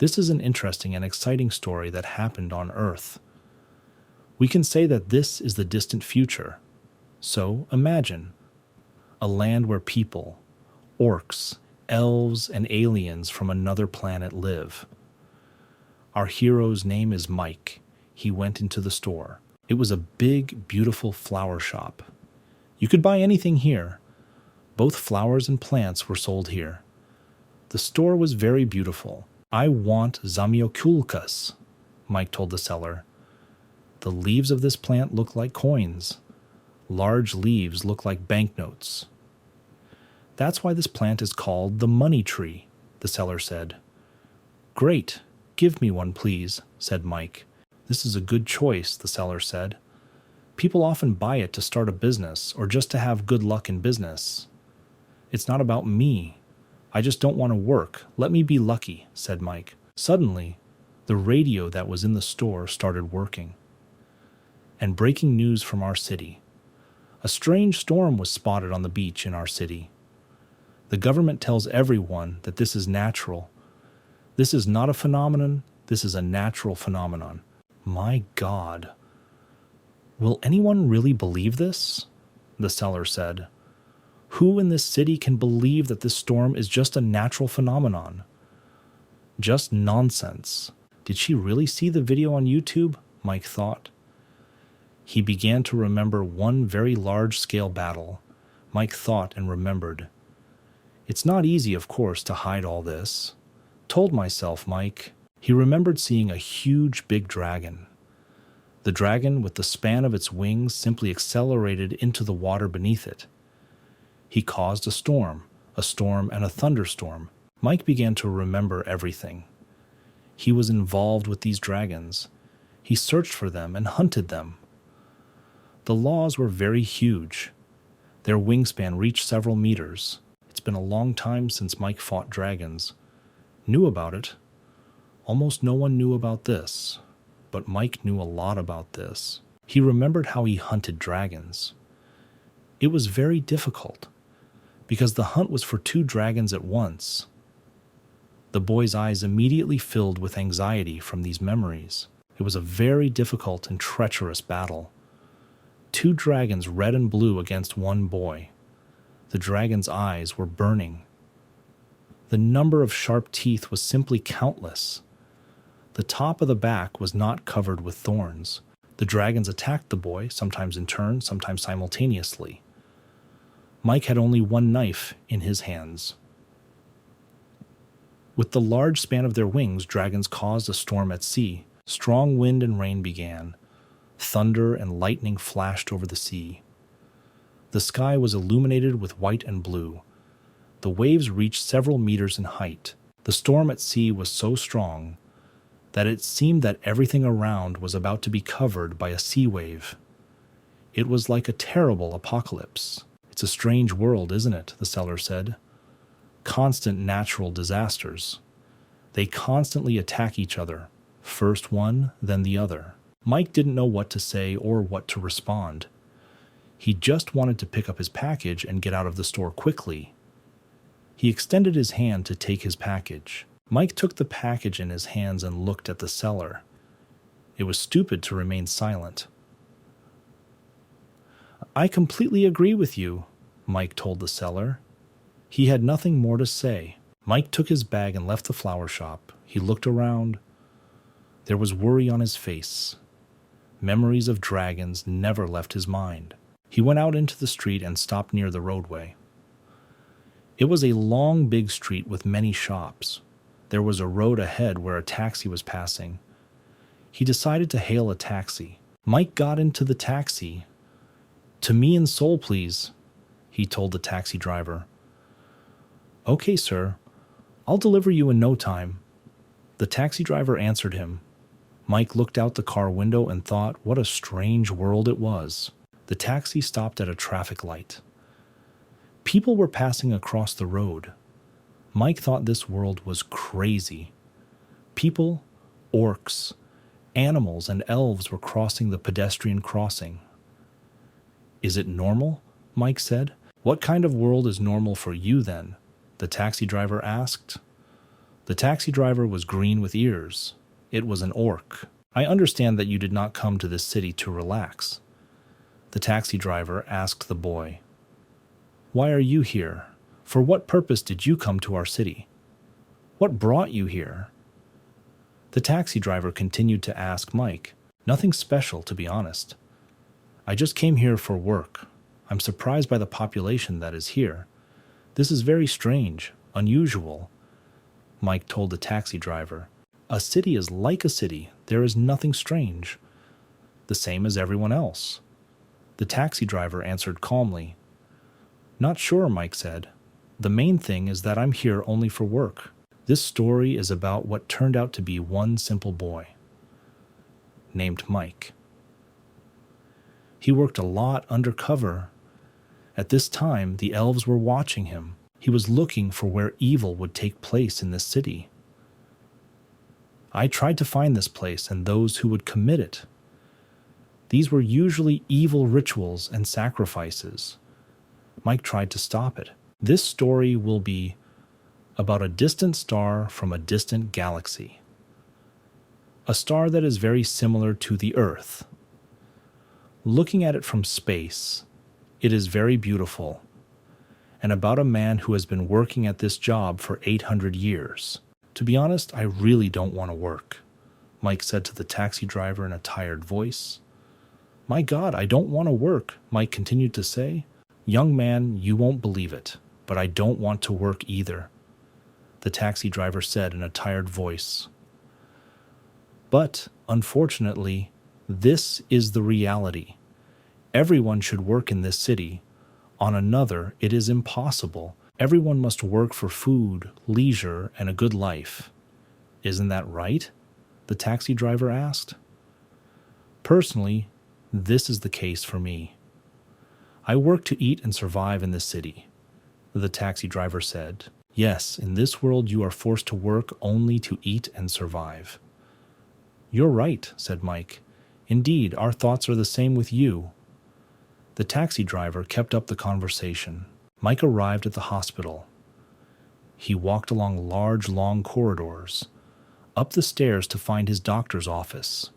This is an interesting and exciting story that happened on Earth. We can say that this is the distant future. So imagine a land where people, orcs, elves, and aliens from another planet live. Our hero's name is Mike. He went into the store. It was a big, beautiful flower shop. You could buy anything here. Both flowers and plants were sold here. The store was very beautiful. I want zamioculcas, Mike told the seller. The leaves of this plant look like coins. Large leaves look like banknotes. That's why this plant is called the money tree, the seller said. Great, give me one please, said Mike. This is a good choice, the seller said. People often buy it to start a business or just to have good luck in business. It's not about me. I just don't want to work. Let me be lucky, said Mike. Suddenly, the radio that was in the store started working. And breaking news from our city. A strange storm was spotted on the beach in our city. The government tells everyone that this is natural. This is not a phenomenon, this is a natural phenomenon. My God. Will anyone really believe this? The seller said. Who in this city can believe that this storm is just a natural phenomenon? Just nonsense. Did she really see the video on YouTube? Mike thought. He began to remember one very large-scale battle. Mike thought and remembered. It's not easy, of course, to hide all this. Told myself, Mike. He remembered seeing a huge big dragon. The dragon, with the span of its wings, simply accelerated into the water beneath it. He caused a storm and a thunderstorm. Mike began to remember everything. He was involved with these dragons. He searched for them and hunted them. The laws were very huge. Their wingspan reached several meters. It's been a long time since Mike fought dragons. Knew about it. Almost no one knew about this, but Mike knew a lot about this. He remembered how he hunted dragons. It was very difficult, because the hunt was for 2 dragons at once. The boy's eyes immediately filled with anxiety from these memories. It was a very difficult and treacherous battle. 2 dragons, red and blue, against one boy. The dragon's eyes were burning. The number of sharp teeth was simply countless. The top of the back was not covered with thorns. The dragons attacked the boy, sometimes in turn, sometimes simultaneously. Mike had only one knife in his hands. With the large span of their wings, dragons caused a storm at sea. Strong wind and rain began. Thunder and lightning flashed over the sea. The sky was illuminated with white and blue. The waves reached several meters in height. The storm at sea was so strong that it seemed that everything around was about to be covered by a sea wave. It was like a terrible apocalypse. It's a strange world, isn't it? The seller said. Constant natural disasters. They constantly attack each other, first one, then the other. Mike didn't know what to say or what to respond. He just wanted to pick up his package and get out of the store quickly. He extended his hand to take his package. Mike took the package in his hands and looked at the seller. It was stupid to remain silent. I completely agree with you, Mike told the seller. He had nothing more to say. Mike took his bag and left the flower shop. He looked around. There was worry on his face. Memories of dragons never left his mind. He went out into the street and stopped near the roadway. It was a long, big street with many shops. There was a road ahead where a taxi was passing. He decided to hail a taxi. Mike got into the taxi. To me in Seoul, please, he told the taxi driver. Okay, sir. I'll deliver you in no time. The taxi driver answered him. Mike looked out the car window and thought what a strange world it was. The taxi stopped at a traffic light. People were passing across the road. Mike thought this world was crazy. People, orcs, animals, and elves were crossing the pedestrian crossing. Is it normal? Mike said. What kind of world is normal for you then? The taxi driver asked. The taxi driver was green with ears. It was an orc. I understand that you did not come to this city to relax. The taxi driver asked the boy, "Why are you here? For what purpose did you come to our city? What brought you here?" The taxi driver continued to ask Mike, "Nothing special, to be honest. I just came here for work. I'm surprised by the population that is here. This is very strange, unusual." Mike told the taxi driver, "A city is like a city. There is nothing strange. The same as everyone else." The taxi driver answered calmly, "Not sure," Mike said. "The main thing is that I'm here only for work. This story is about what turned out to be one simple boy named Mike. He worked a lot undercover. At this time, the elves were watching him. He was looking for where evil would take place in this city. I tried to find this place and those who would commit it. These were usually evil rituals and sacrifices. Mike tried to stop it. This story will be about a distant star from a distant galaxy. A star that is very similar to the Earth. Looking at it from space, it is very beautiful, and about a man who has been working at this job for 800 years. To be honest, I really don't want to work," Mike said to the taxi driver in a tired voice. "My God, I don't want to work," Mike continued to say. "Young man, you won't believe it, but I don't want to work either," the taxi driver said in a tired voice. "But, unfortunately, this is the reality. Everyone should work in this city. On another, it is impossible. Everyone must work for food, leisure, and a good life. Isn't that right?" the taxi driver asked. "Personally, this is the case for me. I work to eat and survive in this city," the taxi driver said. "Yes, in this world you are forced to work only to eat and survive." "You're right," said Mike. "Indeed, our thoughts are the same with you." The taxi driver kept up the conversation. Mike arrived at the hospital. He walked along large, long corridors, up the stairs to find his doctor's office.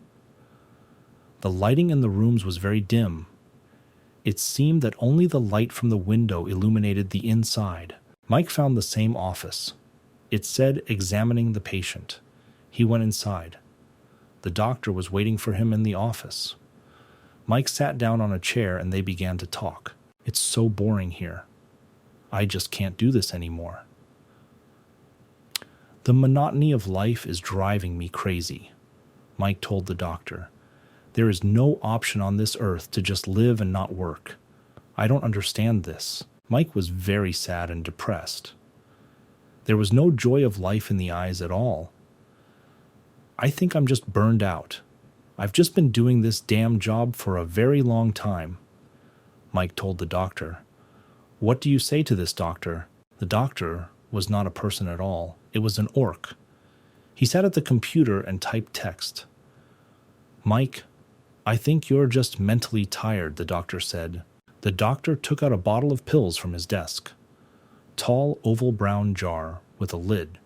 The lighting in the rooms was very dim. It seemed that only the light from the window illuminated the inside. Mike found the same office. It said, "Examining the patient." He went inside. The doctor was waiting for him in the office. Mike sat down on a chair and they began to talk. "It's so boring here. I just can't do this anymore. The monotony of life is driving me crazy," Mike told the doctor. "There is no option on this earth to just live and not work. I don't understand this." Mike was very sad and depressed. There was no joy of life in the eyes at all. "I think I'm just burned out. I've just been doing this damn job for a very long time," Mike told the doctor. "What do you say to this, doctor?" The doctor was not a person at all. It was an orc. He sat at the computer and typed text. "Mike, I think you're just mentally tired," the doctor said. The doctor took out a bottle of pills from his desk. Tall, oval brown jar with a lid.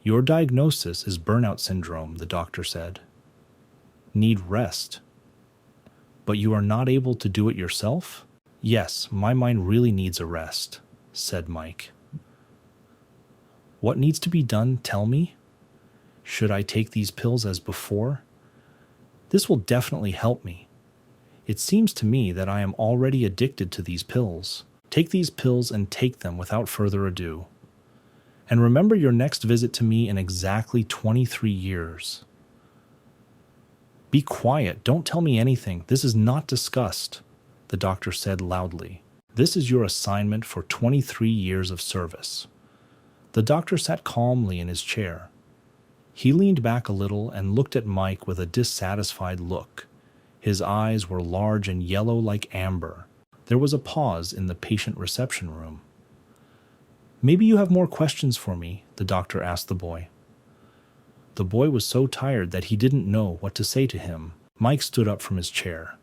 "Your diagnosis is burnout syndrome," the doctor said. "Need rest. But you are not able to do it yourself?" "Yes, my mind really needs a rest," said Mike. "What needs to be done, tell me? Should I take these pills as before? This will definitely help me. It seems to me that I am already addicted to these pills. Take these pills and take them without further ado. And remember your next visit to me in exactly 23 years. Be quiet, don't tell me anything. This is not discussed," the doctor said loudly. "This is your assignment for 23 years of service." The doctor sat calmly in his chair. He leaned back a little and looked at Mike with a dissatisfied look. His eyes were large and yellow like amber. There was a pause in the patient reception room. "Maybe you have more questions for me," the doctor asked the boy. The boy was so tired that he didn't know what to say to him. Mike stood up from his chair,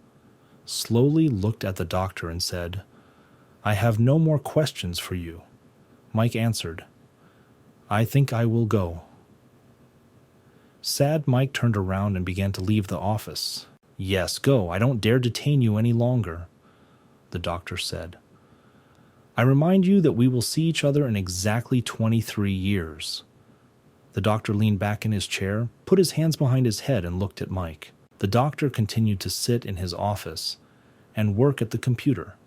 slowly looked at the doctor and said, "I have no more questions for you." Mike answered, I think I will go. Sad Mike turned around and began to leave the office. Yes, go. I don't dare detain you any longer, the doctor said. I remind you that we will see each other in exactly 23 years. The doctor leaned back in his chair, put his hands behind his head, and looked at Mike. The doctor continued to sit in his office and work at the computer.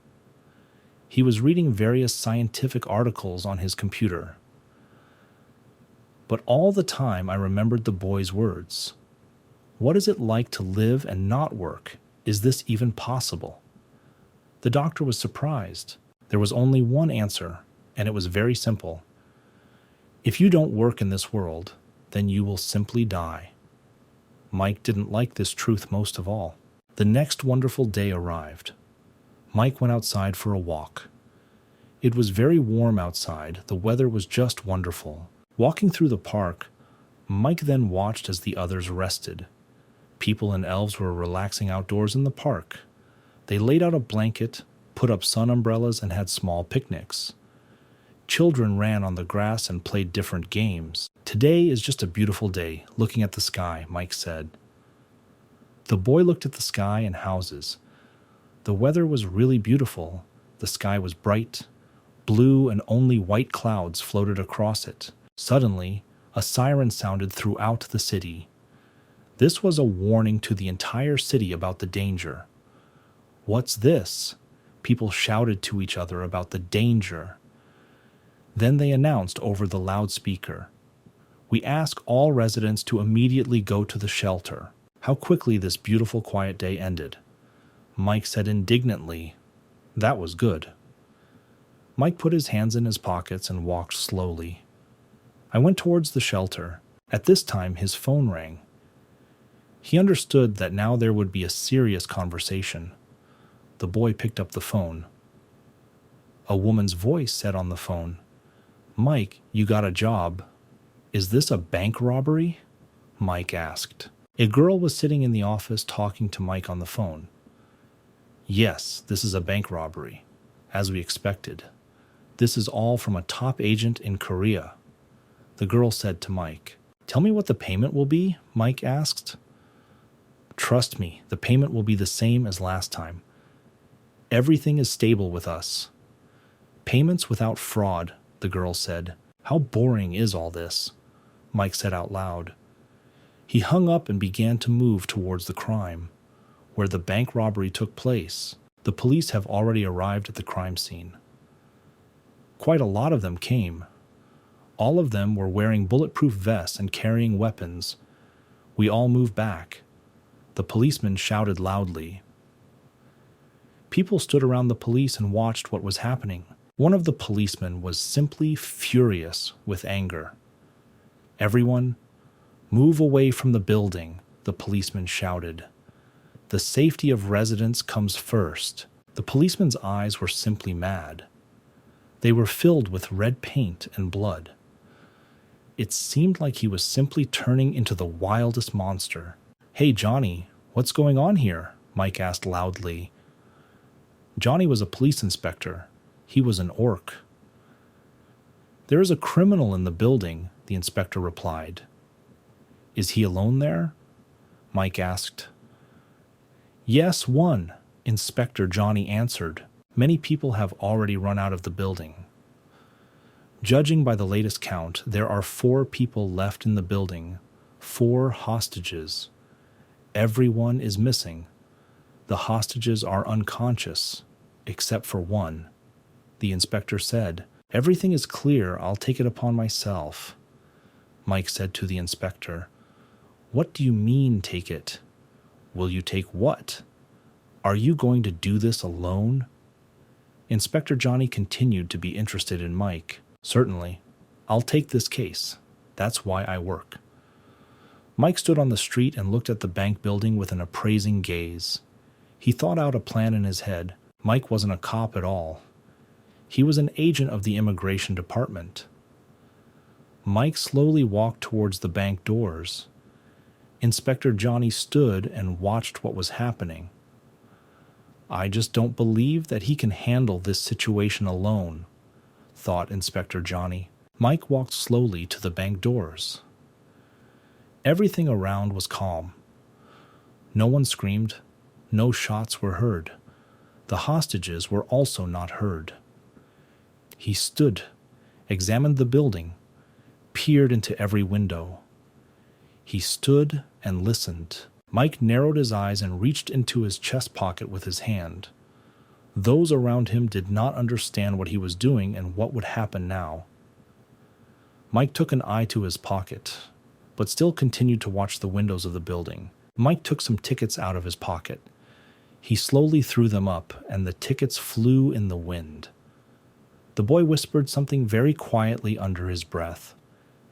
He was reading various scientific articles on his computer. But all the time I remembered the boy's words. What is it like to live and not work? Is this even possible? The doctor was surprised. There was only one answer, and it was very simple. If you don't work in this world, then you will simply die. Mike didn't like this truth most of all. The next wonderful day arrived. Mike went outside for a walk. It was very warm outside. The weather was just wonderful. Walking through the park, Mike then watched as the others rested. People and elves were relaxing outdoors in the park. They laid out a blanket, put up sun umbrellas, and had small picnics. Children ran on the grass and played different games. Today is just a beautiful day, looking at the sky, Mike said. The boy looked at the sky and houses. The weather was really beautiful. The sky was bright, blue, and only white clouds floated across it. Suddenly, a siren sounded throughout the city. This was a warning to the entire city about the danger. What's this? People shouted to each other about the danger. Then they announced over the loudspeaker, "We ask all residents to immediately go to the shelter." How quickly this beautiful quiet day ended. Mike said indignantly, "That was good." Mike put his hands in his pockets and walked slowly. I went towards the shelter. At this time, his phone rang. He understood that now there would be a serious conversation. The boy picked up the phone. A woman's voice said on the phone, "Mike, you got a job." "Is this a bank robbery?" Mike asked. A girl was sitting in the office talking to Mike on the phone. "Yes, this is a bank robbery, as we expected. This is all from a top agent in Korea." The girl said to Mike. "Tell me what the payment will be?" Mike asked. "Trust me, the payment will be the same as last time. Everything is stable with us." "Payments without fraud," the girl said. "How boring is all this?" Mike said out loud. He hung up and began to move towards the crime, where the bank robbery took place. The police have already arrived at the crime scene. Quite a lot of them came. All of them were wearing bulletproof vests and carrying weapons. We all moved back. The policemen shouted loudly. People stood around the police and watched what was happening. One of the policemen was simply furious with anger. "Everyone, move away from the building," the policeman shouted. "The safety of residents comes first." The policeman's eyes were simply mad. They were filled with red paint and blood. It seemed like he was simply turning into the wildest monster. "Hey, Johnny, what's going on here?" Mike asked loudly. Johnny was a police inspector. He was an orc. "There is a criminal in the building," the inspector replied. "Is he alone there?" Mike asked. "Yes, one," Inspector Johnny answered. "Many people have already run out of the building. Judging by the latest count, there are 4 people left in the building, 4 hostages. Everyone is missing. The hostages are unconscious, except for one," the inspector said. "Everything is clear. I'll take it upon myself," Mike said to the inspector. "What do you mean, take it? Will you take what? Are you going to do this alone?" Inspector Johnny continued to be interested in Mike. "Certainly. I'll take this case. That's why I work." Mike stood on the street and looked at the bank building with an appraising gaze. He thought out a plan in his head. Mike wasn't a cop at all. He was an agent of the immigration department. Mike slowly walked towards the bank doors. Inspector Johnny stood and watched what was happening. "I just don't believe that he can handle this situation alone," thought Inspector Johnny. Mike walked slowly to the bank doors. Everything around was calm. No one screamed. No shots were heard. The hostages were also not heard. He stood, examined the building, peered into every window. He stood and listened. Mike narrowed his eyes and reached into his chest pocket with his hand. Those around him did not understand what he was doing and what would happen now. Mike took an eye to his pocket, but still continued to watch the windows of the building. Mike took some tickets out of his pocket. He slowly threw them up, and the tickets flew in the wind. The boy whispered something very quietly under his breath,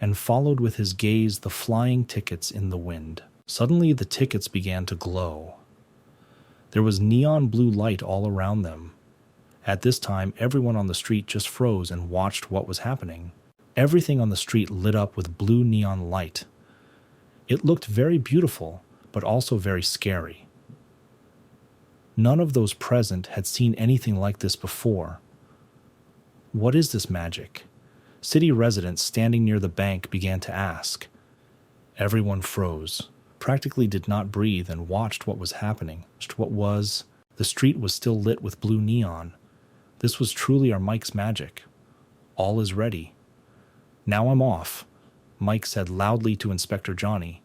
and followed with his gaze the flying tickets in the wind. Suddenly the tickets began to glow. There was neon blue light all around them. At this time, everyone on the street just froze and watched what was happening. Everything on the street lit up with blue neon light. It looked very beautiful, but also very scary. None of those present had seen anything like this before. What is this magic? City residents standing near the bank began to ask. Everyone froze, practically did not breathe, and watched what was happening. The street was still lit with blue neon. This was truly our Mike's magic. All is ready. Now I'm off, Mike said loudly to Inspector Johnny,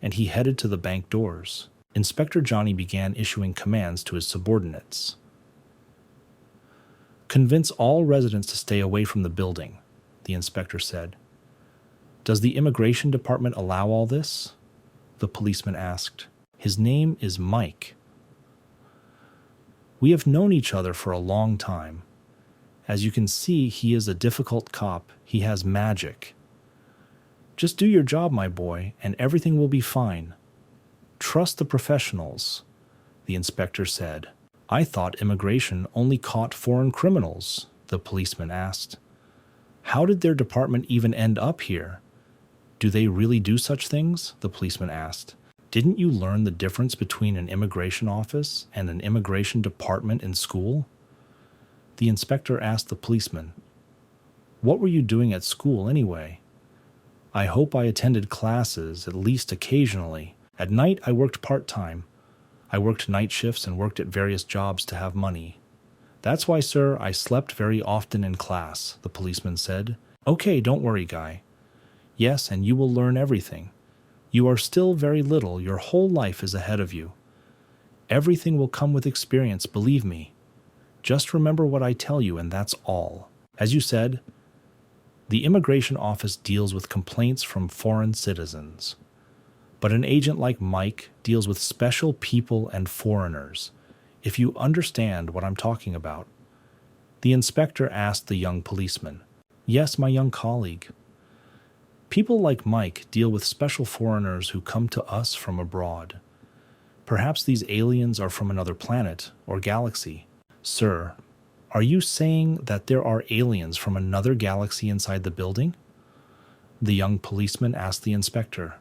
and he headed to the bank doors. Inspector Johnny began issuing commands to his subordinates. Convince all residents to stay away from the building, the inspector said. Does the immigration department allow all this? The policeman asked. His name is Mike. We have known each other for a long time. As you can see, he is a difficult cop. He has magic. Just do your job, my boy, and everything will be fine. Trust the professionals, the inspector said. I thought immigration only caught foreign criminals, the policeman asked. How did their department even end up here? Do they really do such things? The policeman asked. Didn't you learn the difference between an immigration office and an immigration department in school? The inspector asked the policeman. What were you doing at school anyway? I hope I attended classes at least occasionally. At night I worked part-time. I worked night shifts and worked at various jobs to have money. That's why, sir, I slept very often in class, the policeman said. Okay, don't worry, guy. Yes, and you will learn everything. You are still very little. Your whole life is ahead of you. Everything will come with experience, believe me. Just remember what I tell you, and that's all. As you said, the immigration office deals with complaints from foreign citizens. But an agent like Mike deals with special people and foreigners, if you understand what I'm talking about. The inspector asked the young policeman. Yes, my young colleague. People like Mike deal with special foreigners who come to us from abroad. Perhaps these aliens are from another planet or galaxy. Sir, are you saying that there are aliens from another galaxy inside the building? The young policeman asked the inspector.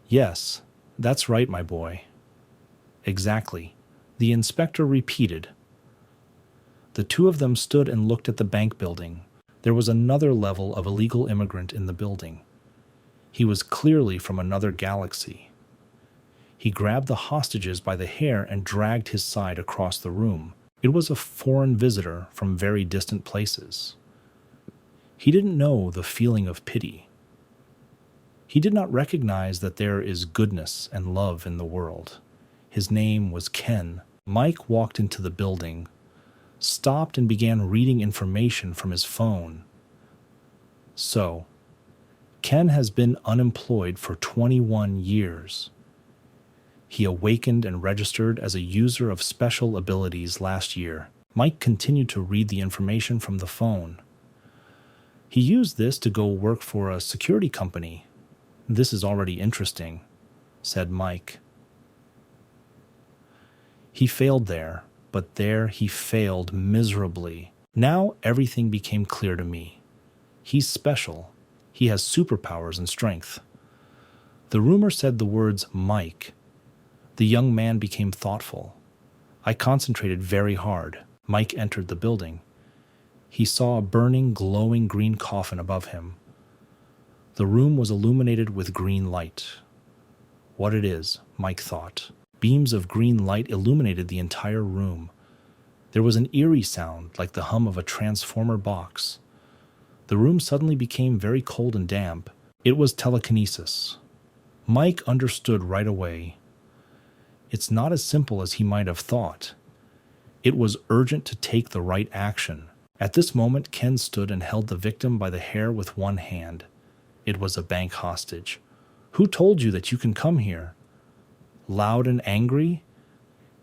Yes, that's right, my boy. Exactly. The inspector repeated. The two of them stood and looked at the bank building. There was another level of illegal immigrant in the building. He was clearly from another galaxy. He grabbed the hostages by the hair and dragged his side across the room. It was a foreign visitor from very distant places. He didn't know the feeling of pity. He did not recognize that there is goodness and love in the world. His name was Ken. Mike walked into the building, stopped and began reading information from his phone. So, Ken has been unemployed for 21 years. He awakened and registered as a user of special abilities last year. Mike continued to read the information from the phone. He used this to go work for a security company. This is already interesting, said Mike. He failed there, but there he failed miserably. Now everything became clear to me. He's special. He has superpowers and strength. The rumor said the words Mike. The young man became thoughtful. I concentrated very hard. Mike entered the building. He saw a burning, glowing green coffin above him. The room was illuminated with green light. What it is, Mike thought. Beams of green light illuminated the entire room. There was an eerie sound like the hum of a transformer box. The room suddenly became very cold and damp. It was telekinesis. Mike understood right away. It's not as simple as he might have thought. It was urgent to take the right action. At this moment, Ken stood and held the victim by the hair with one hand. It was a bank hostage. Who told you that you can come here? Loud and angry?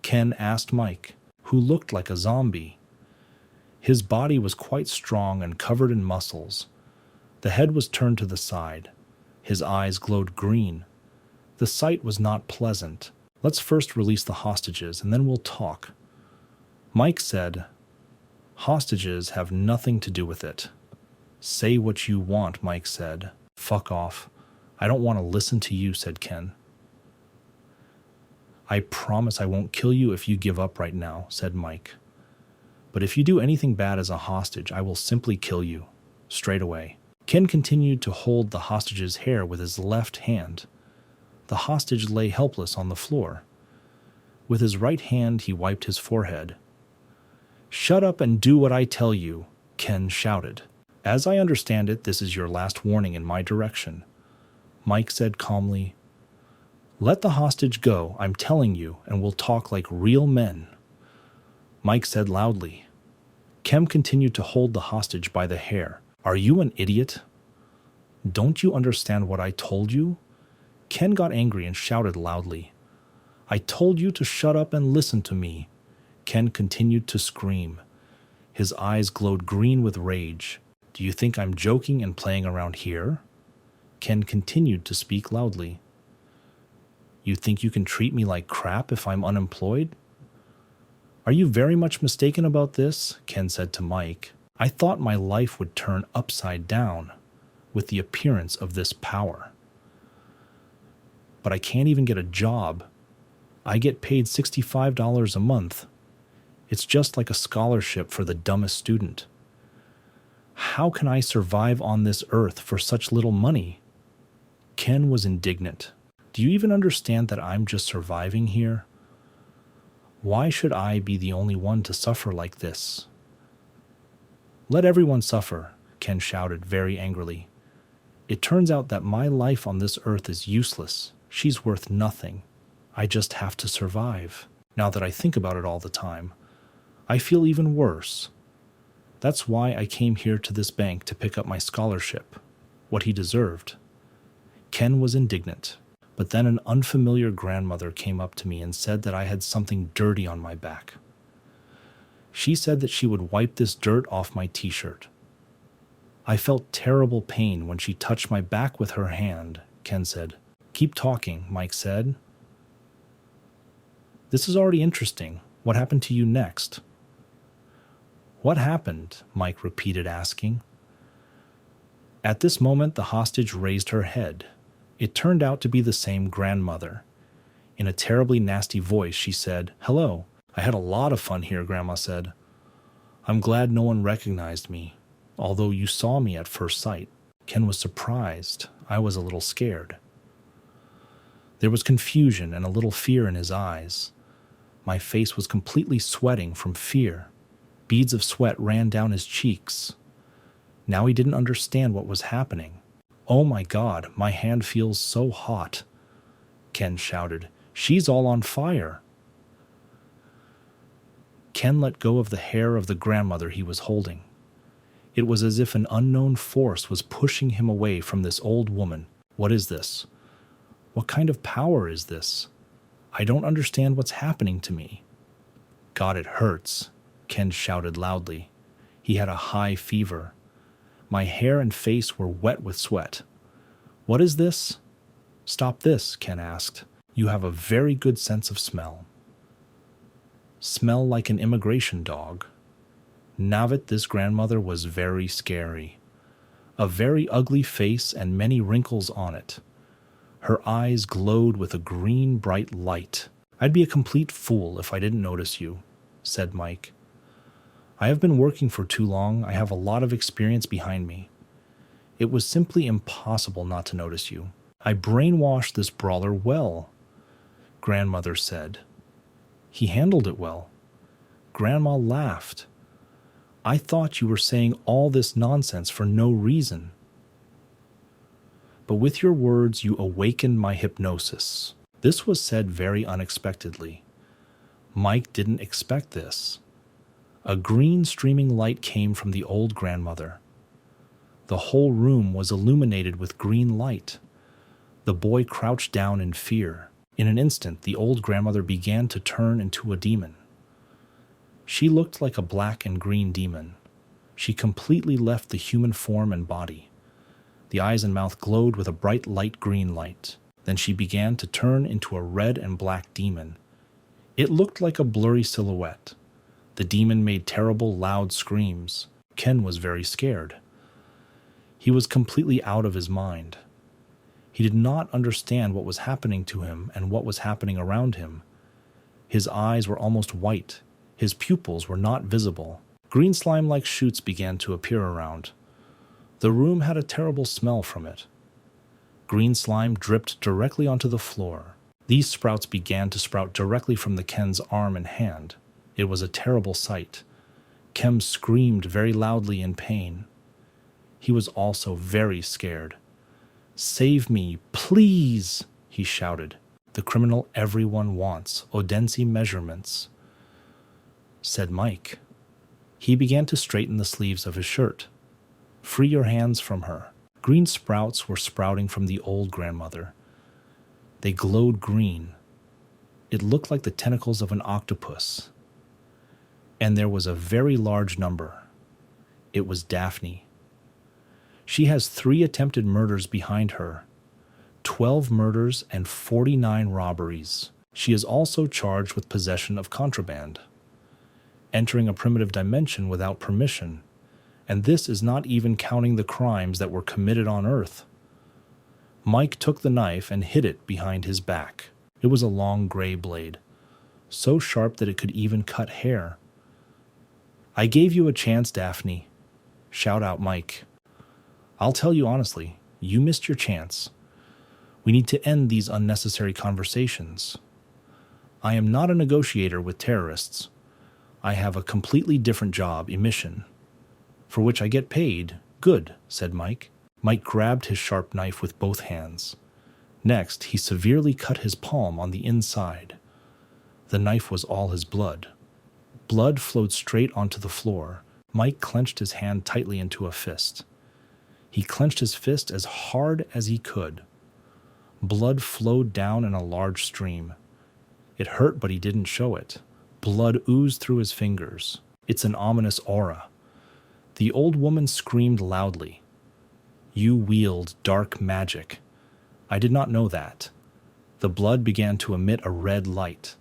Ken asked Mike, who looked like a zombie. His body was quite strong and covered in muscles. The head was turned to the side. His eyes glowed green. The sight was not pleasant. Let's first release the hostages, and then we'll talk. Mike said, Hostages have nothing to do with it. Say what you want, Mike said. Fuck off. I don't want to listen to you, said Ken. I promise I won't kill you if you give up right now, said Mike. But if you do anything bad as a hostage, I will simply kill you. Straight away. Ken continued to hold the hostage's hair with his left hand. The hostage lay helpless on the floor. With his right hand, he wiped his forehead. Shut up and do what I tell you, Ken shouted. As I understand it, this is your last warning in my direction. Mike said calmly, Let the hostage go, I'm telling you, and we'll talk like real men. Mike said loudly. Ken continued to hold the hostage by the hair. Are you an idiot? Don't you understand what I told you? Ken got angry and shouted loudly. I told you to shut up and listen to me. Ken continued to scream. His eyes glowed green with rage. Do you think I'm joking and playing around here? Ken continued to speak loudly. You think you can treat me like crap if I'm unemployed? Are you very much mistaken about this? Ken said to Mike. I thought my life would turn upside down with the appearance of this power. But I can't even get a job. I get paid $65 a month. It's just like a scholarship for the dumbest student. How can I survive on this earth for such little money? Ken was indignant. Do you even understand that I'm just surviving here? Why should I be the only one to suffer like this? Let everyone suffer, Ken shouted very angrily. It turns out that my life on this earth is useless. She's worth nothing. I just have to survive. Now that I think about it all the time, I feel even worse. That's why I came here to this bank to pick up my scholarship, what he deserved. Ken was indignant, but then an unfamiliar grandmother came up to me and said that I had something dirty on my back. She said that she would wipe this dirt off my t-shirt. I felt terrible pain when she touched my back with her hand, Ken said. Keep talking, Mike said. This is already interesting. What happened to you next? What happened? Mike repeated, asking. At this moment, the hostage raised her head. It turned out to be the same grandmother. In a terribly nasty voice, she said, Hello. I had a lot of fun here, Grandma said. I'm glad no one recognized me, although you saw me at first sight. Ken was surprised. I was a little scared. There was confusion and a little fear in his eyes. My face was completely sweating from fear. Beads of sweat ran down his cheeks. Now he didn't understand what was happening. Oh my God, my hand feels so hot, Ken shouted. She's all on fire. Ken let go of the hair of the grandmother he was holding. It was as if an unknown force was pushing him away from this old woman. What is this? What kind of power is this? I don't understand what's happening to me. God, it hurts, Ken shouted loudly. He had a high fever. My hair and face were wet with sweat. What is this? Stop this, Ken asked. You have a very good sense of smell. Smell like an immigration dog. Navit, this grandmother, was very scary. A very ugly face and many wrinkles on it. Her eyes glowed with a green, bright light. I'd be a complete fool if I didn't notice you, said Mike. I have been working for too long. I have a lot of experience behind me. It was simply impossible not to notice you. I brainwashed this brawler well, Grandmother said. He handled it well. Grandma laughed. I thought you were saying all this nonsense for no reason. But with your words, you awakened my hypnosis. This was said very unexpectedly. Mike didn't expect this. A green streaming light came from the old grandmother. The whole room was illuminated with green light. The boy crouched down in fear. In an instant, the old grandmother began to turn into a demon. She looked like a black and green demon. She completely left the human form and body. The eyes and mouth glowed with a bright light green light. Then she began to turn into a red and black demon. It looked like a blurry silhouette. The demon made terrible, loud screams. Ken was very scared. He was completely out of his mind. He did not understand what was happening to him and what was happening around him. His eyes were almost white. His pupils were not visible. Green slime-like shoots began to appear around. The room had a terrible smell from it. Green slime dripped directly onto the floor. These sprouts began to sprout directly from the Ken's arm and hand. It was a terrible sight. Ken screamed very loudly in pain. He was also very scared. "Save me, please!" he shouted. "The criminal everyone wants, Odense measurements," said Mike. He began to straighten the sleeves of his shirt. "Free your hands from her." Green sprouts were sprouting from the old grandmother. They glowed green. It looked like the tentacles of an octopus. And there was a very large number. It was Daphne. She has 3 attempted murders behind her, 12 murders and 49 robberies. She is also charged with possession of contraband, entering a primitive dimension without permission, and this is not even counting the crimes that were committed on Earth. Mike took the knife and hid it behind his back. It was a long gray blade, so sharp that it could even cut hair. "I gave you a chance, Daphne," shout out Mike. "I'll tell you honestly, you missed your chance. We need to end these unnecessary conversations. I am not a negotiator with terrorists. I have a completely different job, emission, for which I get paid. Good," said Mike. Mike grabbed his sharp knife with both hands. Next, he severely cut his palm on the inside. The knife was all his blood. Blood flowed straight onto the floor. Mike clenched his hand tightly into a fist. He clenched his fist as hard as he could. Blood flowed down in a large stream. It hurt, but he didn't show it. Blood oozed through his fingers. It's an ominous aura. The old woman screamed loudly. "You wield dark magic." I did not know that. The blood began to emit a red light.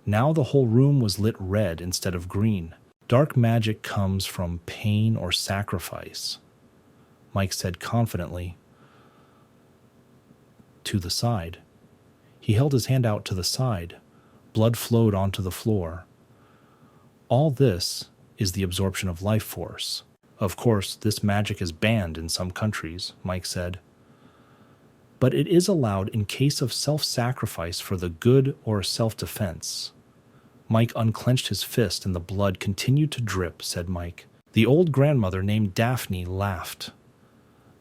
Now the whole room was lit red instead of green. Dark magic comes from pain or sacrifice, Mike said confidently. To the side. He held his hand out to the side. Blood flowed onto the floor. All this is the absorption of life force. Of course, this magic is banned in some countries, Mike said. But it is allowed in case of self-sacrifice for the good or self-defense. Mike unclenched his fist and the blood continued to drip, said Mike. The old grandmother named Daphne laughed.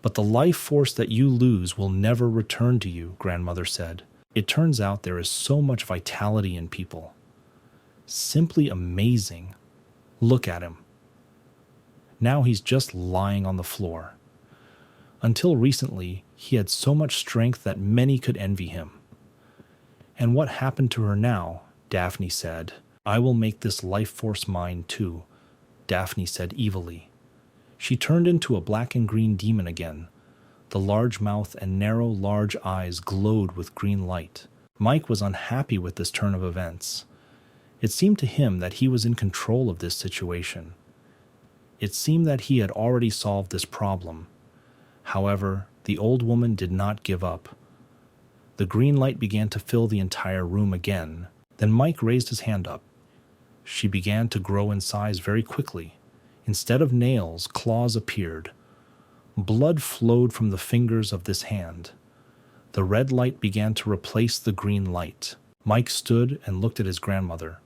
But the life force that you lose will never return to you, grandmother said. It turns out there is so much vitality in people. Simply amazing. Look at him. Now he's just lying on the floor. Until recently, he had so much strength that many could envy him. And what happened to her now? Daphne said. I will make this life force mine too, Daphne said evilly. She turned into a black and green demon again. The large mouth and narrow, large eyes glowed with green light. Mike was unhappy with this turn of events. It seemed to him that he was in control of this situation. It seemed that he had already solved this problem. However, the old woman did not give up. The green light began to fill the entire room again. Then Mike raised his hand up. she began to grow in size very quickly. Instead of nails, claws appeared. Blood flowed from the fingers of this hand. The red light began to replace the green light. Mike stood and looked at his grandmother.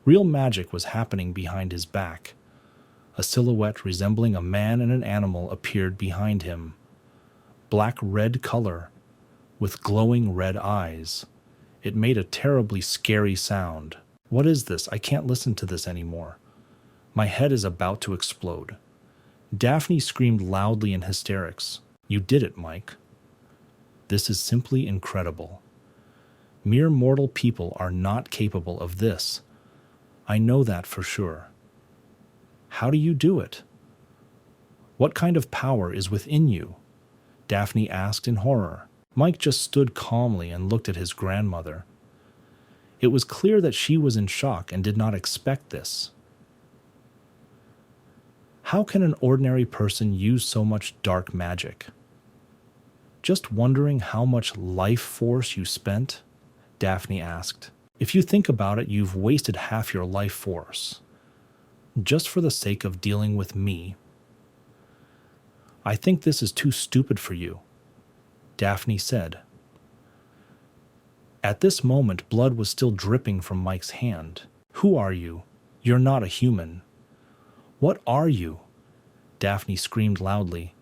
Real magic was happening behind his back. A silhouette resembling a man and an animal appeared behind him. Black-red color, with glowing red eyes. It made a terribly scary sound. What is this? I can't listen to this anymore. My head is about to explode. Daphne screamed loudly in hysterics. You did it, Mike. This is simply incredible. Mere mortal people are not capable of this. I know that for sure. How do you do it? What kind of power is within you? Daphne asked in horror. Mike just stood calmly and looked at his grandmother. It was clear that she was in shock and did not expect this. How can an ordinary person use so much dark magic? Just wondering how much life force you spent? Daphne asked. If you think about it, you've wasted half your life force. Just for the sake of dealing with me. I think this is too stupid for you, Daphne said. At this moment, blood was still dripping from Mike's hand. Who are you? You're not a human. What are you? Daphne screamed loudly.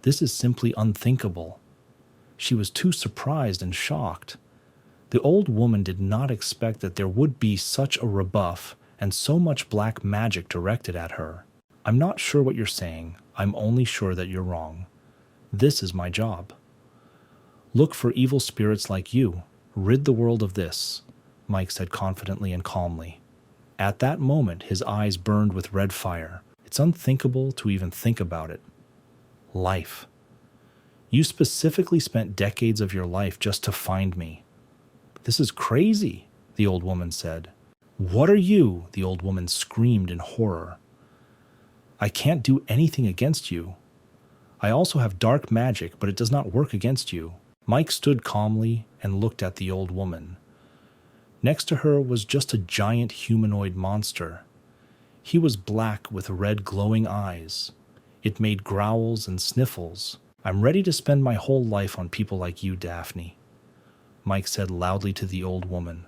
This is simply unthinkable. She was too surprised and shocked. The old woman did not expect that there would be such a rebuff and so much black magic directed at her. I'm not sure what you're saying. I'm only sure that you're wrong. This is my job. Look for evil spirits like you. Rid the world of this, Mike said confidently and calmly. At that moment, his eyes burned with red fire. It's unthinkable to even think about it. Life. You specifically spent decades of your life just to find me. This is crazy, the old woman said. What are you? The old woman screamed in horror. I can't do anything against you. I also have dark magic, but it does not work against you. Mike stood calmly and looked at the old woman. Next to her was just a giant humanoid monster. He was black with red glowing eyes. It made growls and sniffles. I'm ready to spend my whole life on people like you, Daphne, Mike said loudly to the old woman.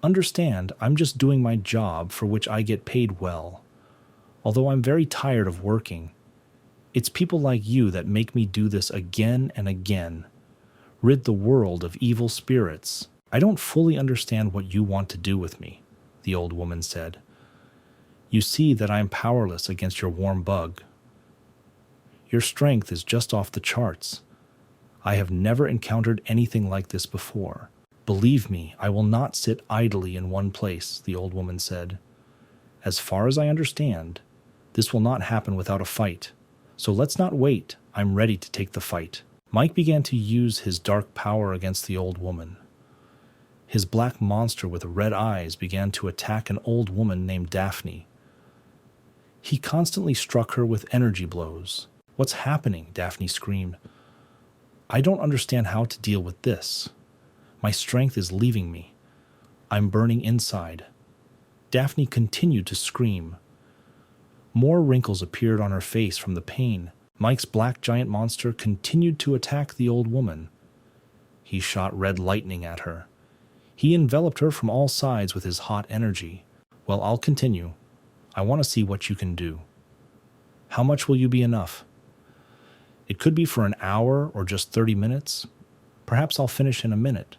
Understand, I'm just doing my job for which I get paid well. Although I'm very tired of working. It's people like you that make me do this again and again. Rid the world of evil spirits. I don't fully understand what you want to do with me, the old woman said. You see that I am powerless against your warm bug. Your strength is just off the charts. I have never encountered anything like this before. Believe me, I will not sit idly in one place, the old woman said. As far as I understand, this will not happen without a fight. So let's not wait. I'm ready to take the fight. Mike began to use his dark power against the old woman. His black monster with red eyes began to attack an old woman named Daphne. He constantly struck her with energy blows. What's happening? Daphne screamed. I don't understand how to deal with this. My strength is leaving me. I'm burning inside. Daphne continued to scream. More wrinkles appeared on her face from the pain. Mike's black giant monster continued to attack the old woman. He shot red lightning at her. He enveloped her from all sides with his hot energy. Well, I'll continue. I want to see what you can do. How much will you be enough? It could be for an hour or just 30 minutes. Perhaps I'll finish in a minute.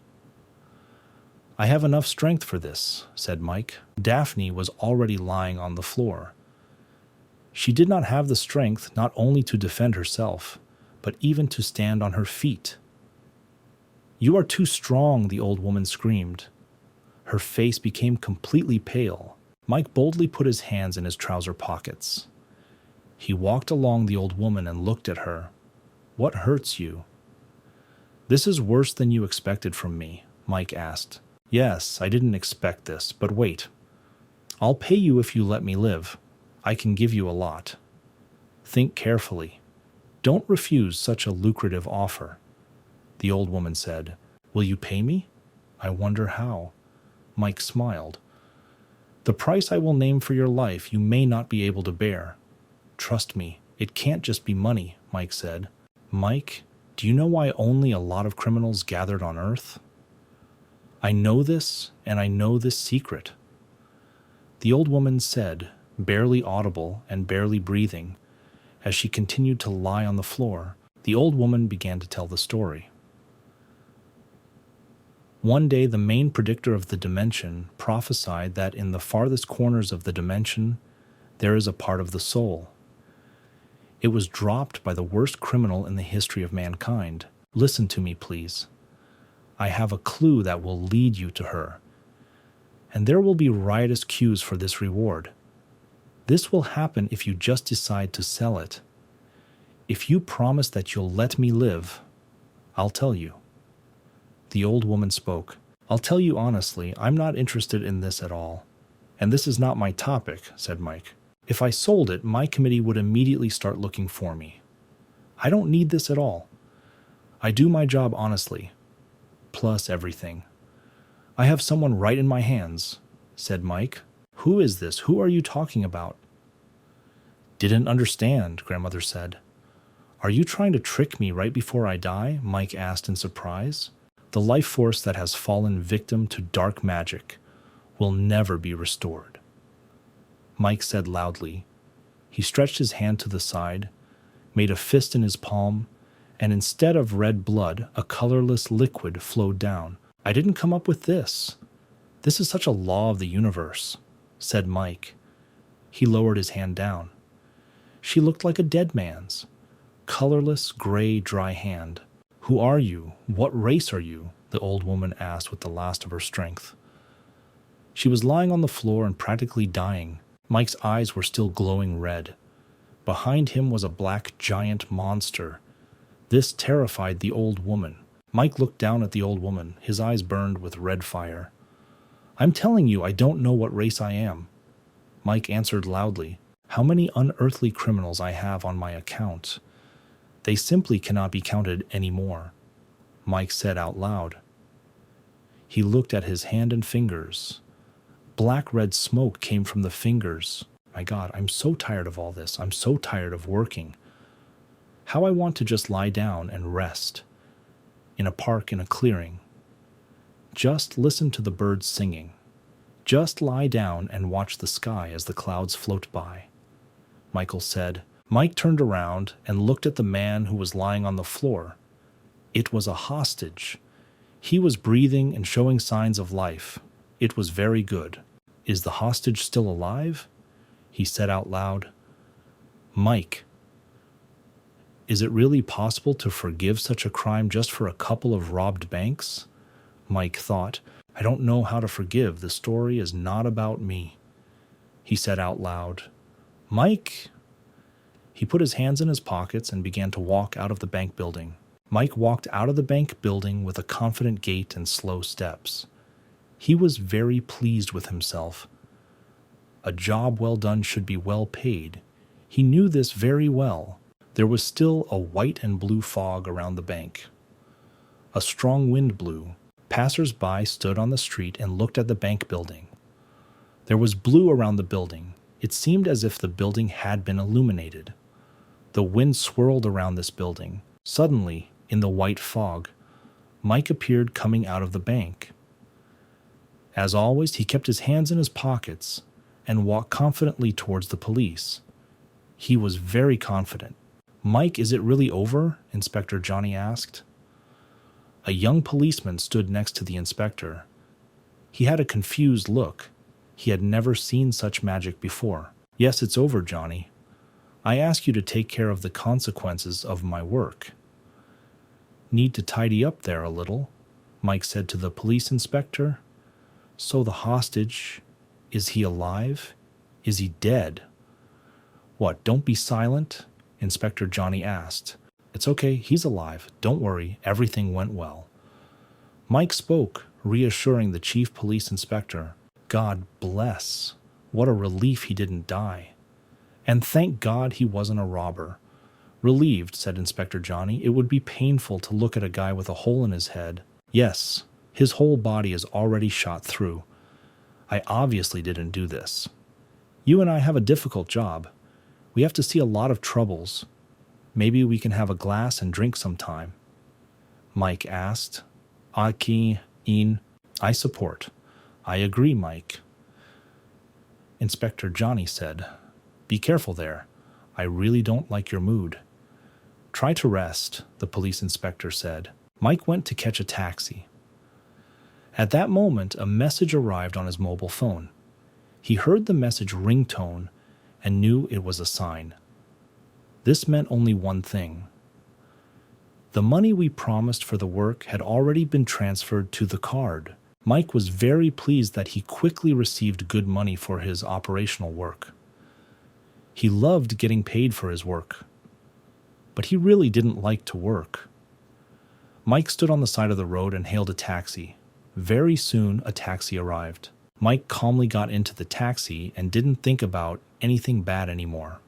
I have enough strength for this, said Mike. Daphne was already lying on the floor. She did not have the strength not only to defend herself, but even to stand on her feet. You are too strong, the old woman screamed. Her face became completely pale. Mike boldly put his hands in his trouser pockets. He walked along the old woman and looked at her. What hurts you? This is worse than you expected from me, Mike asked. Yes, I didn't expect this, but wait. I'll pay you if you let me live. I can give you a lot. Think carefully. Don't refuse such a lucrative offer. The old woman said, Will you pay me? I wonder how. Mike smiled. The price I will name for your life you may not be able to bear. Trust me, it can't just be money, Mike said. Mike, do you know why only a lot of criminals gathered on Earth? I know this, and I know this secret. The old woman said, barely audible and barely breathing. As she continued to lie on the floor, the old woman began to tell the story. One day, the main predictor of the dimension prophesied that in the farthest corners of the dimension, there is a part of the soul. It was dropped by the worst criminal in the history of mankind. Listen to me, please. I have a clue that will lead you to her, and there will be riotous queues for this reward. This will happen if you just decide to sell it. If you promise that you'll let me live, I'll tell you. The old woman spoke. I'll tell you honestly, I'm not interested in this at all. And this is not my topic, said Mike. If I sold it, my committee would immediately start looking for me. I don't need this at all. I do my job honestly. Plus everything. I have someone right in my hands, said Mike. Who is this? Who are you talking about? Didn't understand, Grandmother said. Are you trying to trick me right before I die? Mike asked in surprise. The life force that has fallen victim to dark magic will never be restored. Mike said loudly. He stretched his hand to the side, made a fist in his palm, and instead of red blood, a colorless liquid flowed down. I didn't come up with this. This is such a law of the universe, said Mike. He lowered his hand down. She looked like a dead man's. Colorless, gray, dry hand. Who are you? What race are you? The old woman asked with the last of her strength. She was lying on the floor and practically dying. Mike's eyes were still glowing red. Behind him was a black giant monster. This terrified the old woman. Mike looked down at the old woman. His eyes burned with red fire. I'm telling you, I don't know what race I am. Mike answered loudly. How many unearthly criminals I have on my account. They simply cannot be counted anymore, Mike said out loud. He looked at his hand and fingers. Black red smoke came from the fingers. My God, I'm so tired of all this. I'm so tired of working. How I want to just lie down and rest. In a park in a clearing. Just listen to the birds singing. Just lie down and watch the sky as the clouds float by, Michael said. Mike turned around and looked at the man who was lying on the floor. It was a hostage. He was breathing and showing signs of life. It was very good. Is the hostage still alive? He said out loud. Mike, is it really possible to forgive such a crime just for a couple of robbed banks? Mike thought. I don't know how to forgive. The story is not about me. He said out loud. Mike! He put his hands in his pockets and began to walk out of the bank building. Mike walked out of the bank building with a confident gait and slow steps. He was very pleased with himself. A job well done should be well paid. He knew this very well. There was still a white and blue fog around the bank. A strong wind blew. Passers-by stood on the street and looked at the bank building. There was blue around the building. It seemed as if the building had been illuminated. The wind swirled around this building. Suddenly, in the white fog, Mike appeared coming out of the bank. As always, he kept his hands in his pockets and walked confidently towards the police. He was very confident. Mike, is it really over? Inspector Johnny asked. A young policeman stood next to the inspector. He had a confused look. He had never seen such magic before. Yes, it's over, Johnny. I ask you to take care of the consequences of my work. Need to tidy up there a little, Mike said to the police inspector. So the hostage, is he alive? Is he dead? What, don't be silent? Inspector Johnny asked. It's okay, he's alive. Don't worry, everything went well. Mike spoke, reassuring the chief police inspector. God bless. What a relief he didn't die. And thank God he wasn't a robber. Relieved, said Inspector Johnny. It would be painful to look at a guy with a hole in his head. Yes, his whole body is already shot through. I obviously didn't do this. You and I have a difficult job. We have to see a lot of troubles. Maybe we can have a glass and drink sometime. Mike asked. Aki, in. I support. I agree, Mike. Inspector Johnny said, Be careful there. I really don't like your mood. Try to rest, the police inspector said. Mike went to catch a taxi. At that moment, a message arrived on his mobile phone. He heard the message ringtone and knew it was a sign. This meant only one thing. The money we promised for the work had already been transferred to the card. Mike was very pleased that he quickly received good money for his operational work. He loved getting paid for his work, but he really didn't like to work. Mike stood on the side of the road and hailed a taxi. Very soon, a taxi arrived. Mike calmly got into the taxi and didn't think about anything bad anymore.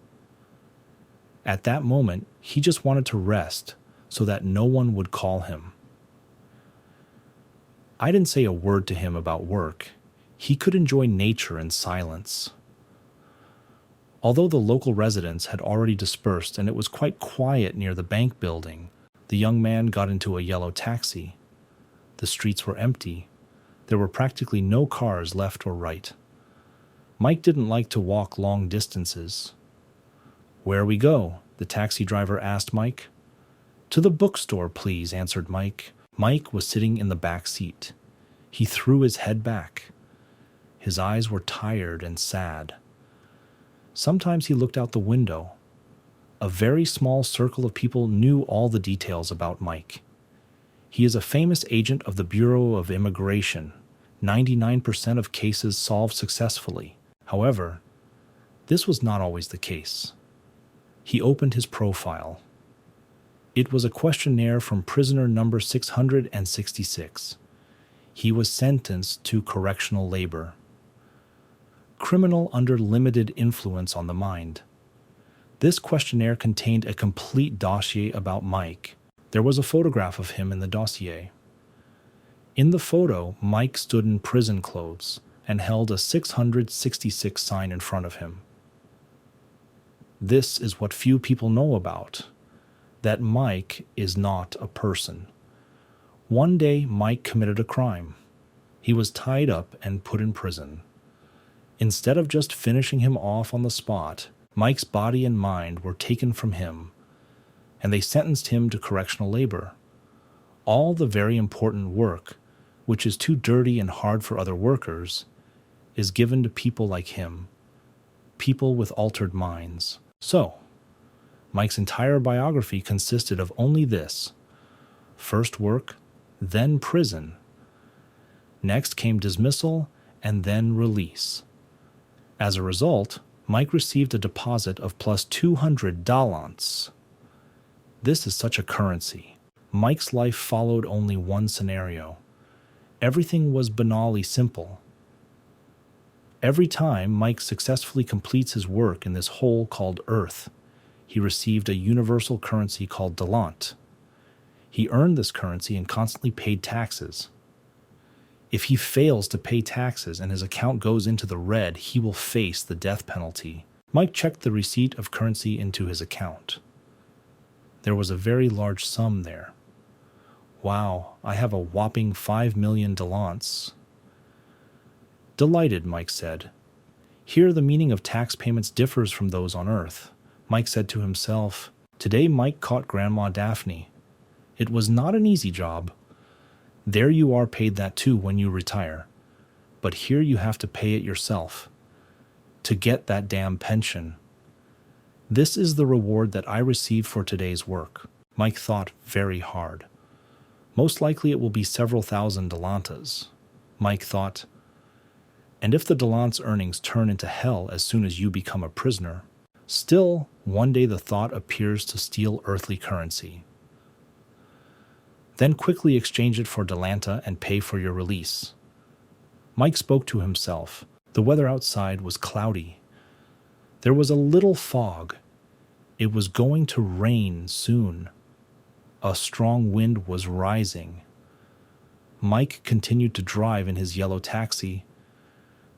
At that moment, he just wanted to rest so that no one would call him. I didn't say a word to him about work. He could enjoy nature in silence. Although the local residents had already dispersed and it was quite quiet near the bank building, the young man got into a yellow taxi. The streets were empty. There were practically no cars left or right. Mike didn't like to walk long distances. Where we go? The taxi driver asked Mike. To the bookstore, please, answered Mike. Mike was sitting in the back seat. He threw his head back. His eyes were tired and sad. Sometimes he looked out the window. A very small circle of people knew all the details about Mike. He is a famous agent of the Bureau of Immigration. 99% of cases solved successfully. However, this was not always the case. He opened his profile. It was a questionnaire from prisoner number 666. He was sentenced to correctional labor. Criminal under limited influence on the mind. This questionnaire contained a complete dossier about Mike. There was a photograph of him in the dossier. In the photo, Mike stood in prison clothes and held a 666 sign in front of him. This is what few people know about, that Mike is not a person. One day, Mike committed a crime. He was tied up and put in prison. Instead of just finishing him off on the spot, Mike's body and mind were taken from him, and they sentenced him to correctional labor. All the very important work, which is too dirty and hard for other workers, is given to people like him, people with altered minds. So, Mike's entire biography consisted of only this: first work, then prison. Next came dismissal, and then release. As a result, Mike received a deposit of plus $200. This is such a currency. Mike's life followed only one scenario. Everything was banally simple. Every time Mike successfully completes his work in this hole called Earth, he received a universal currency called Dalant. He earned this currency and constantly paid taxes. If he fails to pay taxes and his account goes into the red, he will face the death penalty. Mike checked the receipt of currency into his account. There was a very large sum there. Wow, I have a whopping 5 million Dalants. Delighted, Mike said. Here the meaning of tax payments differs from those on Earth. Mike said to himself, Today Mike caught Grandma Daphne. It was not an easy job. There you are paid that too when you retire. But here you have to pay it yourself. To get that damn pension. This is the reward that I received for today's work. Mike thought very hard. Most likely it will be several thousand Dalantas. Mike thought, and if the Dalant's earnings turn into hell as soon as you become a prisoner, still, one day the thought appears to steal earthly currency. Then quickly exchange it for Dalanta and pay for your release. Mike spoke to himself. The weather outside was cloudy. There was a little fog. It was going to rain soon. A strong wind was rising. Mike continued to drive in his yellow taxi.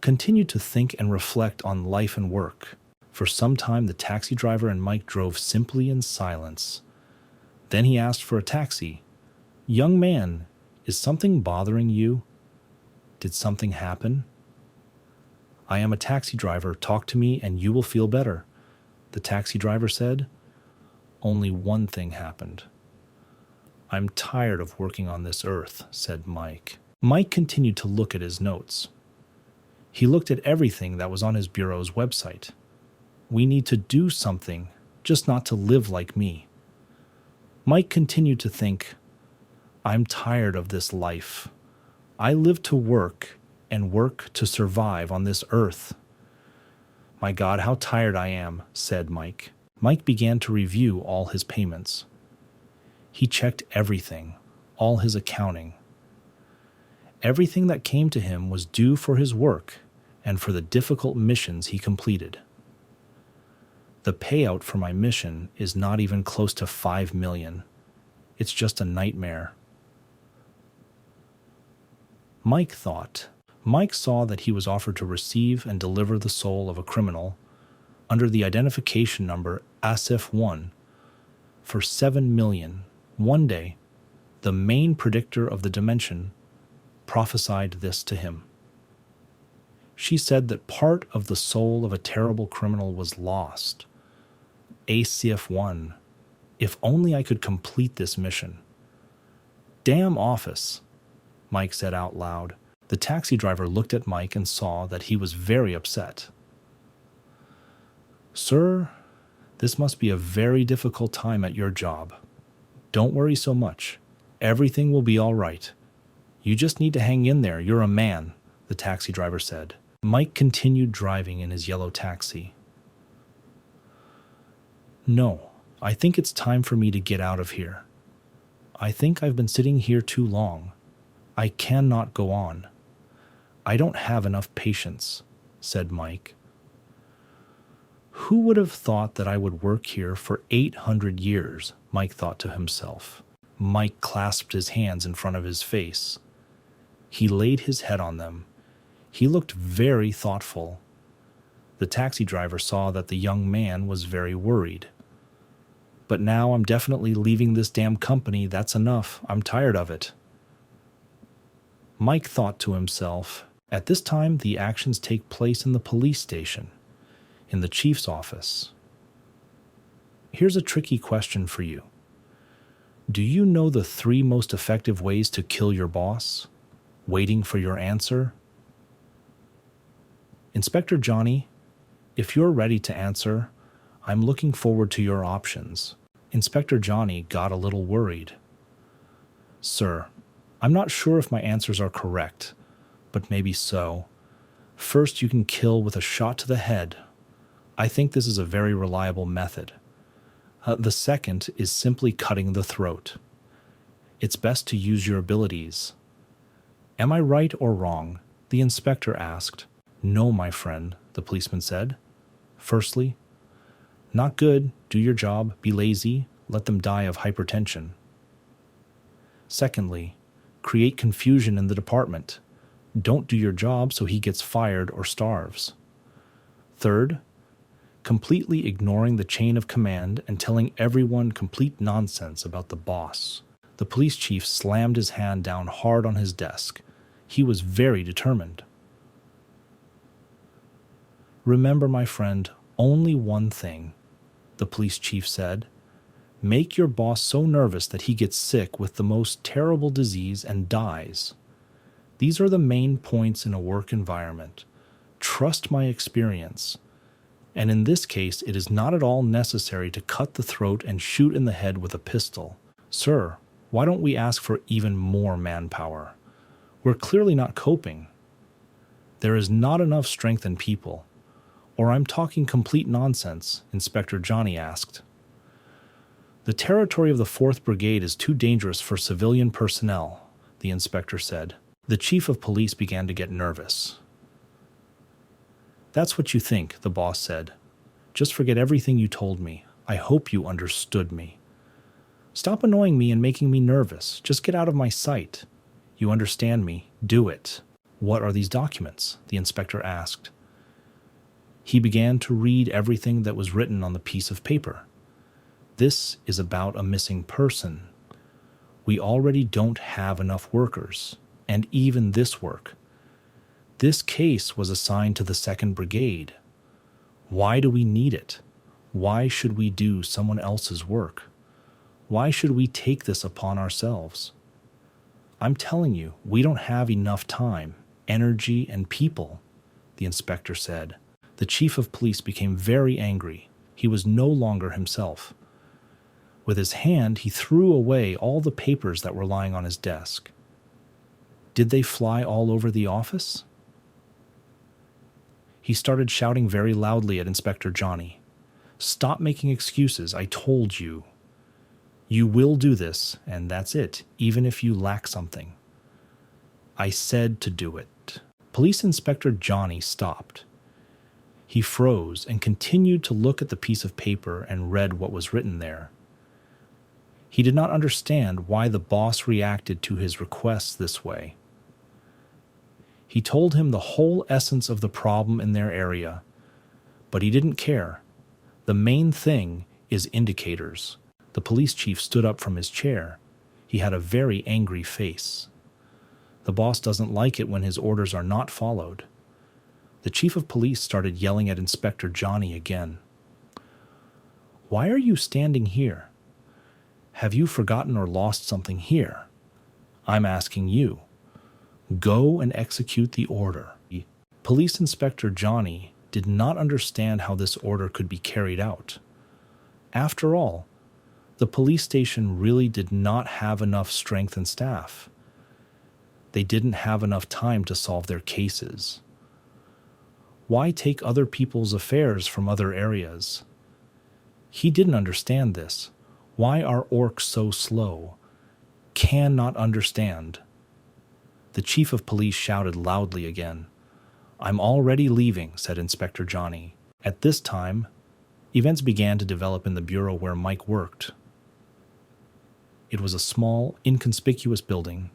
continued to think and reflect on life and work. For some time, the taxi driver and Mike drove simply in silence. Then he asked for a taxi. "Young man, is something bothering you? Did something happen?" "I am a taxi driver. Talk to me and you will feel better," the taxi driver said. "Only one thing happened." "I'm tired of working on this earth," said Mike. Mike continued to look at his notes. He looked at everything that was on his bureau's website. "We need to do something, just not to live like me." Mike continued to think, "I'm tired of this life. I live to work and work to survive on this earth." "My God, how tired I am," said Mike. Mike began to review all his payments. He checked everything, all his accounting. Everything that came to him was due for his work and for the difficult missions he completed. "The payout for my mission is not even close to 5 million. It's just a nightmare." Mike thought. Mike saw that he was offered to receive and deliver the soul of a criminal under the identification number ASIF-1 for 7 million. One day, the main predictor of the dimension prophesied this to him. She said that part of the soul of a terrible criminal was lost. ACF-1. If only I could complete this mission. "Damn office," Mike said out loud. The taxi driver looked at Mike and saw that he was very upset. "Sir, this must be a very difficult time at your job. Don't worry so much. Everything will be all right. You just need to hang in there. You're a man," the taxi driver said. Mike continued driving in his yellow taxi. "No, I think it's time for me to get out of here. I think I've been sitting here too long. I cannot go on. I don't have enough patience," said Mike. "Who would have thought that I would work here for 800 years, Mike thought to himself. Mike clasped his hands in front of his face. He laid his head on them. He looked very thoughtful. The taxi driver saw that the young man was very worried. "But now I'm definitely leaving this damn company. That's enough. I'm tired of it." Mike thought to himself, "At this time, the actions take place in the police station, in the chief's office. Here's a tricky question for you. Do you know the 3 most effective ways to kill your boss? Waiting for your answer?" Inspector Johnny, if you're ready to answer, I'm looking forward to your options. Inspector Johnny got a little worried. "Sir, I'm not sure if my answers are correct, but maybe so. First, you can kill with a shot to the head. I think this is a very reliable method. The second is simply cutting the throat. It's best to use your abilities." "Am I right or wrong?" the inspector asked. "No, my friend," the policeman said. "Firstly, not good, do your job, be lazy, let them die of hypertension. Secondly, create confusion in the department. Don't do your job so he gets fired or starves. Third, completely ignoring the chain of command and telling everyone complete nonsense about the boss." The police chief slammed his hand down hard on his desk. He was very determined. "Remember, my friend, only one thing," the police chief said. "Make your boss so nervous that he gets sick with the most terrible disease and dies. These are the main points in a work environment. Trust my experience. And in this case, it is not at all necessary to cut the throat and shoot in the head with a pistol. Sir, why don't we ask for even more manpower? We're clearly not coping. There is not enough strength in people. Or I'm talking complete nonsense," Inspector Johnny asked. "The territory of the 4th Brigade is too dangerous for civilian personnel," the inspector said. The chief of police began to get nervous. "That's what you think," the boss said. "Just forget everything you told me. I hope you understood me. Stop annoying me and making me nervous. Just get out of my sight. You understand me. Do it." "What are these documents?" the inspector asked. He began to read everything that was written on the piece of paper. "This is about a missing person. We already don't have enough workers, and even this work. This case was assigned to the 2nd Brigade. Why do we need it? Why should we do someone else's work? Why should we take this upon ourselves? I'm telling you, we don't have enough time, energy, and people," the inspector said. The chief of police became very angry. He was no longer himself. With his hand, he threw away all the papers that were lying on his desk. "Did they fly all over the office?" He started shouting very loudly at Inspector Johnny. "Stop making excuses, I told you. You will do this, and that's it, even if you lack something. I said to do it." Police Inspector Johnny stopped. He froze and continued to look at the piece of paper and read what was written there. He did not understand why the boss reacted to his requests this way. He told him the whole essence of the problem in their area, but he didn't care. The main thing is indicators. The police chief stood up from his chair. He had a very angry face. The boss doesn't like it when his orders are not followed. The chief of police started yelling at Inspector Johnny again. "Why are you standing here? Have you forgotten or lost something here? I'm asking you. Go and execute the order." Police Inspector Johnny did not understand how this order could be carried out. After all, the police station really did not have enough strength and staff. They didn't have enough time to solve their cases. Why take other people's affairs from other areas? He didn't understand this. Why are orcs so slow? Cannot understand. The chief of police shouted loudly again. "I'm already leaving," said Inspector Johnny. At this time, events began to develop in the bureau where Mike worked. It was a small, inconspicuous building.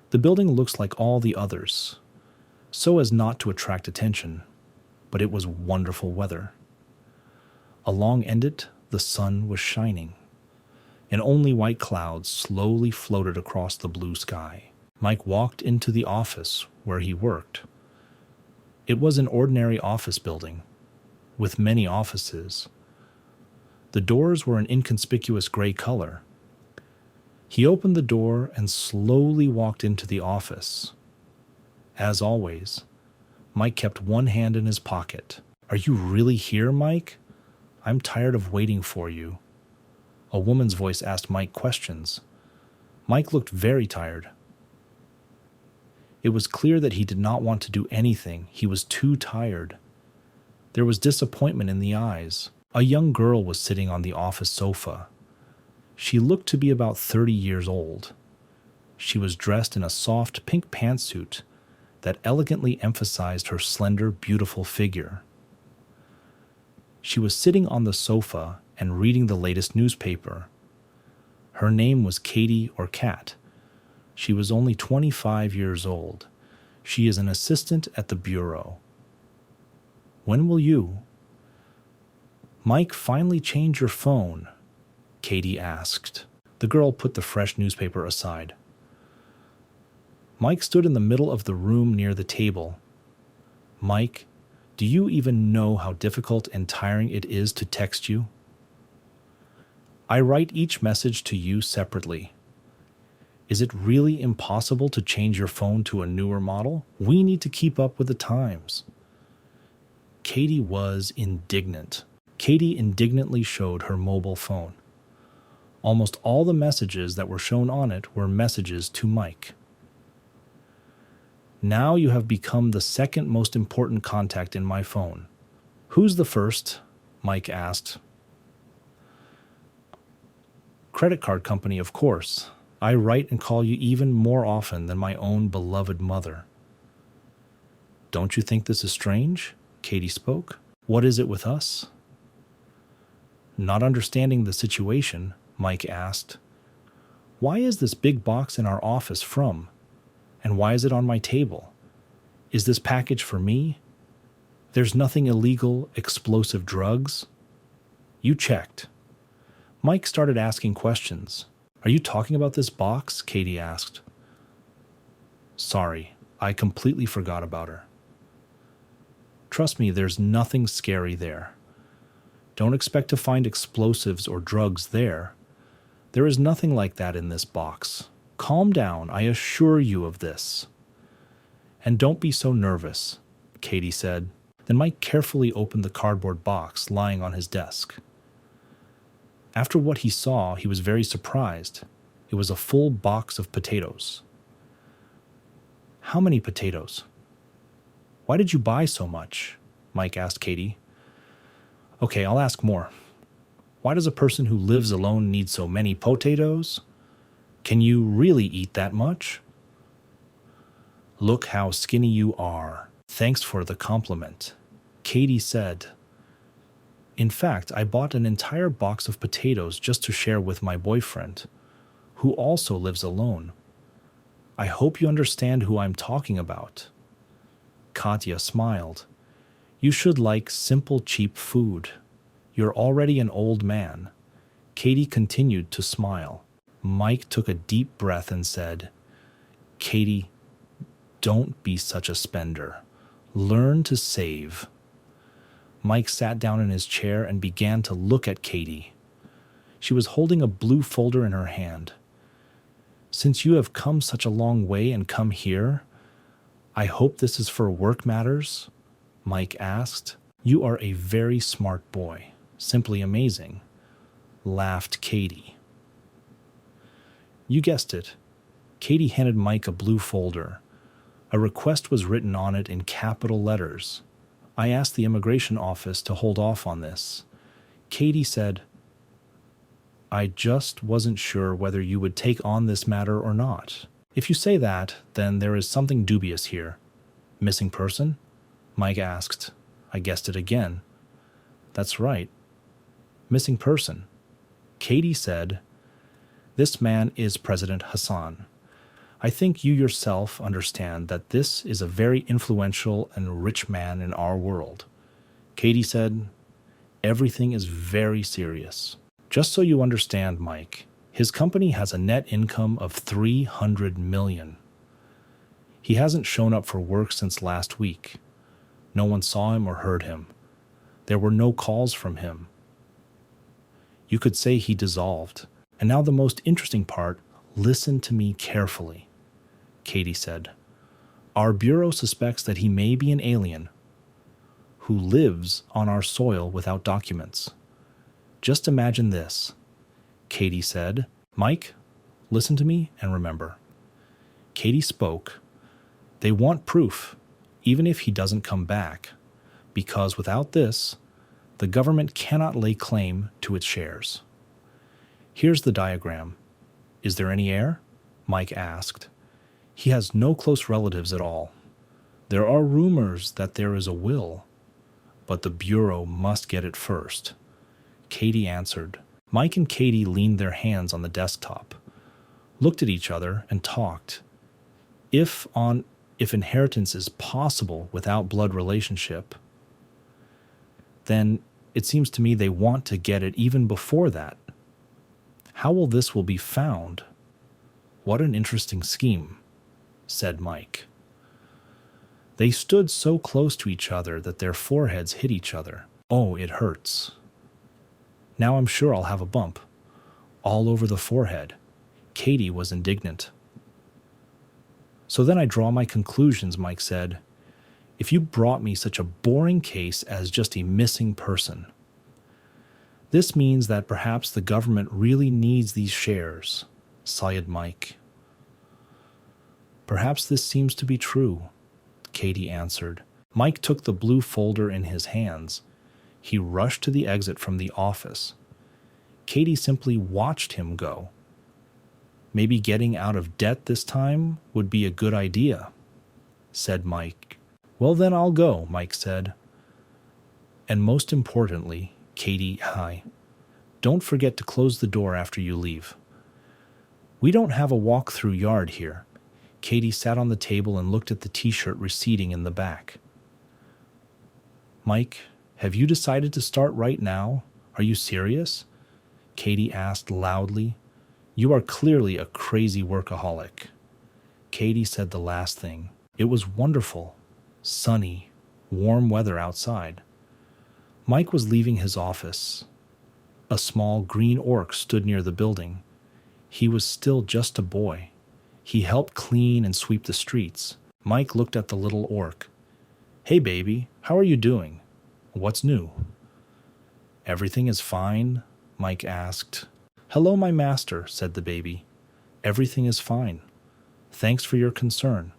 The building looks like all the others, so as not to attract attention, but it was wonderful weather. Along it, the sun was shining, and only white clouds slowly floated across the blue sky. Mike walked into the office where he worked. It was an ordinary office building, with many offices. The doors were an inconspicuous gray color. He opened the door and slowly walked into the office. As always, Mike kept one hand in his pocket. "Are you really here, Mike? I'm tired of waiting for you." A woman's voice asked Mike questions. Mike looked very tired. It was clear that he did not want to do anything. He was too tired. There was disappointment in the eyes. A young girl was sitting on the office sofa. She looked to be about 30 years old. She was dressed in a soft pink pantsuit that elegantly emphasized her slender, beautiful figure. She was sitting on the sofa and reading the latest newspaper. Her name was Katie or Kat. She was only 25 years old. She is an assistant at the bureau. "When will you?" "Mike, finally change your phone?" Katie asked. The girl put the fresh newspaper aside. Mike stood in the middle of the room near the table. "Mike, do you even know how difficult and tiring it is to text you? I write each message to you separately. Is it really impossible to change your phone to a newer model? We need to keep up with the times." Katie was indignant. Katie indignantly showed her mobile phone. Almost all the messages that were shown on it were messages to Mike. "Now you have become the second most important contact in my phone." "Who's the first?" Mike asked. "Credit card company, of course. I write and call you even more often than my own beloved mother." "Don't you think this is strange?" Katie spoke. "What is it with us?" Not understanding the situation, Mike asked, "Why is this big box in our office from?" And why is it on my table? Is this package for me? There's nothing illegal, explosive drugs? You checked. Mike started asking questions. Are you talking about this box? Katie asked. Sorry, I completely forgot about her. Trust me, there's nothing scary there. Don't expect to find explosives or drugs there. There is nothing like that in this box. Calm down, I assure you of this. And don't be so nervous, Katie said. Then Mike carefully opened the cardboard box lying on his desk. After what he saw, he was very surprised. It was a full box of potatoes. How many potatoes? Why did you buy so much? Mike asked Katie. Okay, I'll ask more. Why does a person who lives alone need so many potatoes? Can you really eat that much? Look how skinny you are. Thanks for the compliment, Katie said. In fact, I bought an entire box of potatoes just to share with my boyfriend, who also lives alone. I hope you understand who I'm talking about. Katya smiled. You should like simple, cheap food. You're already an old man. Katie continued to smile. Mike took a deep breath and said, Katie, don't be such a spender. Learn to save. Mike sat down in his chair and began to look at Katie. She was holding a blue folder in her hand. Since you have come such a long way and come here, I hope this is for work matters, Mike asked. You are a very smart boy. Simply amazing, laughed Katie. You guessed it. Katie handed Mike a blue folder. A request was written on it in capital letters. I asked the immigration office to hold off on this. Katie said, I just wasn't sure whether you would take on this matter or not. If you say that, then there is something dubious here. Missing person? Mike asked. I guessed it again. That's right. Missing person. Katie said, This man is President Hassan. I think you yourself understand that this is a very influential and rich man in our world. Katie said, Everything is very serious. Just so you understand, Mike, his company has a net income of $300 million. He hasn't shown up for work since last week. No one saw him or heard him. There were no calls from him. You could say he dissolved. And now the most interesting part, listen to me carefully, Katie said. Our bureau suspects that he may be an alien who lives on our soil without documents. Just imagine this, Katie said. Mike, listen to me and remember. Katie spoke. They want proof, even if he doesn't come back, because without this, the government cannot lay claim to its shares. Here's the diagram. Is there any heir? Mike asked. He has no close relatives at all. There are rumors that there is a will, but the bureau must get it first. Katie answered. Mike and Katie leaned their hands on the desktop, looked at each other, and talked. If inheritance is possible without blood relationship, then it seems to me they want to get it even before that. How will this be found? What an interesting scheme, said Mike. They stood so close to each other that their foreheads hit each other. Oh, it hurts. Now I'm sure I'll have a bump. All over the forehead. Katie was indignant. So then I draw my conclusions, Mike said. If you brought me such a boring case as just a missing person, this means that perhaps the government really needs these shares, sighed Mike. Perhaps this seems to be true, Katie answered. Mike took the blue folder in his hands. He rushed to the exit from the office. Katie simply watched him go. Maybe getting out of debt this time would be a good idea, said Mike. Well, then I'll go, Mike said. And most importantly, Katie, hi. Don't forget to close the door after you leave. We don't have a walk-through yard here. Katie sat on the table and looked at the t-shirt receding in the back. Mike, have you decided to start right now? Are you serious? Katie asked loudly. You are clearly a crazy workaholic. Katie said the last thing. It was wonderful, sunny, warm weather outside. Mike was leaving his office. A small green orc stood near the building. He was still just a boy. He helped clean and sweep the streets. Mike looked at the little orc. Hey baby, how are you doing? What's new? Everything is fine, Mike asked. Hello, my master, said the baby. Everything is fine. Thanks for your concern.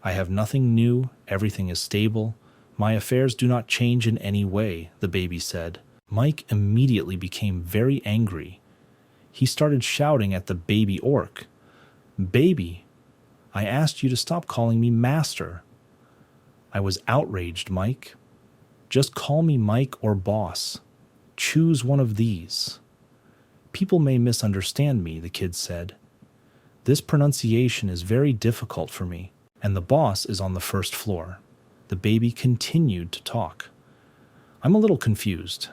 I have nothing new, everything is stable. My affairs do not change in any way, the baby said. Mike immediately became very angry. He started shouting at the baby orc. Baby, I asked you to stop calling me master. I was outraged, Mike. Just call me Mike or boss. Choose one of these. People may misunderstand me, the kid said. This pronunciation is very difficult for me, and the boss is on the first floor. The baby continued to talk. I'm a little confused.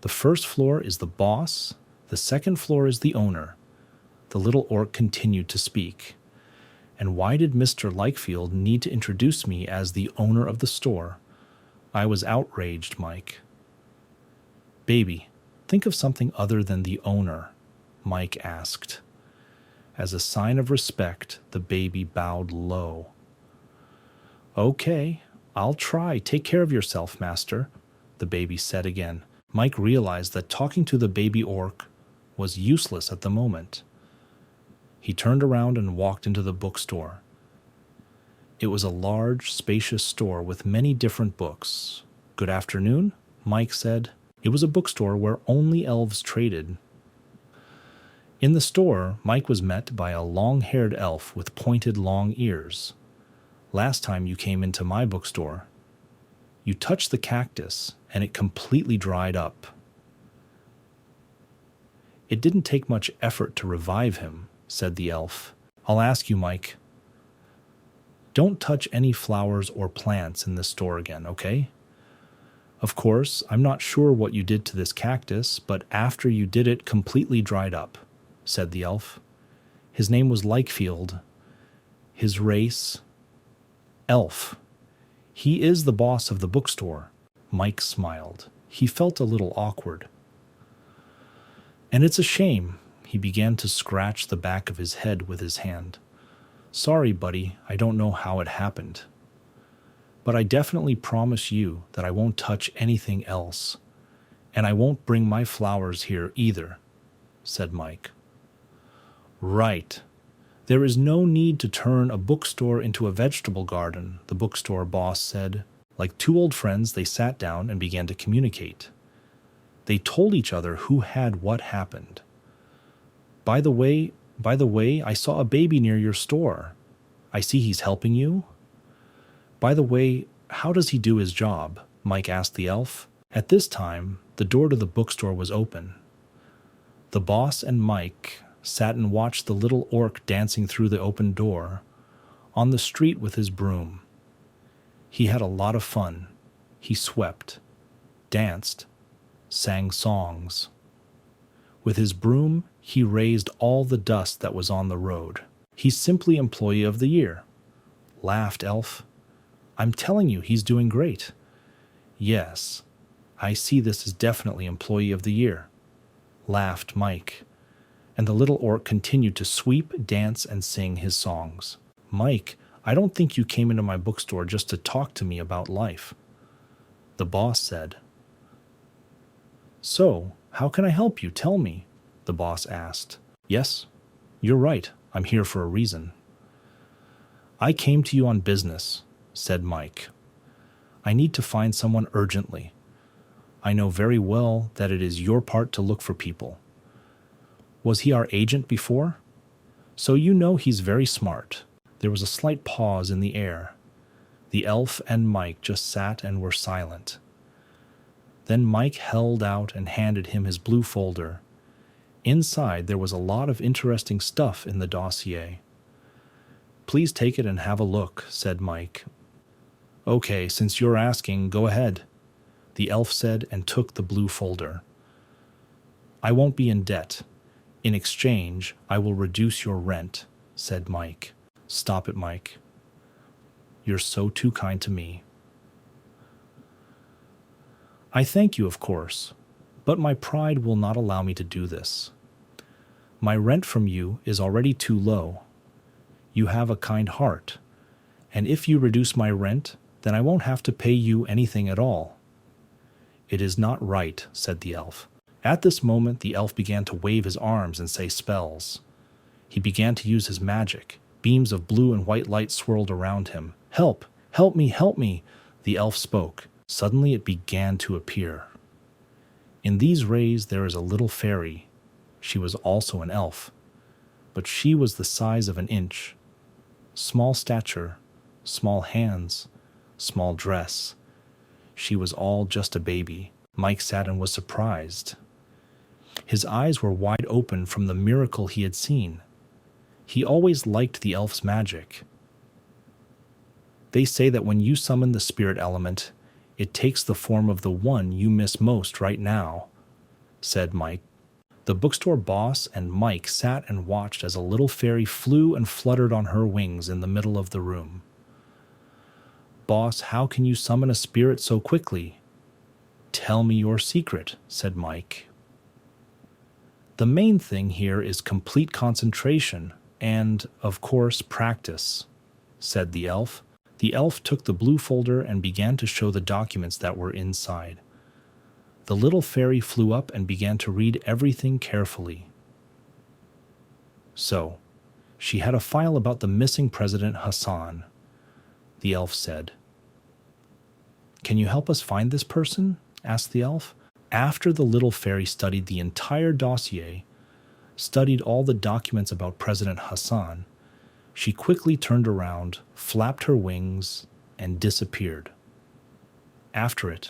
The first floor is the boss, the second floor is the owner. The little orc continued to speak. And why did Mr. Lakefield need to introduce me as the owner of the store? I was outraged, Mike. Baby, think of something other than the owner, Mike asked. As a sign of respect, the baby bowed low. Okay, I'll try. Take care of yourself, master, the baby said again. Mike realized that talking to the baby orc was useless at the moment. He turned around and walked into the bookstore. It was a large, spacious store with many different books. Good afternoon, Mike said. It was a bookstore where only elves traded. In the store, Mike was met by a long-haired elf with pointed long ears. Last time you came into my bookstore, you touched the cactus and it completely dried up. It didn't take much effort to revive him, said the elf. I'll ask you, Mike. Don't touch any flowers or plants in this store again, okay? Of course, I'm not sure what you did to this cactus, but after you did it completely dried up, said the elf. His name was Lakefield. His race, elf. He is the boss of the bookstore. Mike smiled. He felt a little awkward. And it's a shame. He began to scratch the back of his head with his hand. Sorry, buddy, I don't know how it happened. But I definitely promise you that I won't touch anything else. And I won't bring my flowers here either, said Mike. Right. There is no need to turn a bookstore into a vegetable garden, the bookstore boss said. Like two old friends, they sat down and began to communicate. They told each other who had what happened. By the way, I saw a baby near your store. I see he's helping you. By the way, how does he do his job? Mike asked the elf. At this time, the door to the bookstore was open. The boss and Mike sat and watched the little orc dancing through the open door on the street with his broom. He had a lot of fun. He swept, danced, sang songs. With his broom, he raised all the dust that was on the road. He's simply Employee of the Year, laughed Elf. I'm telling you, he's doing great. Yes, I see this as definitely Employee of the Year, laughed Mike. And the little orc continued to sweep, dance, and sing his songs. Mike, I don't think you came into my bookstore just to talk to me about life, the boss said. So, how can I help you? Tell me, the boss asked. Yes, you're right. I'm here for a reason. I came to you on business, said Mike. I need to find someone urgently. I know very well that it is your part to look for people. Was he our agent before? So you know he's very smart. There was a slight pause in the air. The elf and Mike just sat and were silent. Then Mike held out and handed him his blue folder. Inside there was a lot of interesting stuff in the dossier. Please take it and have a look, said Mike. Okay, since you're asking, go ahead, the elf said and took the blue folder. I won't be in debt. In exchange, I will reduce your rent, said Mike. Stop it, Mike. You're so too kind to me. I thank you, of course, but my pride will not allow me to do this. My rent from you is already too low. You have a kind heart, and if you reduce my rent, then I won't have to pay you anything at all. It is not right, said the elf. At this moment, the elf began to wave his arms and say spells. He began to use his magic. Beams of blue and white light swirled around him. Help! Help me! Help me! The elf spoke. Suddenly it began to appear. In these rays there is a little fairy. She was also an elf, but she was the size of an inch. Small stature, small hands, small dress. She was all just a baby. Mike sat and was surprised. His eyes were wide open from the miracle he had seen. He always liked the elf's magic. They say that when you summon the spirit element, it takes the form of the one you miss most right now, said Mike. The bookstore boss and Mike sat and watched as a little fairy flew and fluttered on her wings in the middle of the room. Boss, how can you summon a spirit so quickly? Tell me your secret, said Mike. The main thing here is complete concentration and, of course, practice, said the elf. The elf took the blue folder and began to show the documents that were inside. The little fairy flew up and began to read everything carefully. So, she had a file about the missing President Hassan, the elf said. Can you help us find this person? Asked the elf. After the little fairy studied the entire dossier, studied all the documents about President Hassan, she quickly turned around, flapped her wings, and disappeared. After it,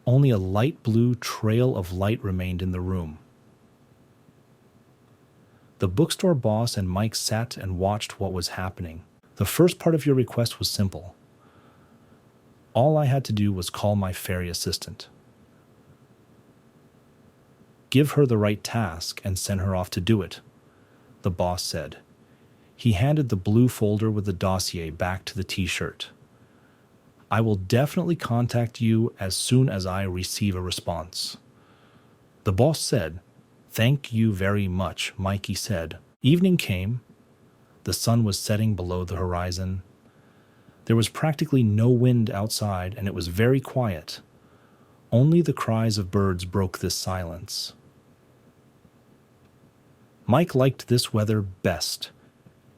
only a light blue trail of light remained in the room. The bookstore boss and Mike sat and watched what was happening. The first part of your request was simple. All I had to do was call my fairy assistant. Give her the right task and send her off to do it, the boss said. He handed the blue folder with the dossier back to the t-shirt. I will definitely contact you as soon as I receive a response. The boss said, Thank you very much, Mikey said. Evening came. The sun was setting below the horizon. There was practically no wind outside, and it was very quiet. Only the cries of birds broke this silence. Mike liked this weather best.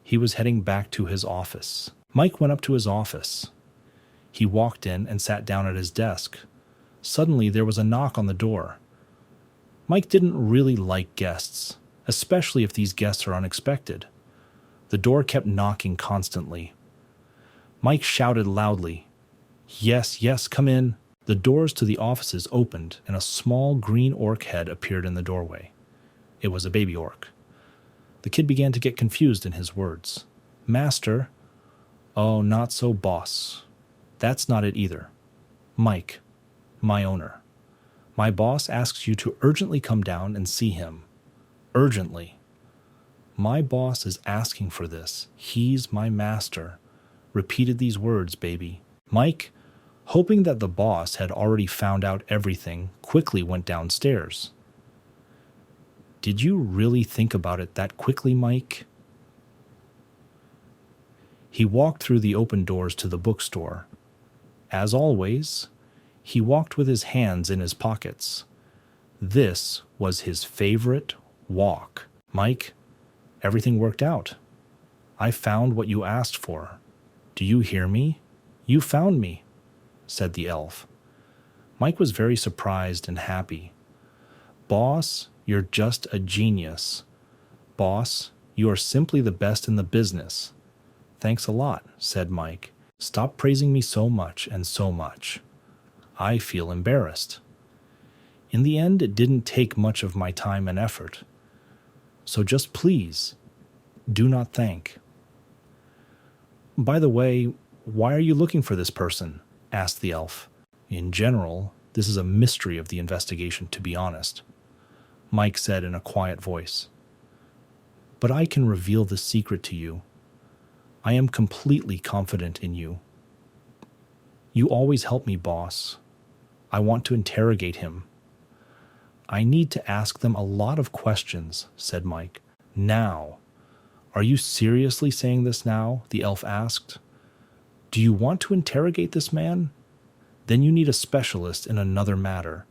He was heading back to his office. Mike went up to his office. He walked in and sat down at his desk. Suddenly, there was a knock on the door. Mike didn't really like guests, especially if these guests are unexpected. The door kept knocking constantly. Mike shouted loudly, Yes, yes, come in. The doors to the offices opened, and a small green orc head appeared in the doorway. It was a baby orc. The kid began to get confused in his words. Master? Oh, not so, boss. That's not it either. Mike, my owner. My boss asks you to urgently come down and see him. Urgently. My boss is asking for this. He's my master. Repeated these words, baby. Mike, hoping that the boss had already found out everything, quickly went downstairs. Did you really think about it that quickly, Mike? He walked through the open doors to the bookstore. As always, he walked with his hands in his pockets. This was his favorite walk. Mike, everything worked out. I found what you asked for. Do you hear me? You found me, said the elf. Mike was very surprised and happy. Boss, you're just a genius. Boss, you are simply the best in the business. Thanks a lot, said Mike. Stop praising me so much and so much. I feel embarrassed. In the end, it didn't take much of my time and effort. So just please, do not thank. By the way, why are you looking for this person? Asked the elf. In general, this is a mystery of the investigation, to be honest, Mike said in a quiet voice. But I can reveal the secret to you. I am completely confident in you. You always help me, boss. I want to interrogate him. I need to ask them a lot of questions, said Mike. Now. Are you seriously saying this now? The elf asked. Do you want to interrogate this man? Then you need a specialist in another matter,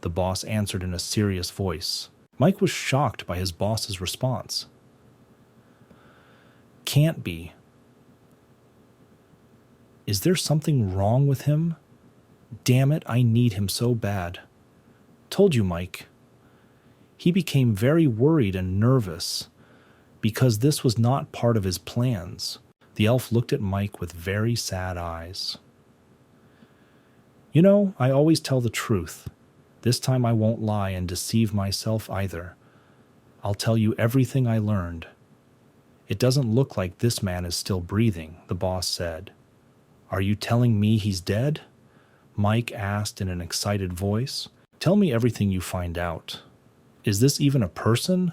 the boss answered in a serious voice. Mike was shocked by his boss's response. Can't be. Is there something wrong with him? Damn it, I need him so bad. Told you, Mike. He became very worried and nervous because this was not part of his plans. The elf looked at Mike with very sad eyes. You know, I always tell the truth. This time I won't lie and deceive myself either. I'll tell you everything I learned. It doesn't look like this man is still breathing, the boss said. Are you telling me he's dead? Mike asked in an excited voice. Tell me everything you find out. Is this even a person?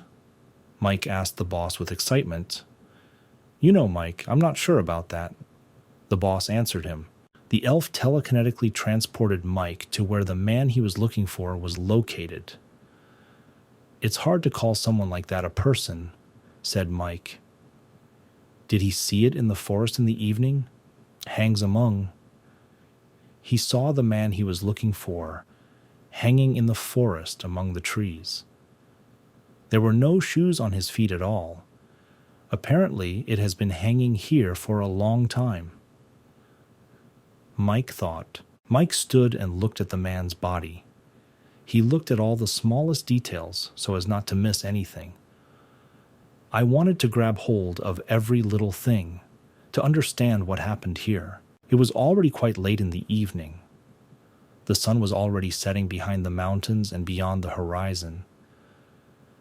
Mike asked the boss with excitement. You know, Mike, I'm not sure about that. The boss answered him. The elf telekinetically transported Mike to where the man he was looking for was located. It's hard to call someone like that a person, said Mike. Did he see it in the forest in the evening? Hangs among. He saw the man he was looking for, hanging in the forest among the trees. There were no shoes on his feet at all. Apparently, it has been hanging here for a long time. Mike thought. Mike stood and looked at the man's body. He looked at all the smallest details so as not to miss anything. I wanted to grab hold of every little thing, to understand what happened here. It was already quite late in the evening. The sun was already setting behind the mountains and beyond the horizon.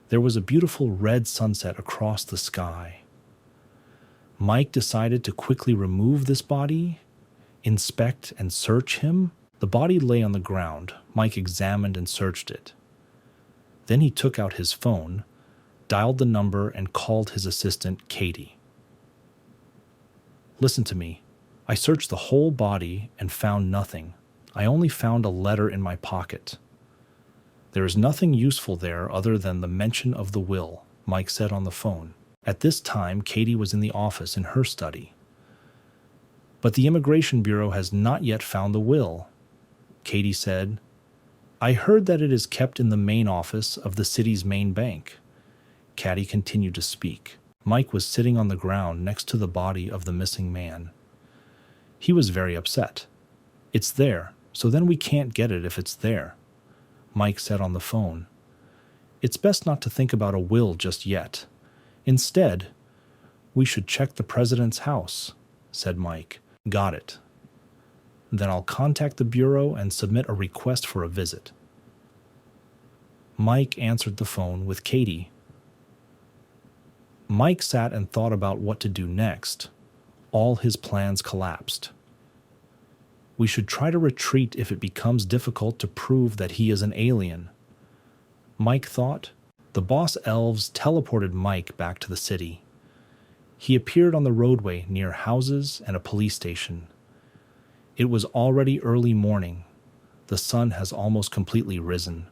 There was a beautiful red sunset across the sky. Mike decided to quickly remove this body, inspect and search him. The body lay on the ground. Mike examined and searched it. Then he took out his phone, dialed the number, and called his assistant, Katie. Listen to me. I searched the whole body and found nothing. I only found a letter in my pocket. There is nothing useful there other than the mention of the will, Mike said on the phone. At this time, Katie was in the office in her study. But the Immigration Bureau has not yet found the will, Katie said. I heard that it is kept in the main office of the city's main bank. Katie continued to speak. Mike was sitting on the ground next to the body of the missing man. He was very upset. It's there, so then we can't get it if it's there, Mike said on the phone. It's best not to think about a will just yet. Instead, we should check the president's house, said Mike. Got it. Then I'll contact the bureau and submit a request for a visit. Mike answered the phone with Katie. Mike sat and thought about what to do next. All his plans collapsed. We should try to retreat if it becomes difficult to prove that he is an alien. Mike thought. The boss elves teleported Mike back to the city. He appeared on the roadway near houses and a police station. It was already early morning. The sun has almost completely risen.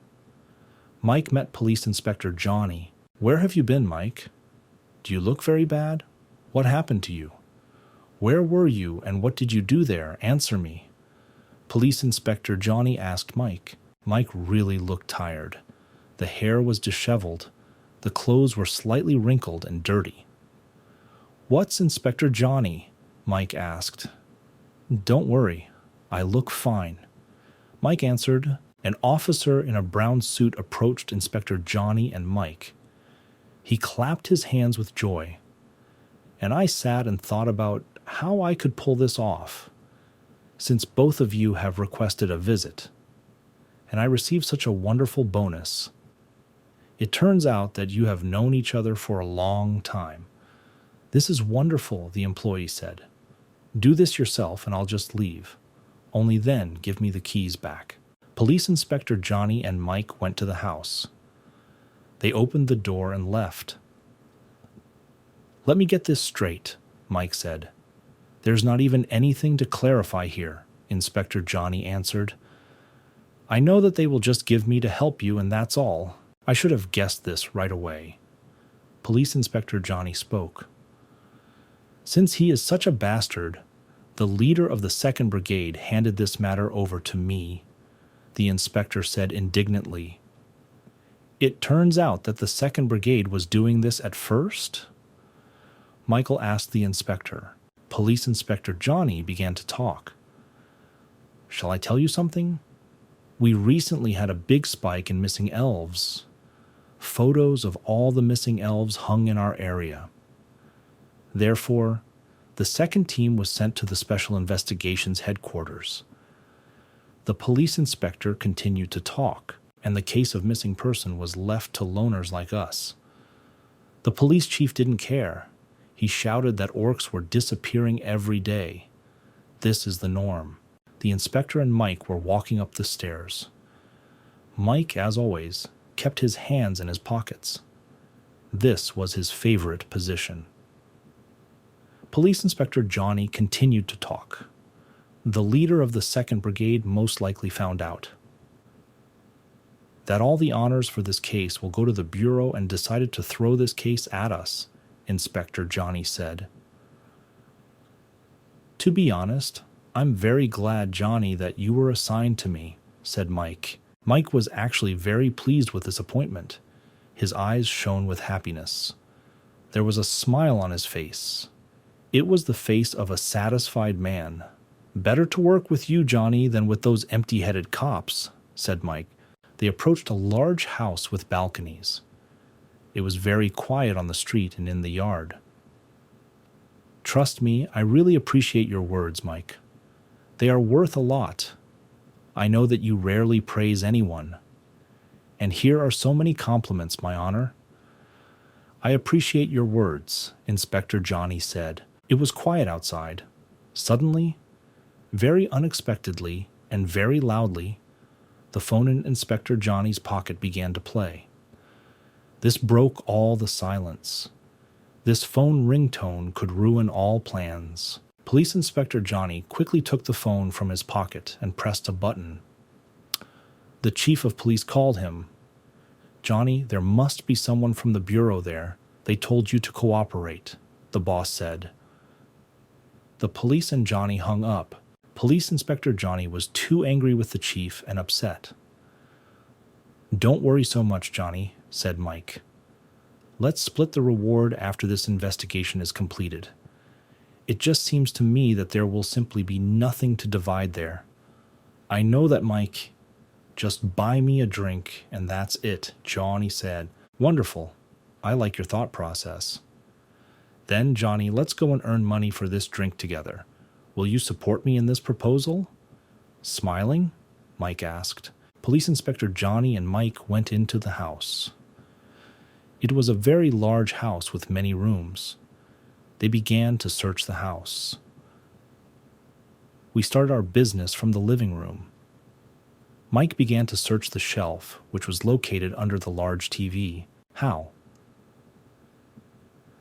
Mike met Police Inspector Johnny. Where have you been, Mike? Do you look very bad? What happened to you? Where were you and what did you do there? Answer me. Police Inspector Johnny asked Mike. Mike really looked tired. The hair was disheveled. The clothes were slightly wrinkled and dirty. What's Inspector Johnny? Mike asked. Don't worry. I look fine. Mike answered. An officer in a brown suit approached Inspector Johnny and Mike. He clapped his hands with joy. And I sat and thought about how I could pull this off, since both of you have requested a visit. And I received such a wonderful bonus. It turns out that you have known each other for a long time. This is wonderful, the employee said. Do this yourself and I'll just leave. Only then give me the keys back. Police Inspector Johnny and Mike went to the house. They opened the door and left. Let me get this straight, Mike said. There's not even anything to clarify here, Inspector Johnny answered. I know that they will just give me to help you and that's all. I should have guessed this right away. Police Inspector Johnny spoke. Since he is such a bastard, the leader of the 2nd Brigade handed this matter over to me, the inspector said indignantly. It turns out that the 2nd Brigade was doing this at first? Michael asked the inspector. Police Inspector Johnny began to talk. Shall I tell you something? We recently had a big spike in missing elves. Photos of all the missing elves hung in our area. Therefore, the 2nd team was sent to the Special Investigations headquarters. The police inspector continued to talk, and the case of missing person was left to loners like us. The police chief didn't care. He shouted that orcs were disappearing every day. This is the norm. The inspector and Mike were walking up the stairs. Mike, as always, kept his hands in his pockets. This was his favorite position. Police Inspector Johnny continued to talk. The leader of the 2nd Brigade most likely found out that all the honors for this case will go to the Bureau and decided to throw this case at us, Inspector Johnny said. To be honest, I'm very glad, Johnny, that you were assigned to me, said Mike. Mike was actually very pleased with this appointment. His eyes shone with happiness. There was a smile on his face. It was the face of a satisfied man. Better to work with you, Johnny, than with those empty-headed cops, said Mike. They approached a large house with balconies. It was very quiet on the street and in the yard. Trust me, I really appreciate your words, Mike. They are worth a lot. I know that you rarely praise anyone. And here are so many compliments, my honor. I appreciate your words, Inspector Johnny said. It was quiet outside. Suddenly, very unexpectedly and very loudly, the phone in Inspector Johnny's pocket began to play. This broke all the silence. This phone ringtone could ruin all plans. Police Inspector Johnny quickly took the phone from his pocket and pressed a button. The chief of police called him. Johnny, there must be someone from the bureau there. They told you to cooperate, the boss said. The police and Johnny hung up. Police Inspector Johnny was too angry with the chief and upset. Don't worry so much, Johnny, said Mike. Let's split the reward after this investigation is completed. It just seems to me that there will simply be nothing to divide there. I know that, Mike. Just buy me a drink and that's it, Johnny said. Wonderful. I like your thought process. Then, Johnny, let's go and earn money for this drink together. Will you support me in this proposal? Smiling? Mike asked. Police Inspector Johnny and Mike went into the house. It was a very large house with many rooms. They began to search the house. We started our business from the living room. Mike began to search the shelf, which was located under the large TV. How?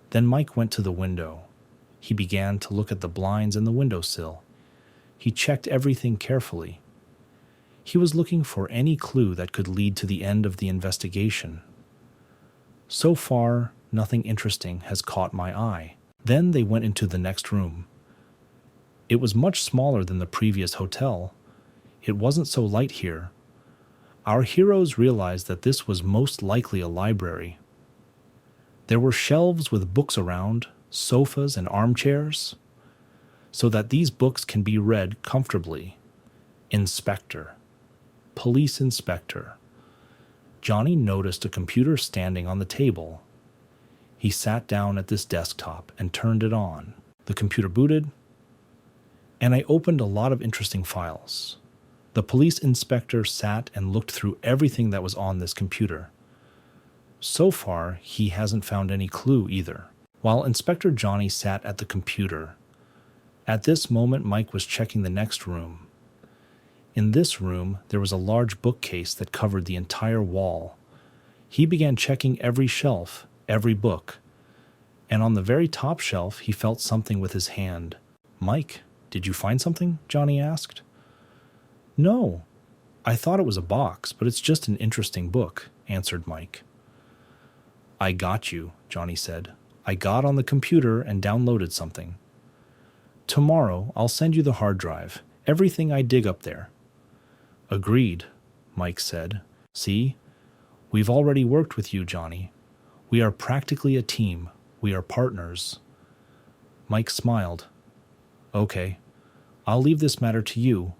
Then Mike went to the window. He began to look at the blinds and the windowsill. He checked everything carefully. He was looking for any clue that could lead to the end of the investigation. So far, nothing interesting has caught my eye. Then they went into the next room. It was much smaller than the previous hotel. It wasn't so light here. Our heroes realized that this was most likely a library. There were shelves with books around, sofas and armchairs, so that these books can be read comfortably. Inspector. Police Inspector. Johnny noticed a computer standing on the table. He sat down at this desktop and turned it on. The computer booted, and I opened a lot of interesting files. The police inspector sat and looked through everything that was on this computer. So far, he hasn't found any clue either. While Inspector Johnny sat at the computer, At this moment, Mike was checking the next room. In this room, there was a large bookcase that covered the entire wall. He began checking every shelf, every book, and on the very top shelf, he felt something with his hand. "Mike, did you find something?" Johnny asked. "No, I thought it was a box, but it's just an interesting book," answered Mike. "I got you," Johnny said. "I got on the computer and downloaded something. Tomorrow, I'll send you the hard drive, everything I dig up there." "Agreed," Mike said. "See, we've already worked with you, Johnny. We are practically a team. We are partners." Mike smiled. "Okay, I'll leave this matter to you.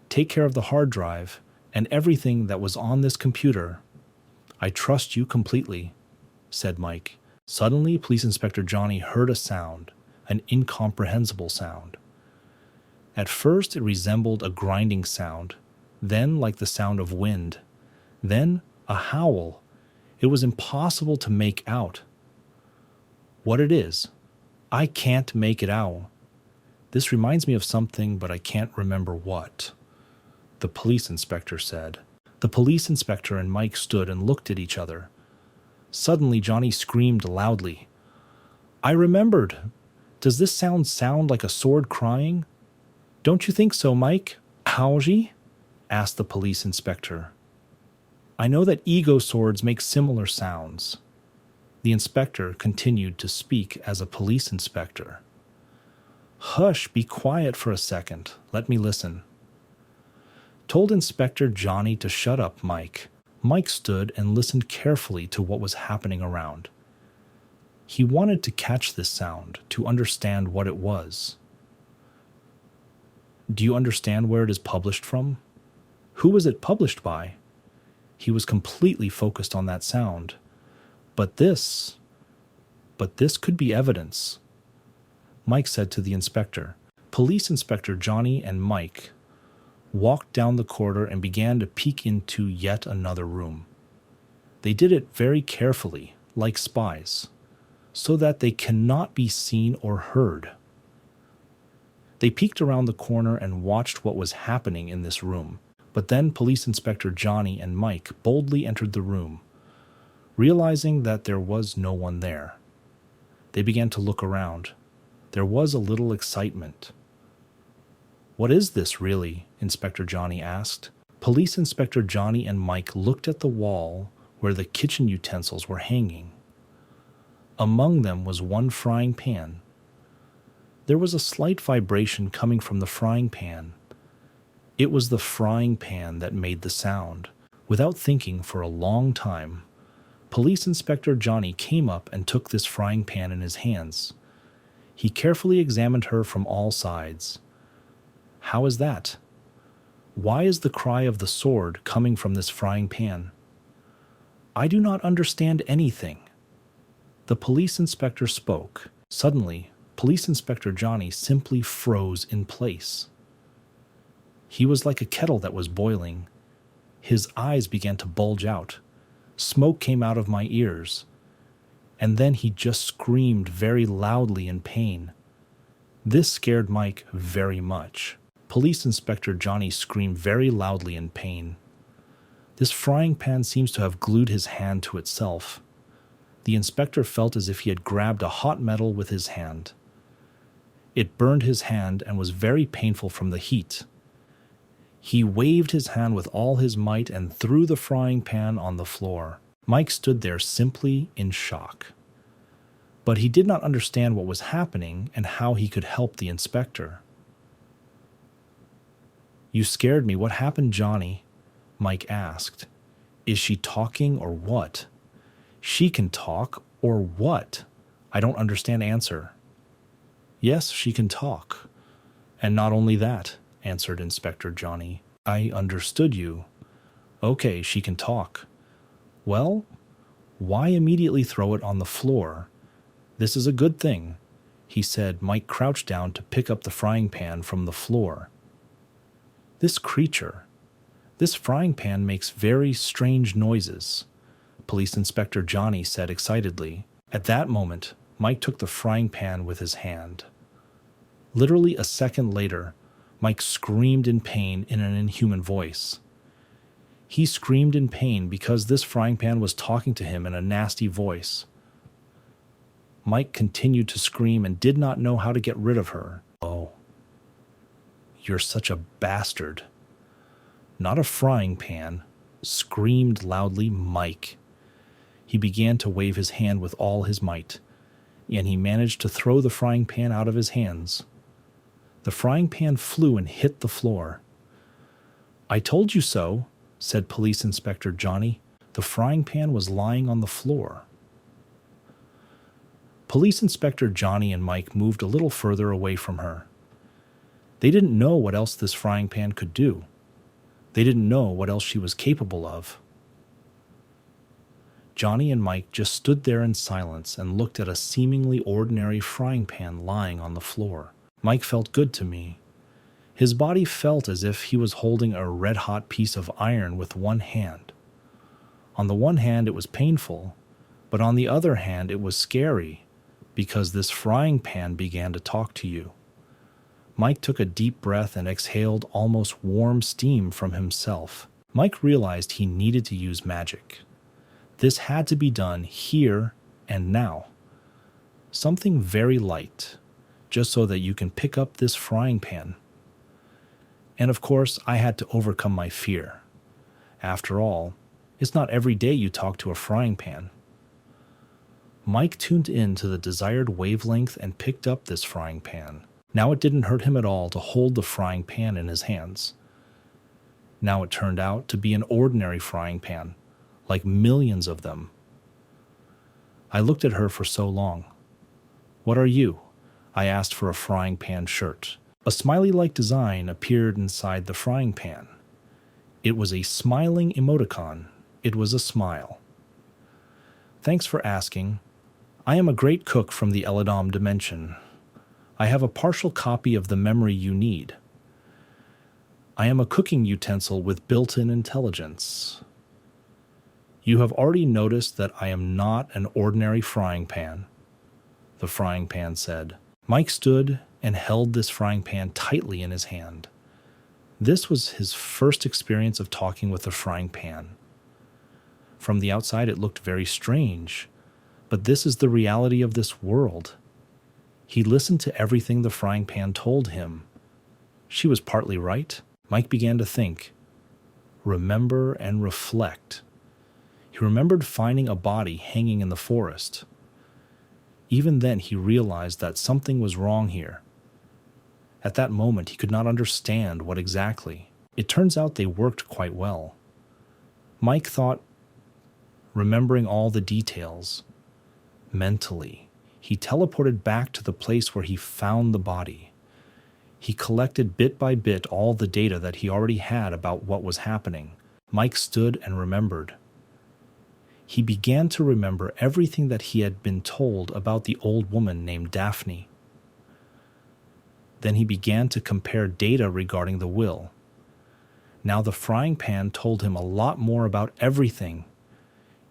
Take care of the hard drive and everything that was on this computer. I trust you completely," said Mike. Suddenly, Police Inspector Johnny heard a sound, an incomprehensible sound. At first, it resembled a grinding sound, then like the sound of wind, then a howl. It was impossible to make out what it is. "I can't make it out. This reminds me of something, but I can't remember what," the police inspector said. The police inspector and Mike stood and looked at each other. Suddenly, Johnny screamed loudly. "I remembered! Does this sound like a sword crying?" "Don't you think so, Mike?" "Howji?" asked the police inspector. "I know that ego swords make similar sounds." The inspector continued to speak as a police inspector. "Hush, be quiet for a second. Let me listen." Told Inspector Johnny to shut up, Mike. Mike stood and listened carefully to what was happening around. He wanted to catch this sound, to understand what it was. "Do you understand where it is published from? Who was it published by?" He was completely focused on that sound. But this could be evidence," Mike said to the inspector. Police Inspector Johnny and Mike walked down the corridor and began to peek into yet another room. They did it very carefully, like spies, so that they cannot be seen or heard. They peeked around the corner and watched what was happening in this room. But then Police Inspector Johnny and Mike boldly entered the room, realizing that there was no one there. They began to look around. There was a little excitement. "What is this, really?" Inspector Johnny asked. Police Inspector Johnny and Mike looked at the wall where the kitchen utensils were hanging. Among them was one frying pan. There was a slight vibration coming from the frying pan. It was the frying pan that made the sound. Without thinking for a long time, Police Inspector Johnny came up and took this frying pan in his hands. He carefully examined her from all sides. "How is that? Why is the cry of the sword coming from this frying pan? I do not understand anything." The police inspector spoke. Suddenly, Police Inspector Johnny simply froze in place. He was like a kettle that was boiling. His eyes began to bulge out. Smoke came out of my ears. And then he just screamed very loudly in pain. This scared Mike very much. Police Inspector Johnny screamed very loudly in pain. This frying pan seems to have glued his hand to itself. The inspector felt as if he had grabbed a hot metal with his hand. It burned his hand and was very painful from the heat. He waved his hand with all his might and threw the frying pan on the floor. Mike stood there simply in shock. But he did not understand what was happening and how he could help the inspector. "You scared me. What happened, Johnny?" Mike asked. "Is she talking or what?" "She can talk or what? I don't understand. Answer." "Yes, she can talk. And not only that," answered Inspector Johnny. "I understood you. Okay, she can talk. Well, why immediately throw it on the floor? This is a good thing," he said. Mike crouched down to pick up the frying pan from the floor. This frying pan makes very strange noises," Police Inspector Johnny said excitedly. At that moment, Mike took the frying pan with his hand. Literally a second later, Mike screamed in pain in an inhuman voice. He screamed in pain because this frying pan was talking to him in a nasty voice. Mike continued to scream and did not know how to get rid of her. Oh, you're such a bastard. Not a frying pan, screamed loudly Mike. He began to wave his hand with all his might, and he managed to throw the frying pan out of his hands. The frying pan flew and hit the floor. I told you so, said Police Inspector Johnny. The frying pan was lying on the floor. Police Inspector Johnny and Mike moved a little further away from her. They didn't know what else this frying pan could do. They didn't know what else she was capable of. Johnny and Mike just stood there in silence and looked at a seemingly ordinary frying pan lying on the floor. Mike felt good to me. His body felt as if he was holding a red-hot piece of iron with one hand. On the one hand, it was painful, but on the other hand, it was scary, because this frying pan began to talk to you. Mike took a deep breath and exhaled almost warm steam from himself. Mike realized he needed to use magic. This had to be done here and now. Something very light, just so that you can pick up this frying pan. And of course, I had to overcome my fear. After all, it's not every day you talk to a frying pan. Mike tuned in to the desired wavelength and picked up this frying pan. Now it didn't hurt him at all to hold the frying pan in his hands. Now it turned out to be an ordinary frying pan, like millions of them. I looked at her for so long. What are you? I asked for a frying pan shirt. A smiley-like design appeared inside the frying pan. It was a smiling emoticon. It was a smile. Thanks for asking. I am a great cook from the Eladom dimension. I have a partial copy of the memory you need. I am a cooking utensil with built-in intelligence. You have already noticed that I am not an ordinary frying pan, the frying pan said. Mike stood and held this frying pan tightly in his hand. This was his first experience of talking with a frying pan. From the outside, it looked very strange, but this is the reality of this world. He listened to everything the frying pan told him. She was partly right. Mike began to think, remember and reflect. He remembered finding a body hanging in the forest. Even then, he realized that something was wrong here. At that moment, he could not understand what exactly. It turns out they worked quite well. Mike thought, remembering all the details, mentally, he teleported back to the place where he found the body. He collected bit by bit all the data that he already had about what was happening. Mike stood and remembered. He began to remember everything that he had been told about the old woman named Daphne. Then he began to compare data regarding the will. Now the frying pan told him a lot more about everything.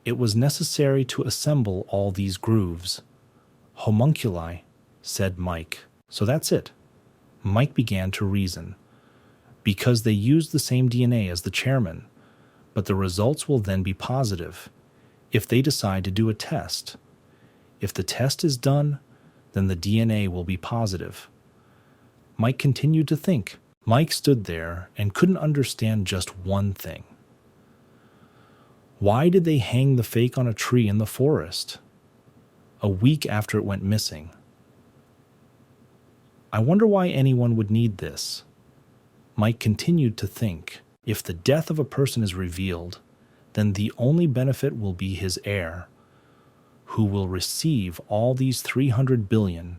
It was necessary to assemble all these grooves. Homunculi, said Mike. So that's it. Mike began to reason. Because they used the same DNA as the chairman, but the results will then be positive if they decide to do a test. If the test is done, then the DNA will be positive. Mike continued to think. Mike stood there and couldn't understand just one thing. Why did they hang the fake on a tree in the forest a week after it went missing? I wonder why anyone would need this. Mike continued to think. If the death of a person is revealed, then the only benefit will be his heir, who will receive all these 300 billion,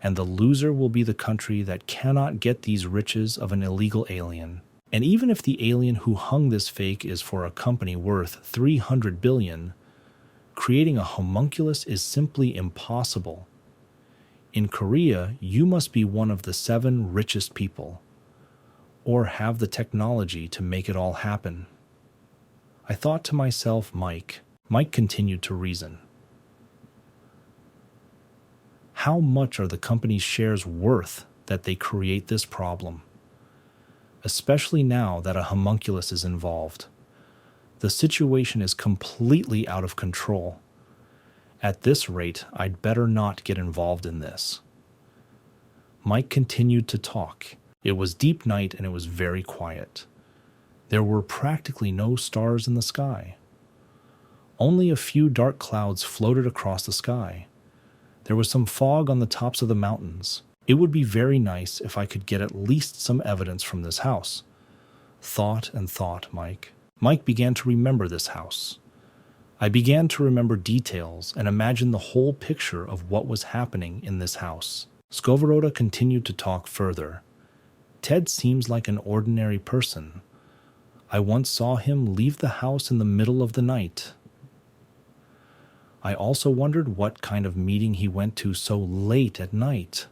and the loser will be the country that cannot get these riches of an illegal alien. And even if the alien who hung this fake is for a company worth 300 billion, creating a homunculus is simply impossible. In Korea, you must be one of the 7 richest people, or have the technology to make it all happen. I thought to myself, Mike continued to reason. How much are the company's shares worth that they create this problem, especially now that a homunculus is involved. The situation is completely out of control. At this rate, I'd better not get involved in this. Mike continued to talk. It was deep night and it was very quiet. There were practically no stars in the sky. Only a few dark clouds floated across the sky. There was some fog on the tops of the mountains. It would be very nice if I could get at least some evidence from this house. Thought and thought, Mike. Mike began to remember this house. I began to remember details and imagine the whole picture of what was happening in this house. Skovoroda continued to talk further. Ted seems like an ordinary person. I once saw him leave the house in the middle of the night. I also wondered what kind of meeting he went to so late at night.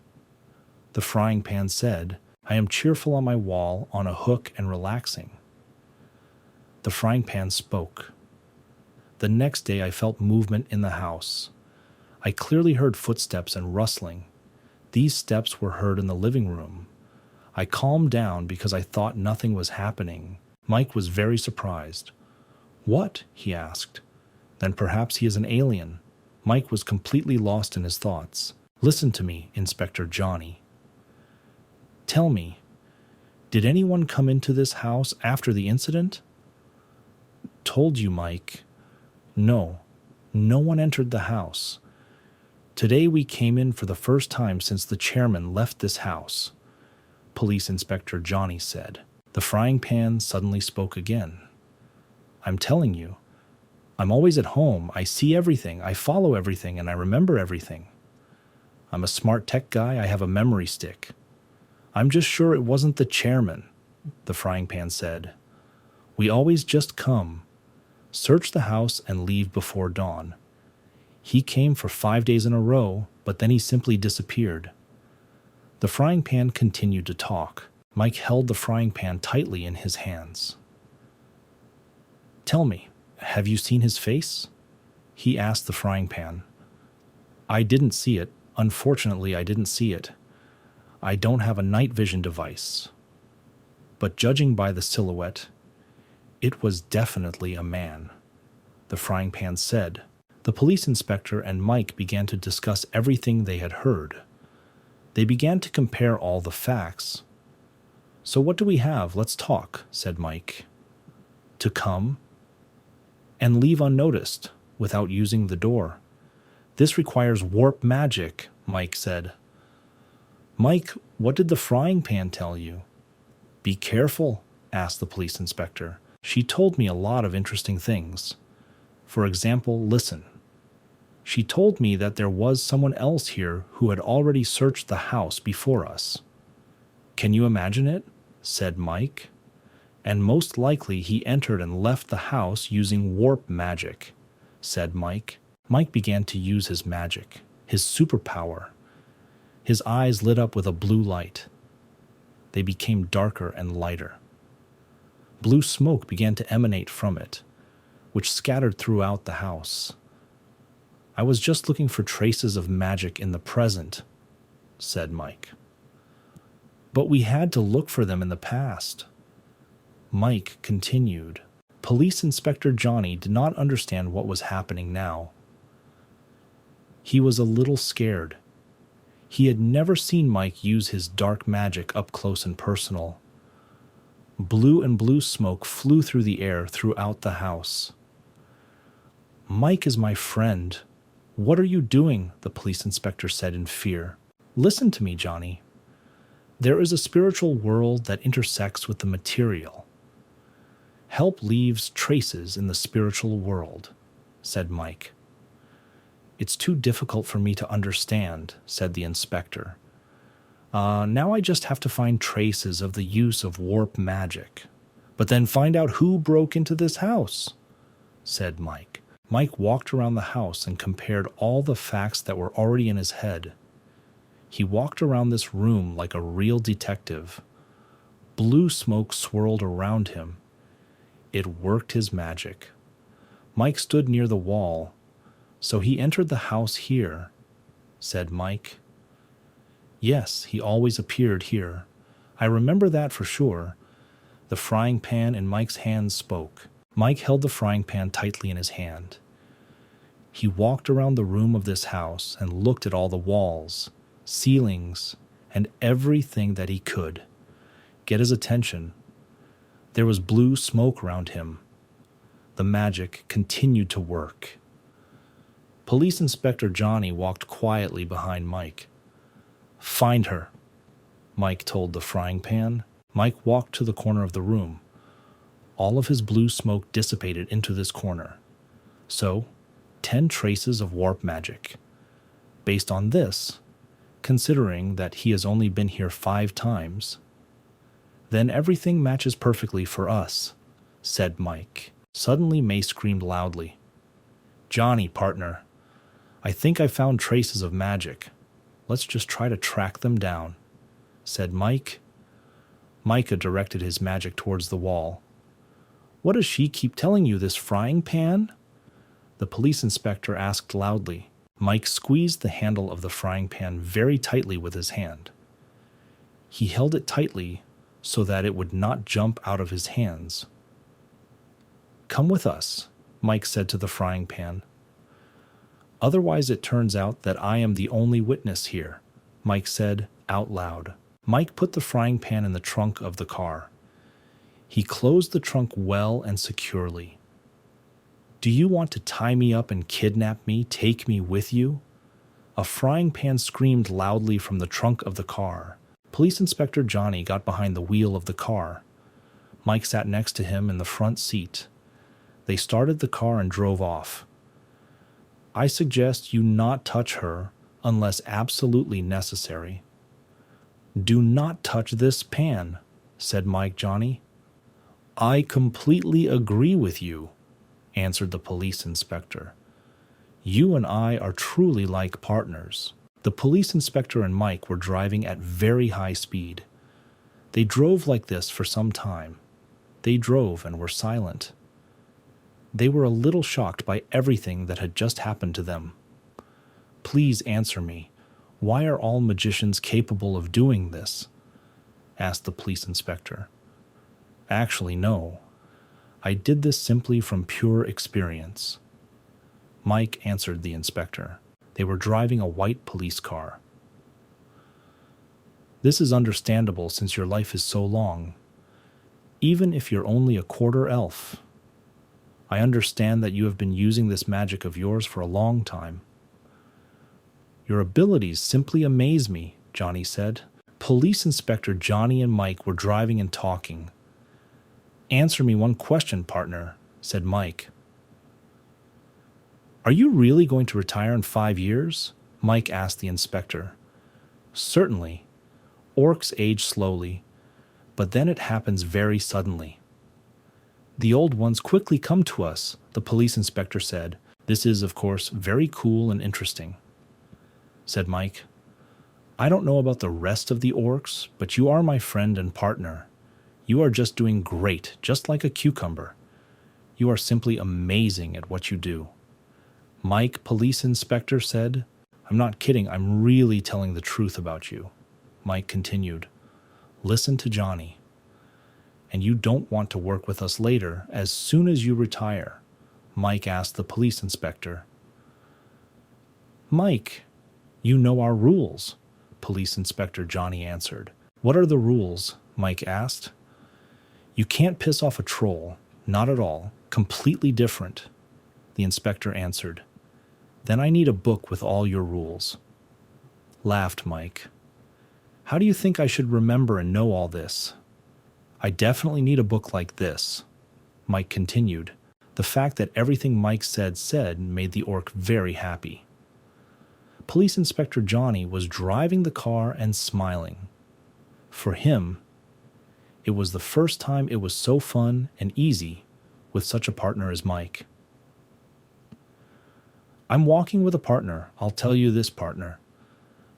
The frying pan said, I am cheerful on my wall, on a hook and relaxing. The frying pan spoke. The next day I felt movement in the house. I clearly heard footsteps and rustling. These steps were heard in the living room. I calmed down because I thought nothing was happening. Mike was very surprised. What? He asked. Then perhaps he is an alien. Mike was completely lost in his thoughts. Listen to me, Inspector Johnny. Tell me, did anyone come into this house after the incident? Told you, Mike. No, no one entered the house. Today we came in for the first time since the chairman left this house, Police Inspector Johnny said. The frying pan suddenly spoke again. I'm telling you, I'm always at home. I see everything, I follow everything, and I remember everything. I'm a smart tech guy. I have a memory stick. I'm just sure it wasn't the chairman, the frying pan said. We always just come, search the house, and leave before dawn. He came for 5 days in a row, but then he simply disappeared. The frying pan continued to talk. Mike held the frying pan tightly in his hands. Tell me, have you seen his face? He asked the frying pan. I didn't see it. Unfortunately, I didn't see it. I don't have a night vision device. But judging by the silhouette, it was definitely a man, the frying pan said. The police inspector and Mike began to discuss everything they had heard. They began to compare all the facts. So what do we have? Let's talk, said Mike. To come and leave unnoticed without using the door. This requires warp magic, Mike said. Mike, what did the frying pan tell you? Be careful, asked the police inspector. She told me a lot of interesting things. For example, listen. She told me that there was someone else here who had already searched the house before us. Can you imagine it? Said Mike. And most likely he entered and left the house using warp magic, said Mike. Mike began to use his magic, his superpower. His eyes lit up with a blue light. They became darker and lighter. Blue smoke began to emanate from it, which scattered throughout the house. I was just looking for traces of magic in the present, said Mike. But we had to look for them in the past. Mike continued. Police Inspector Johnny did not understand what was happening now. He was a little scared. He had never seen Mike use his dark magic up close and personal. Blue and blue smoke flew through the air throughout the house. Mike is my friend. What are you doing? The police inspector said in fear. Listen to me, Johnny. There is a spiritual world that intersects with the material. Help leaves traces in the spiritual world, said Mike. It's too difficult for me to understand, said the inspector. Now I just have to find traces of the use of warp magic. But then find out who broke into this house, said Mike. Mike walked around the house and compared all the facts that were already in his head. He walked around this room like a real detective. Blue smoke swirled around him. It worked his magic. Mike stood near the wall. So he entered the house here, said Mike. Yes, he always appeared here. I remember that for sure. The frying pan in Mike's hands spoke. Mike held the frying pan tightly in his hand. He walked around the room of this house and looked at all the walls, ceilings, and everything that he could get his attention. There was blue smoke around him. The magic continued to work. Police Inspector Johnny walked quietly behind Mike. "Find her," Mike told the frying pan. Mike walked to the corner of the room. All of his blue smoke dissipated into this corner. So, 10 traces of warp magic. Based on this, considering that he has only been here 5 times, then everything matches perfectly for us, said Mike. Suddenly, May screamed loudly. "Johnny, partner, I think I found traces of magic. Let's just try to track them down," said Mike. Micah directed his magic towards the wall. "What does she keep telling you, this frying pan?" the police inspector asked loudly. Mike squeezed the handle of the frying pan very tightly with his hand. He held it tightly so that it would not jump out of his hands. "Come with us," Mike said to the frying pan. "Otherwise it turns out that I am the only witness here," Mike said out loud. Mike put the frying pan in the trunk of the car. He closed the trunk well and securely. "Do you want to tie me up and kidnap me, take me with you?" A frying pan screamed loudly from the trunk of the car. Police Inspector Johnny got behind the wheel of the car. Mike sat next to him in the front seat. They started the car and drove off. "I suggest you not touch her unless absolutely necessary." "Do not touch this pan," said Mike Johnny. "I completely agree with you," answered the police inspector. "You and I are truly like partners." The police inspector and Mike were driving at very high speed. They drove like this for some time. They drove and were silent. They were a little shocked by everything that had just happened to them. "Please answer me. Why are all magicians capable of doing this?" asked the police inspector. "Actually, no. I did this simply from pure experience." Mike answered the inspector. They were driving a white police car. "This is understandable since your life is so long. Even if you're only a quarter elf. I understand that you have been using this magic of yours for a long time." "Your abilities simply amaze me," Johnny said. Police Inspector Johnny and Mike were driving and talking. "Answer me one question, partner," said Mike. "Are you really going to retire in 5 years?" Mike asked the inspector. "Certainly. Orcs age slowly, but then it happens very suddenly." "The old ones quickly come to us," the police inspector said. "This is, of course, very cool and interesting," said Mike. "I don't know about the rest of the orcs, but you are my friend and partner. You are just doing great, just like a cucumber. You are simply amazing at what you do." "Mike, police inspector said, I'm not kidding, I'm really telling the truth about you." Mike continued. "Listen to Johnny. And you don't want to work with us later, as soon as you retire?" Mike asked the police inspector. "Mike, you know our rules," Police Inspector Johnny answered. "What are the rules?" Mike asked. "You can't piss off a troll, not at all, completely different," the inspector answered. "Then I need a book with all your rules." Laughed Mike. "How do you think I should remember and know all this?" "I definitely need a book like this," Mike continued. The fact that everything Mike said made the orc very happy. Police Inspector Johnny was driving the car and smiling. For him, it was the first time it was so fun and easy with such a partner as Mike. "I'm walking with a partner. I'll tell you this, partner.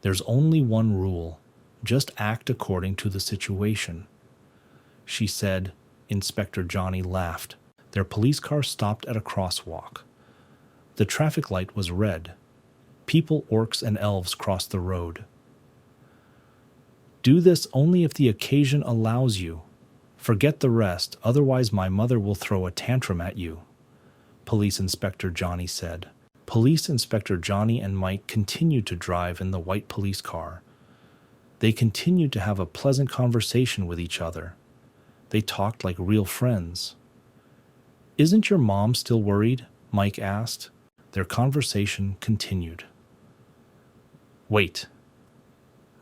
There's only one rule. Just act according to the situation," she said. Inspector Johnny laughed. Their police car stopped at a crosswalk. The traffic light was red. People, orcs, and elves crossed the road. Do this only if the occasion allows you. Forget the rest, otherwise my mother will throw a tantrum at you, Police Inspector Johnny said. Police Inspector Johnny and Mike continued to drive in the white police car. They continued to have a pleasant conversation with each other. They talked like real friends. Isn't your mom still worried? Mike asked. Their conversation continued. Wait.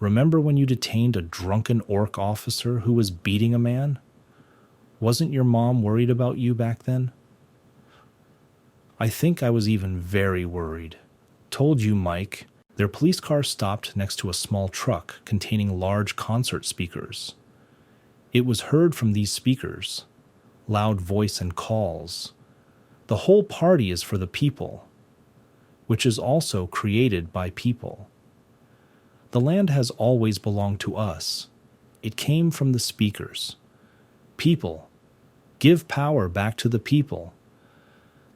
Remember when you detained a drunken orc officer who was beating a man? Wasn't your mom worried about you back then? I think I was even very worried. Told you, Mike. Their police car stopped next to a small truck containing large concert speakers. It was heard from these speakers. Loud voice and calls. The whole party is for the people, which is also created by people. The land has always belonged to us. It came from the speakers. People. Give power back to the people.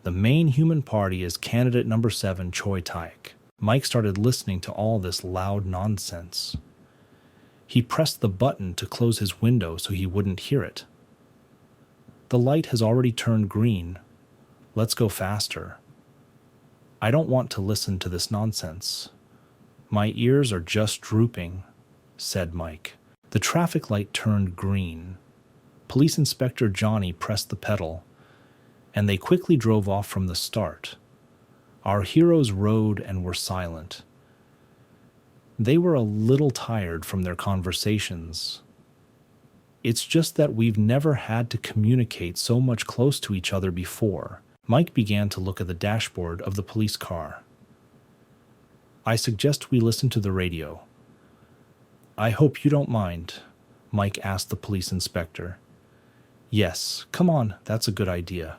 The main human party is candidate number 7, Choi Taek. Mike started listening to all this loud nonsense. He pressed the button to close his window so he wouldn't hear it. The light has already turned green. Let's go faster. I don't want to listen to this nonsense. My ears are just drooping, said Mike. The traffic light turned green. Police Inspector Johnny pressed the pedal, and they quickly drove off from the start. Our heroes rode and were silent. They were a little tired from their conversations. It's just that we've never had to communicate so much close to each other before. Mike began to look at the dashboard of the police car. I suggest we listen to the radio. I hope you don't mind, Mike asked the police inspector. Yes, come on, that's a good idea.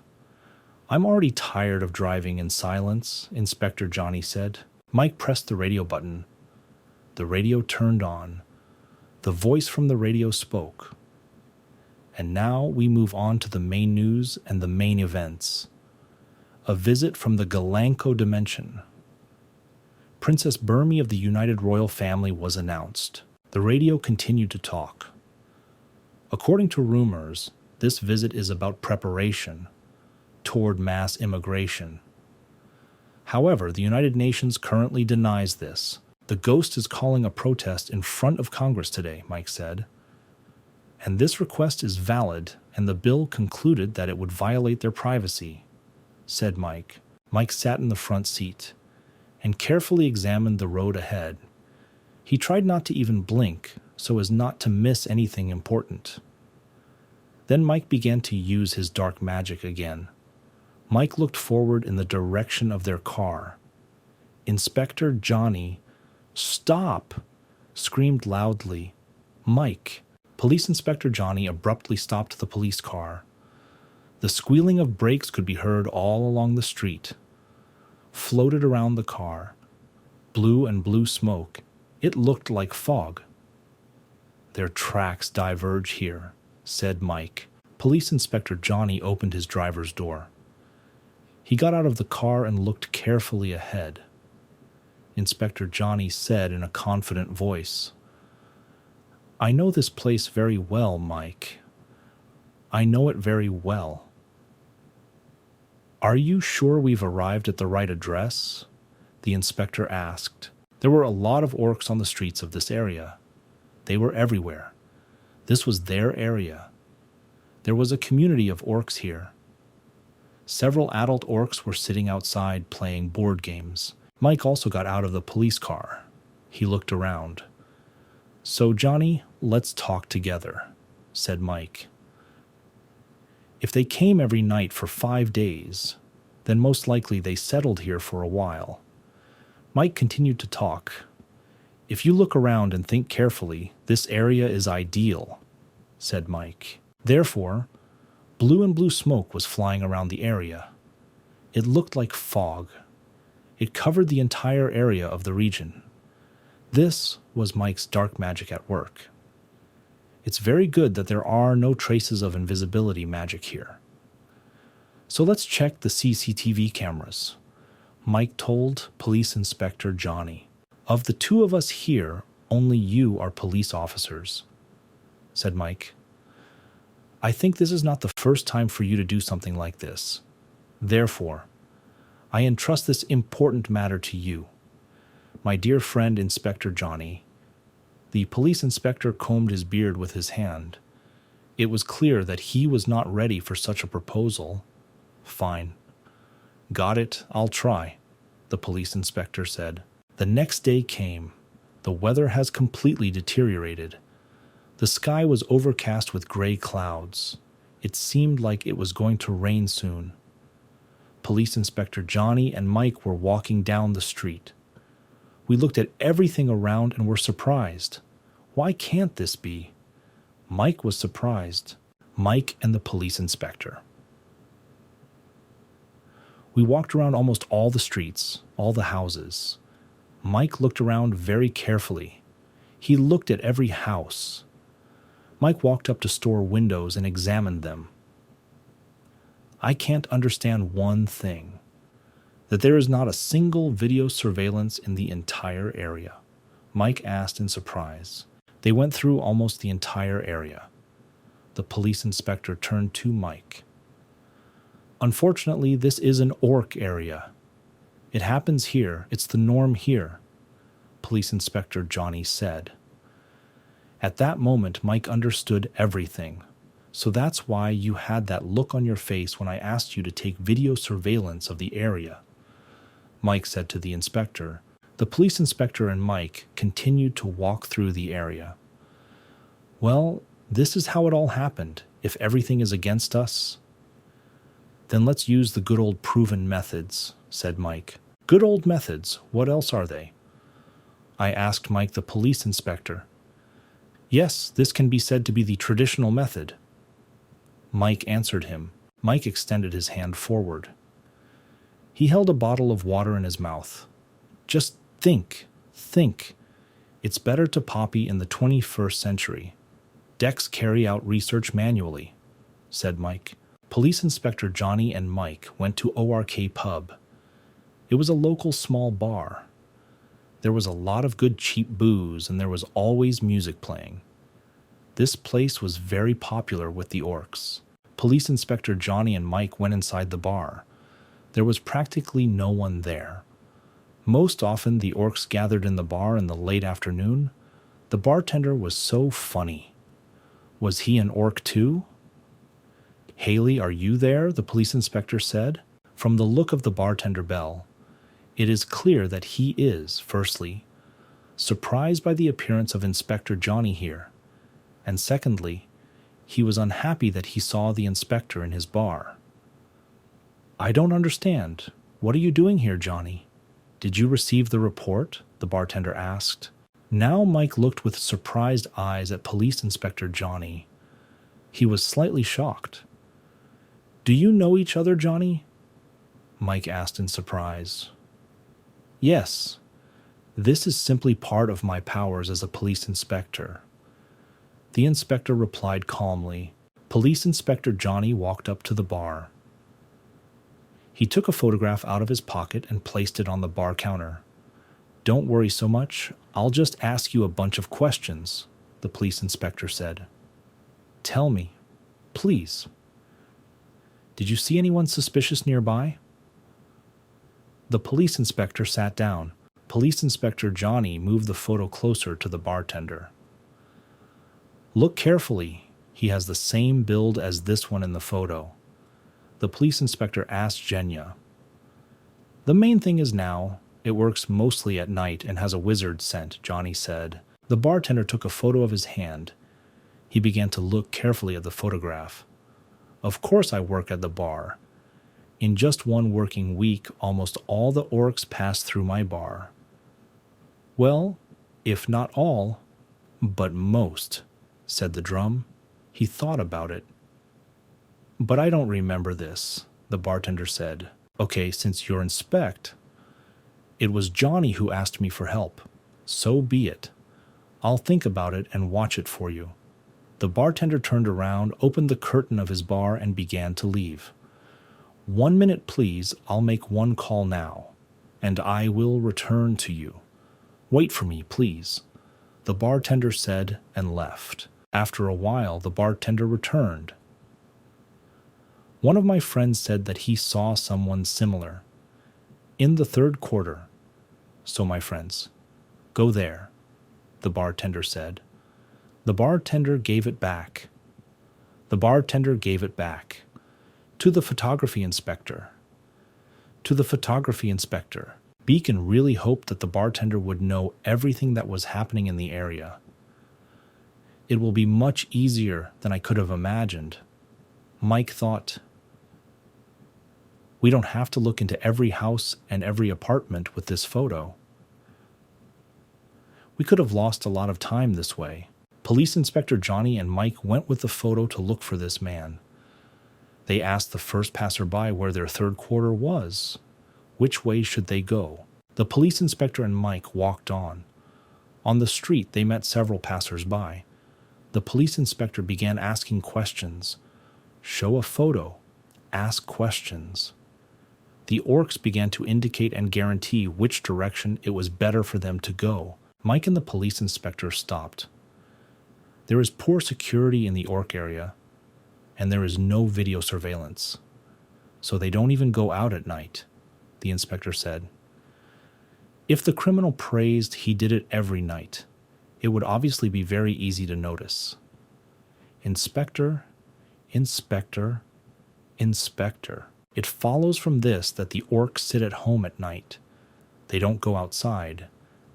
I'm already tired of driving in silence, Inspector Johnny said. Mike pressed the radio button. The radio turned on. The voice from the radio spoke. And now we move on to the main news and the main events. A visit from the Galanko dimension. Princess Burmy of the United Royal Family was announced. The radio continued to talk. According to rumors, this visit is about preparation toward mass immigration. However, the United Nations currently denies this. The ghost is calling a protest in front of Congress today, Mike said. And this request is valid, and the bill concluded that it would violate their privacy, said Mike. Mike sat in the front seat and carefully examined the road ahead. He tried not to even blink so as not to miss anything important. Then Mike began to use his dark magic again. Mike looked forward in the direction of their car. Inspector Johnny, "Stop!" screamed loudly. Mike. Police Inspector Johnny abruptly stopped the police car. The squealing of brakes could be heard all along the street. Floated around the car. Blue smoke. It looked like fog. Their tracks diverge here, said Mike. Police Inspector Johnny opened his driver's door. He got out of the car and looked carefully ahead. Inspector Johnny said in a confident voice, I know this place very well, Mike. I know it very well. Are you sure we've arrived at the right address? The inspector asked. There were a lot of orcs on the streets of this area. They were everywhere. This was their area. There was a community of orcs here. Several adult orcs were sitting outside playing board games. Mike also got out of the police car. He looked around. So, Johnny, let's talk together, said Mike. If they came every night for 5 days, then most likely they settled here for a while. Mike continued to talk. If you look around and think carefully, this area is ideal, said Mike. Therefore, blue smoke was flying around the area. It looked like fog. It covered the entire area of the region. This was Mike's dark magic at work. It's very good that there are no traces of invisibility magic here. So let's check the CCTV cameras, Mike told Police Inspector Johnny. Of the two of us here, only you are police officers," said Mike. "I think this is not the first time for you to do something like this. Therefore, I entrust this important matter to you, my dear friend Inspector Johnny." The police inspector combed his beard with his hand. It was clear that he was not ready for such a proposal. "Fine. Got it, I'll try," the police inspector said. The next day came. The weather has completely deteriorated. The sky was overcast with gray clouds. It seemed like it was going to rain soon. Police Inspector Johnny and Mike were walking down the street. We looked at everything around and were surprised. Why can't this be? Mike was surprised. Mike and the police inspector. We walked around almost all the streets, all the houses. Mike looked around very carefully. He looked at every house. Mike walked up to store windows and examined them. "I can't understand one thing, that there is not a single video surveillance in the entire area," Mike asked in surprise. They went through almost the entire area. The police inspector turned to Mike. "Unfortunately, this is an orc area. It happens here. It's the norm here," Police Inspector Johnny said. At that moment, Mike understood everything. "So that's why you had that look on your face when I asked you to take video surveillance of the area," Mike said to the inspector. The police inspector and Mike continued to walk through the area. "Well, this is how it all happened. If everything is against us, then let's use the good old proven methods," said Mike. "Good old methods? What else are they?" I asked Mike, the police inspector. "Yes, this can be said to be the traditional method," Mike answered him. Mike extended his hand forward. He held a bottle of water in his mouth. "Just think. It's better to poppy in the 21st century. Decks carry out research manually," said Mike. Police Inspector Johnny and Mike went to ORK Pub. It was a local small bar. There was a lot of good cheap booze, and there was always music playing. This place was very popular with the orcs. Police Inspector Johnny and Mike went inside the bar. There was practically no one there. Most often, the orcs gathered in the bar in the late afternoon. The bartender was so funny. Was he an orc too? "Haley, are you there?" the police inspector said. From the look of the bartender Bell, it is clear that he is, firstly, surprised by the appearance of Inspector Johnny here, and secondly, he was unhappy that he saw the inspector in his bar. "I don't understand. What are you doing here, Johnny? Did you receive the report?" the bartender asked. Now Mike looked with surprised eyes at Police Inspector Johnny. He was slightly shocked. "Do you know each other, Johnny?" Mike asked in surprise. "Yes. This is simply part of my powers as a police inspector," the inspector replied calmly. Police Inspector Johnny walked up to the bar. He took a photograph out of his pocket and placed it on the bar counter. "Don't worry so much. I'll just ask you a bunch of questions," the police inspector said. "Tell me, please. Did you see anyone suspicious nearby?" The police inspector sat down. Police Inspector Johnny moved the photo closer to the bartender. "Look carefully. He has the same build as this one in the photo," the police inspector asked Jenya. "The main thing is now, it works mostly at night and has a wizard scent," Johnny said. The bartender took a photo of his hand. He began to look carefully at the photograph. "Of course I work at the bar. In just one working week, almost all the orcs pass through my bar. Well, if not all, but most," said the drum. He thought about it. "But I don't remember this," the bartender said. "Okay, since you're inspect, it was Johnny who asked me for help. So be it. I'll think about it and watch it for you." The bartender turned around, opened the curtain of his bar, and began to leave. "1 minute, please. I'll make one call now, and I will return to you. Wait for me, please," the bartender said and left. After a while, the bartender returned. One of my friends said that he saw someone similar in the third quarter. So, my friends, go there, the bartender said. The bartender gave it back. The bartender gave it back to the photography inspector. To the photography inspector. Beacon really hoped that the bartender would know everything that was happening in the area. It will be much easier than I could have imagined. Mike thought, we don't have to look into every house and every apartment with this photo. We could have lost a lot of time this way. Police Inspector Johnny and Mike went with the photo to look for this man. They asked the first passerby where their third quarter was. Which way should they go? The police inspector and Mike walked on. On the street, they met several passers-by. The police inspector began asking questions. Show a photo. Ask questions. The orcs began to indicate and guarantee which direction it was better for them to go. Mike and the police inspector stopped. There is poor security in the orc area, and there is no video surveillance. So they don't even go out at night, the inspector said. If the criminal praised he did it every night, it would obviously be very easy to notice. Inspector, inspector, inspector. It follows from this that the orcs sit at home at night. They don't go outside.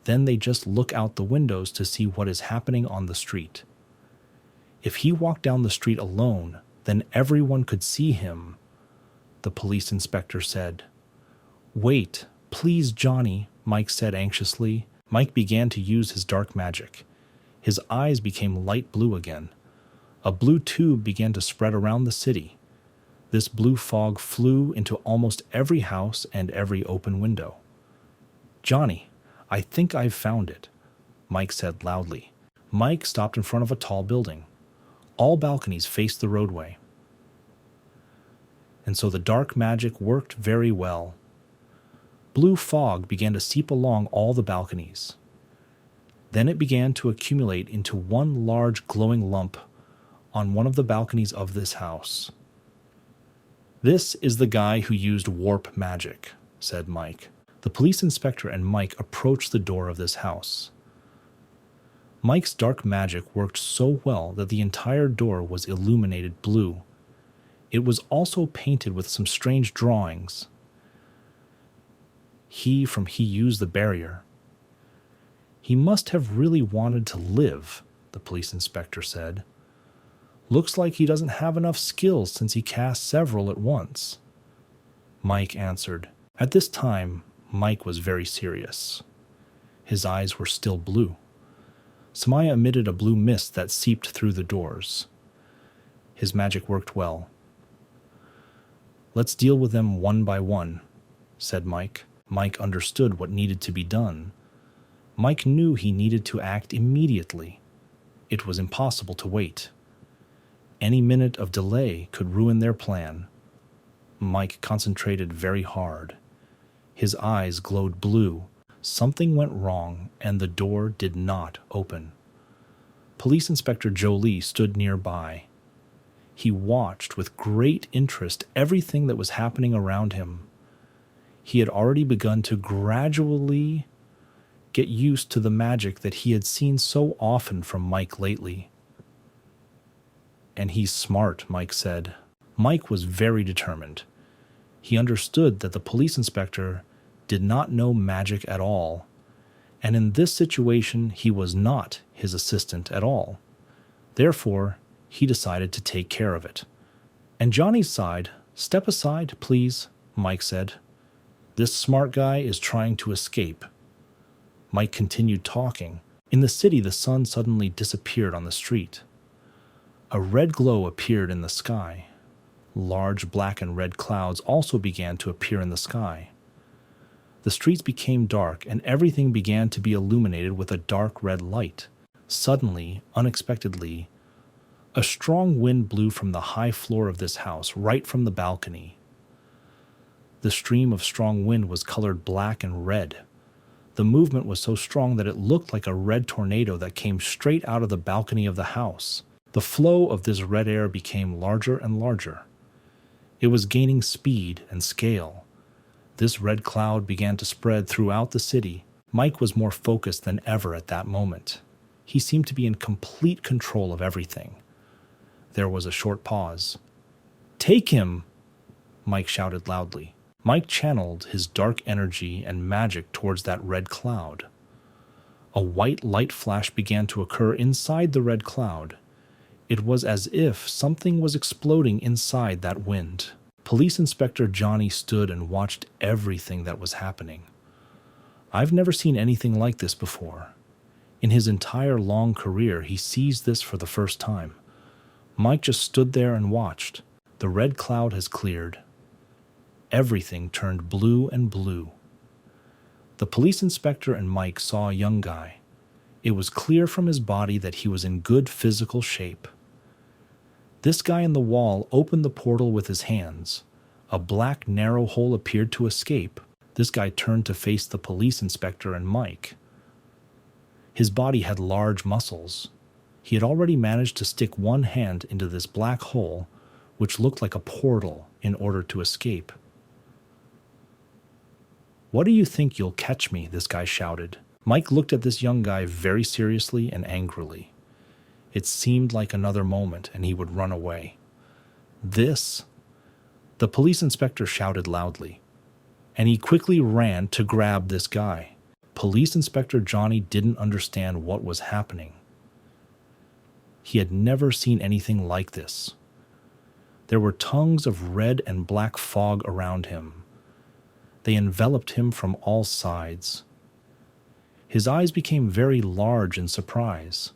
Then they just look out the windows to see what is happening on the street. If he walked down the street alone, then everyone could see him, the police inspector said. Wait, please, Johnny, Mike said anxiously. Mike began to use his dark magic. His eyes became light blue again. A blue tube began to spread around the city. This blue fog flew into almost every house and every open window. Johnny, I think I've found it, Mike said loudly. Mike stopped in front of a tall building. All balconies faced the roadway. And so the dark magic worked very well. Blue fog began to seep along all the balconies. Then it began to accumulate into one large glowing lump on one of the balconies of this house. This is the guy who used warp magic, said Mike. The police inspector and Mike approached the door of this house. Mike's dark magic worked so well that the entire door was illuminated blue. It was also painted with some strange drawings. He used the barrier. He must have really wanted to live, the police inspector said. Looks like he doesn't have enough skills since he cast several at once. Mike answered. At this time, Mike was very serious. His eyes were still blue. Samaya emitted a blue mist that seeped through the doors. His magic worked well. Let's deal with them one by one, said Mike. Mike understood what needed to be done. Mike knew he needed to act immediately. It was impossible to wait. Any minute of delay could ruin their plan. Mike concentrated very hard. His eyes glowed blue. Something went wrong, and the door did not open. Police Inspector Jolie stood nearby. He watched with great interest everything that was happening around him. He had already begun to gradually get used to the magic that he had seen so often from Mike lately. And he's smart, Mike said. Mike was very determined. He understood that the police inspector did not know magic at all, and in this situation he was not his assistant at all. Therefore, he decided to take care of it. And Johnny's side, step aside, please, Mike said. This smart guy is trying to escape. Mike continued talking. In the city, the sun suddenly disappeared on the street. A red glow appeared in the sky. Large black and red clouds also began to appear in the sky. The streets became dark, and everything began to be illuminated with a dark red light. Suddenly, unexpectedly, a strong wind blew from the high floor of this house, right from the balcony. The stream of strong wind was colored black and red. The movement was so strong that it looked like a red tornado that came straight out of the balcony of the house. The flow of this red air became larger and larger. It was gaining speed and scale. This red cloud began to spread throughout the city. Mike was more focused than ever at that moment. He seemed to be in complete control of everything. There was a short pause. "Take him!" Mike shouted loudly. Mike channeled his dark energy and magic towards that red cloud. A white light flash began to occur inside the red cloud. It was as if something was exploding inside that wind. Police Inspector Johnny stood and watched everything that was happening. I've never seen anything like this before. In his entire long career, he sees this for the first time. Mike just stood there and watched. The red cloud has cleared. Everything turned blue and blue. The police inspector and Mike saw a young guy. It was clear from his body that he was in good physical shape. This guy in the wall opened the portal with his hands. A black, narrow hole appeared to escape. This guy turned to face the police inspector and Mike. His body had large muscles. He had already managed to stick one hand into this black hole, which looked like a portal, in order to escape. "What do you think you'll catch me?" this guy shouted. Mike looked at this young guy very seriously and angrily. It seemed like another moment and he would run away. "This?" The police inspector shouted loudly, and he quickly ran to grab this guy. Police Inspector Johnny didn't understand what was happening. He had never seen anything like this. There were tongues of red and black fog around him. They enveloped him from all sides. His eyes became very large in surprise.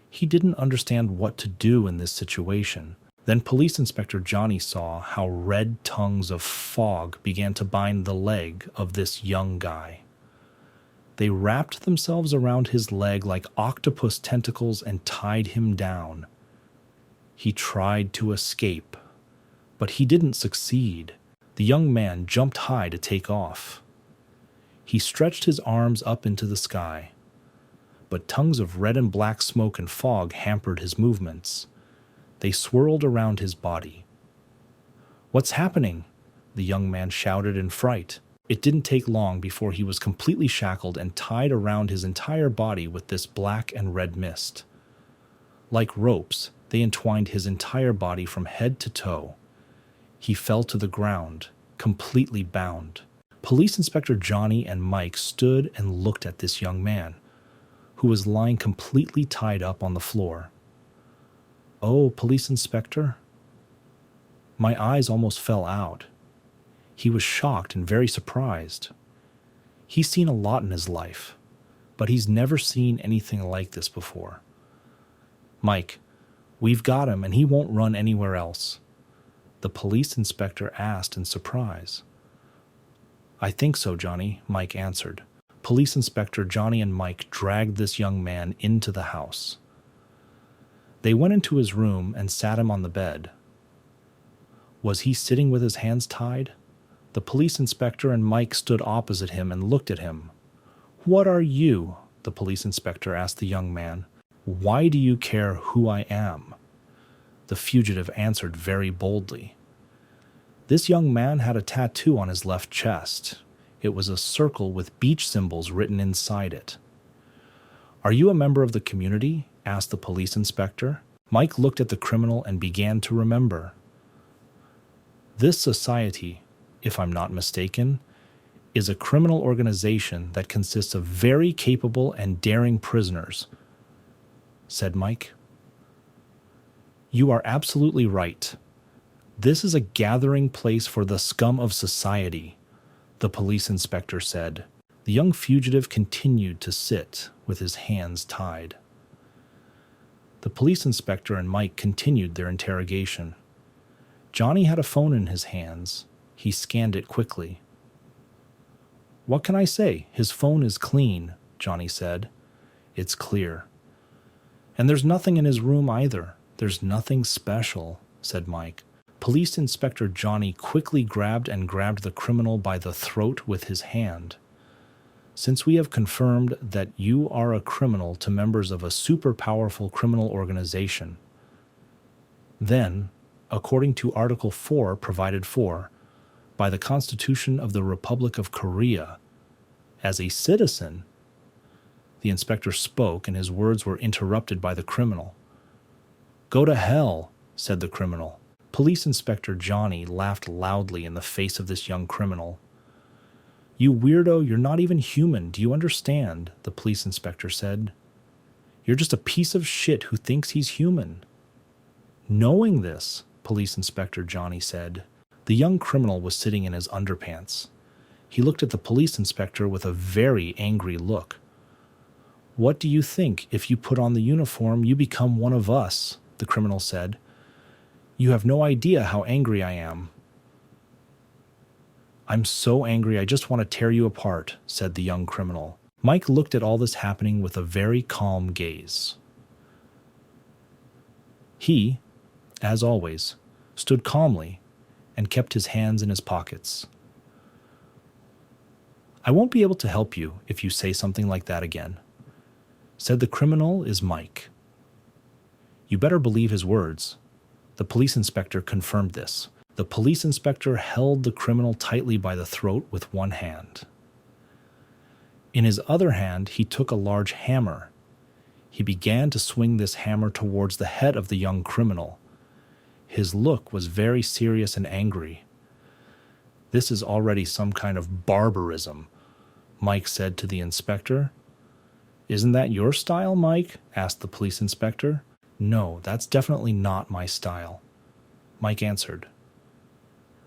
He didn't understand what to do in this situation. Then Police Inspector Johnny saw how red tongues of fog began to bind the leg of this young guy. They wrapped themselves around his leg like octopus tentacles and tied him down. He tried to escape, but he didn't succeed. The young man jumped high to take off. He stretched his arms up into the sky, but tongues of red and black smoke and fog hampered his movements. They swirled around his body. "What's happening?" the young man shouted in fright. It didn't take long before he was completely shackled and tied around his entire body with this black and red mist. Like ropes, they entwined his entire body from head to toe. He fell to the ground, completely bound. Police Inspector Johnny and Mike stood and looked at this young man, who was lying completely tied up on the floor. "Oh, Police Inspector?" My eyes almost fell out. He was shocked and very surprised. He's seen a lot in his life, but he's never seen anything like this before. "Mike, we've got him and he won't run anywhere else," the police inspector asked in surprise. "I think so, Johnny," Mike answered. Police Inspector Johnny and Mike dragged this young man into the house. They went into his room and sat him on the bed. Was he sitting with his hands tied? The police inspector and Mike stood opposite him and looked at him. "What are you?" the police inspector asked the young man. "Why do you care who I am?" The fugitive answered very boldly. This young man had a tattoo on his left chest. It was a circle with beach symbols written inside it. "Are you a member of the community?" asked the police inspector. Mike looked at the criminal and began to remember. "This society, if I'm not mistaken, is a criminal organization that consists of very capable and daring prisoners," said Mike. "You are absolutely right. This is a gathering place for the scum of society," the police inspector said. The young fugitive continued to sit with his hands tied. The police inspector and Mike continued their interrogation. Johnny had a phone in his hands. He scanned it quickly. "What can I say? His phone is clean," Johnny said. "It's clear. And there's nothing in his room either. There's nothing special," said Mike. Police Inspector Johnny quickly grabbed the criminal by the throat with his hand. Since we have confirmed that you are a criminal to members of a super powerful criminal organization, then, according to Article 4 provided for by the Constitution of the Republic of Korea, as a citizen, the inspector spoke and his words were interrupted by the criminal. "Go to hell," said the criminal. Police Inspector Johnny laughed loudly in the face of this young criminal. "You weirdo, you're not even human, do you understand?" the police inspector said. "You're just a piece of shit who thinks he's human." Knowing this, Police Inspector Johnny said, the young criminal was sitting in his underpants. He looked at the police inspector with a very angry look. "What do you think? If you put on the uniform, you become one of us," the criminal said. "You have no idea how angry I am." "I'm so angry I just want to tear you apart," said the young criminal. Mike looked at all this happening with a very calm gaze. He, as always, stood calmly and kept his hands in his pockets. "I won't be able to help you if you say something like that again," said the criminal is Mike. "You better believe his words." The police inspector confirmed this. The police inspector held the criminal tightly by the throat with one hand. In his other hand, he took a large hammer. He began to swing this hammer towards the head of the young criminal. His look was very serious and angry. "This is already some kind of barbarism," Mike said to the inspector. "Isn't that your style, Mike?" asked the police inspector. "No, that's definitely not my style," Mike answered.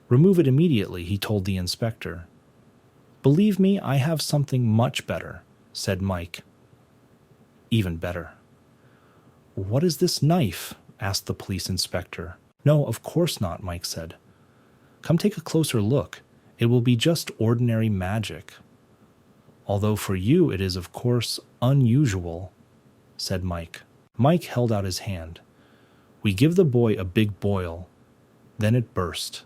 "Remove it immediately," he told the inspector. "Believe me, I have something much better," said Mike. "Even better." "What is this knife?" asked the police inspector. "No, of course not," Mike said. "Come take a closer look. It will be just ordinary magic. Although for you it is, of course, unusual," said Mike. Mike held out his hand. "We give the boy a big boil." Then it burst,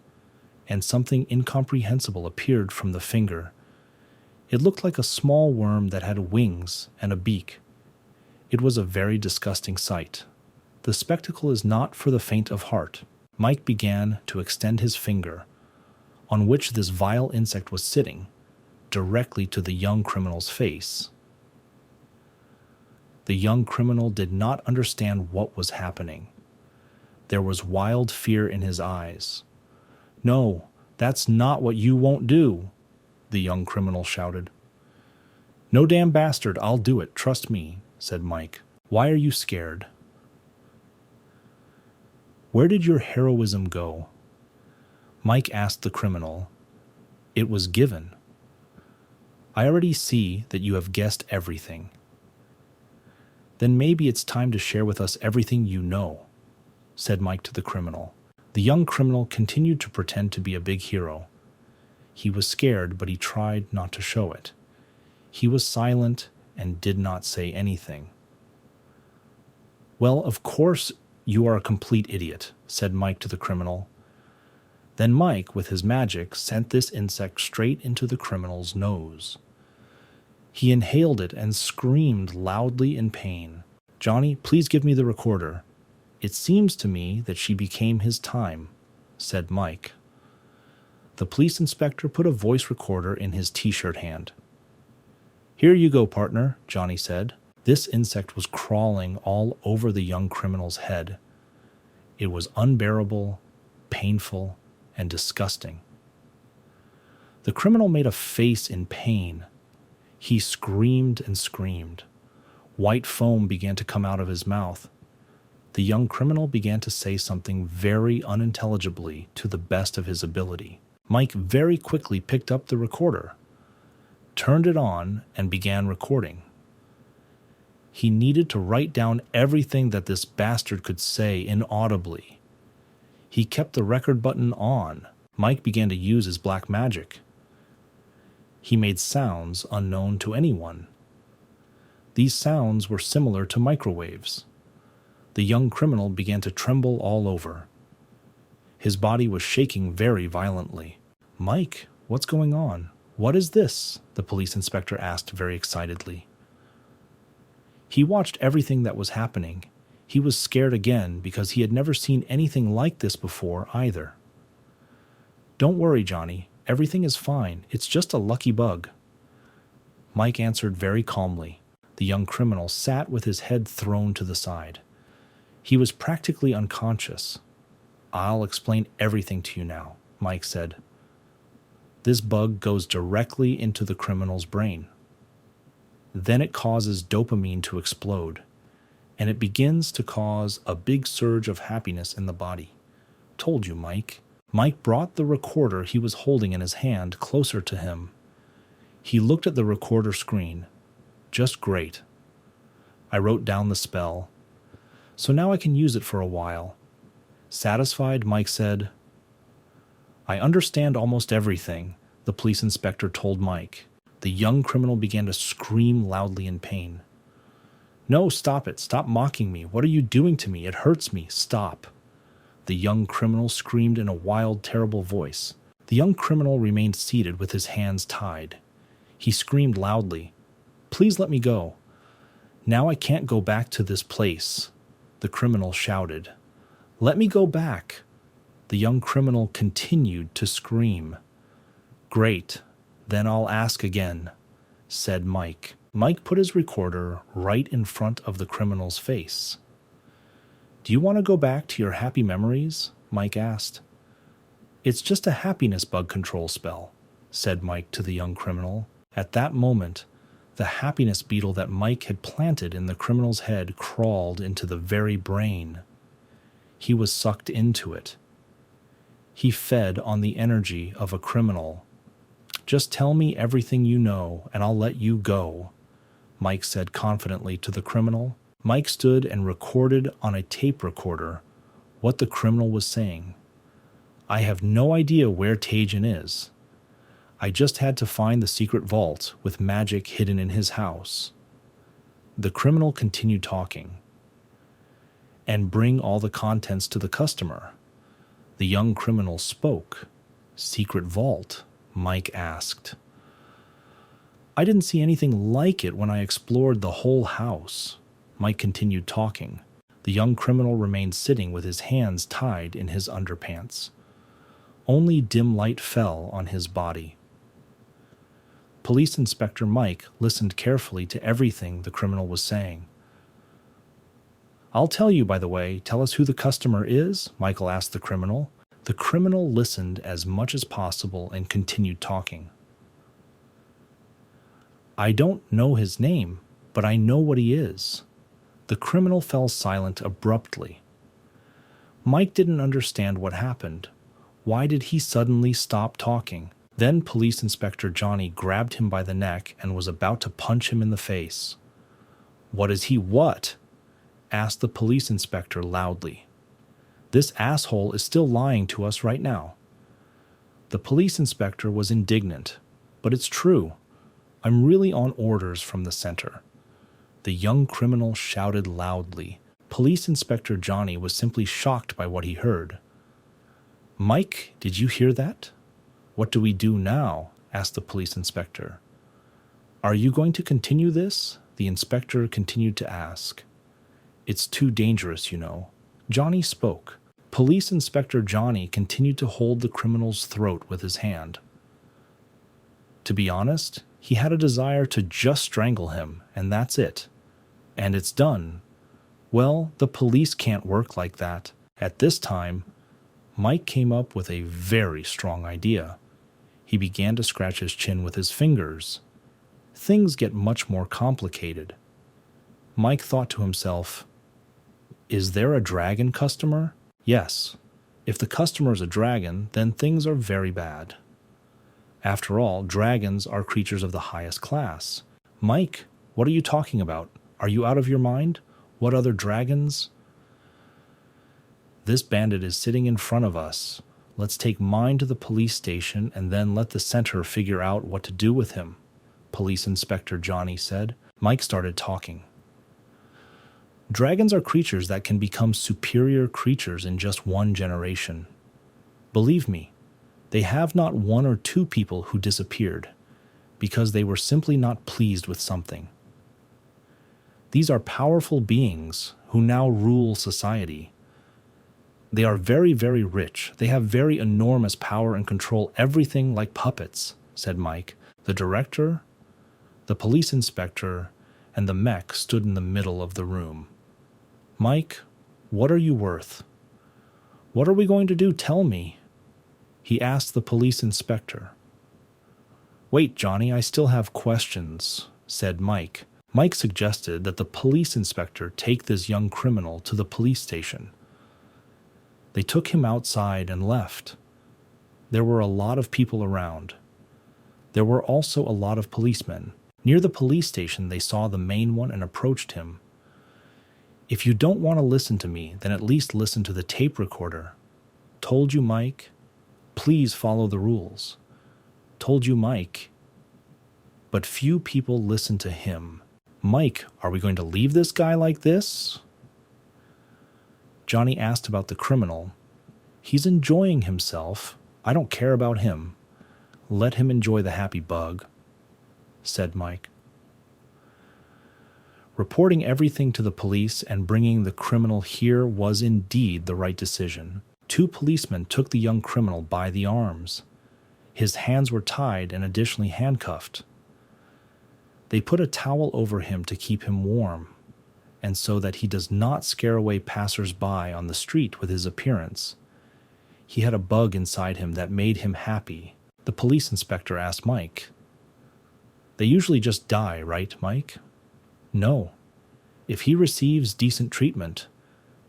and something incomprehensible appeared from the finger. It looked like a small worm that had wings and a beak. It was a very disgusting sight. The spectacle is not for the faint of heart. Mike began to extend his finger, on which this vile insect was sitting, directly to the young criminal's face. The young criminal did not understand what was happening. There was wild fear in his eyes. "No, that's not what you won't do," the young criminal shouted. "No damn bastard, I'll do it, trust me," said Mike. "Why are you scared? Where did your heroism go?" Mike asked the criminal. "It was given." "I already see that you have guessed everything." "Then maybe it's time to share with us everything you know," said Mike to the criminal. The young criminal continued to pretend to be a big hero. He was scared, but he tried not to show it. He was silent and did not say anything. "Well, of course you are a complete idiot," said Mike to the criminal. Then Mike, with his magic, sent this insect straight into the criminal's nose. He inhaled it and screamed loudly in pain. "Johnny, please give me the recorder. It seems to me that she became his time," said Mike. The police inspector put a voice recorder in his t-shirt hand. "Here you go, partner," Johnny said. This insect was crawling all over the young criminal's head. It was unbearable, painful, and disgusting. The criminal made a face in pain. He screamed and screamed. White foam began to come out of his mouth. The young criminal began to say something very unintelligibly to the best of his ability. Mike very quickly picked up the recorder, turned it on, and began recording. He needed to write down everything that this bastard could say inaudibly. He kept the record button on. Mike began to use his black magic. He made sounds unknown to anyone. These sounds were similar to microwaves. The young criminal began to tremble all over. His body was shaking very violently. "Mike, what's going on? "What is this?" the police inspector asked very excitedly. He watched everything that was happening. He was scared again because he had never seen anything like this before either. "Don't worry, Johnny. Everything is fine. It's just a lucky bug." Mike answered very calmly. The young criminal sat with his head thrown to the side. He was practically unconscious. "I'll explain everything to you now," Mike said. "This bug goes directly into the criminal's brain. Then it causes dopamine to explode, and it begins to cause a big surge of happiness in the body. Told you, Mike." Mike brought the recorder he was holding in his hand closer to him. He looked at the recorder screen. "Just great. I wrote down the spell, so now I can use it for a while." Satisfied, Mike said, "I understand almost everything," the police inspector told Mike. The young criminal began to scream loudly in pain. "No, stop it. Stop mocking me. What are you doing to me? It hurts me. Stop." The young criminal screamed in a wild, terrible voice. The young criminal remained seated with his hands tied. He screamed loudly, "Please let me go. Now I can't go back to this place," the criminal shouted. "Let me go back." The young criminal continued to scream. "Great, then I'll ask again," said Mike. Mike put his recorder right in front of the criminal's face. "Do you want to go back to your happy memories?" Mike asked. "It's just a happiness bug control spell," said Mike to the young criminal. At that moment, the happiness beetle that Mike had planted in the criminal's head crawled into the very brain. He was sucked into it. He fed on the energy of a criminal. "Just tell me everything you know, and I'll let you go," Mike said confidently to the criminal. Mike stood and recorded on a tape recorder what the criminal was saying. "I have no idea where Tajan is. I just had to find the secret vault with magic hidden in his house." The criminal continued talking. "And bring all the contents to the customer." The young criminal spoke. "Secret vault?" Mike asked. "I didn't see anything like it when I explored the whole house." Mike continued talking. The young criminal remained sitting with his hands tied in his underpants. Only dim light fell on his body. Police Inspector Mike listened carefully to everything the criminal was saying. "I'll tell you, by the way. Tell us who the customer is?" Michael asked the criminal. The criminal listened as much as possible and continued talking. "I don't know his name, but I know what he is." The criminal fell silent abruptly. Mike didn't understand what happened. Why did he suddenly stop talking? Then Police Inspector Johnny grabbed him by the neck and was about to punch him in the face. "What is he what?" asked the police inspector loudly. "This asshole is still lying to us right now." The police inspector was indignant. "But it's true. I'm really on orders from the center." The young criminal shouted loudly. Police Inspector Johnny was simply shocked by what he heard. "Mike, did you hear that?" "What do we do now?" asked the police inspector. "Are you going to continue this?" the inspector continued to ask. "It's too dangerous, you know." Johnny spoke. Police Inspector Johnny continued to hold the criminal's throat with his hand. To be honest, he had a desire to just strangle him, and that's it. And it's done. Well, the police can't work like that. At this time, Mike came up with a very strong idea. He began to scratch his chin with his fingers. Things get much more complicated. Mike thought to himself, "Is there a dragon customer? Yes. If the customer is a dragon, then things are very bad. After all, dragons are creatures of the highest class." "Mike, what are you talking about? Are you out of your mind? What other dragons?" "This bandit is sitting in front of us. Let's take mine to the police station and then let the center figure out what to do with him," Police Inspector Johnny said. Mike started talking. "Dragons are creatures that can become superior creatures in just one generation. Believe me, they have not one or two people who disappeared. because they were simply not pleased with something. These are powerful beings who now rule society. They are very, very rich. They have very enormous power and control everything like puppets, said Mike. The director, the police inspector, and the mech stood in the middle of the room. Mike, what are you worth? What are we going to do? Tell me, he asked the police inspector. Wait, Johnny, I still have questions, said Mike. Mike suggested that the police inspector take this young criminal to the police station. They took him outside and left. There were a lot of people around. There were also a lot of policemen. Near the police station, they saw the main one and approached him. If you don't want to listen to me, then at least listen to the tape recorder. Told you, Mike. Please follow the rules. Told you, Mike. But few people listened to him. Mike, are we going to leave this guy like this? Johnny asked about the criminal. He's enjoying himself. I don't care about him. Let him enjoy the happy bug, said Mike. Reporting everything to the police and bringing the criminal here was indeed the right decision. 2 policemen took the young criminal by the arms. His hands were tied and additionally handcuffed. They put a towel over him to keep him warm, and so that he does not scare away passers-by on the street with his appearance. He had a bug inside him that made him happy. The police inspector asked Mike. They usually just die, right, Mike? No. If he receives decent treatment,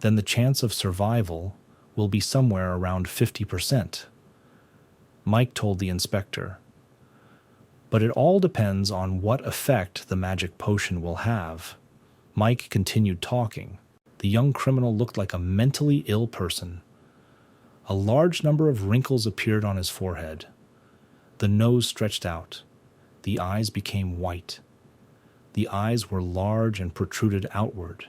then the chance of survival will be somewhere around 50%. Mike told the inspector. But it all depends on what effect the magic potion will have. Mike continued talking. The young criminal looked like a mentally ill person. A large number of wrinkles appeared on his forehead. The nose stretched out. The eyes became white. The eyes were large and protruded outward.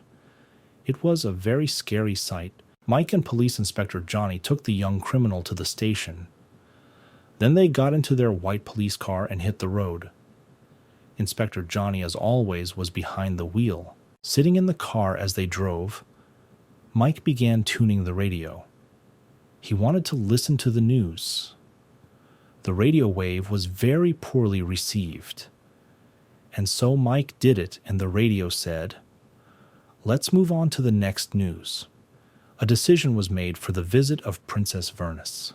It was a very scary sight. Mike and Police Inspector Johnny took the young criminal to the station. Then they got into their white police car and hit the road. Inspector Johnny, as always, was behind the wheel. Sitting in the car as they drove, Mike began tuning the radio. He wanted to listen to the news. The radio wave was very poorly received. And so Mike did it, and the radio said, "Let's move on to the next news." A decision was made for the visit of Princess Vernus.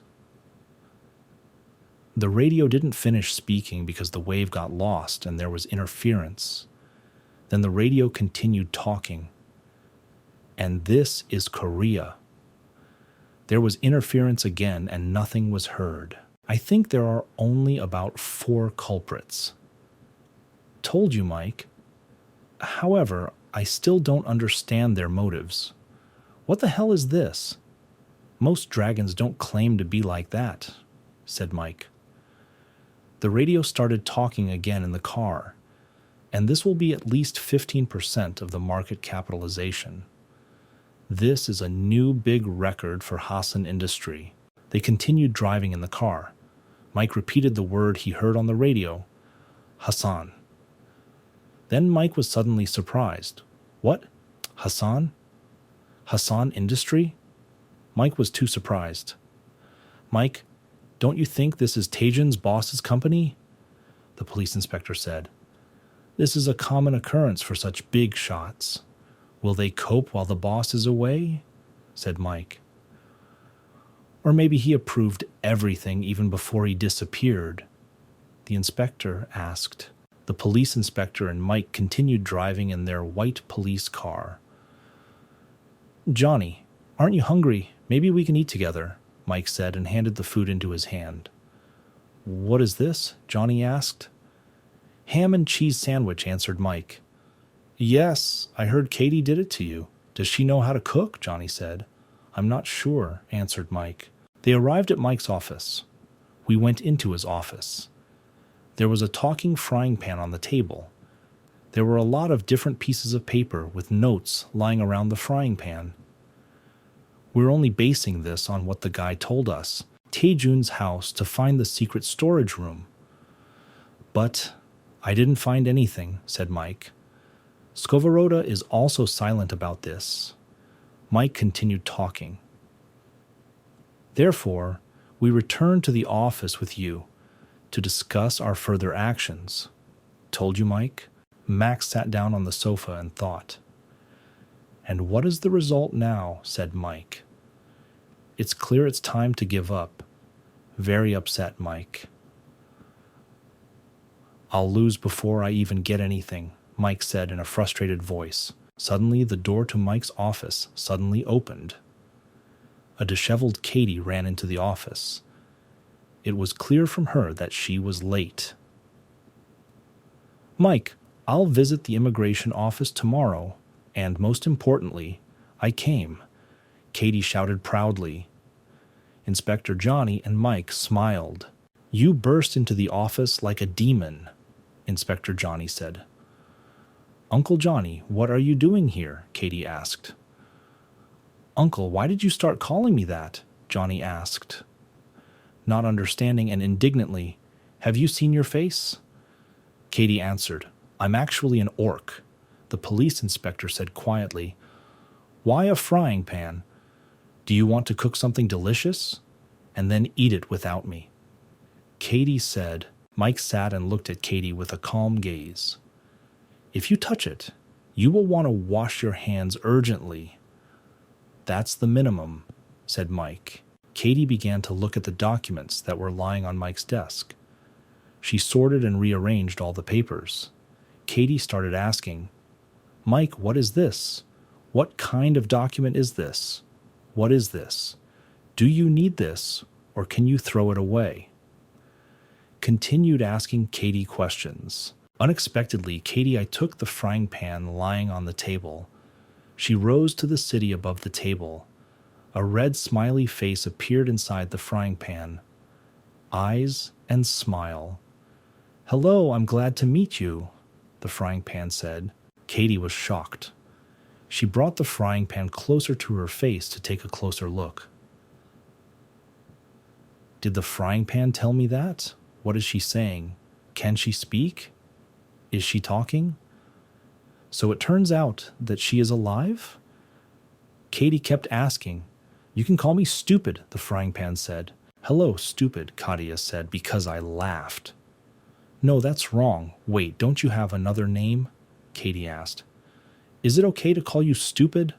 The radio didn't finish speaking because the wave got lost and there was interference. Then the radio continued talking. And this is Korea. There was interference again and nothing was heard. I think there are only about 4 culprits. Told you, Mike. However, I still don't understand their motives. What the hell is this? Most dragons don't claim to be like that, said Mike. The radio started talking again in the car, and this will be at least 15% of the market capitalization. This is a new big record for Hassan Industry. They continued driving in the car. Mike repeated the word he heard on the radio, Hassan. Then Mike was suddenly surprised. What? Hassan? Hassan Industry? Mike was too surprised. Mike, don't you think this is Taejun's boss's company? The police inspector said. This is a common occurrence for such big shots. Will they cope while the boss is away? Said Mike. Or maybe he approved everything even before he disappeared, the inspector asked. The police inspector and Mike continued driving in their white police car. Johnny, aren't you hungry? Maybe we can eat together, Mike said and handed the food into his hand. What is this? Johnny asked. Ham and cheese sandwich, answered Mike. Yes, I heard Katie did it to you. Does she know how to cook? Johnny said. I'm not sure, answered Mike. They arrived at Mike's office. We went into his office. There was a talking frying pan on the table. There were a lot of different pieces of paper with notes lying around the frying pan. We're only basing this on what the guy told us, Taejun's house, to find the secret storage room. But I didn't find anything, said Mike. Skovoroda is also silent about this. Mike continued talking. Therefore, we return to the office with you to discuss our further actions. Told you, Mike? Max sat down on the sofa and thought. And what is the result now? Said Mike. It's clear it's time to give up. Very upset, Mike. I'll lose before I even get anything, Mike said in a frustrated voice. Suddenly, the door to Mike's office suddenly opened. A disheveled Katie ran into the office. It was clear from her that she was late. Mike, I'll visit the immigration office tomorrow, and most importantly, I came, Katie shouted proudly. Inspector Johnny and Mike smiled. You burst into the office like a demon, Inspector Johnny said. Uncle Johnny, what are you doing here? Katie asked. Uncle, why did you start calling me that? Johnny asked. Not understanding and indignantly, have you seen your face? Katie answered, I'm actually an orc, the police inspector said quietly. Why a frying pan? Do you want to cook something delicious? And then eat it without me. Katie said. Mike sat and looked at Katie with a calm gaze. If you touch it, you will want to wash your hands urgently. That's the minimum, said Mike. Katie began to look at the documents that were lying on Mike's desk. She sorted and rearranged all the papers. Katie started asking, Mike, what is this? What kind of document is this? What is this? Do you need this, or can you throw it away? Continued asking Katie questions. Unexpectedly, Katie took the frying pan lying on the table. She rose to the city above the table. A red smiley face appeared inside the frying pan. Eyes and smile. Hello, I'm glad to meet you, the frying pan said. Katie was shocked. She brought the frying pan closer to her face to take a closer look. Did the frying pan tell me that? What is she saying? Can she speak? Is she talking? So it turns out that she is alive? Katie kept asking. You can call me stupid, the frying pan said. Hello, stupid, Katia said, because I laughed. No, that's wrong. Wait, don't you have another name? Katie asked. Is it okay to call you stupid?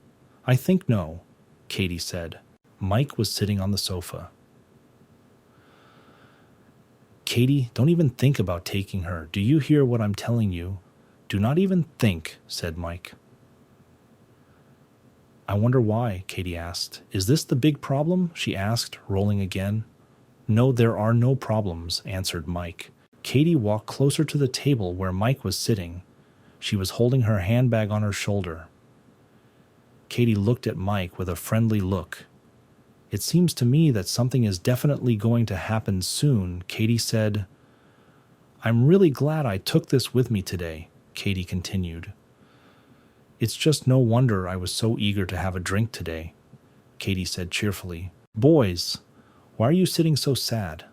I think no, Katie said. Mike was sitting on the sofa. Katie, don't even think about taking her. Do you hear what I'm telling you? Do not even think, said Mike. I wonder why, Katie asked. Is this the big problem? She asked, rolling again. No, there are no problems, answered Mike. Katie walked closer to the table where Mike was sitting. She was holding her handbag on her shoulder. Katie looked at Mike with a friendly look. It seems to me that something is definitely going to happen soon, Katie said. I'm really glad I took this with me today, Katie continued. It's just no wonder I was so eager to have a drink today, Katie said cheerfully. Boys, why are you sitting so sad?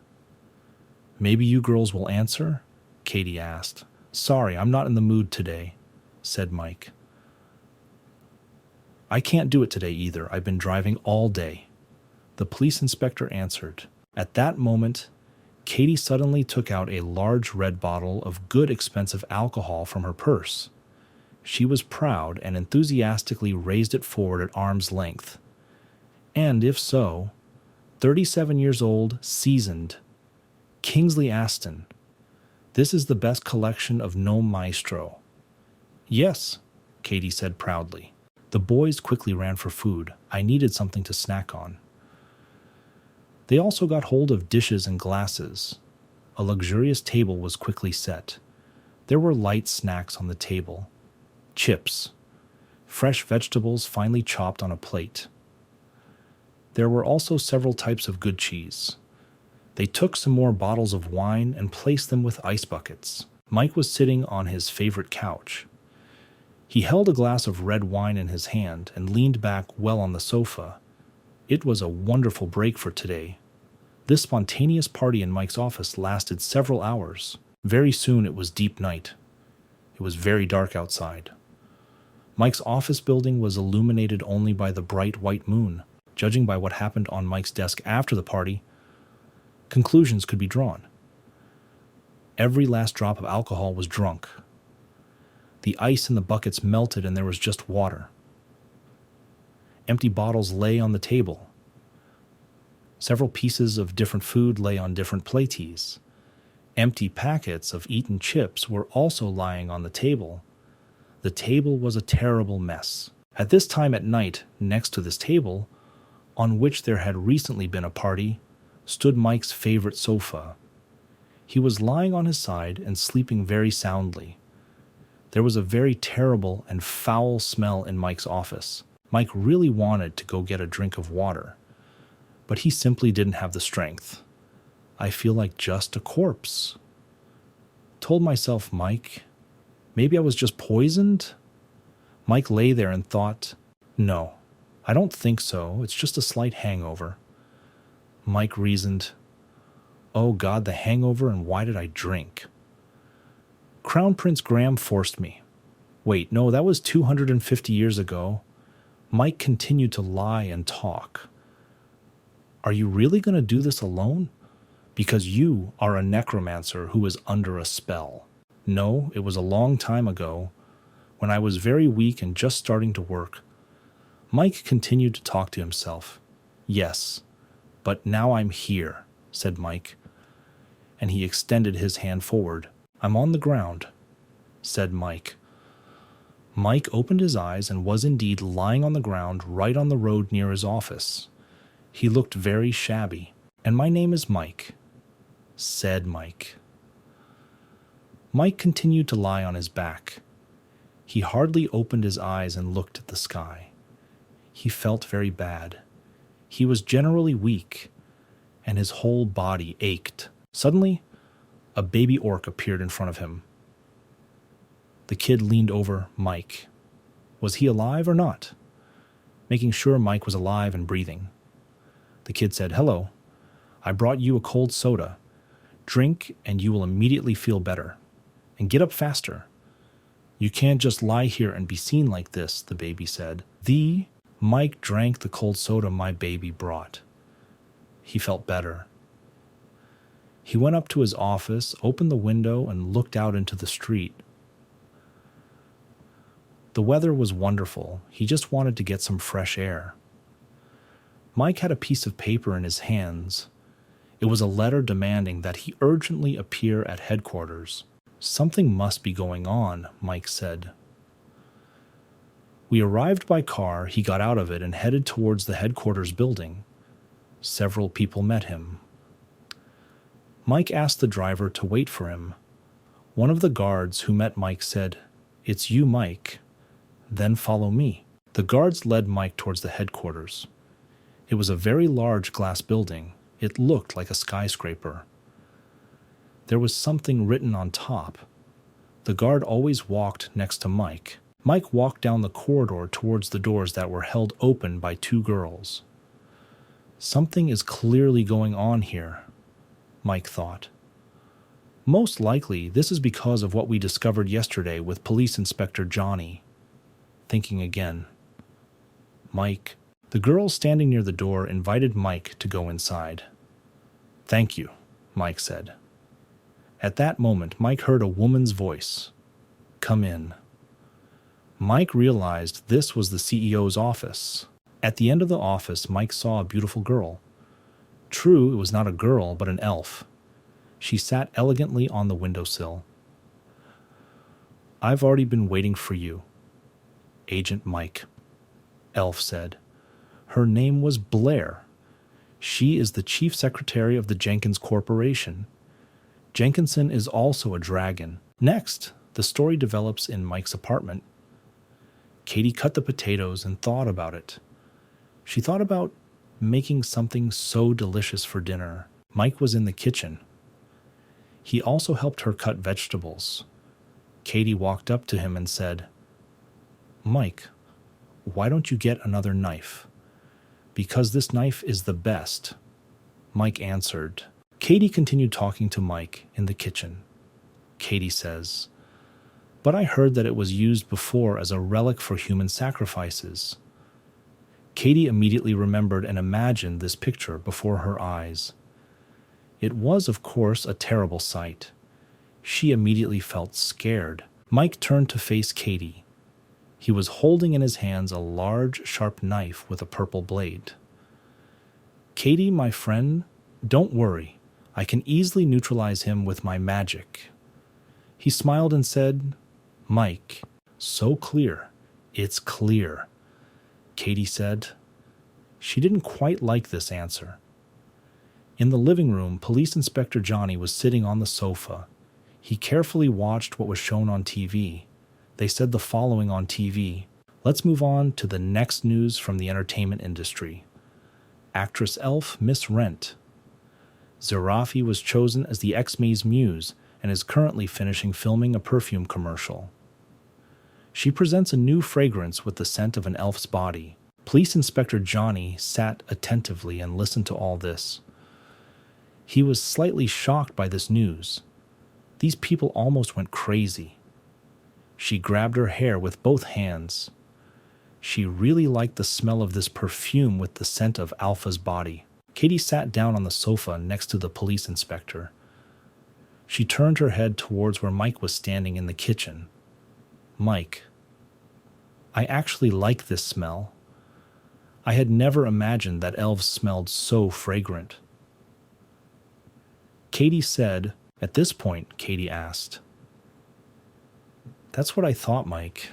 Maybe you girls will answer? Katie asked. Sorry, I'm not in the mood today, said Mike. I can't do it today either. I've been driving all day, the police inspector answered. At that moment, Katie suddenly took out a large red bottle of good expensive alcohol from her purse. She was proud and enthusiastically raised it forward at arm's length. And if so, 37 years old, seasoned, Kingsley Aston. This is the best collection of Gnome Maestro. Yes, Katie said proudly. The boys quickly ran for food. I needed something to snack on. They also got hold of dishes and glasses. A luxurious table was quickly set. There were light snacks on the table. Chips. Fresh vegetables finely chopped on a plate. There were also several types of good cheese. They took some more bottles of wine and placed them with ice buckets. Mike was sitting on his favorite couch. He held a glass of red wine in his hand and leaned back well on the sofa. It was a wonderful break for today. This spontaneous party in Mike's office lasted several hours. Very soon it was deep night. It was very dark outside. Mike's office building was illuminated only by the bright white moon. Judging by what happened on Mike's desk after the party, conclusions could be drawn. Every last drop of alcohol was drunk. The ice in the buckets melted and there was just water. Empty bottles lay on the table. Several pieces of different food lay on different platees. Empty packets of eaten chips were also lying on the table. The table was a terrible mess. At this time at night, next to this table, on which there had recently been a party, stood Mike's favorite sofa. He was lying on his side and sleeping very soundly. There was a very terrible and foul smell in Mike's office. Mike really wanted to go get a drink of water, but he simply didn't have the strength. I feel like just a corpse. Told myself, Mike, maybe I was just poisoned? Mike lay there and thought, no, I don't think so. It's just a slight hangover. Mike reasoned, oh God, the hangover, and why did I drink? Crown Prince Graham forced me. Wait, no, that was 250 years ago. Mike continued to lie and talk. Are you really going to do this alone? Because you are a necromancer who is under a spell. No, it was a long time ago, when I was very weak and just starting to work. Mike continued to talk to himself. Yes, but now I'm here, said Mike, and he extended his hand forward. I'm on the ground, said Mike. Mike opened his eyes and was indeed lying on the ground right on the road near his office. He looked very shabby. And my name is Mike, said Mike. Mike continued to lie on his back. He hardly opened his eyes and looked at the sky. He felt very bad. He was generally weak, and his whole body ached. Suddenly, a baby orc appeared in front of him. The kid leaned over Mike. Was he alive or not? Making sure Mike was alive and breathing. The kid said, hello, I brought you a cold soda. Drink and you will immediately feel better. And get up faster. You can't just lie here and be seen like this, the baby said. Mike drank the cold soda my baby brought. He felt better. He went up to his office, opened the window, and looked out into the street. The weather was wonderful. He just wanted to get some fresh air. Mike had a piece of paper in his hands. It was a letter demanding that he urgently appear at headquarters. Something must be going on, Mike said. We arrived by car, he got out of it and headed towards the headquarters building. Several people met him. Mike asked the driver to wait for him. One of the guards who met Mike said, "It's you, Mike. Then follow me." The guards led Mike towards the headquarters. It was a very large glass building. It looked like a skyscraper. There was something written on top. The guard always walked next to Mike. Mike walked down the corridor towards the doors that were held open by two girls. Something is clearly going on here, Mike thought. Most likely, this is because of what we discovered yesterday with Police Inspector Johnny. Thinking again. Mike. The girls standing near the door invited Mike to go inside. "Thank you," Mike said. At that moment, Mike heard a woman's voice. "Come in." Mike realized this was the CEO's office. At the end of the office, Mike saw a beautiful girl. True, it was not a girl, but an elf. She sat elegantly on the windowsill. "I've already been waiting for you, Agent Mike," Elf said. Her name was Blair. She is the chief secretary of the Jenkins Corporation. Jenkinson is also a dragon. Next, the story develops in Mike's apartment. Katie cut the potatoes and thought about it. She thought about making something so delicious for dinner. Mike was in the kitchen. He also helped her cut vegetables. Katie walked up to him and said, "Mike, why don't you get another knife?" "Because this knife is the best," Mike answered. Katie continued talking to Mike in the kitchen. Katie says. But I heard that it was used before as a relic for human sacrifices. Katie immediately remembered and imagined this picture before her eyes. It was, of course, a terrible sight. She immediately felt scared. Mike turned to face Katie. He was holding in his hands a large, sharp knife with a purple blade. Katie, my friend, don't worry. I can easily neutralize him with my magic. He smiled and said, Mike, so clear. It's clear. Katie said. She didn't quite like this answer. In the living room, Police Inspector Johnny was sitting on the sofa. He carefully watched what was shown on TV. They said the following on TV. Let's move on to the next news from the entertainment industry. Actress elf Miss Rent. Zerafi was chosen as the X-May's muse and is currently finishing filming a perfume commercial. She presents a new fragrance with the scent of an elf's body. Police Inspector Johnny sat attentively and listened to all this. He was slightly shocked by this news. These people almost went crazy. She grabbed her hair with both hands. She really liked the smell of this perfume with the scent of Alpha's body. Katie sat down on the sofa next to the police inspector. She turned her head towards where Mike was standing in the kitchen. Mike, I actually like this smell. I had never imagined that elves smelled so fragrant. Katie said, at this point, Katie asked, That's what I thought, Mike.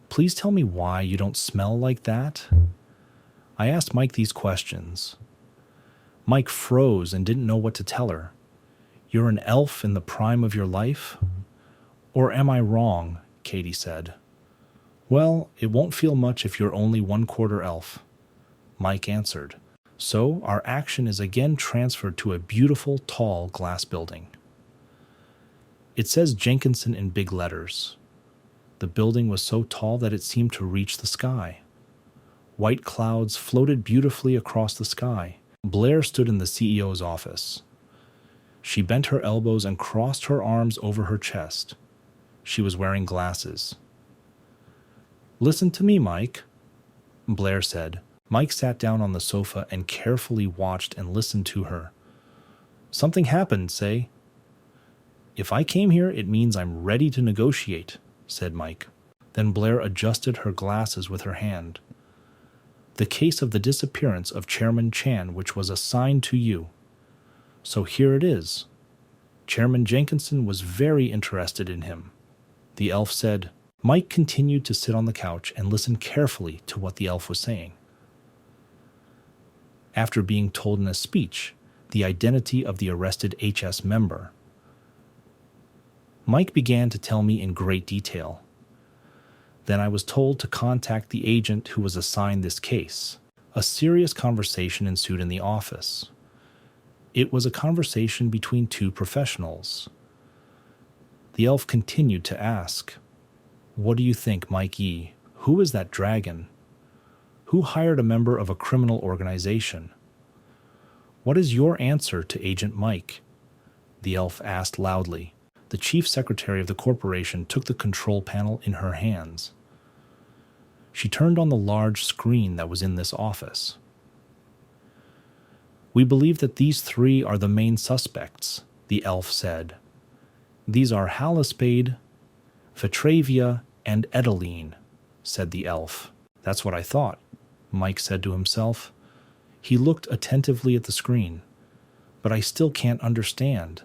Please tell me why you don't smell like that. I asked Mike these questions. Mike froze and didn't know what to tell her. You're an elf in the prime of your life? Or am I wrong? Katie said. Well, it won't feel much if you're only 1/4 elf. Mike answered. So our action is again transferred to a beautiful, tall glass building. It says Jenkinson in big letters. The building was so tall that it seemed to reach the sky. White clouds floated beautifully across the sky. Blair stood in the CEO's office. She bent her elbows and crossed her arms over her chest. She was wearing glasses. Listen to me, Mike, Blair said. Mike sat down on the sofa and carefully watched and listened to her. Something happened, say. If I came here, it means I'm ready to negotiate, said Mike. Then Blair adjusted her glasses with her hand. The case of the disappearance of Chairman Chan, which was assigned to you. So here it is. Chairman Jenkinson was very interested in him. The elf said. Mike continued to sit on the couch and listen carefully to what the elf was saying. After being told in a speech the identity of the arrested HS member, Mike began to tell me in great detail. Then I was told to contact the agent who was assigned this case. A serious conversation ensued in the office. It was a conversation between two professionals. The elf continued to ask, What do you think, Mike E? Who is that dragon? Who hired a member of a criminal organization? What is your answer to Agent Mike? The elf asked loudly. The chief secretary of the corporation took the control panel in her hands. She turned on the large screen that was in this office. We believe that these three are the main suspects, the elf said. These are Halispade, Vetravia, and Edeline, said the elf. That's what I thought, Mike said to himself. He looked attentively at the screen. But I still can't understand.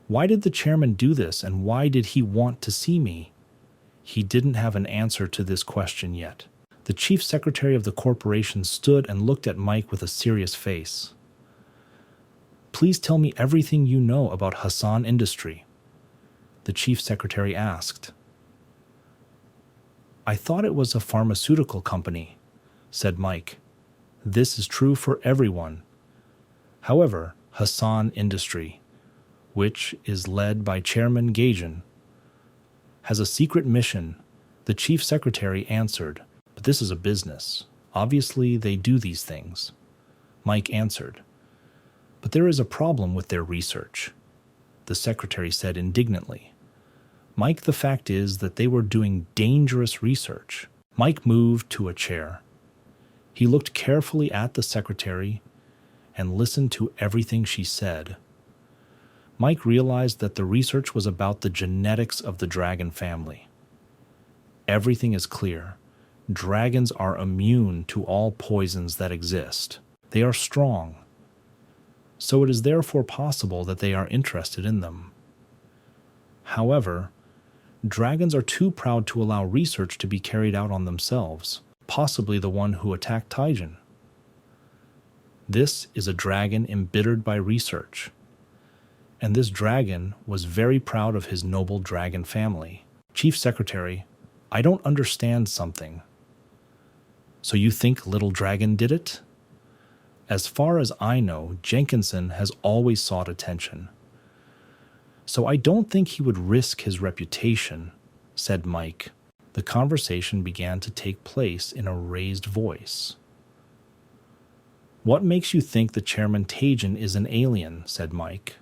Why did the chairman do this, and why did he want to see me? He didn't have an answer to this question yet. The chief secretary of the corporation stood and looked at Mike with a serious face. Please tell me everything you know about Hassan Industry, the chief secretary asked. I thought it was a pharmaceutical company, said Mike. This is true for everyone. However, Hassan Industry, which is led by Chairman Gajan, has a secret mission, the chief secretary answered. But this is a business. Obviously, they do these things. Mike answered. But there is a problem with their research. the secretary said indignantly. Mike, the fact is that they were doing dangerous research. Mike moved to a chair. He looked carefully at the secretary and listened to everything she said. Mike realized that the research was about the genetics of the dragon family. Everything is clear. Dragons are immune to all poisons that exist. They are strong. So it is therefore possible that they are interested in them. However, dragons are too proud to allow research to be carried out on themselves, possibly the one who attacked Taijin. This is a dragon embittered by research, and this dragon was very proud of his noble dragon family. Chief Secretary, I don't understand something. So you think Little Dragon did it? As far as I know, Jenkinson has always sought attention. So I don't think he would risk his reputation, said Mike. The conversation began to take place in a raised voice. What makes you think the Chairman Taijin is an alien? Said Mike.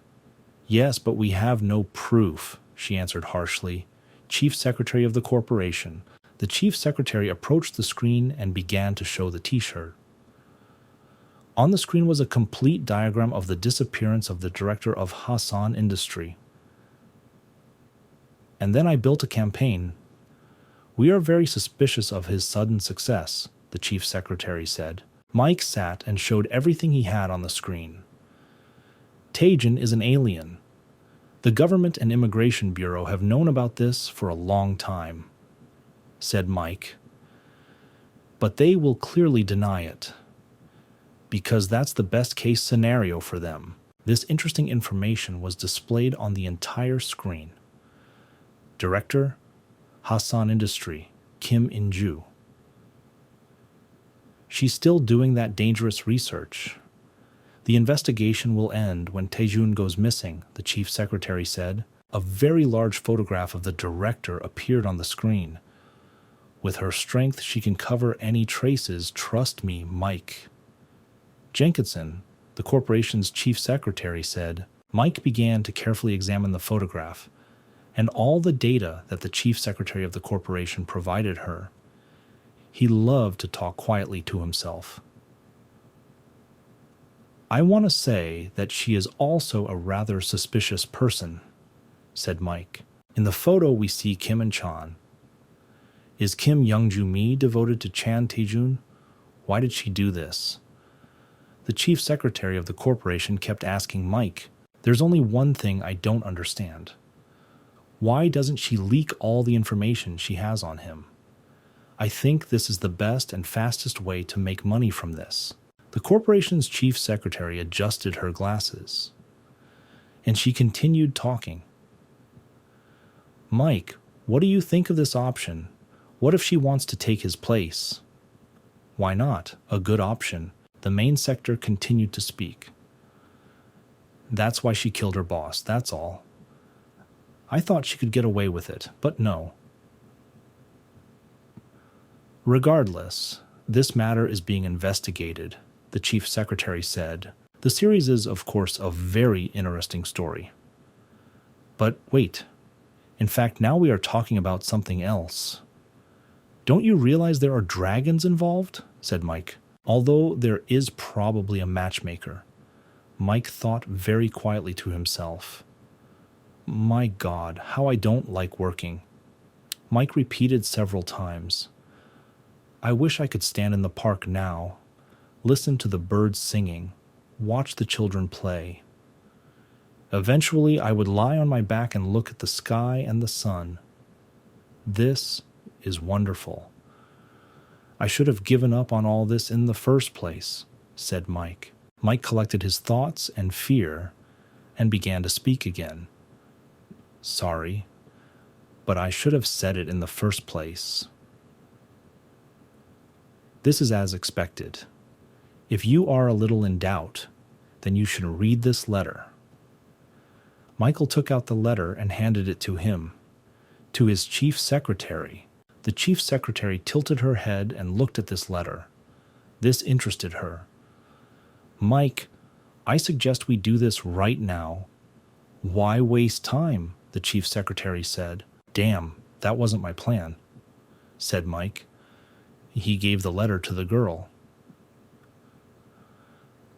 Yes, but we have no proof, she answered harshly. Chief Secretary of the corporation. The Chief Secretary approached the screen and began to show the t-shirt. On the screen was a complete diagram of the disappearance of the director of Hassan Industry. And then I built a campaign. We are very suspicious of his sudden success, the Chief Secretary said. Mike sat and showed everything he had on the screen. Taijin is an alien. The Government and Immigration Bureau have known about this for a long time, said Mike. But they will clearly deny it, because that's the best case scenario for them. This interesting information was displayed on the entire screen. Director, Hassan Industry, Kim In-ju. She's still doing that dangerous research. The investigation will end when Taejun goes missing, the Chief Secretary said. A very large photograph of the director appeared on the screen. With her strength, she can cover any traces, trust me, Mike. Jenkinson, the corporation's Chief Secretary, said. Mike began to carefully examine the photograph and all the data that the Chief Secretary of the corporation provided her. He loved to talk quietly to himself. I want to say that she is also a rather suspicious person, said Mike. In the photo we see Kim and Chan. Is Kim Youngju-mi devoted to Chan Taejun? Why did she do this? The Chief Secretary of the corporation kept asking Mike, there's only one thing I don't understand. Why doesn't she leak all the information she has on him? I think this is the best and fastest way to make money from this. The corporation's Chief Secretary adjusted her glasses, and she continued talking. Mike, what do you think of this option? What if she wants to take his place? Why not? A good option. The main sector continued to speak. That's why she killed her boss, that's all. I thought she could get away with it, but no. Regardless, this matter is being investigated, the Chief Secretary said. The series is, of course, a very interesting story. But wait. In fact, now we are talking about something else. Don't you realize there are dragons involved? Said Mike. Although there is probably a matchmaker. Mike thought very quietly to himself. My God, how I don't like working. Mike repeated several times. I wish I could stand in the park now, listen to the birds singing, watch the children play. Eventually, I would lie on my back and look at the sky and the sun. This is wonderful. I should have given up on all this in the first place, said Mike. Mike collected his thoughts and fear and began to speak again. Sorry, but I should have said it in the first place. This is as expected. If you are a little in doubt, then you should read this letter. Michael took out the letter and handed it to him, to his Chief Secretary. The Chief Secretary tilted her head and looked at this letter. This interested her. Mike, I suggest we do this right now. Why waste time? The chief secretary said. Damn, that wasn't my plan, said Mike. He gave the letter to the girl.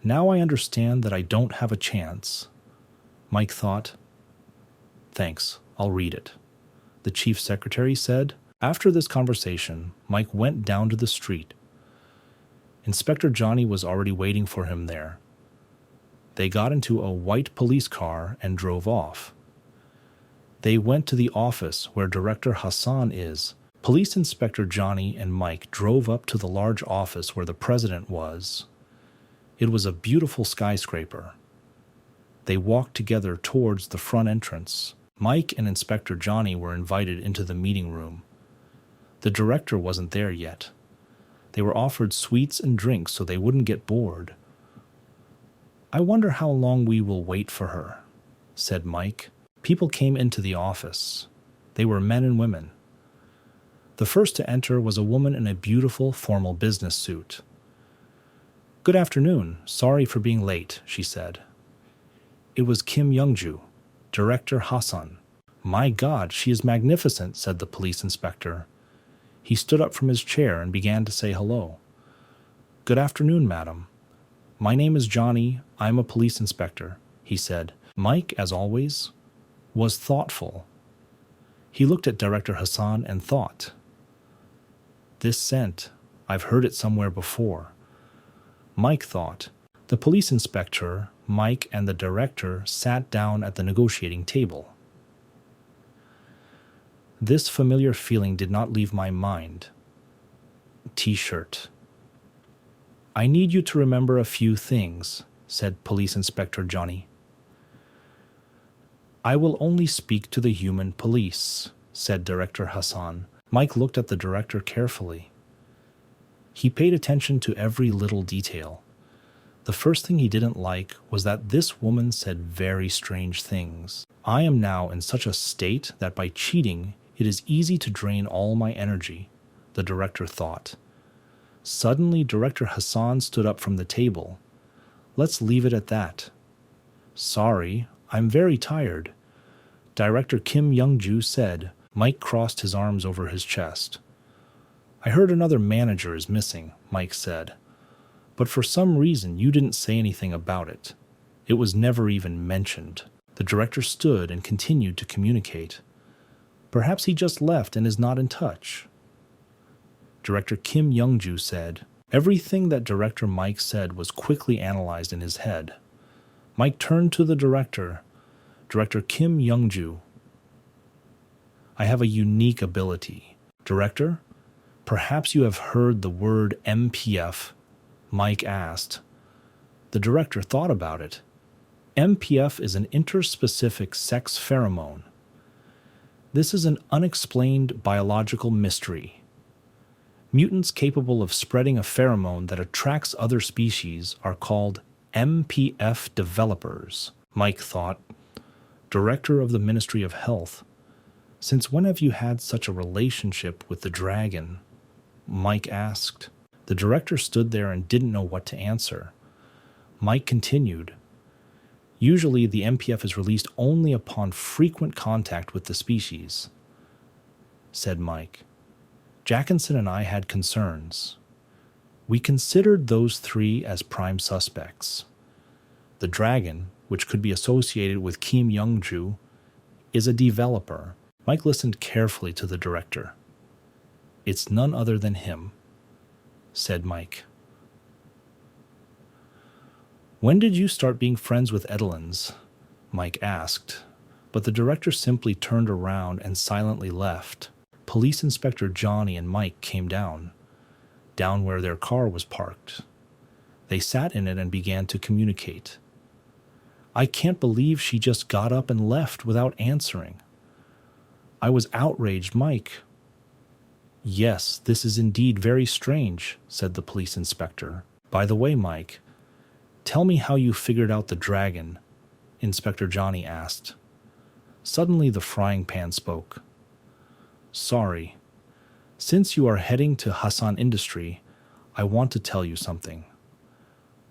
Now I understand that I don't have a chance, Mike thought. Thanks, I'll read it, the chief secretary said. After this conversation, Mike went down to the street. Inspector Johnny was already waiting for him there. They got into a white police car and drove off. They went to the office where Director Hassan is. Police Inspector Johnny and Mike drove up to the large office where the president was. It was a beautiful skyscraper. They walked together towards the front entrance. Mike and Inspector Johnny were invited into the meeting room. The director wasn't there yet. They were offered sweets and drinks so they wouldn't get bored. I wonder how long we will wait for her, said Mike. People came into the office. They were men and women. The first to enter was a woman in a beautiful formal business suit. Good afternoon. Sorry for being late, she said. It was Kim Youngju, Director Hassan. My God, she is magnificent, said the police inspector. He stood up from his chair and began to say hello. Good afternoon, madam. My name is Johnny. I'm a police inspector, he said. Mike, as always, was thoughtful. He looked at Director Hassan and thought, this scent, I've heard it somewhere before. Mike thought. The police inspector, Mike, and the director sat down at the negotiating table. This familiar feeling did not leave my mind. T-shirt. I need you to remember a few things, said Police Inspector Johnny. I will only speak to the human police, said Director Hassan. Mike looked at the director carefully. He paid attention to every little detail. The first thing he didn't like was that this woman said very strange things. I am now in such a state that by cheating, it is easy to drain all my energy, the director thought. Suddenly, Director Hassan stood up from the table. Let's leave it at that. Sorry, I'm very tired, Director Kim Youngju said. Mike crossed his arms over his chest. I heard another manager is missing, Mike said. But for some reason you didn't say anything about it. It was never even mentioned. The director stood and continued to communicate. Perhaps he just left and is not in touch. Director Kim Youngju said. Everything that Director Mike said was quickly analyzed in his head. Mike turned to the director. Director Kim Youngju. I have a unique ability. Director, perhaps you have heard the word MPF, Mike asked. The director thought about it. MPF is an interspecific sex pheromone. This is an unexplained biological mystery. Mutants capable of spreading a pheromone that attracts other species are called MPF developers, Mike thought. Director of the Ministry of Health. Since when have you had such a relationship with the dragon? Mike asked. The director stood there and didn't know what to answer. Mike continued. Usually the MPF is released only upon frequent contact with the species, said Mike. Jackinson and I had concerns. We considered those three as prime suspects. The dragon, which could be associated with Kim Youngju, is a developer. Mike listened carefully to the director. It's none other than him, said Mike. When did you start being friends with Edelins? Mike asked, but the director simply turned around and silently left. Police Inspector Johnny and Mike came down where their car was parked. They sat in it and began to communicate. I can't believe she just got up and left without answering. I was outraged, Mike. Yes, this is indeed very strange, said the police inspector. By the way, Mike, tell me how you figured out the dragon, Inspector Johnny asked. Suddenly the frying pan spoke. Sorry. Since you are heading to Hassan Industry, I want to tell you something.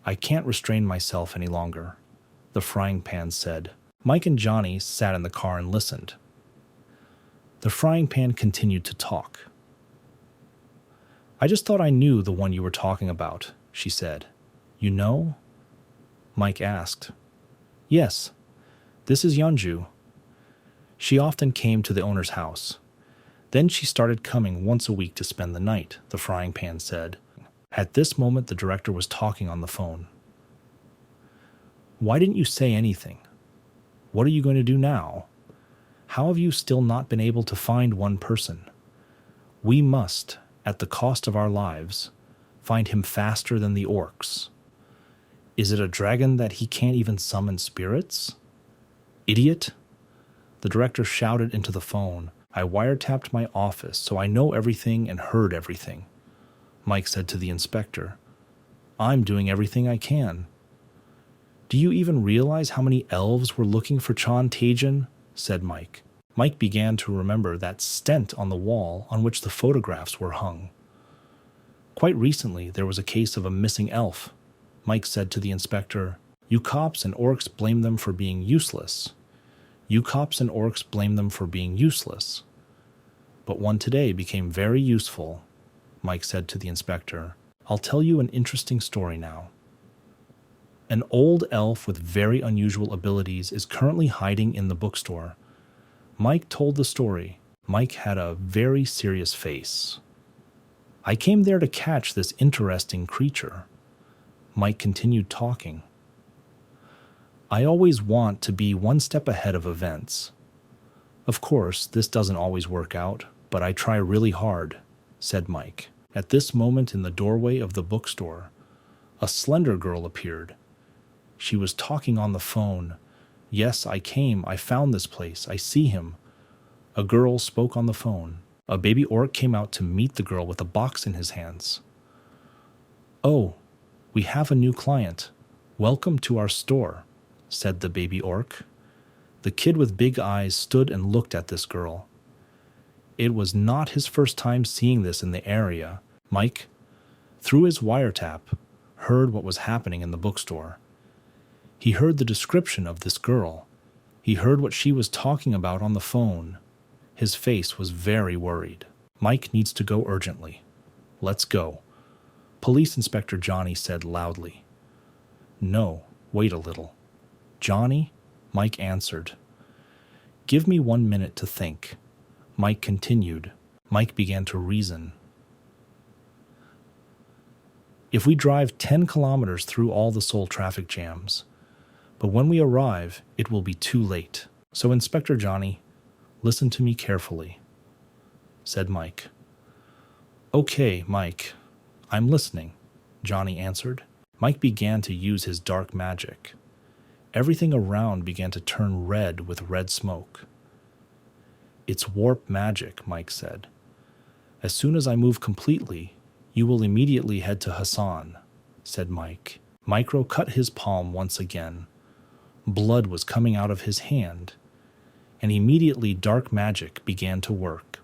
I can't restrain myself any longer, the frying pan said. Mike and Johnny sat in the car and listened. The frying pan continued to talk. I just thought I knew the one you were talking about, she said. You know? Mike asked. Yes, this is Yeonju. She often came to the owner's house. Then she started coming once a week to spend the night, the frying pan said. At this moment, the director was talking on the phone. Why didn't you say anything? What are you going to do now? How have you still not been able to find one person? We must, at the cost of our lives, find him faster than the orcs. Is it a dragon that he can't even summon spirits? Idiot! The director shouted into the phone. I wiretapped my office, so I know everything and heard everything. Mike said to the inspector. I'm doing everything I can. Do you even realize how many elves were looking for Chan Taejin? Said Mike. Mike began to remember that stent on the wall on which the photographs were hung. Quite recently, there was a case of a missing elf. Mike said to the inspector, You cops and orcs blame them for being useless. You cops and orcs blame them for being useless. But one today became very useful, Mike said to the inspector. I'll tell you an interesting story now. An old elf with very unusual abilities is currently hiding in the bookstore. Mike told the story. Mike had a very serious face. I came there to catch this interesting creature. Mike continued talking. I always want to be one step ahead of events. Of course, this doesn't always work out, but I try really hard, said Mike. At this moment in the doorway of the bookstore, a slender girl appeared. She was talking on the phone. Yes, I came. I found this place. I see him. A girl spoke on the phone. A baby orc came out to meet the girl with a box in his hands. Oh, we have a new client. Welcome to our store, said the baby orc. The kid with big eyes stood and looked at this girl. It was not his first time seeing this in the area. Mike, through his wiretap, heard what was happening in the bookstore. He heard the description of this girl. He heard what she was talking about on the phone. His face was very worried. Mike needs to go urgently. Let's go. Police Inspector Johnny said loudly. No, wait a little. Johnny? Mike answered. Give me 1 minute to think. Mike continued. Mike began to reason. If we drive 10 kilometers through all the Seoul traffic jams, but when we arrive, it will be too late. So Inspector Johnny, listen to me carefully, said Mike. Okay, Mike, I'm listening, Johnny answered. Mike began to use his dark magic. Everything around began to turn red with red smoke. It's warp magic, Mike said. As soon as I move completely, you will immediately head to Hassan, said Mike. Micro cut his palm once again. Blood was coming out of his hand, and immediately dark magic began to work.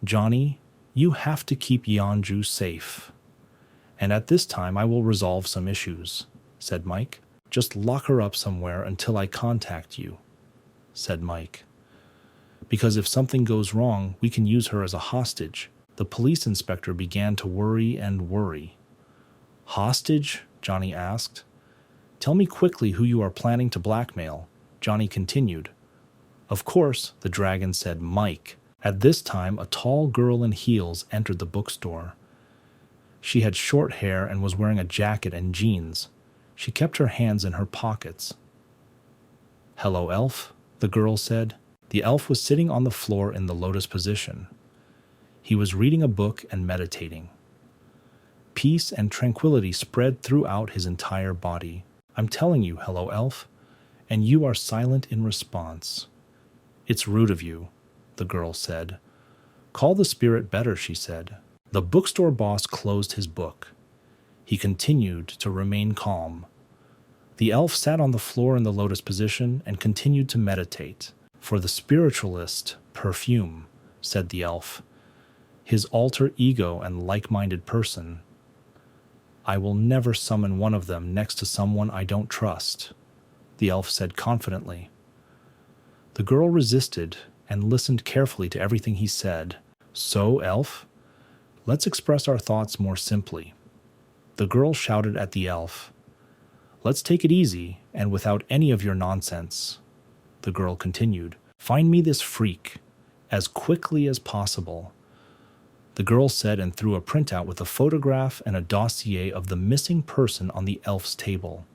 Johnny, you have to keep Yeonju safe. And at this time I will resolve some issues, said Mike. Just lock her up somewhere until I contact you, said Mike. Because if something goes wrong, we can use her as a hostage. The police inspector began to worry and worry. Hostage? Johnny asked. Tell me quickly who you are planning to blackmail, Johnny continued. Of course, the dragon said Mike. At this time, a tall girl in heels entered the bookstore. She had short hair and was wearing a jacket and jeans. She kept her hands in her pockets. Hello, elf, the girl said. The elf was sitting on the floor in the lotus position. He was reading a book and meditating. Peace and tranquility spread throughout his entire body. I'm telling you, hello, elf, and you are silent in response. It's rude of you, the girl said. Call the spirit better, she said. The bookstore boss closed his book. He continued to remain calm. The elf sat on the floor in the lotus position and continued to meditate. For the spiritualist, perfume, said the elf, his alter ego and like-minded person. I will never summon one of them next to someone I don't trust. the elf said confidently. The girl resisted and listened carefully to everything he said. So, elf, let's express our thoughts more simply. The girl shouted at the elf. Let's take it easy and without any of your nonsense. The girl continued. Find me this freak as quickly as possible. The girl said and threw a printout with a photograph and a dossier of the missing person on the elf's table.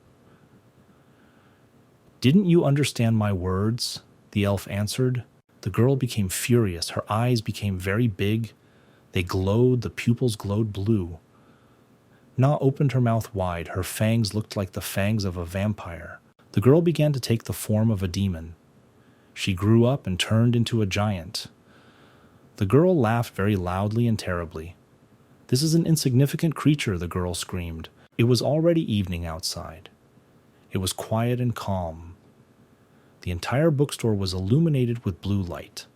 Didn't you understand my words? The elf answered. The girl became furious. Her eyes became very big. They glowed, the pupils glowed blue. Na opened her mouth wide. Her fangs looked like the fangs of a vampire. The girl began to take the form of a demon. She grew up and turned into a giant. The girl laughed very loudly and terribly. This is an insignificant creature, the girl screamed. It was already evening outside. It was quiet and calm. The entire bookstore was illuminated with blue light.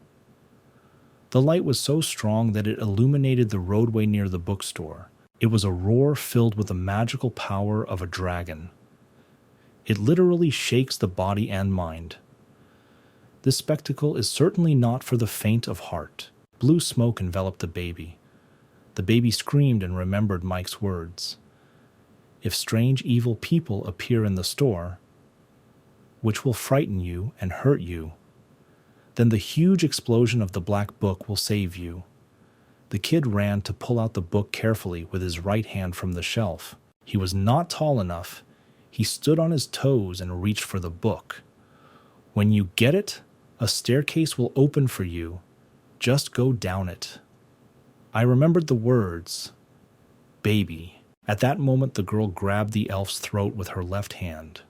The light was so strong that it illuminated the roadway near the bookstore. It was a roar filled with the magical power of a dragon. It literally shakes the body and mind. This spectacle is certainly not for the faint of heart. Blue smoke enveloped the baby. The baby screamed and remembered Mike's words. If strange evil people appear in the store, which will frighten you and hurt you, then the huge explosion of the black book will save you. The kid ran to pull out the book carefully with his right hand from the shelf. He was not tall enough. He stood on his toes and reached for the book. When you get it, a staircase will open for you. Just go down it. I remembered the words, baby. At that moment, the girl grabbed the elf's throat with her left hand.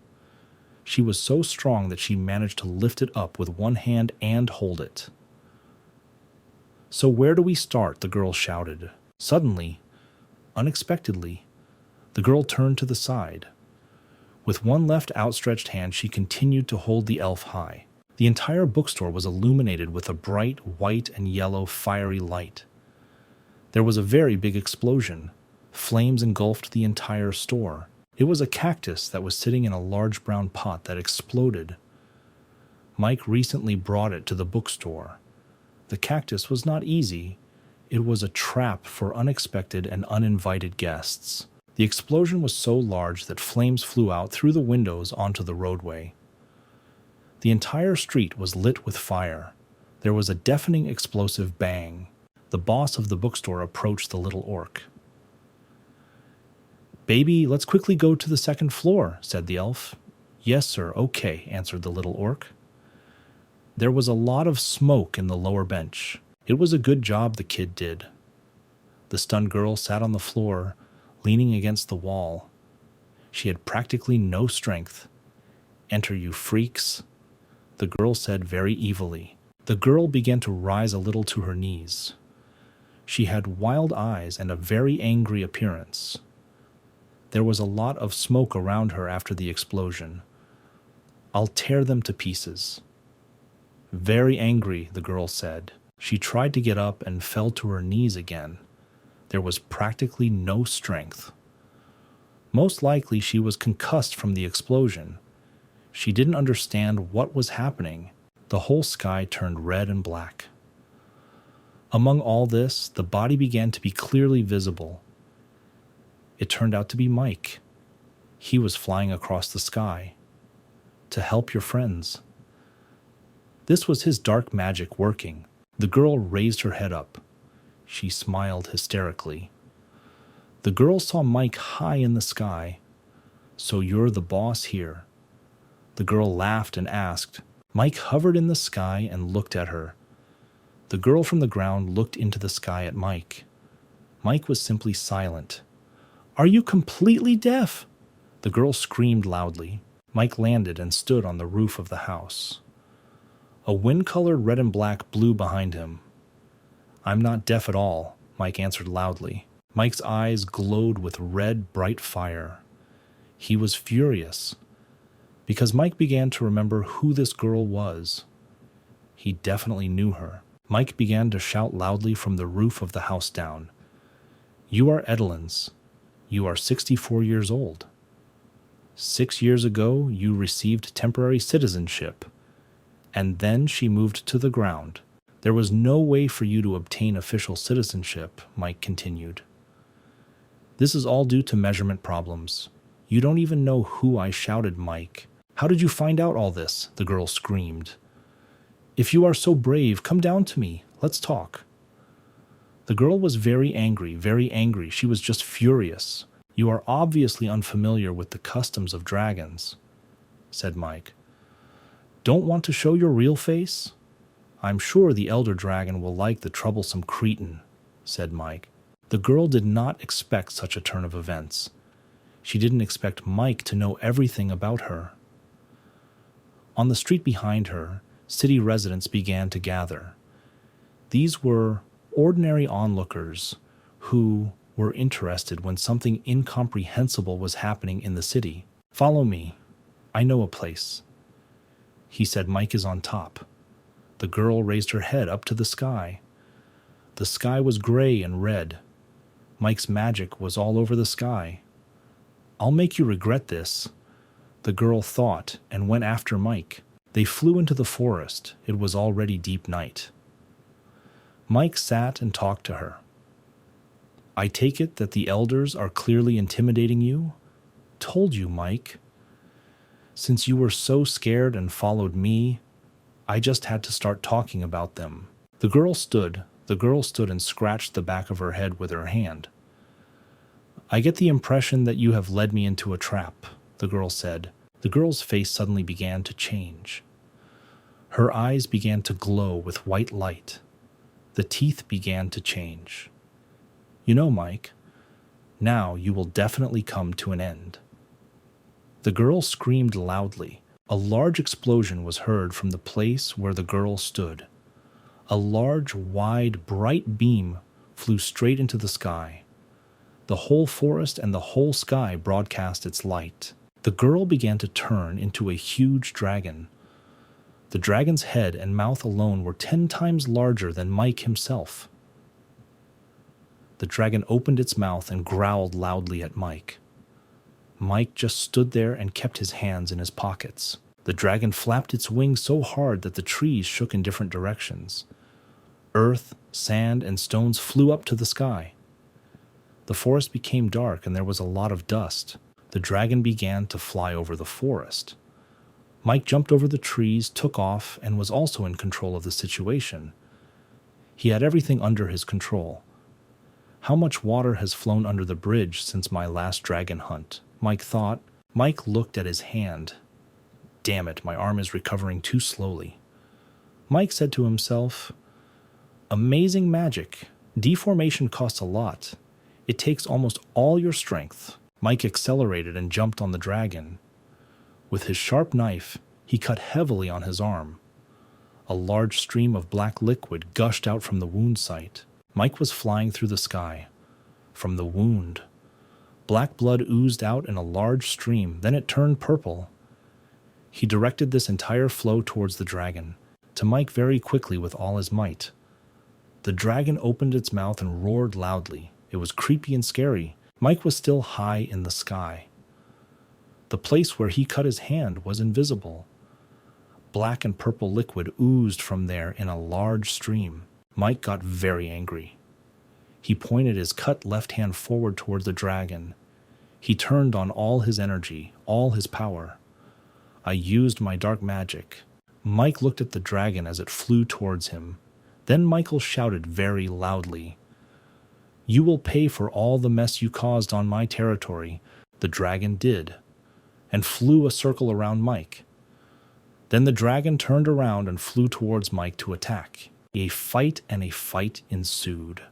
She was so strong that she managed to lift it up with one hand and hold it. So where do we start? The girl shouted. Suddenly, unexpectedly, the girl turned to the side. With one left outstretched hand, she continued to hold the elf high. The entire bookstore was illuminated with a bright white and yellow fiery light. There was a very big explosion. Flames engulfed the entire store. It was a cactus that was sitting in a large brown pot that exploded. Mike recently brought it to the bookstore. The cactus was not easy. It was a trap for unexpected and uninvited guests. The explosion was so large that flames flew out through the windows onto the roadway. The entire street was lit with fire. There was a deafening explosive bang. The boss of the bookstore approached the little orc. Baby, let's quickly go to the second floor, said the elf. Yes, sir, okay, answered the little orc. There was a lot of smoke in the lower bench. It was a good job the kid did. The stunned girl sat on the floor, leaning against the wall. She had practically no strength. Enter, you freaks, the girl said very evilly. The girl began to rise a little to her knees. She had wild eyes and a very angry appearance. There was a lot of smoke around her after the explosion. I'll tear them to pieces. Very angry, the girl said. She tried to get up and fell to her knees again. There was practically no strength. Most likely she was concussed from the explosion. She didn't understand what was happening. The whole sky turned red and black. Among all this, the body began to be clearly visible. It turned out to be Mike. He was flying across the sky. To help your friends. This was his dark magic working. The girl raised her head up. She smiled hysterically. The girl saw Mike high in the sky. So you're the boss here. The girl laughed and asked. Mike hovered in the sky and looked at her. The girl from the ground looked into the sky at Mike. Mike was simply silent. Are you completely deaf? The girl screamed loudly. Mike landed and stood on the roof of the house. A wind-colored red and black blew behind him. I'm not deaf at all, Mike answered loudly. Mike's eyes glowed with red, bright fire. He was furious, because Mike began to remember who this girl was. He definitely knew her. Mike began to shout loudly from the roof of the house down. You are Edelyn's. You are 64 years old. 6 years ago, you received temporary citizenship, and then she moved to the ground. There was no way for you to obtain official citizenship, Mike continued. This is all due to measurement problems. You don't even know who I shouted, Mike. How did you find out all this? The girl screamed. If you are so brave, come down to me. Let's talk. The girl was very angry, very angry. She was just furious. You are obviously unfamiliar with the customs of dragons, said Mike. Don't want to show your real face? I'm sure the elder dragon will like the troublesome cretin, said Mike. The girl did not expect such a turn of events. She didn't expect Mike to know everything about her. On the street behind her, city residents began to gather. These were ordinary onlookers who were interested when something incomprehensible was happening in the city. Follow me. I know a place. He said, Mike is on top. The girl raised her head up to the sky. The sky was gray and red. Mike's magic was all over the sky. I'll make you regret this, the girl thought and went after Mike. They flew into the forest. It was already deep night. Mike sat and talked to her. I take it that the elders are clearly intimidating you? Told you, Mike. Since you were so scared and followed me, I just had to start talking about them. The girl stood and scratched the back of her head with her hand. I get the impression that you have led me into a trap, the girl said. The girl's face suddenly began to change. Her eyes began to glow with white light. The teeth began to change. You know, Mike, now you will definitely come to an end. The girl screamed loudly. A large explosion was heard from the place where the girl stood. A large, wide, bright beam flew straight into the sky. The whole forest and the whole sky broadcast its light. The girl began to turn into a huge dragon. The dragon's head and mouth alone were 10 times larger than Mike himself. The dragon opened its mouth and growled loudly at Mike. Mike just stood there and kept his hands in his pockets. The dragon flapped its wings so hard that the trees shook in different directions. Earth, sand, and stones flew up to the sky. The forest became dark and there was a lot of dust. The dragon began to fly over the forest. Mike jumped over the trees, took off, and was also in control of the situation. He had everything under his control. How much water has flown under the bridge since my last dragon hunt? Mike thought. Mike looked at his hand. Damn it, my arm is recovering too slowly. Mike said to himself, amazing magic. Deformation costs a lot. It takes almost all your strength. Mike accelerated and jumped on the dragon. With his sharp knife, he cut heavily on his arm. A large stream of black liquid gushed out from the wound site. Mike was flying through the sky. From the wound, black blood oozed out in a large stream, then it turned purple. He directed this entire flow towards the dragon, to Mike very quickly with all his might. The dragon opened its mouth and roared loudly. It was creepy and scary. Mike was still high in the sky. The place where he cut his hand was invisible. Black and purple liquid oozed from there in a large stream. Mike got very angry. He pointed his cut left hand forward toward the dragon. He turned on all his energy, all his power. I used my dark magic. Mike looked at the dragon as it flew towards him. Then Michael shouted very loudly, "You will pay for all the mess you caused on my territory." The dragon did, and flew a circle around Mike. Then the dragon turned around and flew towards Mike to attack. A fight ensued.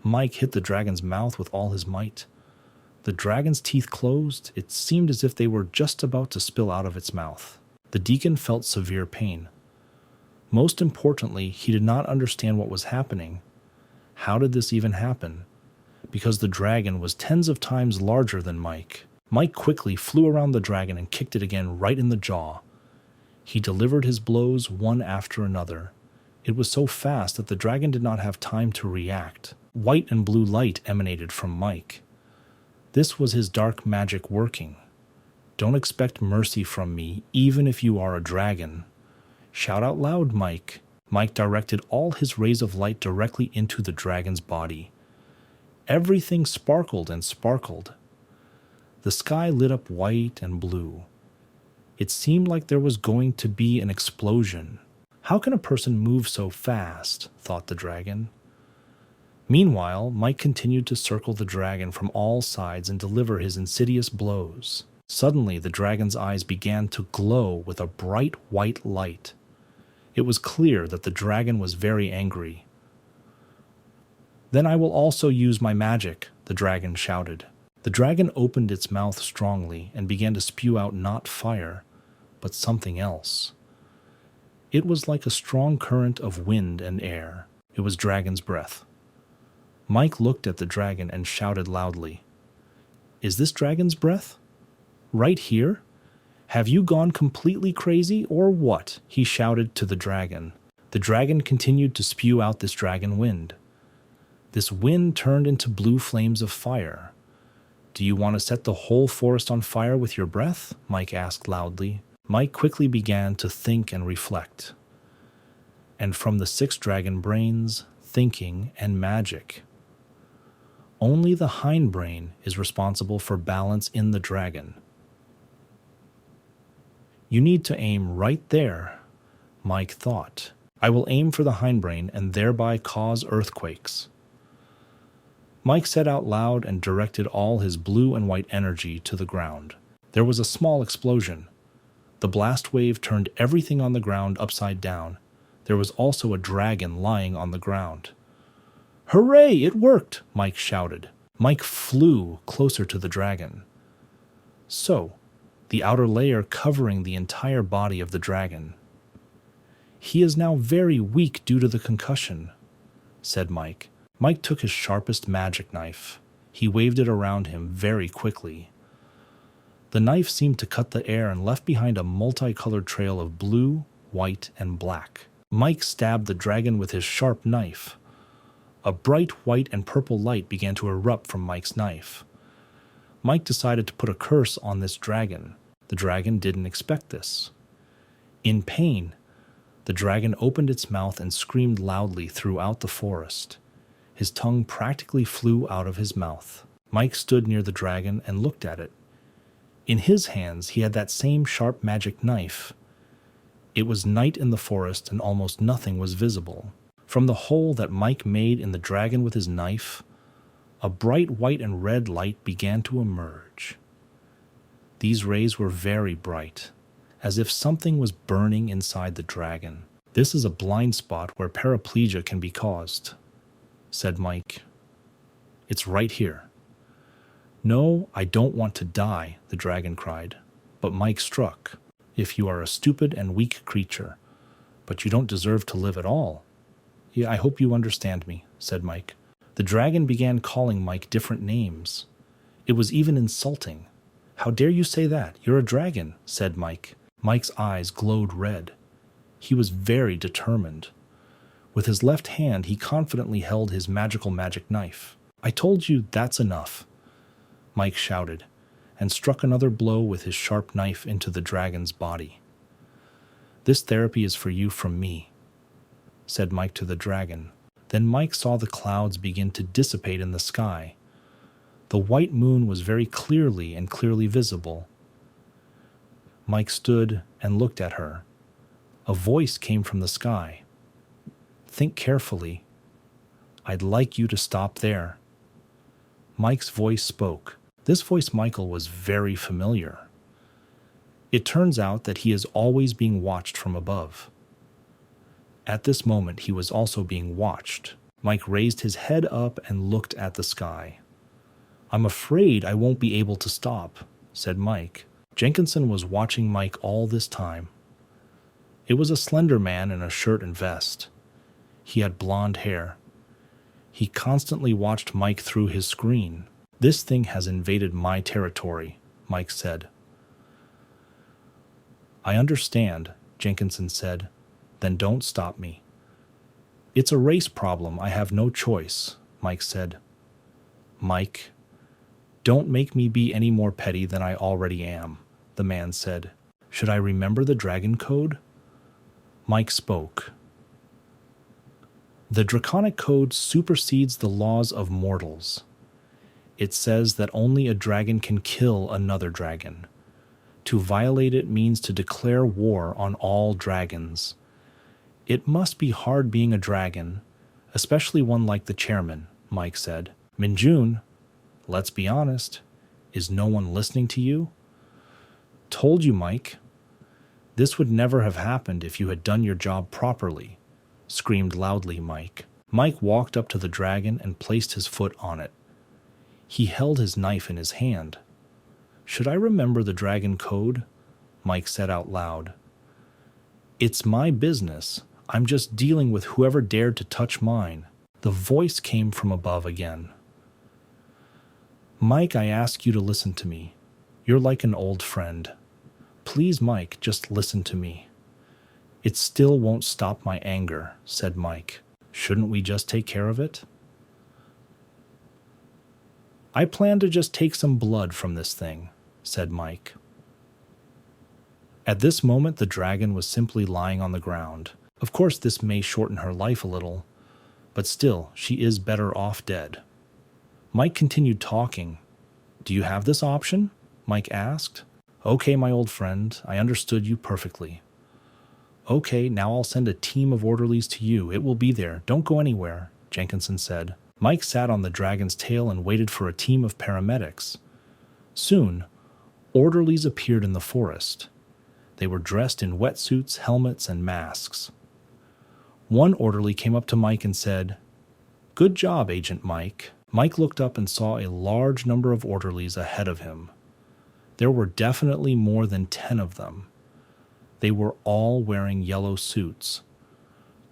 Mike hit the dragon's mouth with all his might. The dragon's teeth closed. It seemed as if they were just about to spill out of its mouth. The deacon felt severe pain. Most importantly, he did not understand what was happening. How did this even happen? Because the dragon was tens of times larger than Mike. Mike quickly flew around the dragon and kicked it again right in the jaw. He delivered his blows one after another. It was so fast that the dragon did not have time to react. White and blue light emanated from Mike. This was his dark magic working. Don't expect mercy from me, even if you are a dragon. Shout out loud, Mike. Mike directed all his rays of light directly into the dragon's body. Everything sparkled and sparkled. The sky lit up white and blue. It seemed like there was going to be an explosion. How can a person move so fast? Thought the dragon. Meanwhile, Mike continued to circle the dragon from all sides and deliver his insidious blows. Suddenly, the dragon's eyes began to glow with a bright white light. It was clear that the dragon was very angry. Then I will also use my magic, the dragon shouted. The dragon opened its mouth strongly and began to spew out not fire, but something else. It was like a strong current of wind and air. It was dragon's breath. Mike looked at the dragon and shouted loudly, "Is this dragon's breath? Right here? Have you gone completely crazy or what?" he shouted to the dragon. The dragon continued to spew out this dragon wind. This wind turned into blue flames of fire. "Do you want to set the whole forest on fire with your breath?" Mike asked loudly. Mike quickly began to think and reflect. And from the 6 dragon brains, thinking and magic. Only the hindbrain is responsible for balance in the dragon. You need to aim right there, Mike thought. I will aim for the hindbrain and thereby cause earthquakes. Mike said out loud and directed all his blue and white energy to the ground. There was a small explosion. The blast wave turned everything on the ground upside down. There was also a dragon lying on the ground. "Hooray, it worked!" Mike shouted. Mike flew closer to the dragon. So, the outer layer covering the entire body of the dragon. "He is now very weak due to the concussion," said Mike. Mike took his sharpest magic knife. He waved it around him very quickly. The knife seemed to cut the air and left behind a multicolored trail of blue, white, and black. Mike stabbed the dragon with his sharp knife. A bright white and purple light began to erupt from Mike's knife. Mike decided to put a curse on this dragon. The dragon didn't expect this. In pain, the dragon opened its mouth and screamed loudly throughout the forest. His tongue practically flew out of his mouth. Mike stood near the dragon and looked at it. In his hands, he had that same sharp magic knife. It was night in the forest and almost nothing was visible. From the hole that Mike made in the dragon with his knife, a bright white and red light began to emerge. These rays were very bright, as if something was burning inside the dragon. "This is a blind spot where paraplegia can be caused," said Mike. "It's right here." "No, I don't want to die," the dragon cried. But Mike struck. "If you are a stupid and weak creature, but you don't deserve to live at all." "Yeah, I hope you understand me," said Mike. The dragon began calling Mike different names. It was even insulting. "How dare you say that? You're a dragon," said Mike. Mike's eyes glowed red. He was very determined. With his left hand, he confidently held his magic knife. "I told you that's enough," Mike shouted, and struck another blow with his sharp knife into the dragon's body. "This therapy is for you from me," said Mike to the dragon. Then Mike saw the clouds begin to dissipate in the sky. The white moon was very clearly visible. Mike stood and looked at her. A voice came from the sky. "Think carefully. I'd like you to stop there." Mike's voice spoke. This voice Michael was very familiar. It turns out that he is always being watched from above. At this moment, he was also being watched. Mike raised his head up and looked at the sky. "I'm afraid I won't be able to stop," said Mike. Jenkinson was watching Mike all this time. It was a slender man in a shirt and vest. He had blonde hair. He constantly watched Mike through his screen. "This thing has invaded my territory," Mike said. "I understand," Jenkinson said. "Then don't stop me." "It's a race problem. I have no choice," Mike said. "Mike, don't make me be any more petty than I already am," the man said. Should I remember the dragon code? Mike spoke. The draconic code supersedes the laws of mortals. It says that only a dragon can kill another dragon. To violate it means to declare war on all dragons. It must be hard being a dragon, especially one like the chairman, Mike said. Minjun, let's be honest, is no one listening to you? Told you, Mike. This would never have happened if you had done your job properly, screamed loudly Mike. Mike walked up to the dragon and placed his foot on it. He held his knife in his hand. Should I remember the dragon code? Mike said out loud. It's my business. I'm just dealing with whoever dared to touch mine. The voice came from above again. Mike, I ask you to listen to me. You're like an old friend. Please, Mike, just listen to me. It still won't stop my anger, said Mike. Shouldn't we just take care of it? I plan to just take some blood from this thing, said Mike. At this moment, the dragon was simply lying on the ground. Of course, this may shorten her life a little, but still, she is better off dead. Mike continued talking. Do you have this option? Mike asked. Okay, my old friend, I understood you perfectly. Okay, now I'll send a team of orderlies to you. It will be there. Don't go anywhere, Jenkinson said. Mike sat on the dragon's tail and waited for a team of paramedics. Soon, orderlies appeared in the forest. They were dressed in wetsuits, helmets, and masks. One orderly came up to Mike and said, Good job, Agent Mike. Mike looked up and saw a large number of orderlies ahead of him. There were definitely more than 10 of them. They were all wearing yellow suits.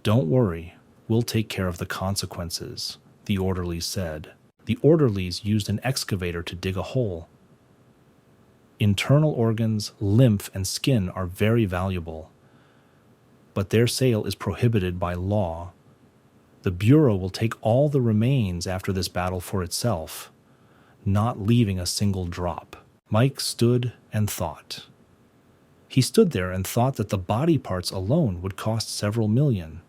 Don't worry, we'll take care of the consequences, the orderlies said. The orderlies used an excavator to dig a hole. Internal organs, lymph, and skin are very valuable, but their sale is prohibited by law. The Bureau will take all the remains after this battle for itself, not leaving a single drop. Mike stood and thought. He stood there and thought that the body parts alone would cost several million.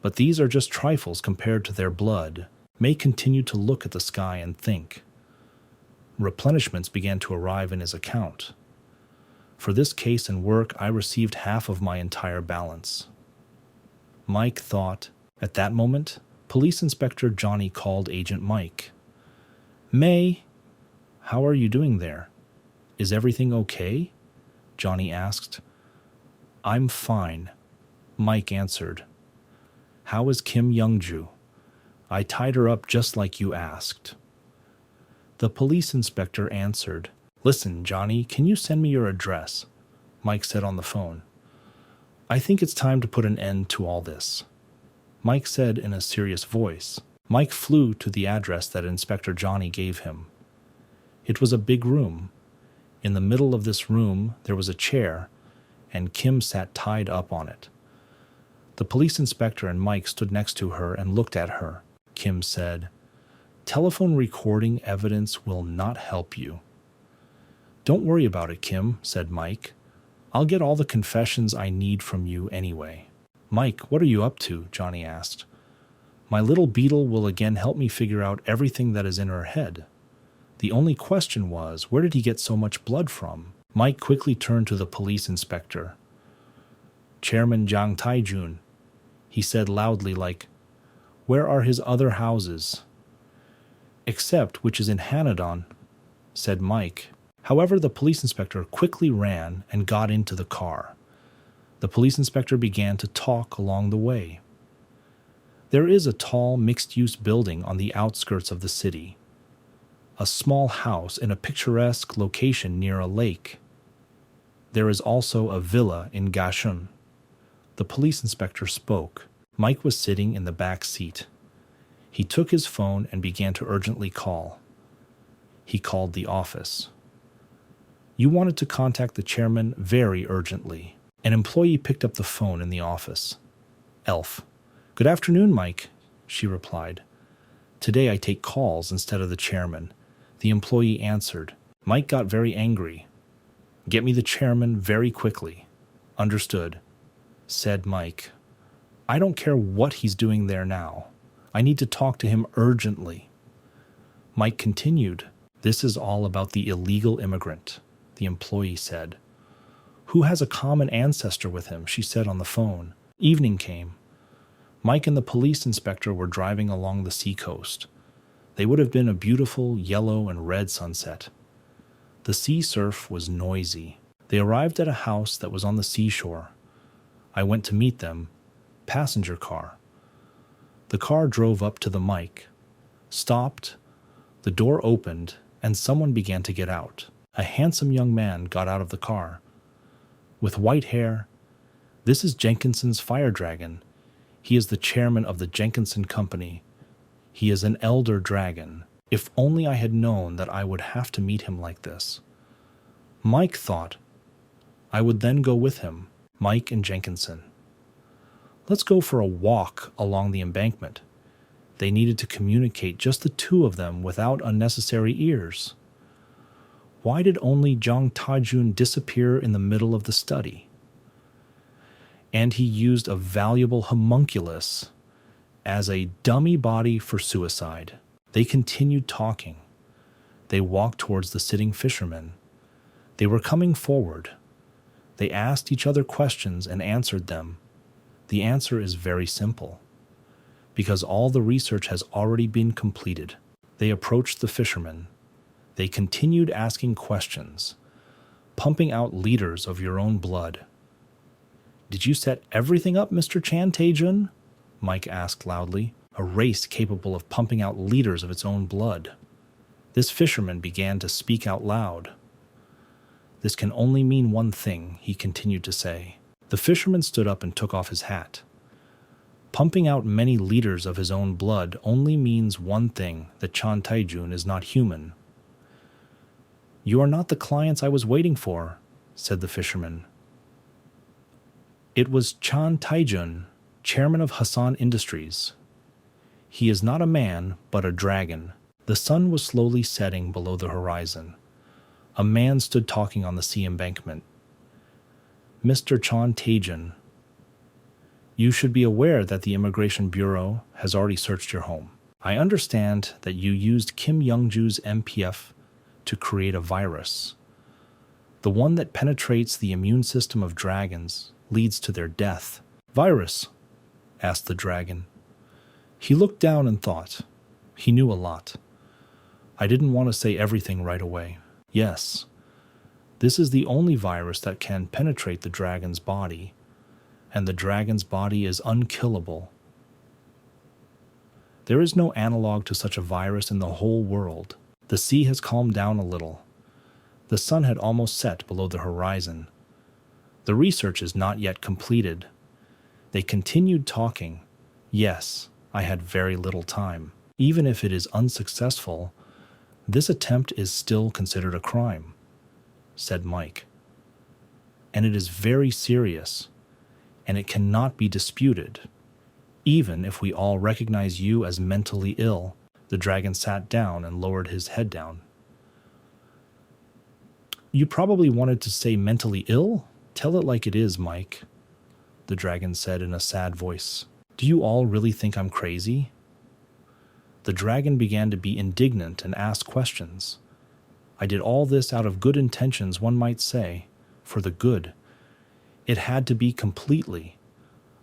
But these are just trifles compared to their blood. May continued to look at the sky and think. Replenishments began to arrive in his account. For this case and work, I received half of my entire balance. Mike thought. At that moment, Police Inspector Johnny called Agent Mike. May, how are you doing there? Is everything okay? Johnny asked. I'm fine, Mike answered. How is Kim Youngju? I tied her up just like you asked. The police inspector answered. Listen, Johnny, can you send me your address? Mike said on the phone. I think it's time to put an end to all this, Mike said in a serious voice. Mike flew to the address that Inspector Johnny gave him. It was a big room. In the middle of this room, there was a chair, and Kim sat tied up on it. The police inspector and Mike stood next to her and looked at her. Kim said, Telephone recording evidence will not help you. Don't worry about it, Kim, said Mike. I'll get all the confessions I need from you anyway. Mike, what are you up to? Johnny asked. My little beetle will again help me figure out everything that is in her head. The only question was, where did he get so much blood from? Mike quickly turned to the police inspector. Chairman Jiang Taijun, he said loudly like, where are his other houses? Except which is in Hanadon, said Mike. However, the police inspector quickly ran and got into the car. The police inspector began to talk along the way. There is a tall mixed-use building on the outskirts of the city. A small house in a picturesque location near a lake. There is also a villa in Gashun. The police inspector spoke. Mike was sitting in the back seat. He took his phone and began to urgently call. He called the office. You wanted to contact the chairman very urgently. An employee picked up the phone in the office. Elf. Good afternoon, Mike, she replied. Today I take calls instead of the chairman. The employee answered. Mike got very angry. Get me the chairman very quickly. Understood, said Mike. I don't care what he's doing there now. I need to talk to him urgently. Mike continued. This is all about the illegal immigrant, the employee said. Who has a common ancestor with him, she said on the phone. Evening came. Mike and the police inspector were driving along the seacoast. They would have been a beautiful yellow and red sunset. The sea surf was noisy. They arrived at a house that was on the seashore. I went to meet them. Passenger car. The car drove up to the Mike, stopped, the door opened, and someone began to get out. A handsome young man got out of the car. With white hair, this is Jenkinson's fire dragon. He is the chairman of the Jenkinson Company. He is an elder dragon. If only I had known that I would have to meet him like this. Mike thought. I would then go with him, Mike and Jenkinson. Let's go for a walk along the embankment. They needed to communicate, just the two of them, without unnecessary ears. Why did only Jang Taejun disappear in the middle of the study? And he used a valuable homunculus as a dummy body for suicide. They continued talking. They walked towards the sitting fishermen. They were coming forward. They asked each other questions and answered them. The answer is very simple. Because all the research has already been completed. They approached the fishermen. They continued asking questions, pumping out liters of your own blood. Did you set everything up, Mr. Chan Taejun? Mike asked loudly. A race capable of pumping out liters of its own blood. This fisherman began to speak out loud. This can only mean one thing, he continued to say. The fisherman stood up and took off his hat. Pumping out many liters of his own blood only means one thing, that Chan Taejun is not human. You are not the clients I was waiting for, said the fisherman. It was Chan Taejun, chairman of Hassan Industries. He is not a man, but a dragon. The sun was slowly setting below the horizon. A man stood talking on the sea embankment. Mr. Chan Taejun, you should be aware that the Immigration Bureau has already searched your home. I understand that you used Kim Youngju's MPF to create a virus. The one that penetrates the immune system of dragons leads to their death. Virus? Asked the dragon. He looked down and thought. He knew a lot. I didn't want to say everything right away. Yes, this is the only virus that can penetrate the dragon's body, and the dragon's body is unkillable. There is no analog to such a virus in the whole world. The sea has calmed down a little. The sun had almost set below the horizon. The research is not yet completed. They continued talking. Yes, I had very little time. Even if it is unsuccessful, this attempt is still considered a crime, said Mike. And it is very serious, and it cannot be disputed. Even if we all recognize you as mentally ill, the dragon sat down and lowered his head down. You probably wanted to say mentally ill? Tell it like it is, Mike, the dragon said in a sad voice. Do you all really think I'm crazy? The dragon began to be indignant and ask questions. I did all this out of good intentions, one might say, for the good. It had to be completely.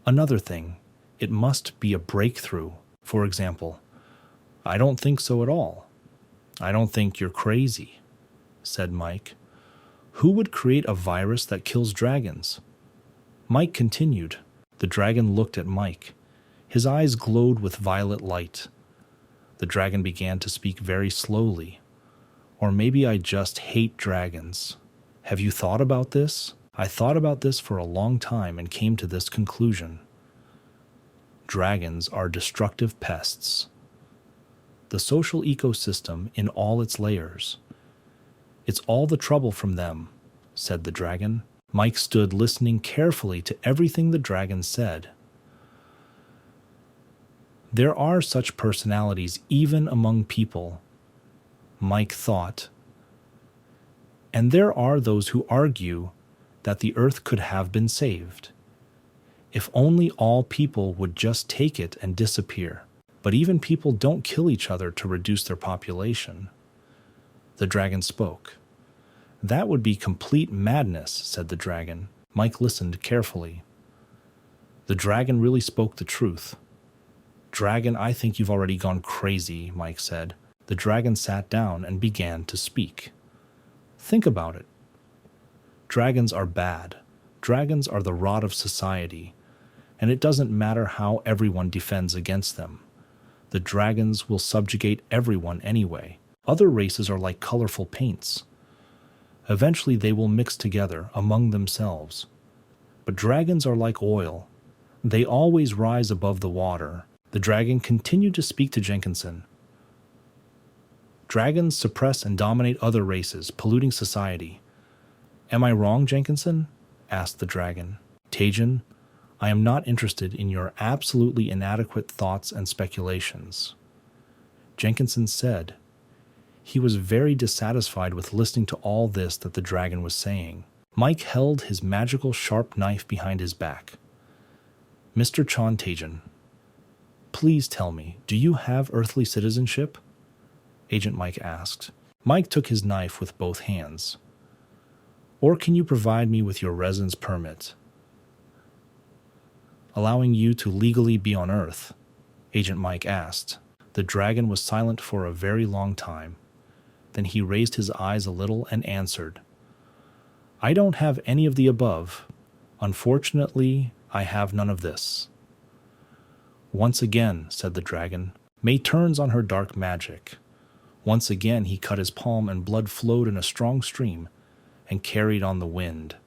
Another thing, it must be a breakthrough. For example, I don't think so at all. I don't think you're crazy, said Mike. Who would create a virus that kills dragons? Mike continued. The dragon looked at Mike. His eyes glowed with violet light. The dragon began to speak very slowly. Or maybe I just hate dragons. Have you thought about this? I thought about this for a long time and came to this conclusion. Dragons are destructive pests. The social ecosystem in all its layers. It's all the trouble from them, said the dragon. Mike stood listening carefully to everything the dragon said. There are such personalities even among people, Mike thought. And there are those who argue that the earth could have been saved. If only all people would just take it and disappear. But even people don't kill each other to reduce their population. The dragon spoke. That would be complete madness, said the dragon. Mike listened carefully. The dragon really spoke the truth. Dragon, I think you've already gone crazy, Mike said. The dragon sat down and began to speak. Think about it. Dragons are bad. Dragons are the rot of society, and it doesn't matter how everyone defends against them. The dragons will subjugate everyone anyway. Other races are like colorful paints. Eventually they will mix together among themselves. But dragons are like oil. They always rise above the water. The dragon continued to speak to Jenkinson. Dragons suppress and dominate other races, polluting society. Am I wrong, Jenkinson? Asked the dragon. Tajin, I am not interested in your absolutely inadequate thoughts and speculations. Jenkinson said. He was very dissatisfied with listening to all this that the dragon was saying. Mike held his magical sharp knife behind his back. Mr. Chon Tajin, please tell me, do you have earthly citizenship? Agent Mike asked. Mike took his knife with both hands. Or can you provide me with your residence permit, allowing you to legally be on Earth? Agent Mike asked. The dragon was silent for a very long time. Then he raised his eyes a little and answered. I don't have any of the above. Unfortunately, I have none of this. Once again, said the dragon, May turns on her dark magic. Once again he cut his palm and blood flowed in a strong stream and carried on the wind.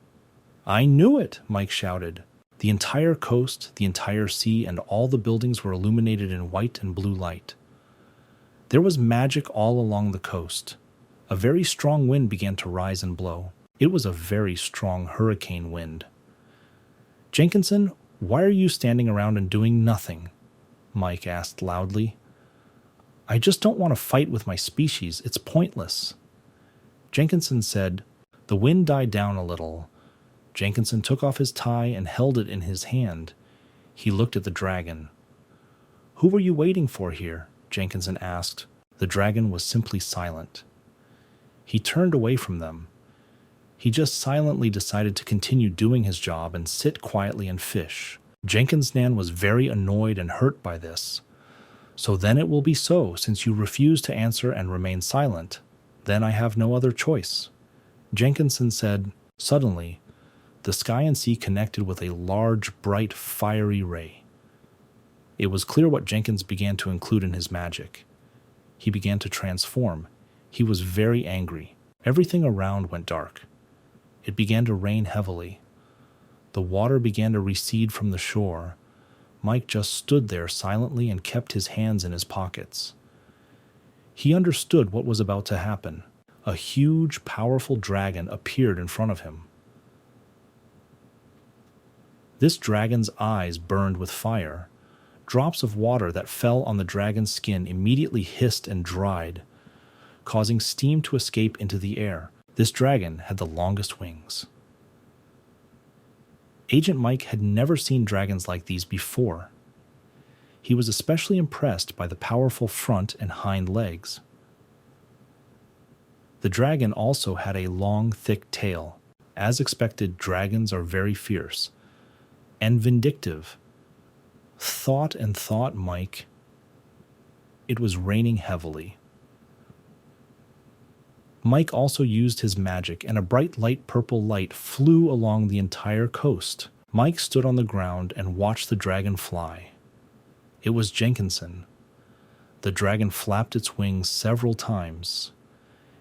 I knew it, Mike shouted. The entire coast, the entire sea, and all the buildings were illuminated in white and blue light. There was magic all along the coast. A very strong wind began to rise and blow. It was a very strong hurricane wind. Jenkinson, why are you standing around and doing nothing? Mike asked loudly. I just don't want to fight with my species. It's pointless. Jenkinson said. The wind died down a little. Jenkinson took off his tie and held it in his hand. He looked at the dragon. Who were you waiting for here? Jenkinson asked. The dragon was simply silent. He turned away from them. He just silently decided to continue doing his job and sit quietly and fish. Jenkinson was very annoyed and hurt by this. So then it will be so, since you refuse to answer and remain silent. Then I have no other choice. Jenkinson said. Suddenly, the sky and sea connected with a large, bright, fiery ray. It was clear what Jenkins began to include in his magic. He began to transform. He was very angry. Everything around went dark. It began to rain heavily. The water began to recede from the shore. Mike just stood there silently and kept his hands in his pockets. He understood what was about to happen. A huge, powerful dragon appeared in front of him. This dragon's eyes burned with fire. Drops of water that fell on the dragon's skin immediately hissed and dried, causing steam to escape into the air. This dragon had the longest wings. Agent Mike had never seen dragons like these before. He was especially impressed by the powerful front and hind legs. The dragon also had a long, thick tail. As expected, dragons are very fierce and vindictive. Thought, Mike. It was raining heavily. Mike also used his magic, and a bright light purple light flew along the entire coast. Mike stood on the ground and watched the dragon fly. It was Jenkinson. The dragon flapped its wings several times.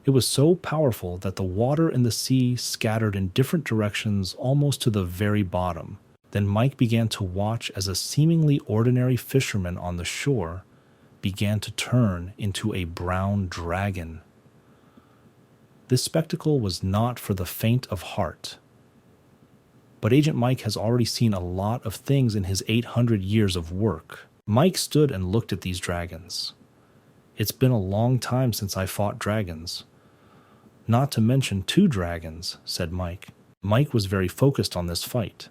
It was so powerful that the water in the sea scattered in different directions almost to the very bottom. Then Mike began to watch as a seemingly ordinary fisherman on the shore began to turn into a brown dragon. This spectacle was not for the faint of heart. But Agent Mike has already seen a lot of things in his 800 years of work. Mike stood and looked at these dragons. It's been a long time since I fought dragons. Not to mention 2 dragons, said Mike. Mike was very focused on this fight.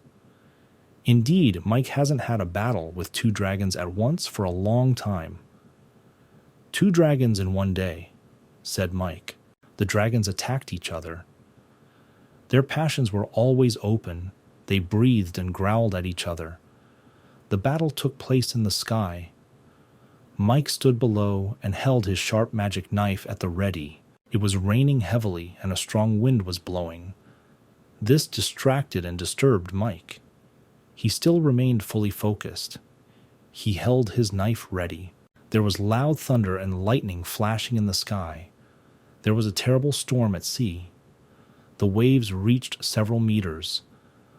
Indeed, Mike hasn't had a battle with 2 dragons at once for a long time. 2 dragons in one day, said Mike. The dragons attacked each other. Their passions were always open. They breathed and growled at each other. The battle took place in the sky. Mike stood below and held his sharp magic knife at the ready. It was raining heavily and a strong wind was blowing. This distracted and disturbed Mike. He still remained fully focused. He held his knife ready. There was loud thunder and lightning flashing in the sky. There was a terrible storm at sea. The waves reached several meters.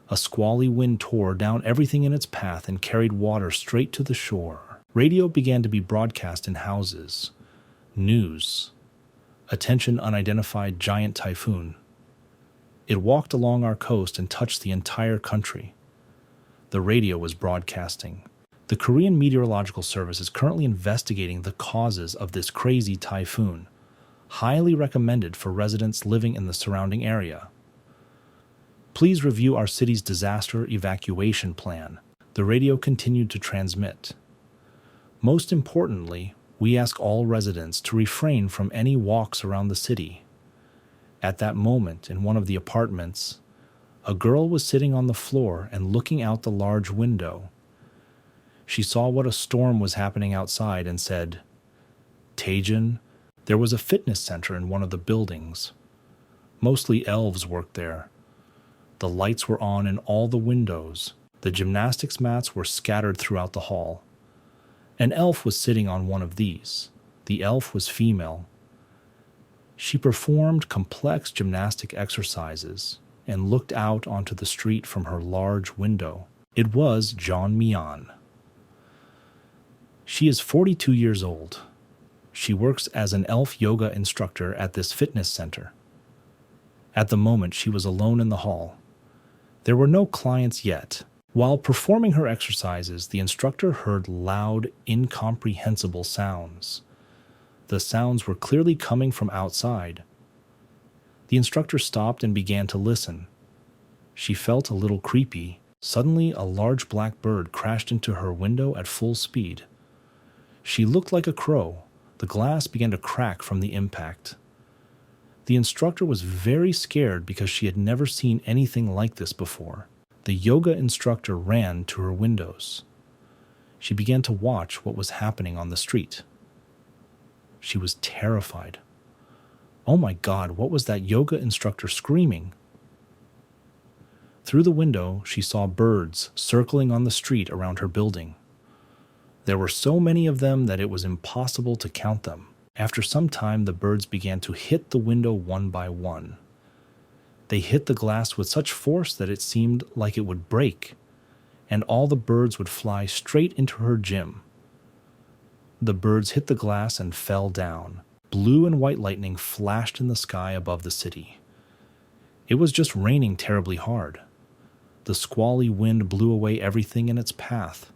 A squally wind tore down everything in its path and carried water straight to the shore. Radio began to be broadcast in houses. News. Attention, unidentified giant typhoon. It walked along our coast and touched the entire country. The radio was broadcasting. The Korean Meteorological Service is currently investigating the causes of this crazy typhoon. Highly recommended for residents living in the surrounding area. Please review our city's disaster evacuation plan. The radio continued to transmit. Most importantly, we ask all residents to refrain from any walks around the city. At that moment, in one of the apartments, a girl was sitting on the floor and looking out the large window. She saw what a storm was happening outside and said, "Taejin." There was a fitness center in one of the buildings. Mostly elves worked there. The lights were on in all the windows. The gymnastics mats were scattered throughout the hall. An elf was sitting on one of these. The elf was female. She performed complex gymnastic exercises and looked out onto the street from her large window. It was John Mian. She is 42 years old. She works as an elf yoga instructor at this fitness center. At the moment, she was alone in the hall. There were no clients yet. While performing her exercises, the instructor heard loud, incomprehensible sounds. The sounds were clearly coming from outside. The instructor stopped and began to listen. She felt a little creepy. Suddenly, a large black bird crashed into her window at full speed. She looked like a crow. The glass began to crack from the impact. The instructor was very scared because she had never seen anything like this before. The yoga instructor ran to her windows. She began to watch what was happening on the street. She was terrified. Oh my God, what was that yoga instructor screaming? Through the window, she saw birds circling on the street around her building. There were so many of them that it was impossible to count them. After some time, the birds began to hit the window one by one. They hit the glass with such force that it seemed like it would break, and all the birds would fly straight into her gym. The birds hit the glass and fell down. Blue and white lightning flashed in the sky above the city. It was just raining terribly hard. The squally wind blew away everything in its path.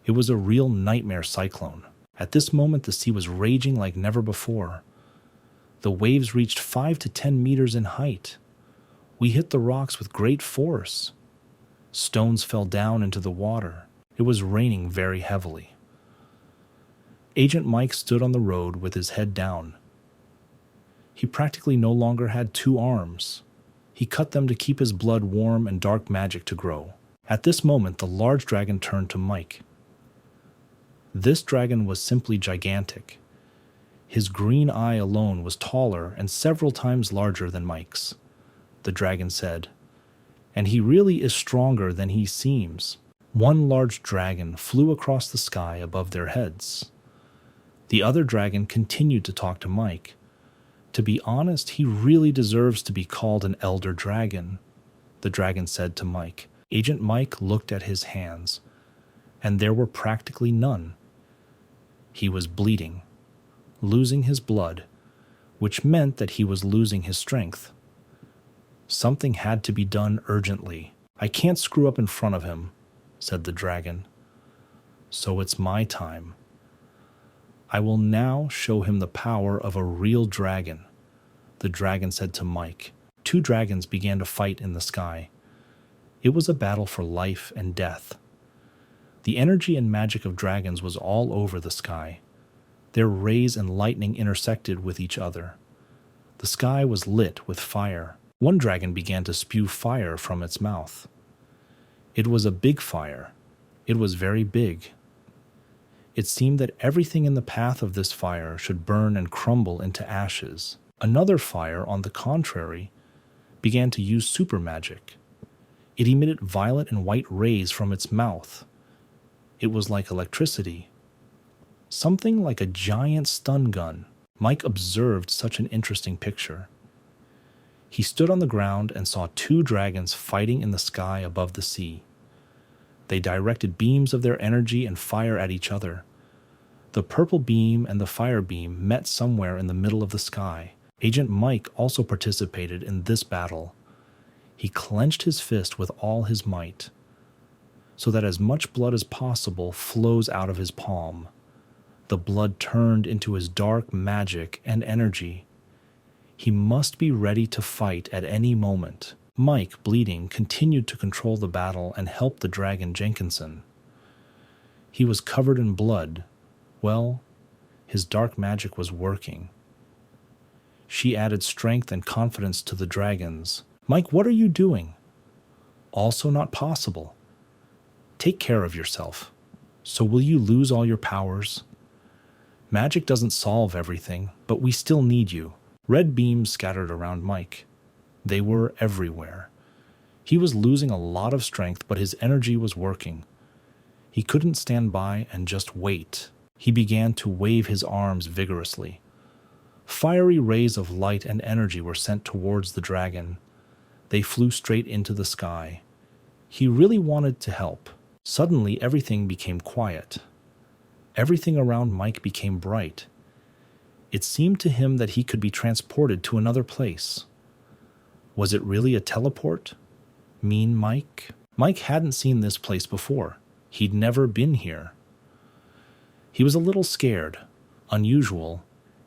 It was a real nightmare cyclone. At this moment, the sea was raging like never before. The waves reached 5 to 10 meters in height. We hit the rocks with great force. Stones fell down into the water. It was raining very heavily. Agent Mike stood on the road with his head down. He practically no longer had 2 arms. He cut them to keep his blood warm and dark magic to grow. At this moment, the large dragon turned to Mike. This dragon was simply gigantic. His green eye alone was taller and several times larger than Mike's. The dragon said, "And he really is stronger than he seems." One large dragon flew across the sky above their heads. The other dragon continued to talk to Mike. To be honest, he really deserves to be called an elder dragon, the dragon said to Mike. Agent Mike looked at his hands, and there were practically none. He was bleeding, losing his blood, which meant that he was losing his strength. Something had to be done urgently. "I can't screw up in front of him," said the dragon. "So it's my time. I will now show him the power of a real dragon." the dragon said to Mike. Two dragons began to fight in the sky. It was a battle for life and death. The energy and magic of dragons was all over the sky. Their rays and lightning intersected with each other. The sky was lit with fire. One dragon began to spew fire from its mouth. It was a big fire. It was very big. It seemed that everything in the path of this fire should burn and crumble into ashes. Another fire, on the contrary, began to use super magic. It emitted violet and white rays from its mouth. It was like electricity. Something like a giant stun gun. Mike observed such an interesting picture. He stood on the ground and saw two dragons fighting in the sky above the sea. They directed beams of their energy and fire at each other. The purple beam and the fire beam met somewhere in the middle of the sky. Agent Mike also participated in this battle. He clenched his fist with all his might, so that as much blood as possible flows out of his palm. The blood turned into his dark magic and energy. He must be ready to fight at any moment. Mike, bleeding, continued to control the battle and help the dragon Jenkinson. He was covered in blood. Well, his dark magic was working. She added strength and confidence to the dragons. Mike, what are you doing? Also not possible. Take care of yourself. So will you lose all your powers? Magic doesn't solve everything, but we still need you. Red beams scattered around Mike. They were everywhere. He was losing a lot of strength, but his energy was working. He couldn't stand by and just wait. He began to wave his arms vigorously. Fiery rays of light and energy were sent towards the dragon. They flew straight into the sky. He really wanted to help. Suddenly, everything became quiet. Everything around Mike became bright. It seemed to him that he could be transported to another place. Was it really a teleport? Mean Mike? Mike hadn't seen this place before. He'd never been here. He was a little scared, unusual,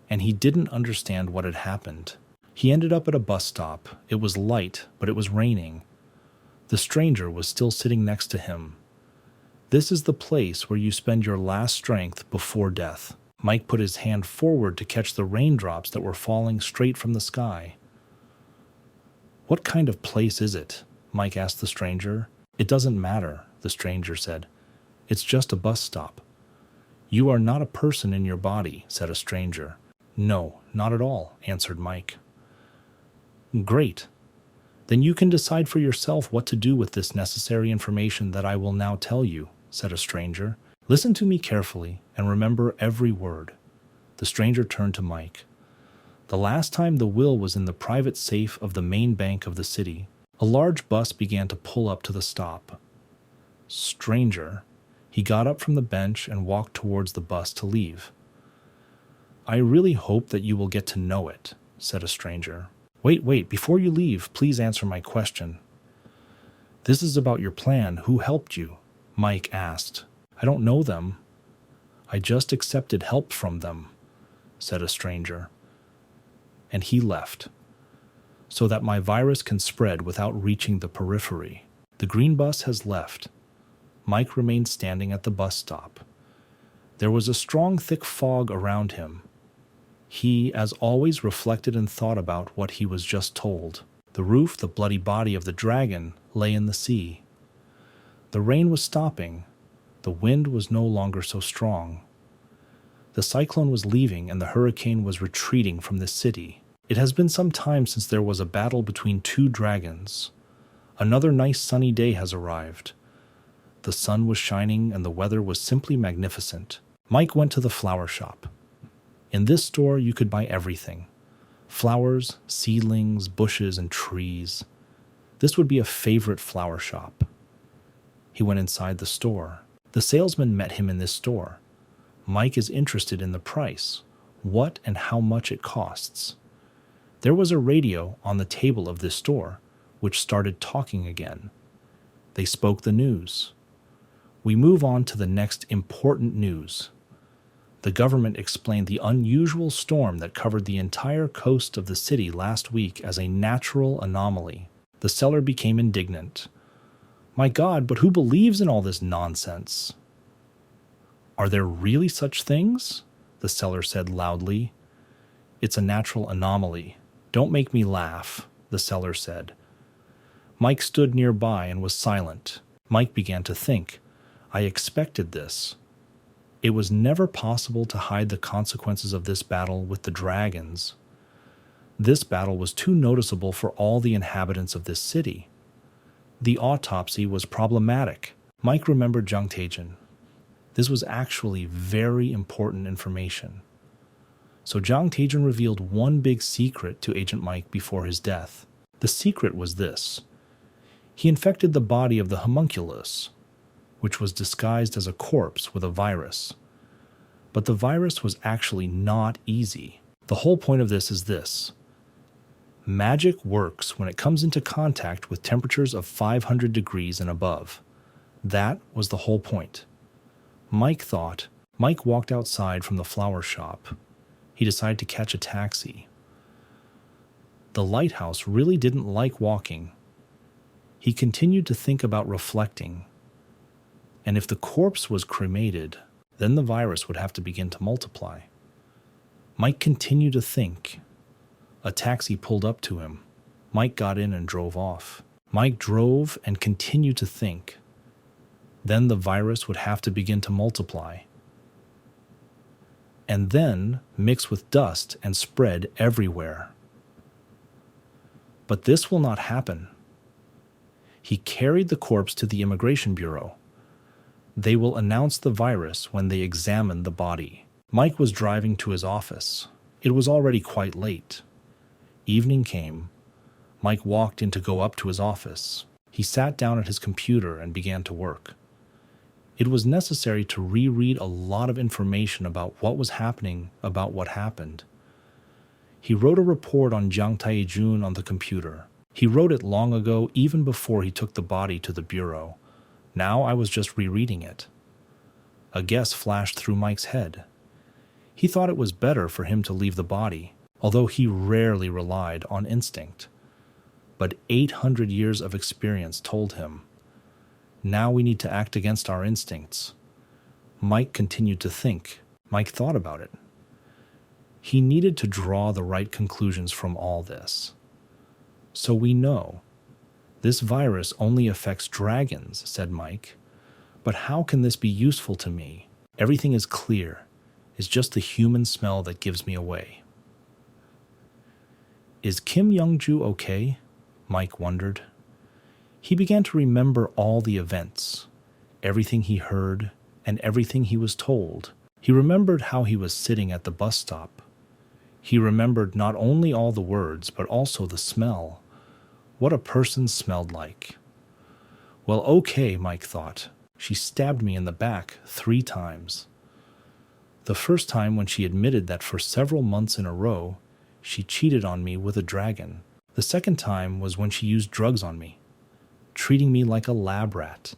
and he didn't understand what had happened. He ended up at a bus stop. It was light, but it was raining. The stranger was still sitting next to him. This is the place where you spend your last strength before death. Mike put his hand forward to catch the raindrops that were falling straight from the sky. What kind of place is it? Mike asked the stranger. It doesn't matter, the stranger said. It's just a bus stop. You are not a person in your body, said a stranger. No, not at all, answered Mike. Great. Then you can decide for yourself what to do with this necessary information that I will now tell you, said a stranger. Listen to me carefully and remember every word. The stranger turned to Mike. The last time the will was in the private safe of the main bank of the city, a large bus began to pull up to the stop. Stranger. He got up from the bench and walked towards the bus to leave. I really hope that you will get to know it, said a stranger. Wait, before you leave, please answer my question. This is about your plan. Who helped you? Mike asked. I don't know them. I just accepted help from them, said a stranger. And he left, so that my virus can spread without reaching the periphery. The green bus has left. Mike remained standing at the bus stop. There was a strong, thick fog around him. He, as always, reflected and thought about what he was just told. The roof, the bloody body of the dragon, lay in the sea. The rain was stopping. The wind was no longer so strong. The cyclone was leaving and the hurricane was retreating from the city. It has been some time since there was a battle between two dragons. Another nice sunny day has arrived. The sun was shining and the weather was simply magnificent. Mike went to the flower shop. In this store, you could buy everything. Flowers, seedlings, bushes, and trees. This would be a favorite flower shop. He went inside the store. The salesman met him in this store. Mike is interested in the price, what and how much it costs. There was a radio on the table of this store, which started talking again. They spoke the news. We move on to the next important news. The government explained the unusual storm that covered the entire coast of the city last week as a natural anomaly. The seller became indignant. My God, but who believes in all this nonsense? Are there really such things? The seller said loudly. It's a natural anomaly. Don't make me laugh, the seller said. Mike stood nearby and was silent. Mike began to think. I expected this. It was never possible to hide the consequences of this battle with the dragons. This battle was too noticeable for all the inhabitants of this city. The autopsy was problematic. Mike remembered Jung Taejin. This was actually very important information. So Jung Taejin revealed one big secret to Agent Mike before his death. The secret was this. He infected the body of the homunculus, which was disguised as a corpse with a virus. But the virus was actually not easy. The whole point of this is this. Magic works when it comes into contact with temperatures of 500 degrees and above. That was the whole point. Mike walked outside from the flower shop. He decided to catch a taxi. The lighthouse really didn't like walking. He continued to think about reflecting. And if the corpse was cremated, then the virus would have to begin to multiply. Mike continued to think. A taxi pulled up to him. Mike got in and drove off. Mike drove and continued to think. Then the virus would have to begin to multiply. And then mix with dust and spread everywhere. But this will not happen. He carried the corpse to the Immigration Bureau. They will announce the virus when they examine the body. Mike was driving to his office. It was already quite late. Evening came. Mike walked in to go up to his office. He sat down at his computer and began to work. It was necessary to reread a lot of information about what was happening, about what happened. He wrote a report on Jung Tae-jun on the computer. He wrote it long ago, even before he took the body to the bureau. Now I was just rereading it. A guess flashed through Mike's head. He thought it was better for him to leave the body, although he rarely relied on instinct. But 800 years of experience told him, now we need to act against our instincts. Mike continued to think. Mike thought about it. He needed to draw the right conclusions from all this. So we know. This virus only affects dragons, said Mike. But how can this be useful to me? Everything is clear. It's just the human smell that gives me away. Is Kim Young-ju okay? Mike wondered. He began to remember all the events, everything he heard, and everything he was told. He remembered how he was sitting at the bus stop. He remembered not only all the words, but also the smell. What a person smelled like. Well, okay, Mike thought. She stabbed me in the back 3 times. The first time when she admitted that for several months in a row, she cheated on me with a dragon. The second time was when she used drugs on me, treating me like a lab rat.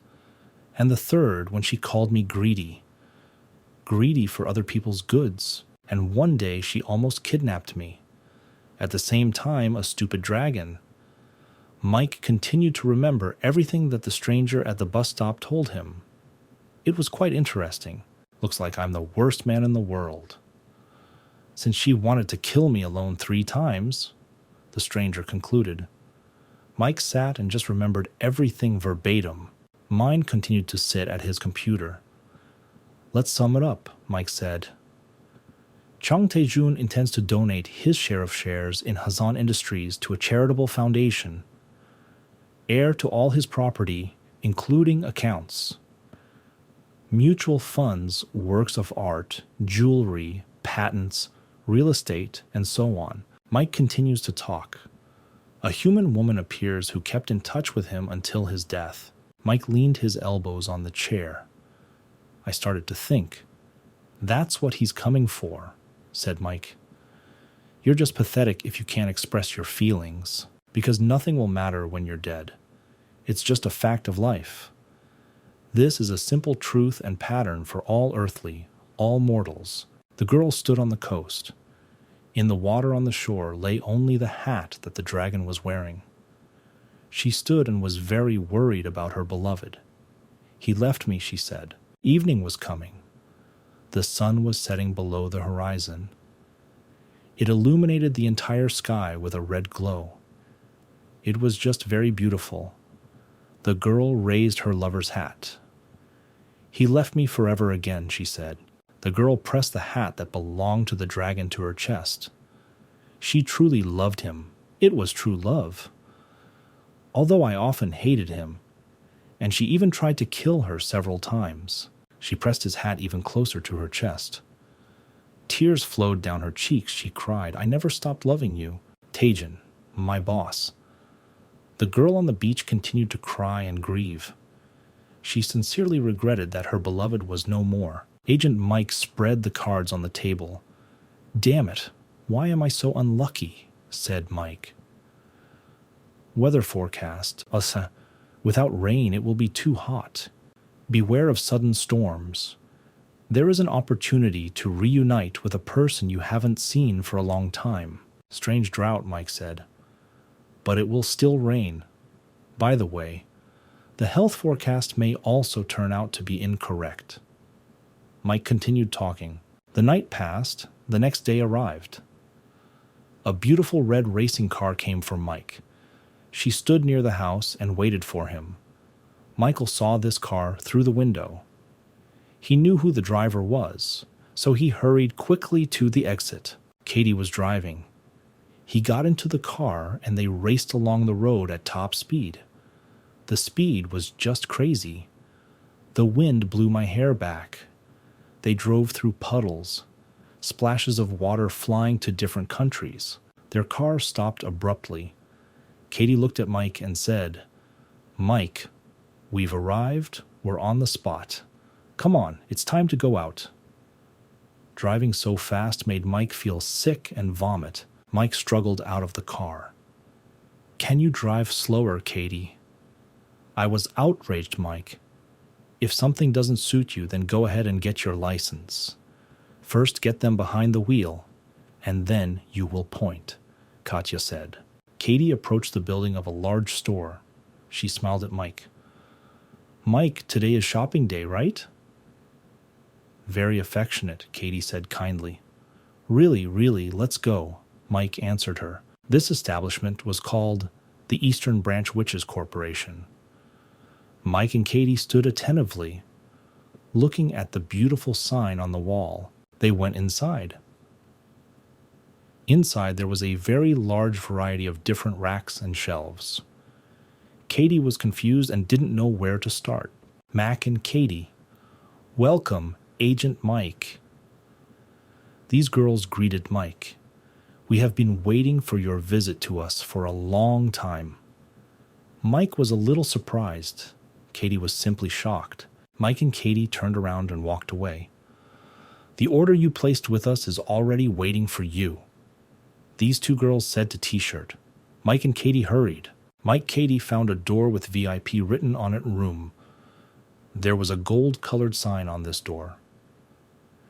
And the third when she called me greedy for other people's goods. And one day she almost kidnapped me. At the same time, a stupid dragon. Mike continued to remember everything that the stranger at the bus stop told him. It was quite interesting. Looks like I'm the worst man in the world. Since she wanted to kill me alone 3 times, the stranger concluded. Mike sat and just remembered everything verbatim. Mine continued to sit at his computer. Let's sum it up, Mike said. Jung Tae-jun intends to donate his share of shares in Hassan Industries to a charitable foundation. Heir to all his property, including accounts, mutual funds, works of art, jewelry, patents, real estate, and so on. Mike continues to talk. A human woman appears who kept in touch with him until his death. Mike leaned his elbows on the chair. I started to think. That's what he's coming for, said Mike. You're just pathetic if you can't express your feelings, because nothing will matter when you're dead. It's just a fact of life. This is a simple truth and pattern for all earthly, all mortals. The girl stood on the coast. In the water on the shore lay only the hat that the dragon was wearing. She stood and was very worried about her beloved. He left me, she said. Evening was coming. The sun was setting below the horizon. It illuminated the entire sky with a red glow. It was just very beautiful. The girl raised her lover's hat. He left me forever again, she said. The girl pressed the hat that belonged to the dragon to her chest. She truly loved him. It was true love. Although I often hated him, and she even tried to kill her several times. She pressed his hat even closer to her chest. Tears flowed down her cheeks. She cried, I never stopped loving you. Taejin, my boss. The girl on the beach continued to cry and grieve. She sincerely regretted that her beloved was no more. Agent Mike spread the cards on the table. Damn it, why am I so unlucky? Said Mike. Weather forecast. Without rain, it will be too hot. Beware of sudden storms. There is an opportunity to reunite with a person you haven't seen for a long time. Strange drought, Mike said. But it will still rain. By the way, the health forecast may also turn out to be incorrect. Mike continued talking. The night passed. The next day arrived. A beautiful red racing car came for Mike. She stood near the house and waited for him. Michael saw this car through the window. He knew who the driver was, so he hurried quickly to the exit. Katie was driving. He got into the car and they raced along the road at top speed. The speed was just crazy. The wind blew my hair back. They drove through puddles, splashes of water flying to different countries. Their car stopped abruptly. Katie looked at Mike and said, Mike, we've arrived. We're on the spot. Come on, it's time to go out. Driving so fast made Mike feel sick and vomit. Mike struggled out of the car. Can you drive slower, Katie? I was outraged, Mike. If something doesn't suit you, then go ahead and get your license. First get them behind the wheel, and then you will point, Katya said. Katie approached the building of a large store. She smiled at Mike. Mike, today is shopping day, right? Very affectionate, Katie said kindly. Really, let's go, Mike answered her. This establishment was called the Eastern Branch Witches Corporation. Mike and Katie stood attentively, looking at the beautiful sign on the wall. They went inside. Inside there was a very large variety of different racks and shelves. Katie was confused and didn't know where to start. Mac and Katie. Welcome, Agent Mike. These girls greeted Mike. We have been waiting for your visit to us for a long time. Mike was a little surprised. Katie was simply shocked. Mike and Katie turned around and walked away. The order you placed with us is already waiting for you, these two girls said to T-shirt. Mike and Katie hurried. Katie found a door with VIP written on it room. There was a gold-colored sign on this door.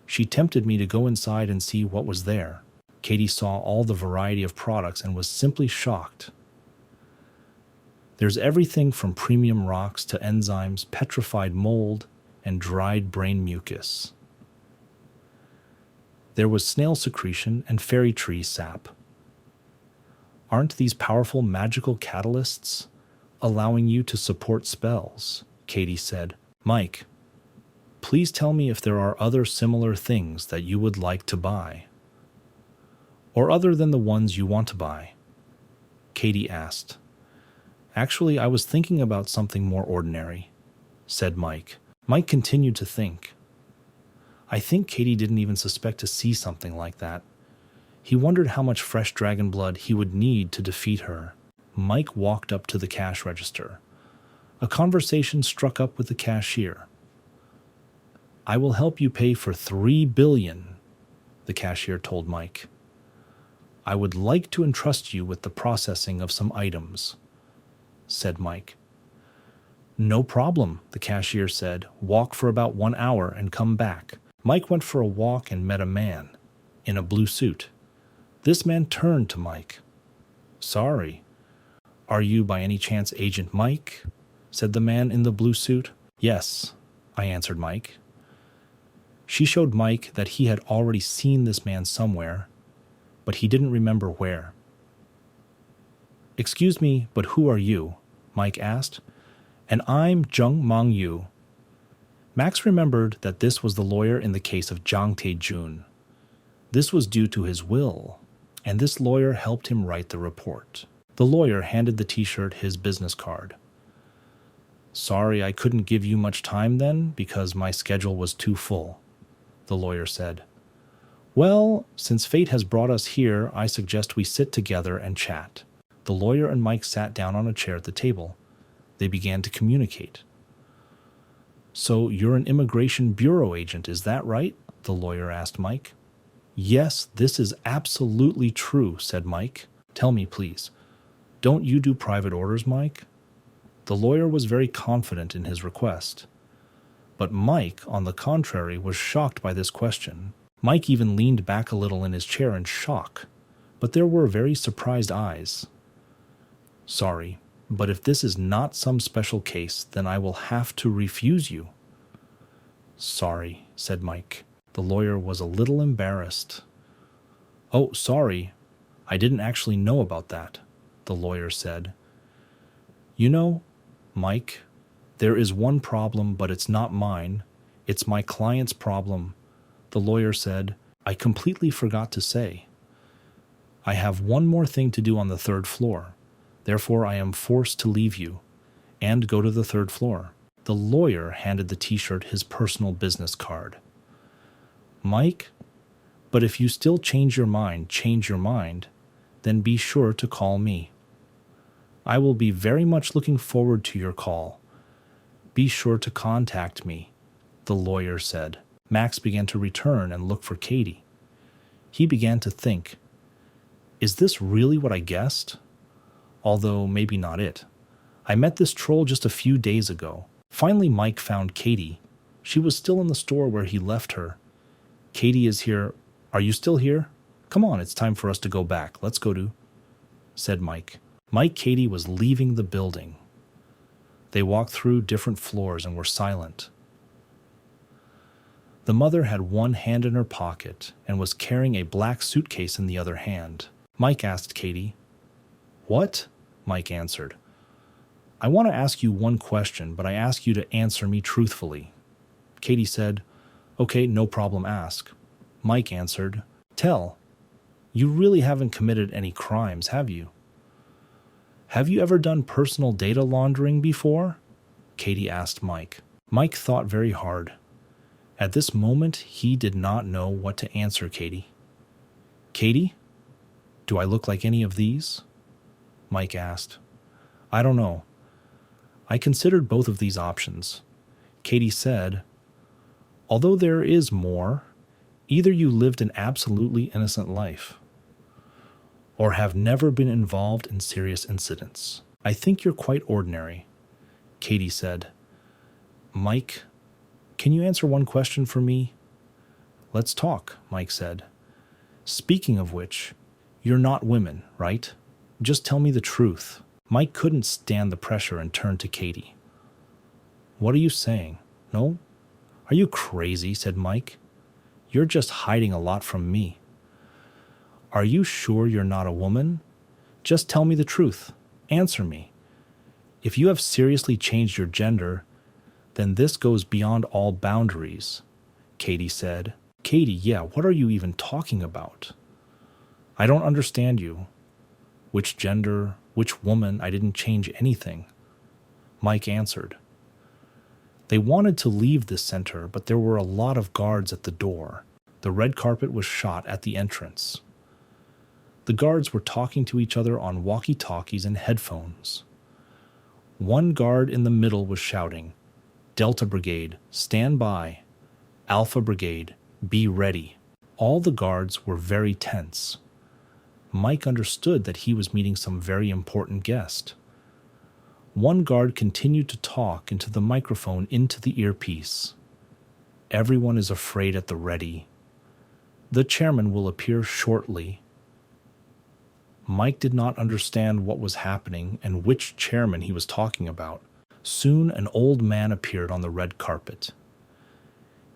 She tempted me to go inside and see what was there. Katie saw all the variety of products and was simply shocked. There's everything from premium rocks to enzymes, petrified mold, and dried brain mucus. There was snail secretion and fairy tree sap. Aren't these powerful magical catalysts allowing you to support spells? Katie said. Mike, please tell me if there are other similar things that you would like to buy. Or other than the ones you want to buy? Katie asked. Actually, I was thinking about something more ordinary, said Mike. Mike continued to think. I think Katie didn't even suspect to see something like that. He wondered how much fresh dragon blood he would need to defeat her. Mike walked up to the cash register. A conversation struck up with the cashier. I will help you pay for $3 billion, the cashier told Mike. I would like to entrust you with the processing of some items, said Mike. No problem, the cashier said. Walk for about 1 hour and come back. Mike went for a walk and met a man in a blue suit. This man turned to Mike. "Sorry, are you by any chance Agent Mike?" said the man in the blue suit. "Yes," I answered Mike. She showed Mike that he had already seen this man somewhere, but he didn't remember where. "Excuse me, but who are you?" Mike asked. "And I'm Jung Mang Yu." Max remembered that this was the lawyer in the case of Jang Tae-jun. This was due to his will, and this lawyer helped him write the report. The lawyer handed the t-shirt his business card. "Sorry, I couldn't give you much time then because my schedule was too full," the lawyer said. "Well, since fate has brought us here, I suggest we sit together and chat." The lawyer and Mike sat down on a chair at the table. They began to communicate. "So you're an immigration bureau agent, is that right?" the lawyer asked Mike. "Yes, this is absolutely true," said Mike. "Tell me, please, don't you do private orders, Mike?" The lawyer was very confident in his request. But Mike, on the contrary, was shocked by this question. Mike even leaned back a little in his chair in shock, but there were very surprised eyes. "Sorry, but if this is not some special case, then I will have to refuse you." "Sorry," said Mike. The lawyer was a little embarrassed. "Oh, sorry, I didn't actually know about that," the lawyer said. "You know, Mike, there is one problem, but it's not mine. It's my client's problem," the lawyer said. "I completely forgot to say. I have one more thing to do on the third floor. Therefore, I am forced to leave you and go to the third floor." The lawyer handed the t-shirt his personal business card. "Mike, but if you still change your mind, then be sure to call me. I will be very much looking forward to your call. Be sure to contact me," the lawyer said. Max began to return and look for Katie. He began to think, is this really what I guessed? Although maybe not it. I met this troll just a few days ago. Finally, Mike found Katie. She was still in the store where he left her. "Katie is here. Are you still here? Come on, it's time for us to go back. Let's go to," said Mike. Katie was leaving the building. They walked through different floors and were silent. The mother had one hand in her pocket and was carrying a black suitcase in the other hand. Mike asked Katie. "What?" Mike answered. "I want to ask you one question, but I ask you to answer me truthfully." Katie said, "Okay, no problem, ask." Mike answered, "Tell, you really haven't committed any crimes, have you? Have you ever done personal data laundering before?" Katie asked Mike. Mike thought very hard. At this moment, he did not know what to answer Katie. "Katie, do I look like any of these?" Mike asked. "I don't know. I considered both of these options." Katie said, "Although there is more, either you lived an absolutely innocent life, or have never been involved in serious incidents. I think you're quite ordinary." Katie said, "Mike, can you answer one question for me?" "Let's talk," Mike said. "Speaking of which, you're not women, right? Just tell me the truth." Mike couldn't stand the pressure and turned to Katie. "What are you saying? No? Are you crazy?" said Mike. "You're just hiding a lot from me. Are you sure you're not a woman? Just tell me the truth. Answer me. If you have seriously changed your gender, then this goes beyond all boundaries," Katie said. "Katie, yeah, what are you even talking about? I don't understand you. Which gender, which woman, I didn't change anything." Mike answered. They wanted to leave the center, but there were a lot of guards at the door. The red carpet was shot at the entrance. The guards were talking to each other on walkie-talkies and headphones. One guard in the middle was shouting, "Delta Brigade, stand by. Alpha Brigade, be ready." All the guards were very tense. Mike understood that he was meeting some very important guest. One guard continued to talk into the microphone into the earpiece. Everyone is afraid at the ready. The chairman will appear shortly. Mike did not understand what was happening and which chairman he was talking about. Soon an old man appeared on the red carpet.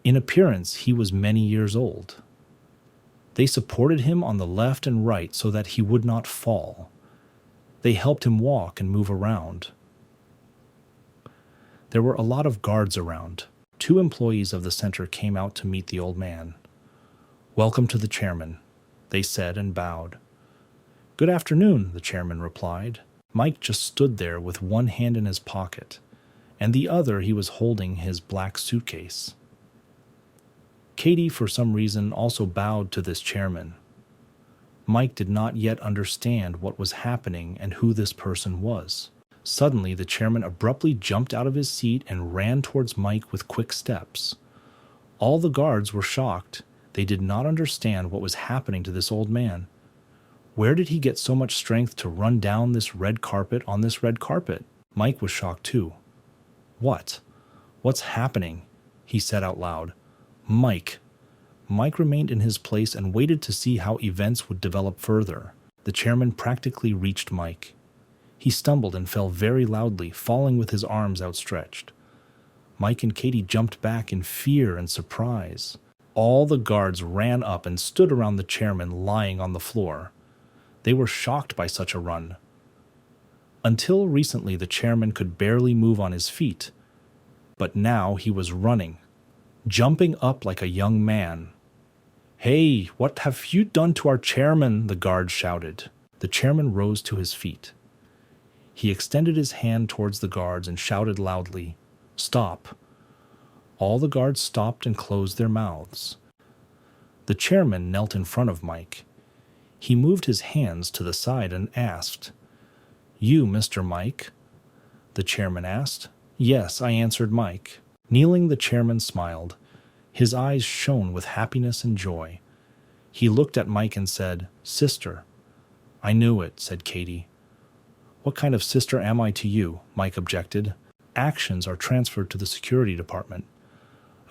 In appearance, he was many years old. They supported him on the left and right so that he would not fall. They helped him walk and move around. There were a lot of guards around. 2 employees of the center came out to meet the old man. "Welcome to the chairman," they said and bowed. "Good afternoon," the chairman replied. Mike just stood there with one hand in his pocket, and the other he was holding his black suitcase. Katie, for some reason, also bowed to this chairman. Mike did not yet understand what was happening and who this person was. Suddenly, the chairman abruptly jumped out of his seat and ran towards Mike with quick steps. All the guards were shocked. They did not understand what was happening to this old man. Where did he get so much strength to run down this red carpet on this red carpet? Mike was shocked too. "What? What's happening?" he said out loud. "Mike." Mike remained in his place and waited to see how events would develop further. The chairman practically reached Mike. He stumbled and fell very loudly, falling with his arms outstretched. Mike and Katie jumped back in fear and surprise. All the guards ran up and stood around the chairman lying on the floor. They were shocked by such a run. Until recently, the chairman could barely move on his feet, but now he was running, jumping up like a young man. "Hey, what have you done to our chairman?" the guards shouted. The chairman rose to his feet. He extended his hand towards the guards and shouted loudly, "Stop." All the guards stopped and closed their mouths. The chairman knelt in front of Mike. He moved his hands to the side and asked, "You, Mr. Mike?" The chairman asked. "Yes," I answered Mike. Kneeling, the chairman smiled. His eyes shone with happiness and joy. He looked at Mike and said, "Sister." "I knew it," said Katie. "What kind of sister am I to you?" Mike objected. "Actions are transferred to the security department."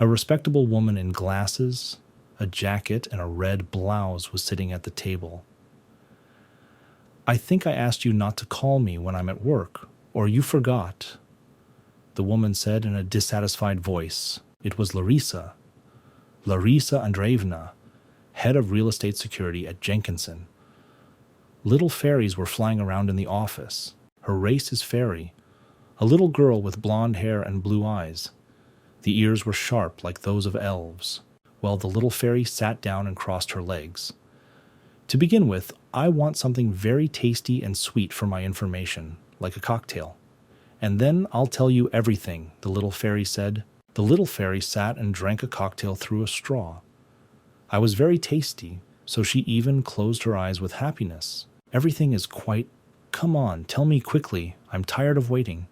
A respectable woman in glasses, a jacket, and a red blouse was sitting at the table. "I think I asked you not to call me when I'm at work, or you forgot," the woman said in a dissatisfied voice. It was Larissa Andreevna, head of real estate security at Jenkinson. Little fairies were flying around in the office. Her race is fairy, a little girl with blonde hair and blue eyes. The ears were sharp like those of elves. Well, the little fairy sat down and crossed her legs. "To begin with, I want something very tasty and sweet for my information, like a cocktail. And then I'll tell you everything," the little fairy said. The little fairy sat and drank a cocktail through a straw. I was very tasty, so she even closed her eyes with happiness. "Everything is quite... Come on, tell me quickly. I'm tired of waiting."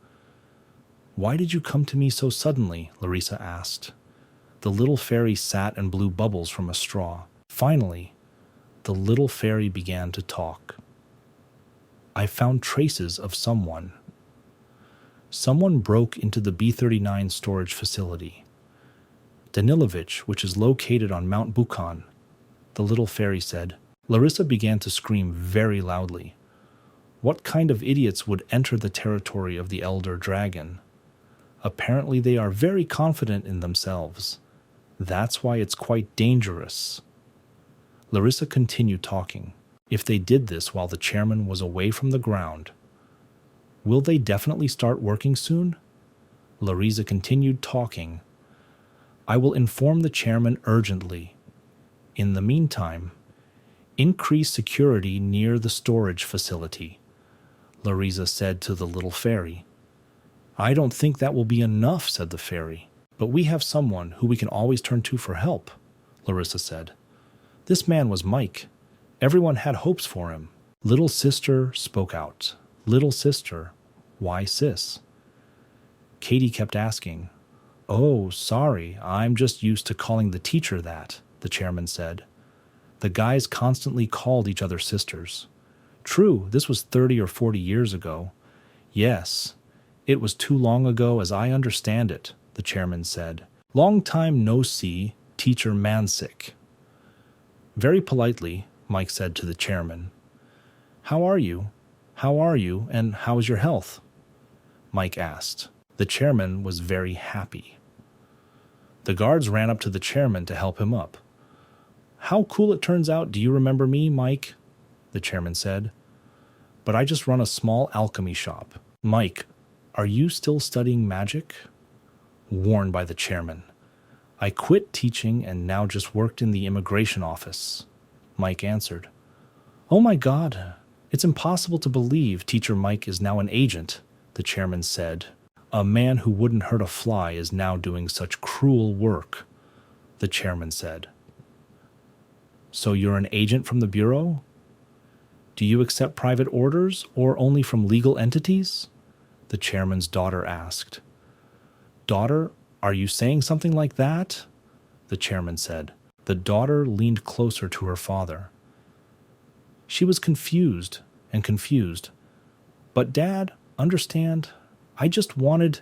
"Why did you come to me so suddenly?" Larissa asked. The little fairy sat and blew bubbles from a straw. Finally, the little fairy began to talk. "I found traces of someone. Someone broke into the B-39 storage facility. Danilovich, which is located on Mount Buchan," the little fairy said. Larissa began to scream very loudly. What kind of idiots would enter the territory of the Elder Dragon? Apparently they are very confident in themselves. That's why it's quite dangerous. Larissa continued talking. If they did this while the chairman was away from the ground, will they definitely start working soon? Larissa continued talking. "I will inform the chairman urgently. In the meantime, increase security near the storage facility," Larissa said to the little fairy. "I don't think that will be enough," said the fairy. "But we have someone who we can always turn to for help," Larissa said. "This man was Mike. Everyone had hopes for him." Little sister spoke out. "Little sister, why sis?" Katie kept asking. "Oh, sorry, I'm just used to calling the teacher that," the chairman said. The guys constantly called each other sisters. "True, this was 30 or 40 years ago." "Yes, it was too long ago as I understand it," the chairman said. Long time no see, teacher Mansick. Very politely, Mike said to the chairman, How are you? How are you, and how is your health? Mike asked. The chairman was very happy. The guards ran up to the chairman to help him up. How cool it turns out, do you remember me, Mike? The chairman said. But I just run a small alchemy shop. Mike, are you still studying magic? Warned by the chairman. I quit teaching and now just worked in the immigration office. Mike answered. Oh my God, it's impossible to believe Teacher Mike is now an agent, the chairman said. A man who wouldn't hurt a fly is now doing such cruel work, the chairman said. So you're an agent from the Bureau? Do you accept private orders or only from legal entities? The chairman's daughter asked. Daughter, are you saying something like that? The chairman said. The daughter leaned closer to her father. She was confused. But Dad, understand, I just wanted...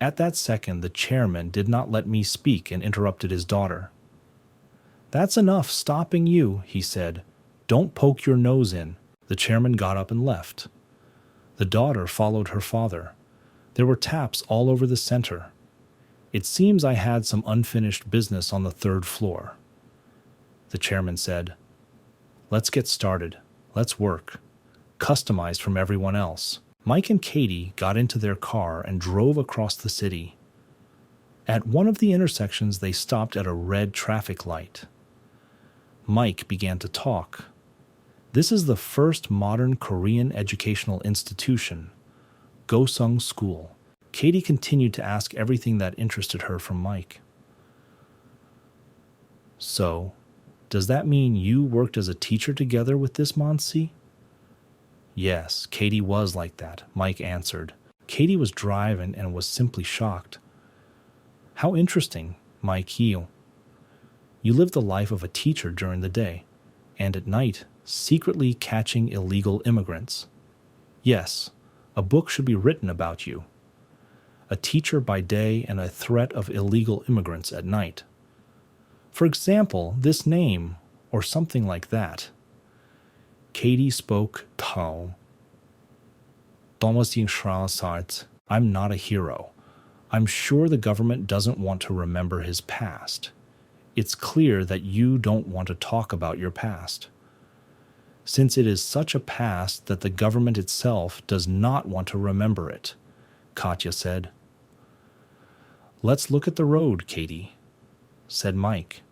At that second, the chairman did not let me speak and interrupted his daughter. That's enough stopping you, he said. Don't poke your nose in. The chairman got up and left. The daughter followed her father. There were taps all over the center. It seems I had some unfinished business on the third floor. The chairman said, Let's get started. Let's work. Customized from everyone else. Mike and Katie got into their car and drove across the city. At one of the intersections, they stopped at a red traffic light. Mike began to talk. This is the first modern Korean educational institution, Gosung School. Katie continued to ask everything that interested her from Mike. So, does that mean you worked as a teacher together with this Monsi? Yes, Katie was like that, Mike answered. Katie was driving and was simply shocked. How interesting, Mike. You lived the life of a teacher during the day, and at night, secretly catching illegal immigrants. Yes, a book should be written about you. A teacher by day and a threat of illegal immigrants at night. For example, this name, or something like that. Katie spoke Tao. I'm not a hero. I'm sure the government doesn't want to remember his past. It's clear that you don't want to talk about your past. Since it is such a past that the government itself does not want to remember it, Katya said. Let's look at the road, Katie, said Mike.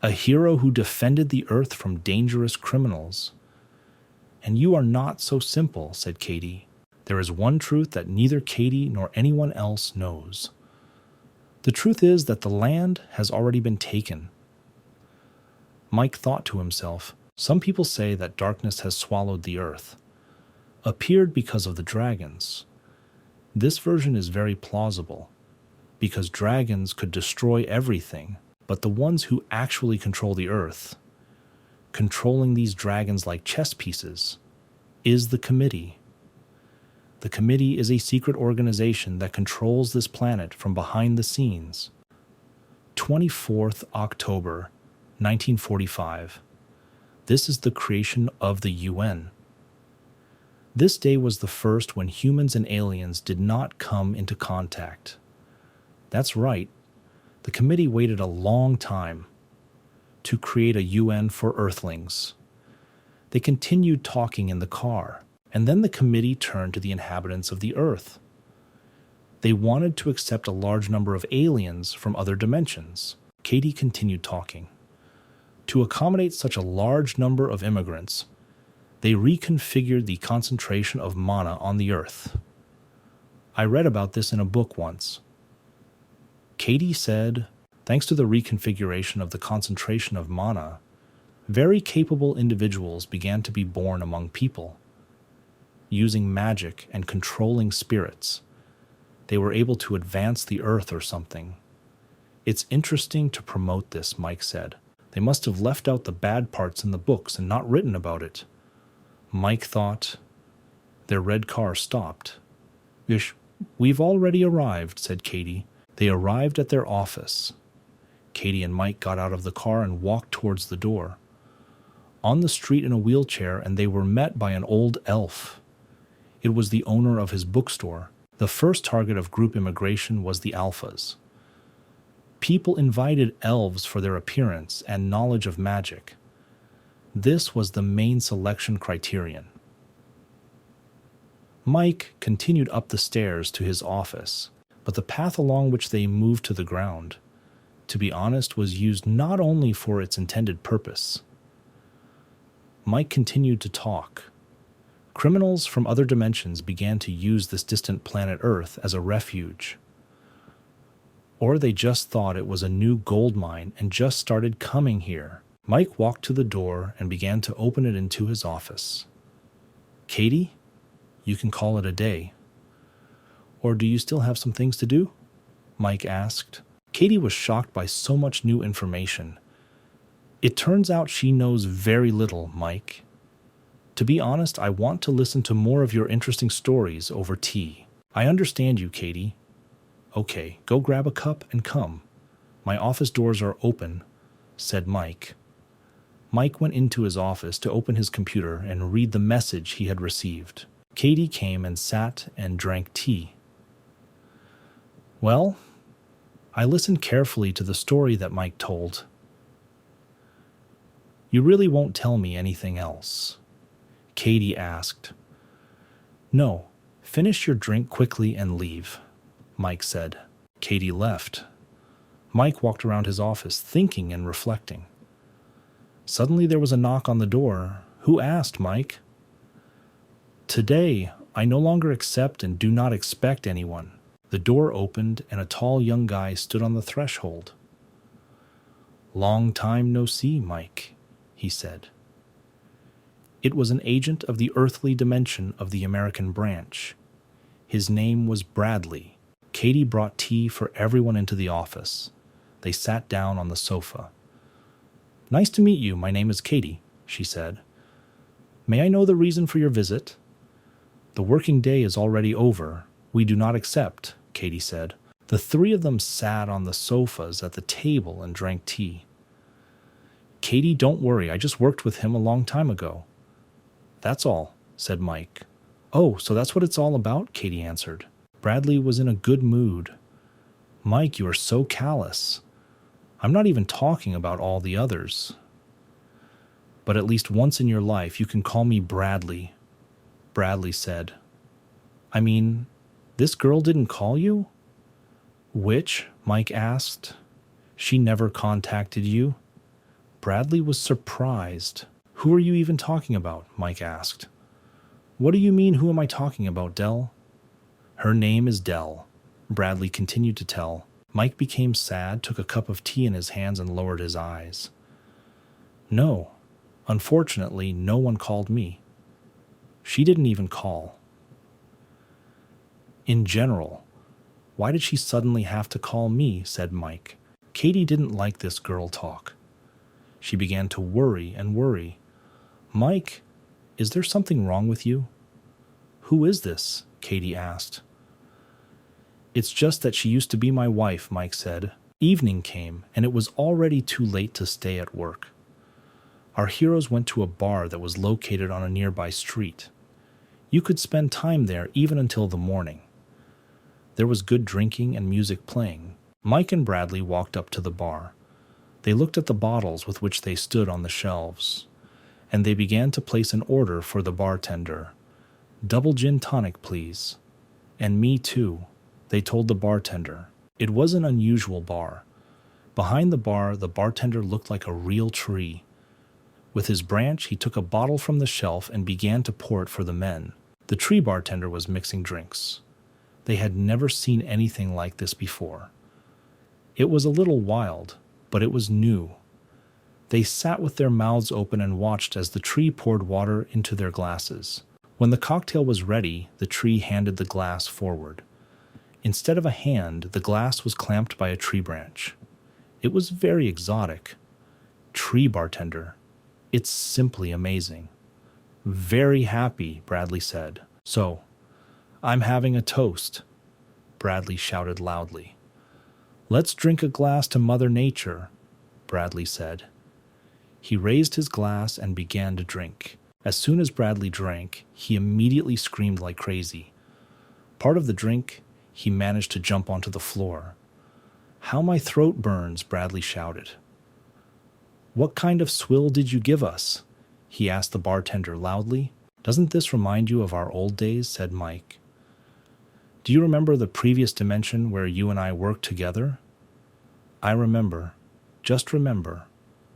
A hero who defended the earth from dangerous criminals. And you are not so simple, said Katie. There is one truth that neither Katie nor anyone else knows. The truth is that the land has already been taken. Mike thought to himself, some people say that darkness has swallowed the earth, appeared because of the dragons. This version is very plausible, because dragons could destroy everything, but the ones who actually control the earth, controlling these dragons like chess pieces, is the committee. The committee is a secret organization that controls this planet from behind the scenes. 24th October, 1945. This is the creation of the UN. This day was the first when humans and aliens did not come into contact. That's right. The committee waited a long time to create a UN for Earthlings. They continued talking in the car, and then the committee turned to the inhabitants of the Earth. They wanted to accept a large number of aliens from other dimensions. Katie continued talking. To accommodate such a large number of immigrants, they reconfigured the concentration of mana on the Earth. I read about this in a book once. Katie said, thanks to the reconfiguration of the concentration of mana, very capable individuals began to be born among people. Using magic and controlling spirits, they were able to advance the earth or something. It's interesting to promote this, Mike said. They must have left out the bad parts in the books and not written about it. Mike thought. Their red car stopped. We've already arrived, said Katie. They arrived at their office. Katie and Mike got out of the car and walked towards the door. On the street in a wheelchair, and they were met by an old elf. It was the owner of his bookstore. The first target of group immigration was the alphas. People invited elves for their appearance and knowledge of magic. This was the main selection criterion. Mike continued up the stairs to his office, but the path along which they moved to the ground, to be honest, was used not only for its intended purpose. Mike continued to talk. Criminals from other dimensions began to use this distant planet Earth as a refuge. Or they just thought it was a new gold mine and just started coming here. Mike walked to the door and began to open it into his office. Katie, you can call it a day. Or do you still have some things to do? Mike asked. Katie was shocked by so much new information. It turns out she knows very little, Mike. To be honest, I want to listen to more of your interesting stories over tea. I understand you, Katie. Okay, go grab a cup and come. My office doors are open, said Mike. Mike went into his office to open his computer and read the message he had received. Katie came and sat and drank tea. Well, I listened carefully to the story that Mike told. You really won't tell me anything else? Katie asked. No, finish your drink quickly and leave, Mike said. Katie left. Mike walked around his office, thinking and reflecting. Suddenly there was a knock on the door. Who asked, Mike? Today, I no longer accept and do not expect anyone. The door opened and a tall young guy stood on the threshold. Long time no see, Mike, he said. It was an agent of the earthly dimension of the American branch. His name was Bradley. Katie brought tea for everyone into the office. They sat down on the sofa. Nice to meet you. My name is Katie, she said. May I know the reason for your visit? The working day is already over. We do not accept, Katie said. The three of them sat on the sofas at the table and drank tea. Katie, don't worry. I just worked with him a long time ago. That's all, said Mike. Oh, so that's what it's all about, Katie answered. Bradley was in a good mood. Mike, you are so callous. I'm not even talking about all the others. But at least once in your life you can call me Bradley, Bradley said. I mean, this girl didn't call you? Which? Mike asked. She never contacted you? Bradley was surprised. Who are you even talking about? Mike asked. What do you mean, who am I talking about, Dell? Her name is Dell, Bradley continued to tell. Mike became sad, took a cup of tea in his hands, and lowered his eyes. No, unfortunately, no one called me. She didn't even call. In general, why did she suddenly have to call me? Said Mike. Katie didn't like this girl talk. She began to worry and worry. Mike, is there something wrong with you? Who is this? Katie asked. It's just that she used to be my wife, Mike said. Evening came, and it was already too late to stay at work. Our heroes went to a bar that was located on a nearby street. You could spend time there even until the morning. There was good drinking and music playing. Mike and Bradley walked up to the bar. They looked at the bottles with which they stood on the shelves, and they began to place an order for the bartender. Double gin tonic, please. And me too, they told the bartender. It was an unusual bar. Behind the bar, the bartender looked like a real tree. With his branch, he took a bottle from the shelf and began to pour it for the men. The tree bartender was mixing drinks. They had never seen anything like this before. It was a little wild, but it was new. They sat with their mouths open and watched as the tree poured water into their glasses. When the cocktail was ready, the tree handed the glass forward. Instead of a hand, the glass was clamped by a tree branch. It was very exotic. Tree bartender. It's simply amazing. Very happy, Bradley said. So, I'm having a toast, Bradley shouted loudly. Let's drink a glass to Mother Nature, Bradley said. He raised his glass and began to drink. As soon as Bradley drank, he immediately screamed like crazy. Part of the drink, he managed to jump onto the floor. "How my throat burns," Bradley shouted. "What kind of swill did you give us?" he asked the bartender loudly. "Doesn't this remind you of our old days?" said Mike. "Do you remember the previous dimension where you and I worked together?" "I remember. Just remember,"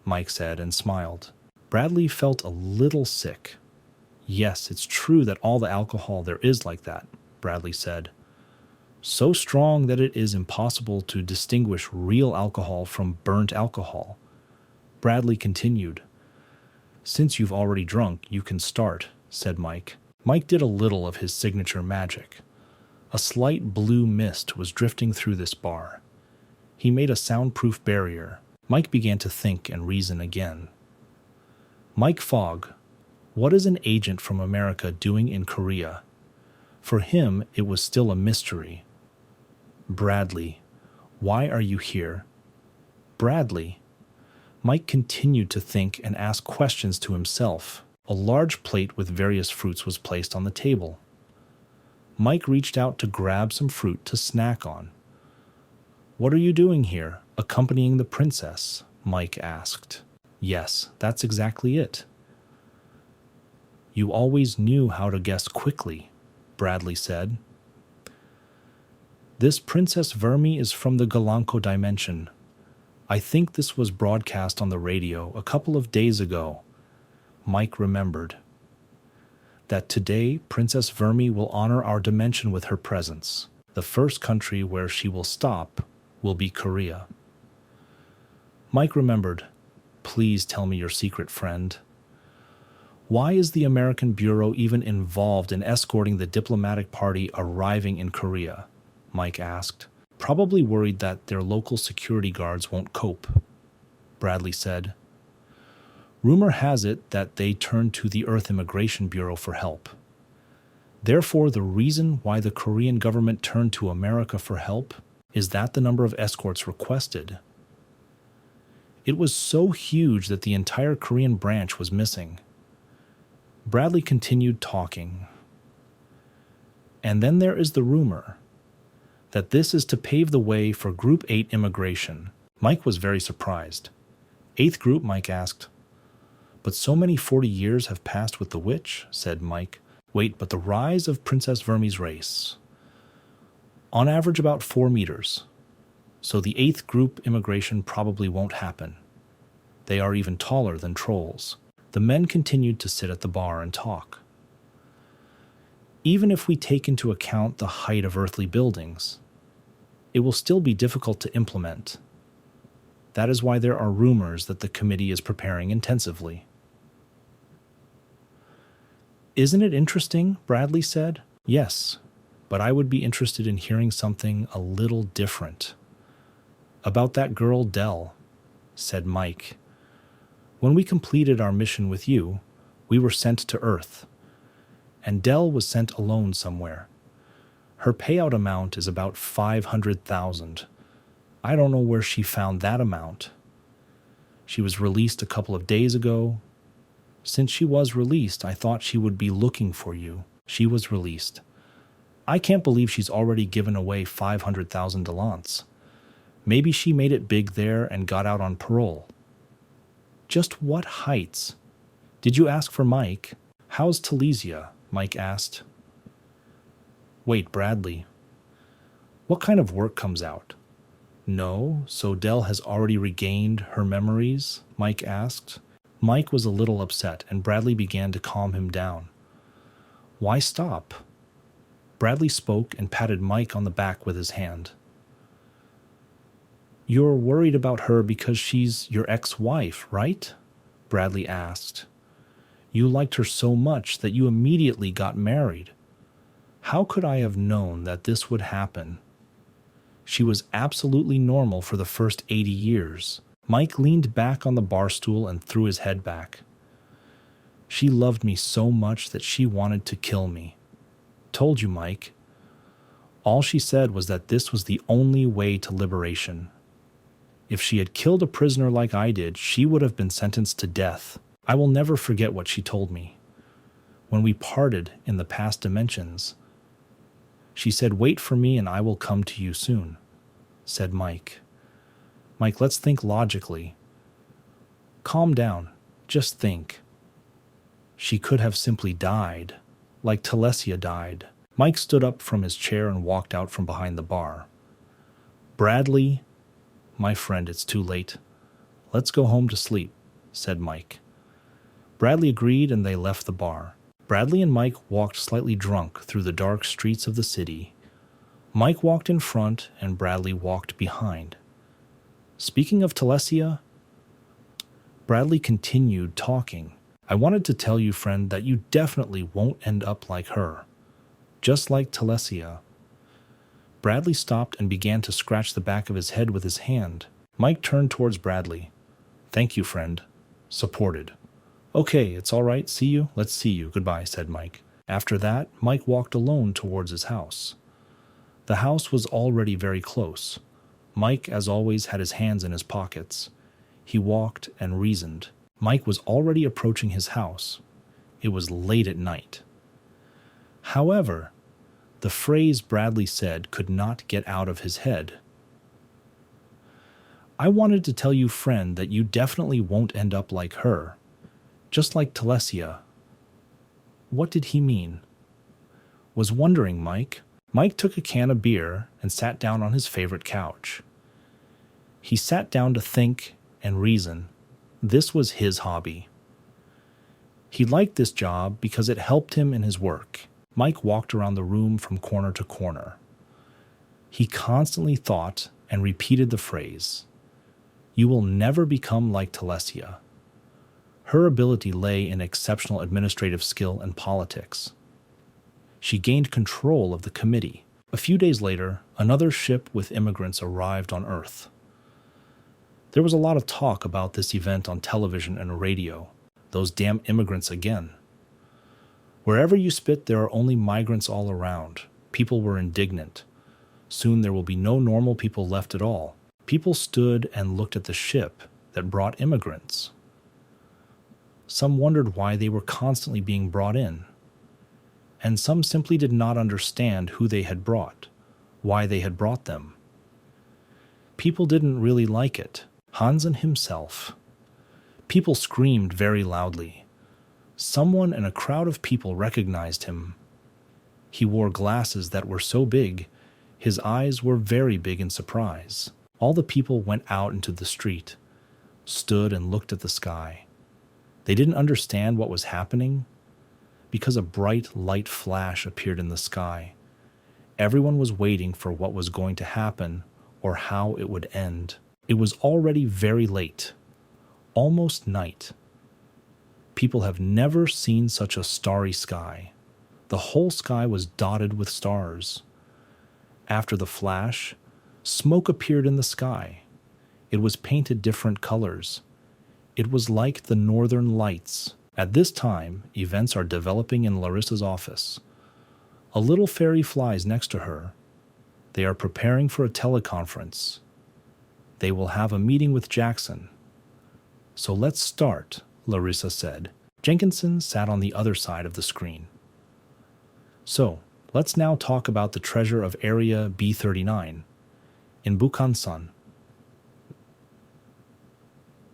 Mike said and smiled. Bradley felt a little sick. "Yes, it's true that all the alcohol there is like that," Bradley said. "So strong that it is impossible to distinguish real alcohol from burnt alcohol." Bradley continued. "Since you've already drunk, you can start," said Mike. Mike did a little of his signature magic. A slight blue mist was drifting through this bar. He made a soundproof barrier. Mike began to think and reason again. Mike Fogg, what is an agent from America doing in Korea? For him, it was still a mystery. Bradley, why are you here? Bradley. Mike continued to think and ask questions to himself. A large plate with various fruits was placed on the table. Mike reached out to grab some fruit to snack on. "What are you doing here, accompanying the princess?" Mike asked. "Yes, that's exactly it." "You always knew how to guess quickly," Bradley said. "This Princess Vermi is from the Galanko dimension. I think this was broadcast on the radio a couple of days ago." Mike remembered that today Princess Vermi will honor our dimension with her presence. The first country where she will stop will be Korea. Mike remembered, "Please tell me your secret, friend." "Why is the American Bureau even involved in escorting the diplomatic party arriving in Korea?" Mike asked. "Probably worried that their local security guards won't cope," Bradley said. "Rumor has it that they turned to the Earth Immigration Bureau for help. Therefore, the reason why the Korean government turned to America for help is that the number of escorts requested. It was so huge that the entire Korean branch was missing." Bradley continued talking. "And then there is the rumor that this is to pave the way for Group 8 immigration." Mike was very surprised. "Eighth group?" Mike asked. "But so many 40 years have passed with the witch," said Mike. "Wait, but the rise of Princess Vermi's race. On average about 4 meters. So the 8th group immigration probably won't happen. They are even taller than trolls." The men continued to sit at the bar and talk. "Even if we take into account the height of earthly buildings, it will still be difficult to implement. That is why there are rumors that the committee is preparing intensively." "Isn't it interesting?" Bradley said. "Yes, but I would be interested in hearing something a little different." "About that girl Dell," said Mike. "When we completed our mission with you, we were sent to Earth, and Dell was sent alone somewhere. Her payout amount is about 500,000. I don't know where she found that amount. She was released a couple of days ago. Since she was released, I thought she would be looking for you. She was released. I can't believe she's already given away 500,000 dalants. Maybe she made it big there and got out on parole." "Just what heights? Did you ask for Mike? How's Telesia?" Mike asked. "Wait, Bradley. What kind of work comes out?" "No, so Dell has already regained her memories?" Mike asked. Mike was a little upset, and Bradley began to calm him down. "Why stop?" Bradley spoke and patted Mike on the back with his hand. "You're worried about her because she's your ex-wife, right?" Bradley asked. "You liked her so much that you immediately got married. How could I have known that this would happen? She was absolutely normal for the first 80 years. Mike leaned back on the bar stool and threw his head back. "She loved me so much that she wanted to kill me. Told you, Mike. All she said was that this was the only way to liberation. If she had killed a prisoner like I did, she would have been sentenced to death. I will never forget what she told me. When we parted in the past dimensions, she said, "Wait for me and I will come to you soon," said Mike. Mike, let's think logically. Calm down. Just think. She could have simply died, like Telesia died. Mike stood up from his chair and walked out from behind the bar. Bradley, my friend, it's too late. Let's go home to sleep, said Mike. Bradley agreed and they left the bar. Bradley and Mike walked slightly drunk through the dark streets of the city. Mike walked in front and Bradley walked behind. Speaking of Telesia, Bradley continued talking. I wanted to tell you, friend, that you definitely won't end up like her. Just like Telesia. Bradley stopped and began to scratch the back of his head with his hand. Mike turned towards Bradley. Thank you, friend. Supported. Okay, it's all right. See you. Let's see you. Goodbye, said Mike. After that, Mike walked alone towards his house. The house was already very close. Mike, as always, had his hands in his pockets. He walked and reasoned. Mike was already approaching his house. It was late at night. However, the phrase Bradley said could not get out of his head. I wanted to tell you, friend, that you definitely won't end up like her. Just like Telesia. What did he mean? Was wondering, Mike. Mike took a can of beer and sat down on his favorite couch. He sat down to think and reason. This was his hobby. He liked this job because it helped him in his work. Mike walked around the room from corner to corner. He constantly thought and repeated the phrase, "You will never become like Telesia." Her ability lay in exceptional administrative skill and politics. She gained control of the committee. A few days later, another ship with immigrants arrived on Earth. There was a lot of talk about this event on television and radio. Those damn immigrants again. Wherever you spit, there are only migrants all around. People were indignant. Soon there will be no normal people left at all. People stood and looked at the ship that brought immigrants. Some wondered why they were constantly being brought in. And some simply did not understand who they had brought, why they had brought them. People didn't really like it. Hansen himself. People screamed very loudly. Someone in a crowd of people recognized him. He wore glasses that were so big, his eyes were very big in surprise. All the people went out into the street, stood and looked at the sky. They didn't understand what was happening because a bright light flash appeared in the sky. Everyone was waiting for what was going to happen or how it would end. It was already very late, almost night. People have never seen such a starry sky. The whole sky was dotted with stars. After the flash, smoke appeared in the sky. It was painted different colors. It was like the northern lights. At this time, events are developing in Larissa's office. A little fairy flies next to her. They are preparing for a teleconference. They will have a meeting with Jackson. So let's start, Larissa said. Jenkinson sat on the other side of the screen. So, let's now talk about the treasure of Area B39 in Bukhansan.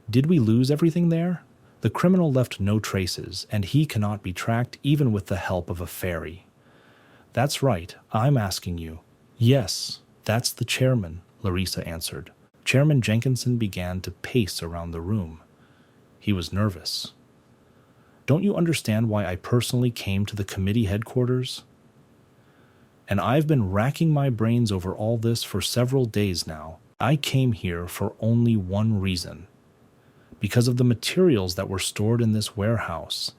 Did we lose everything there? The criminal left no traces, and he cannot be tracked even with the help of a fairy. That's right, I'm asking you. Yes, that's the chairman, Larissa answered. Chairman Jenkinson began to pace around the room. He was nervous. Don't you understand why I personally came to the committee headquarters? And I've been racking my brains over all this for several days now. I came here for only one reason. Because of the materials that were stored in this warehouse.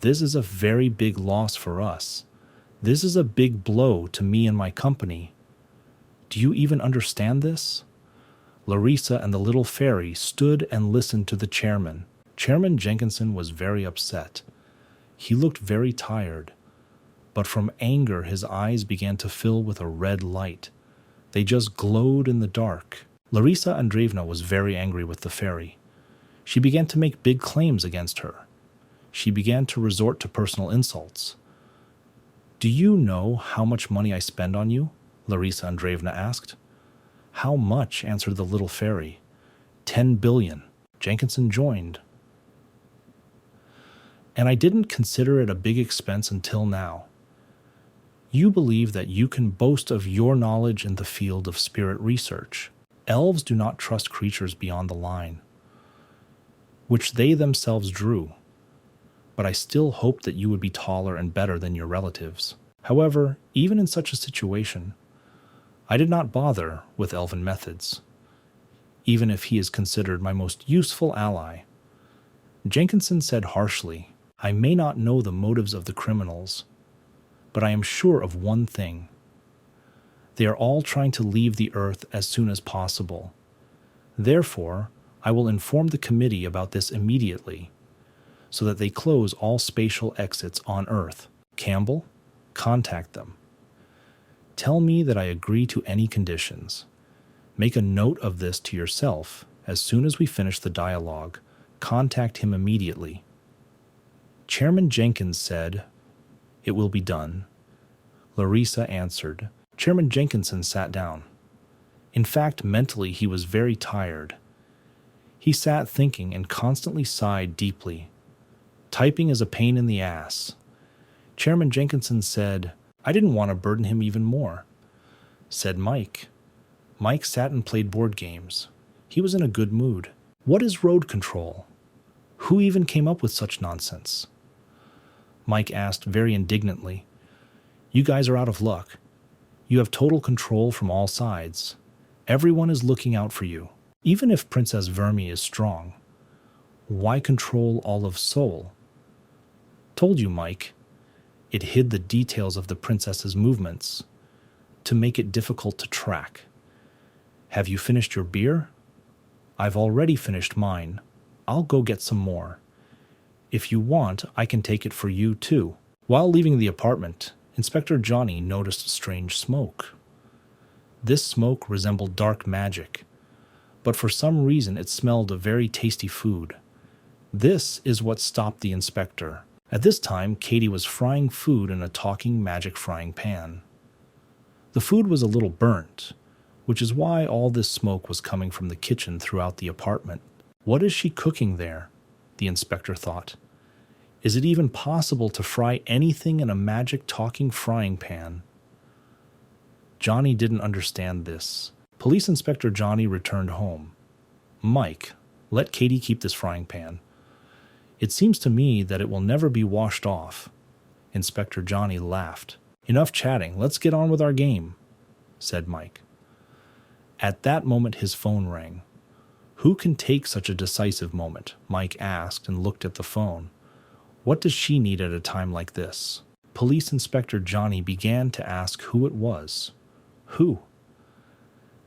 This is a very big loss for us. This is a big blow to me and my company. Do you even understand this? Larissa and the little fairy stood and listened to the chairman. Chairman Jenkinson was very upset. He looked very tired. but from anger his eyes began to fill with a red light. They just glowed in the dark. Larisa Andreevna was very angry with the fairy. She began to make big claims against her. She began to resort to personal insults. "Do you know how much money I spend on you?" Larisa Andreevna asked. "How much?" answered the little fairy. 10 billion. Jenkinson joined. "And I didn't consider it a big expense until now. You believe that you can boast of your knowledge in the field of spirit research. Elves do not trust creatures beyond the line, which they themselves drew. But I still hoped that you would be taller and better than your relatives. However, even in such a situation, I did not bother with elven methods, even if he is considered my most useful ally." Jenkinson said harshly, "I may not know the motives of the criminals, but I am sure of one thing. They are all trying to leave the Earth as soon as possible. Therefore, I will inform the committee about this immediately, so that they close all spatial exits on Earth. Campbell, contact them. Tell me that I agree to any conditions. Make a note of this to yourself. As soon as we finish the dialogue, contact him immediately." Chairman Jenkins said, "It will be done." Larisa answered. Chairman Jenkinson sat down. In fact, mentally he was very tired. He sat thinking and constantly sighed deeply. Typing is a pain in the ass. Chairman Jenkinson said, "I didn't want to burden him even more," said Mike. Mike sat and played board games. He was in a good mood. "What is road control? Who even came up with such nonsense?" Mike asked very indignantly. "You guys are out of luck. You have total control from all sides. Everyone is looking out for you. Even if Princess Vermi is strong, why control all of Seoul?" "Told you, Mike. It hid the details of the princess's movements to make it difficult to track. Have you finished your beer?" "I've already finished mine. I'll go get some more. If you want, I can take it for you too." While leaving the apartment, Inspector Johnny noticed strange smoke. This smoke resembled dark magic, but for some reason it smelled of very tasty food. This is what stopped the inspector. At this time, Katie was frying food in a talking magic frying pan. The food was a little burnt, which is why all this smoke was coming from the kitchen throughout the apartment. What is she cooking there? The inspector thought. Is it even possible to fry anything in a magic talking frying pan? Johnny didn't understand this. Police Inspector Johnny returned home. "Mike, let Katie keep this frying pan. It seems to me that it will never be washed off." Inspector Johnny laughed. "Enough chatting, let's get on with our game," said Mike. At that moment his phone rang. Who can take such a decisive moment? Mike asked and looked at the phone. What does she need at a time like this? Police Inspector Johnny began to ask who it was. Who?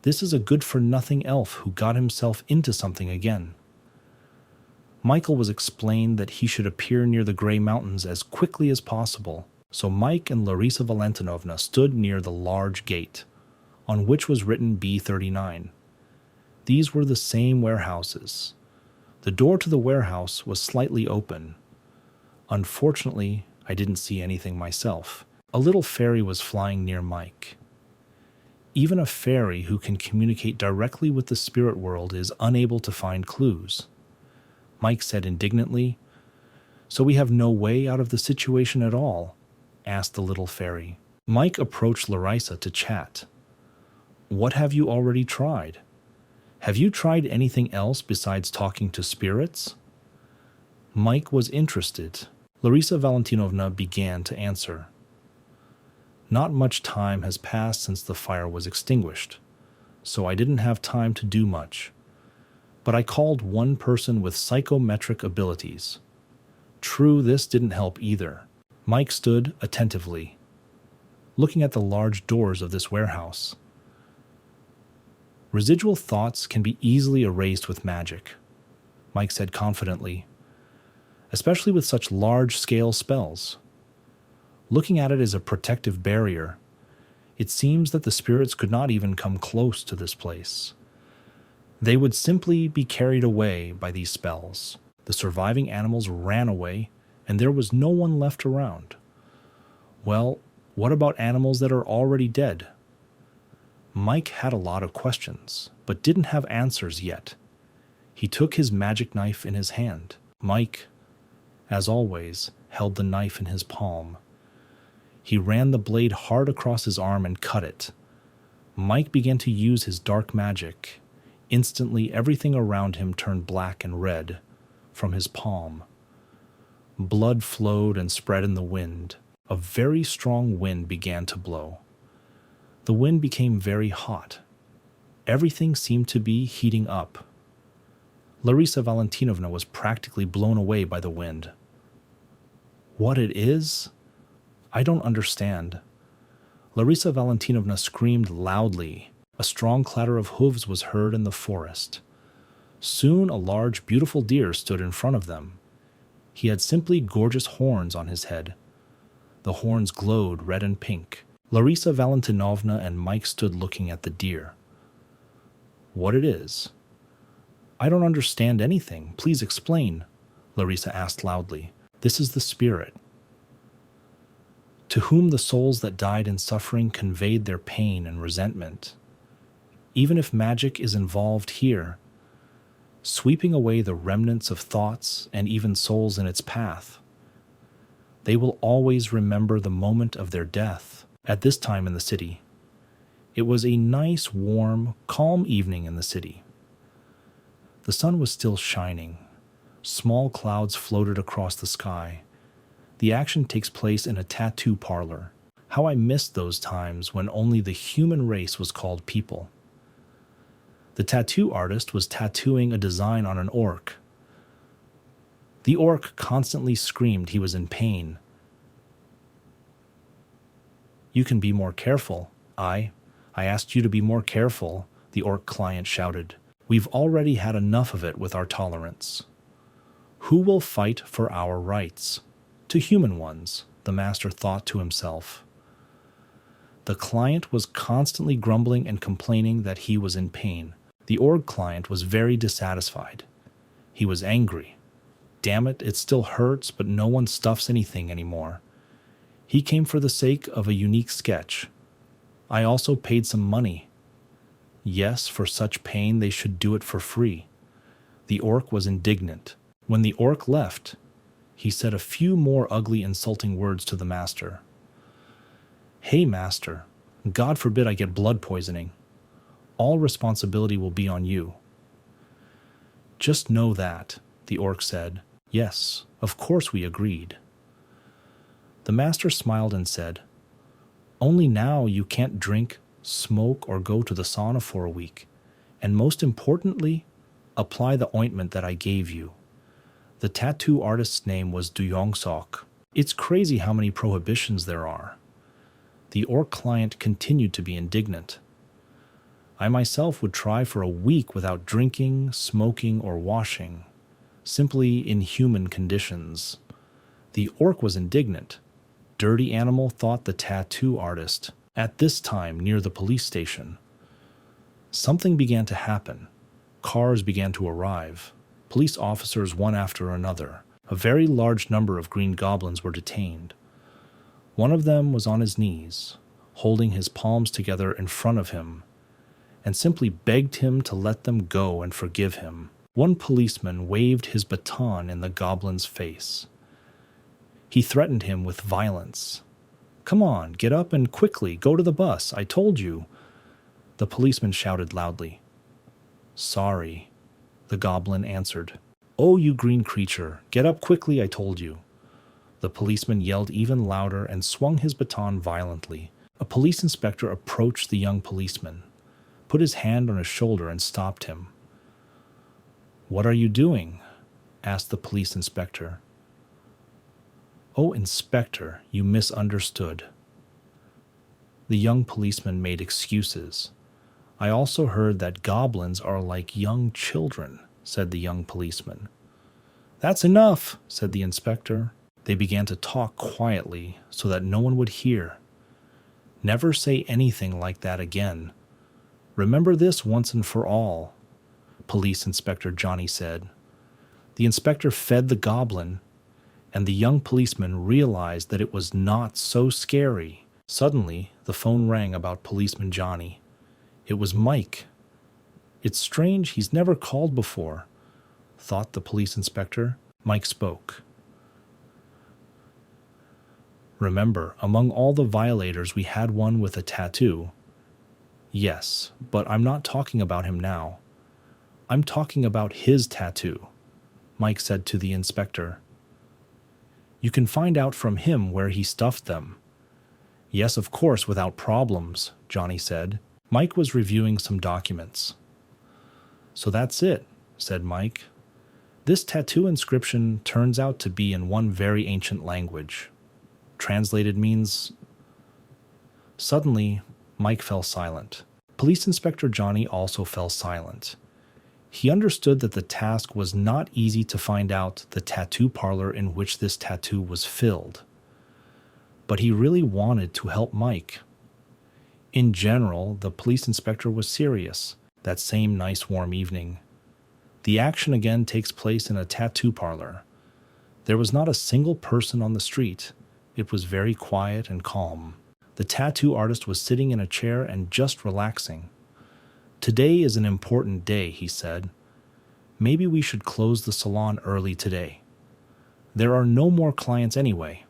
This is a good-for-nothing elf who got himself into something again. Michael was explained that he should appear near the Grey Mountains as quickly as possible, so Mike and Larisa Valentinovna stood near the large gate, on which was written B39. These were the same warehouses. The door to the warehouse was slightly open. Unfortunately, I didn't see anything myself. A little fairy was flying near Mike. Even a fairy who can communicate directly with the spirit world is unable to find clues. Mike said indignantly, "So we have no way out of the situation at all?" asked the little fairy. Mike approached Larisa to chat. "What have you already tried? Have you tried anything else besides talking to spirits?" Mike was interested. Larisa Valentinovna began to answer. "Not much time has passed since the fire was extinguished, so I didn't have time to do much. But I called one person with psychometric abilities. True, this didn't help either." Mike stood attentively, looking at the large doors of this warehouse. "Residual thoughts can be easily erased with magic," Mike said confidently, "especially with such large-scale spells. looking at it as a protective barrier. It seems that the spirits could not even come close to this place. They would simply be carried away by these spells. The surviving animals ran away, and there was no one left around. Well, what about animals that are already dead? Mike had a lot of questions, but didn't have answers yet. He took his magic knife in his hand. Mike, as always, held the knife in his palm. He ran the blade hard across his arm and cut it. Mike began to use his dark magic. Instantly, everything around him turned black and red from his palm. Blood flowed and spread in the wind. A very strong wind began to blow. The wind became very hot. Everything seemed to be heating up. Larisa Valentinovna was practically blown away by the wind. What it is? I don't understand. Larisa Valentinovna screamed loudly. A strong clatter of hooves was heard in the forest. Soon a large, beautiful deer stood in front of them. He had simply gorgeous horns on his head. The horns glowed red and pink. Larisa Valentinovna and Mike stood looking at the deer. What it is? I don't understand anything. Please explain, Larisa asked loudly. This is the spirit, to whom the souls that died in suffering conveyed their pain and resentment. Even if magic is involved here, sweeping away the remnants of thoughts and even souls in its path, they will always remember the moment of their death. At this time in the city, it was a nice, warm, calm evening in the city. The sun was still shining. Small clouds floated across the sky. The action takes place in a tattoo parlor. How I missed those times when only the human race was called people. The tattoo artist was tattooing a design on an orc. The orc constantly screamed he was in pain. You can be more careful. I asked you to be more careful, the orc client shouted. We've already had enough of it with our tolerance. Who will fight for our rights? To human ones, the master thought to himself. The client was constantly grumbling and complaining that he was in pain. The orc client was very dissatisfied. He was angry. Damn it, it still hurts, but no one stuffs anything anymore. He came for the sake of a unique sketch. I also paid some money. Yes, for such pain they should do it for free. The orc was indignant. When the orc left, he said a few more ugly, insulting words to the master. Hey, master, God forbid I get blood poisoning. All responsibility will be on you. Just know that, the orc said. Yes, of course we agreed. The master smiled and said, Only now you can't drink, smoke, or go to the sauna for a week. And most importantly, apply the ointment that I gave you. The tattoo artist's name was Duyong-sok. It's crazy how many prohibitions there are. The orc client continued to be indignant. I myself would try for a week without drinking, smoking, or washing, simply in human conditions. The orc was indignant. Dirty animal, thought the tattoo artist. At this time, near the police station, something began to happen. Cars began to arrive. Police officers one after another. A very large number of green goblins were detained. One of them was on his knees, holding his palms together in front of him, and simply begged him to let them go and forgive him. One policeman waved his baton in the goblin's face. He threatened him with violence. Come on, get up and quickly, go to the bus, I told you. The policeman shouted loudly. Sorry, the goblin answered. Oh, you green creature, get up quickly, I told you. The policeman yelled even louder and swung his baton violently. A police inspector approached the young policeman, put his hand on his shoulder and stopped him. What are you doing? Asked the police inspector. Oh, Inspector, you misunderstood. The young policeman made excuses. I also heard that goblins are like young children, said the young policeman. That's enough, said the inspector. They began to talk quietly so that no one would hear. Never say anything like that again. Remember this once and for all, Police Inspector Johnny said. The inspector fed the goblin, and the young policeman realized that it was not so scary. Suddenly, the phone rang about Policeman Johnny. It was Mike. It's strange he's never called before, thought the police inspector. Mike spoke. Remember, among all the violators we had one with a tattoo. Yes, but I'm not talking about him now. I'm talking about his tattoo, Mike said to the inspector. You can find out from him where he stuffed them. Yes, of course, without problems, Johnny said. Mike was reviewing some documents. So that's it, said Mike. This tattoo inscription turns out to be in one very ancient language. Translated means... Suddenly, Mike fell silent. Police Inspector Johnny also fell silent. He understood that the task was not easy to find out the tattoo parlor in which this tattoo was filled. But he really wanted to help Mike. In general, the police inspector was serious that same nice warm evening. The action again takes place in a tattoo parlor. There was not a single person on the street. It was very quiet and calm. The tattoo artist was sitting in a chair and just relaxing. Today is an important day, he said. Maybe we should close the salon early today. There are no more clients anyway.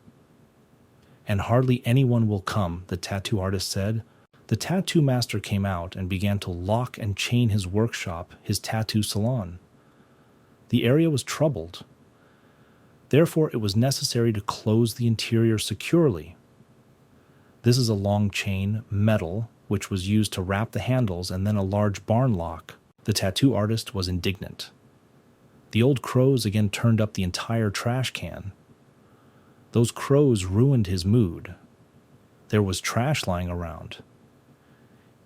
And hardly anyone will come, the tattoo artist said. The tattoo master came out and began to lock and chain his workshop, his tattoo salon. The area was troubled. Therefore, it was necessary to close the interior securely. This is a long chain, metal, which was used to wrap the handles, and then a large barn lock. The tattoo artist was indignant. The old crows again turned up the entire trash can. Those crows ruined his mood. There was trash lying around.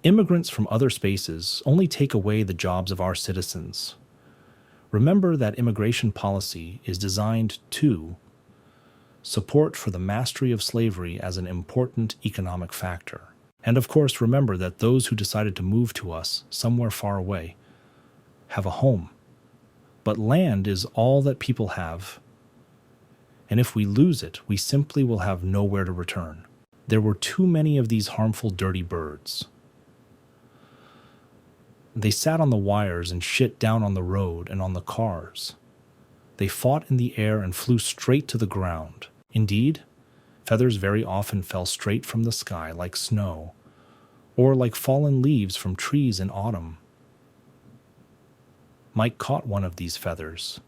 Immigrants from other spaces only take away the jobs of our citizens. Remember that immigration policy is designed to support for the mastery of slavery as an important economic factor. And of course, remember that those who decided to move to us somewhere far away have a home. But land is all that people have. And if we lose it, we simply will have nowhere to return. There were too many of these harmful dirty birds. They sat on the wires and shit down on the road and on the cars. They fought in the air and flew straight to the ground. Indeed, feathers very often fell straight from the sky like snow, or like fallen leaves from trees in autumn. Mike caught one of these feathers.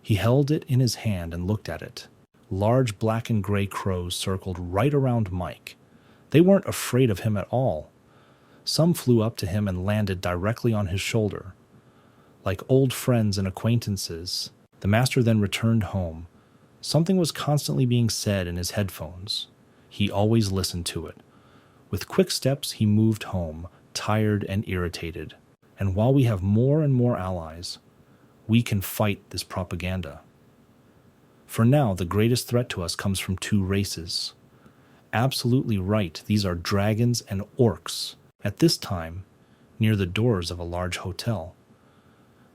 He held it in his hand and looked at it. Large black and gray crows circled right around Mike. They weren't afraid of him at all. Some flew up to him and landed directly on his shoulder. Like old friends and acquaintances, the master then returned home. Something was constantly being said in his headphones. He always listened to it. With quick steps, he moved home, tired and irritated. And while we have more and more allies, we can fight this propaganda. For now, the greatest threat to us comes from two races. Absolutely right, these are dragons and orcs. At this time, near the doors of a large hotel,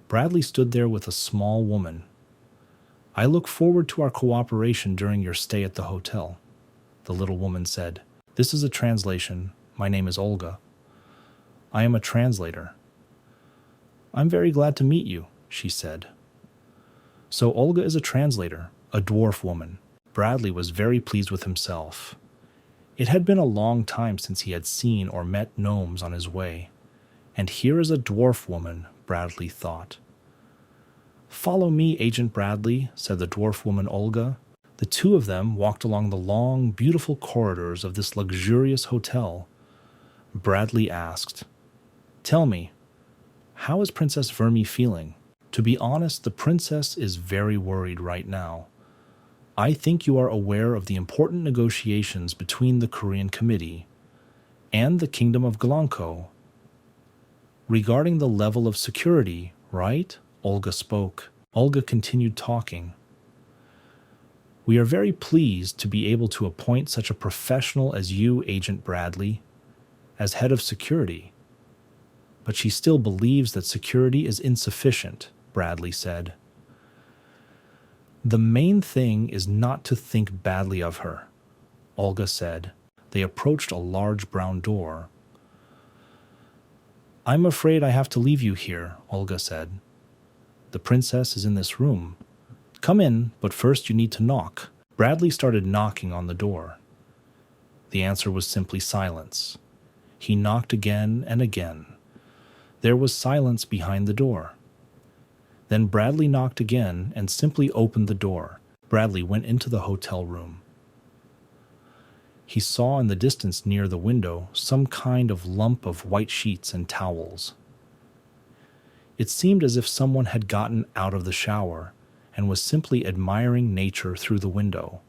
Bradley stood there with a small woman. I look forward to our cooperation during your stay at the hotel, the little woman said. This is a translation. My name is Olga. I am a translator. I'm very glad to meet you, she said. So Olga is a translator, a dwarf woman. Bradley was very pleased with himself. It had been a long time since he had seen or met gnomes on his way. And here is a dwarf woman, Bradley thought. Follow me, Agent Bradley, said the dwarf woman Olga. The two of them walked along the long, beautiful corridors of this luxurious hotel. Bradley asked, Tell me, how is Princess Vermi feeling? To be honest, the princess is very worried right now. I think you are aware of the important negotiations between the Korean Committee and the Kingdom of Glanko regarding the level of security, right? Olga spoke. Olga continued talking. We are very pleased to be able to appoint such a professional as you, Agent Bradley, as head of security. But she still believes that security is insufficient, Bradley said. The main thing is not to think badly of her, Olga said. They approached a large brown door. I'm afraid I have to leave you here, Olga said. The princess is in this room. Come in, but first you need to knock. Bradley started knocking on the door. The answer was simply silence. He knocked again and again. There was silence behind the door. Then Bradley knocked again and simply opened the door. Bradley went into the hotel room. He saw in the distance near the window some kind of lump of white sheets and towels. It seemed as if someone had gotten out of the shower and was simply admiring nature through the window.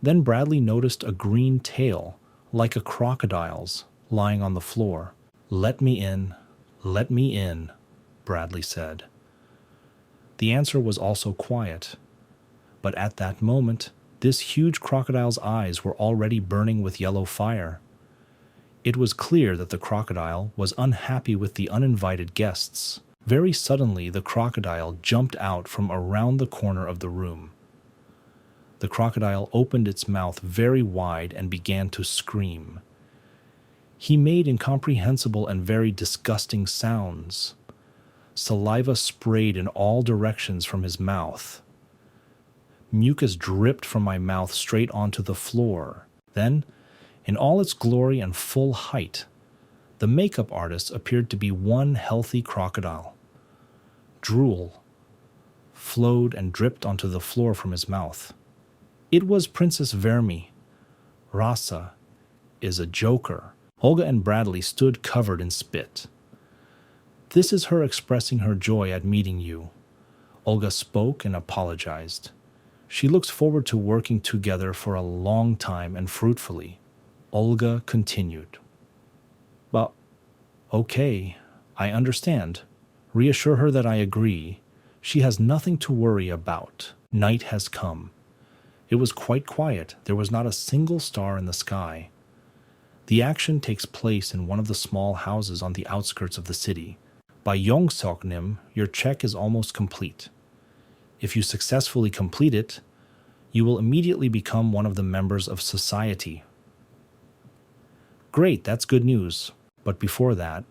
Then Bradley noticed a green tail, like a crocodile's, lying on the floor. Let me in, Bradley said. The answer was also quiet. But at that moment, this huge crocodile's eyes were already burning with yellow fire. It was clear that the crocodile was unhappy with the uninvited guests. Very suddenly, the crocodile jumped out from around the corner of the room. The crocodile opened its mouth very wide and began to scream. He made incomprehensible and very disgusting sounds. Saliva sprayed in all directions from his mouth. Mucus dripped from my mouth straight onto the floor. Then, in all its glory and full height, the makeup artist appeared to be one healthy crocodile. Drool flowed and dripped onto the floor from his mouth. It was Princess Vermi. Rasa is a joker. Olga and Bradley stood covered in spit. This is her expressing her joy at meeting you. Olga spoke and apologized. She looks forward to working together for a long time and fruitfully. Olga continued. But, okay, I understand. Reassure her that I agree. She has nothing to worry about. Night has come. It was quite quiet. There was not a single star in the sky. The action takes place in one of the small houses on the outskirts of the city. By Yongseoknim, your check is almost complete. If you successfully complete it, you will immediately become one of the members of society. Great, that's good news. But before that,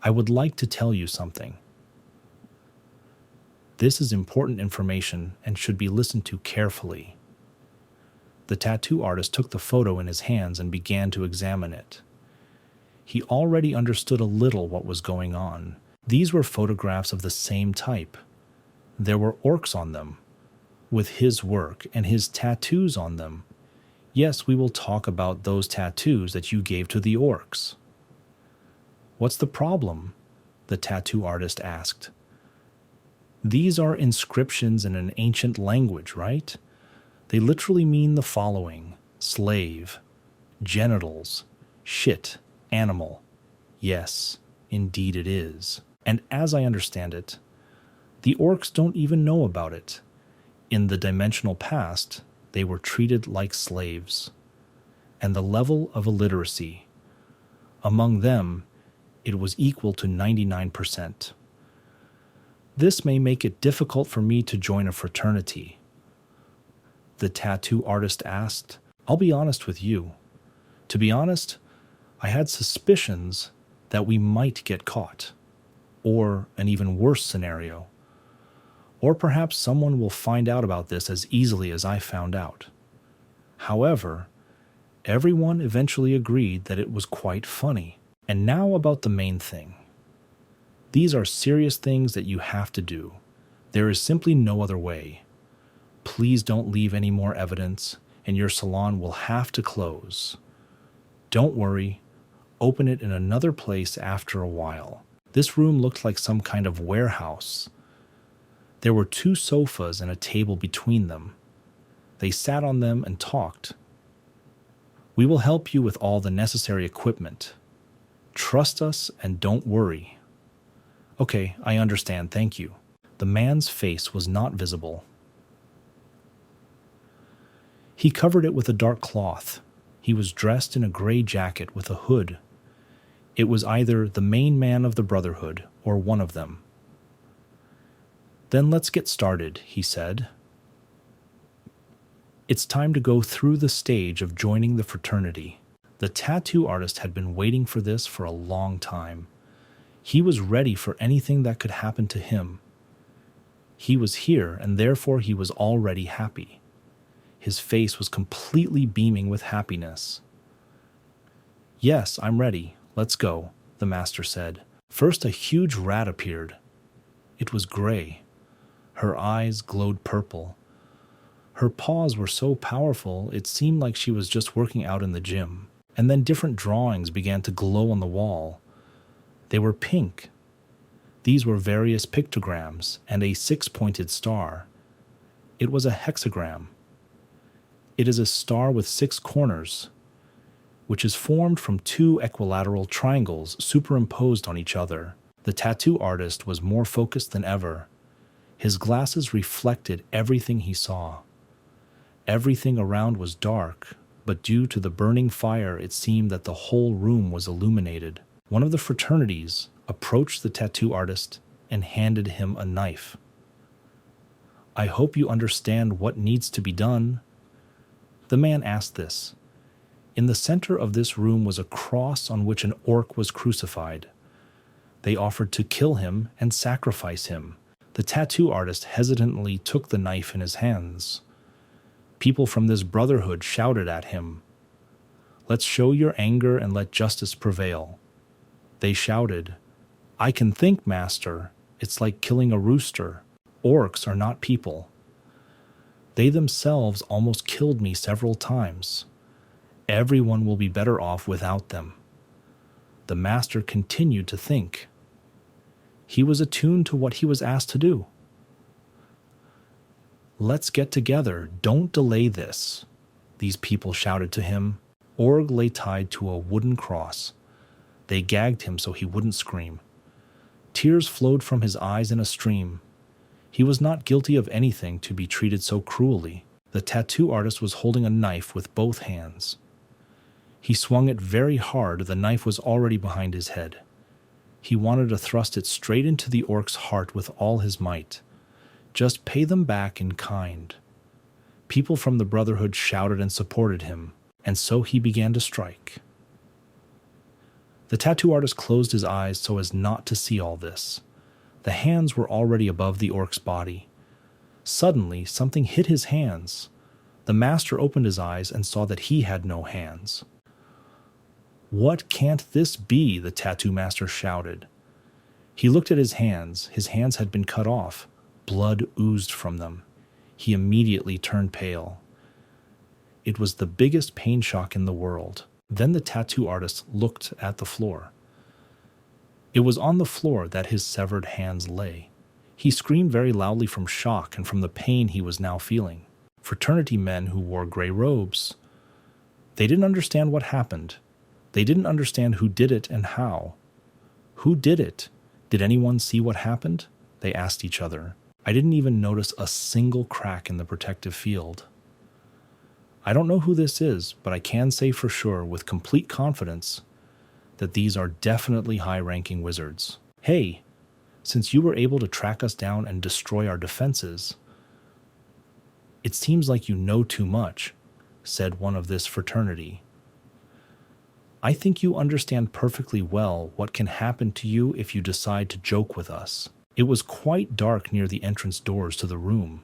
I would like to tell you something. This is important information and should be listened to carefully. The tattoo artist took the photo in his hands and began to examine it. He already understood a little what was going on. These were photographs of the same type. There were orcs on them, with his work and his tattoos on them. Yes, we will talk about those tattoos that you gave to the orcs. What's the problem? The tattoo artist asked. These are inscriptions in an ancient language, right? They literally mean the following: slave, genitals, shit, animal. Yes, indeed it is. And as I understand it, the orcs don't even know about it. In the dimensional past, they were treated like slaves. And the level of illiteracy among them, it was equal to 99%. This may make it difficult for me to join a fraternity. The tattoo artist asked. I'll be honest with you. To be honest, I had suspicions that we might get caught. Or an even worse scenario. Or perhaps someone will find out about this as easily as I found out. However, everyone eventually agreed that it was quite funny. And now about the main thing. These are serious things that you have to do. There is simply no other way. Please don't leave any more evidence, and your salon will have to close. Don't worry, open it in another place after a while. This room looked like some kind of warehouse. There were 2 sofas and a table between them. They sat on them and talked. We will help you with all the necessary equipment. Trust us and don't worry. Okay, I understand, thank you. The man's face was not visible. He covered it with a dark cloth. He was dressed in a gray jacket with a hood. It was either the main man of the Brotherhood or one of them. "Then let's get started," he said. "It's time to go through the stage of joining the fraternity." The tattoo artist had been waiting for this for a long time. He was ready for anything that could happen to him. He was here, and therefore he was already happy. His face was completely beaming with happiness. "Yes, I'm ready. Let's go," the master said. First, a huge rat appeared. It was gray. Her eyes glowed purple. Her paws were so powerful, it seemed like she was just working out in the gym. And then different drawings began to glow on the wall. They were pink. These were various pictograms and a 6-pointed star. It was a hexagram. It is a star with 6 corners, which is formed from 2 equilateral triangles superimposed on each other. The tattoo artist was more focused than ever. His glasses reflected everything he saw. Everything around was dark, but due to the burning fire, it seemed that the whole room was illuminated. One of the fraternities approached the tattoo artist and handed him a knife. "I hope you understand what needs to be done." The man asked this. In the center of this room was a cross on which an orc was crucified. They offered to kill him and sacrifice him. The tattoo artist hesitantly took the knife in his hands. People from this brotherhood shouted at him, "Let's show your anger and let justice prevail." They shouted, "I can think, master. It's like killing a rooster. Orcs are not people. They themselves almost killed me several times. Everyone will be better off without them." The master continued to think. He was attuned to what he was asked to do. "Let's get together. Don't delay this," these people shouted to him. Org lay tied to a wooden cross. They gagged him so he wouldn't scream. Tears flowed from his eyes in a stream. He was not guilty of anything to be treated so cruelly. The tattoo artist was holding a knife with both hands. He swung it very hard. The knife was already behind his head. He wanted to thrust it straight into the orc's heart with all his might. Just pay them back in kind. People from the Brotherhood shouted and supported him, and so he began to strike. The tattoo artist closed his eyes so as not to see all this. The hands were already above the orc's body. Suddenly, something hit his hands. The master opened his eyes and saw that he had no hands. "What can't this be?" the tattoo master shouted. He looked at his hands. His hands had been cut off. Blood oozed from them. He immediately turned pale. It was the biggest pain shock in the world. Then the tattoo artist looked at the floor. It was on the floor that his severed hands lay. He screamed very loudly from shock and from the pain he was now feeling. Fraternity men who wore gray robes. They didn't understand what happened. They didn't understand who did it and how. Who did it? Did anyone see what happened? They asked each other. I didn't even notice a single crack in the protective field. I don't know who this is, but I can say for sure with complete confidence that these are definitely high-ranking wizards. Hey, since you were able to track us down and destroy our defenses, it seems like you know too much, said one of this fraternity. I think you understand perfectly well what can happen to you if you decide to joke with us. It was quite dark near the entrance doors to the room.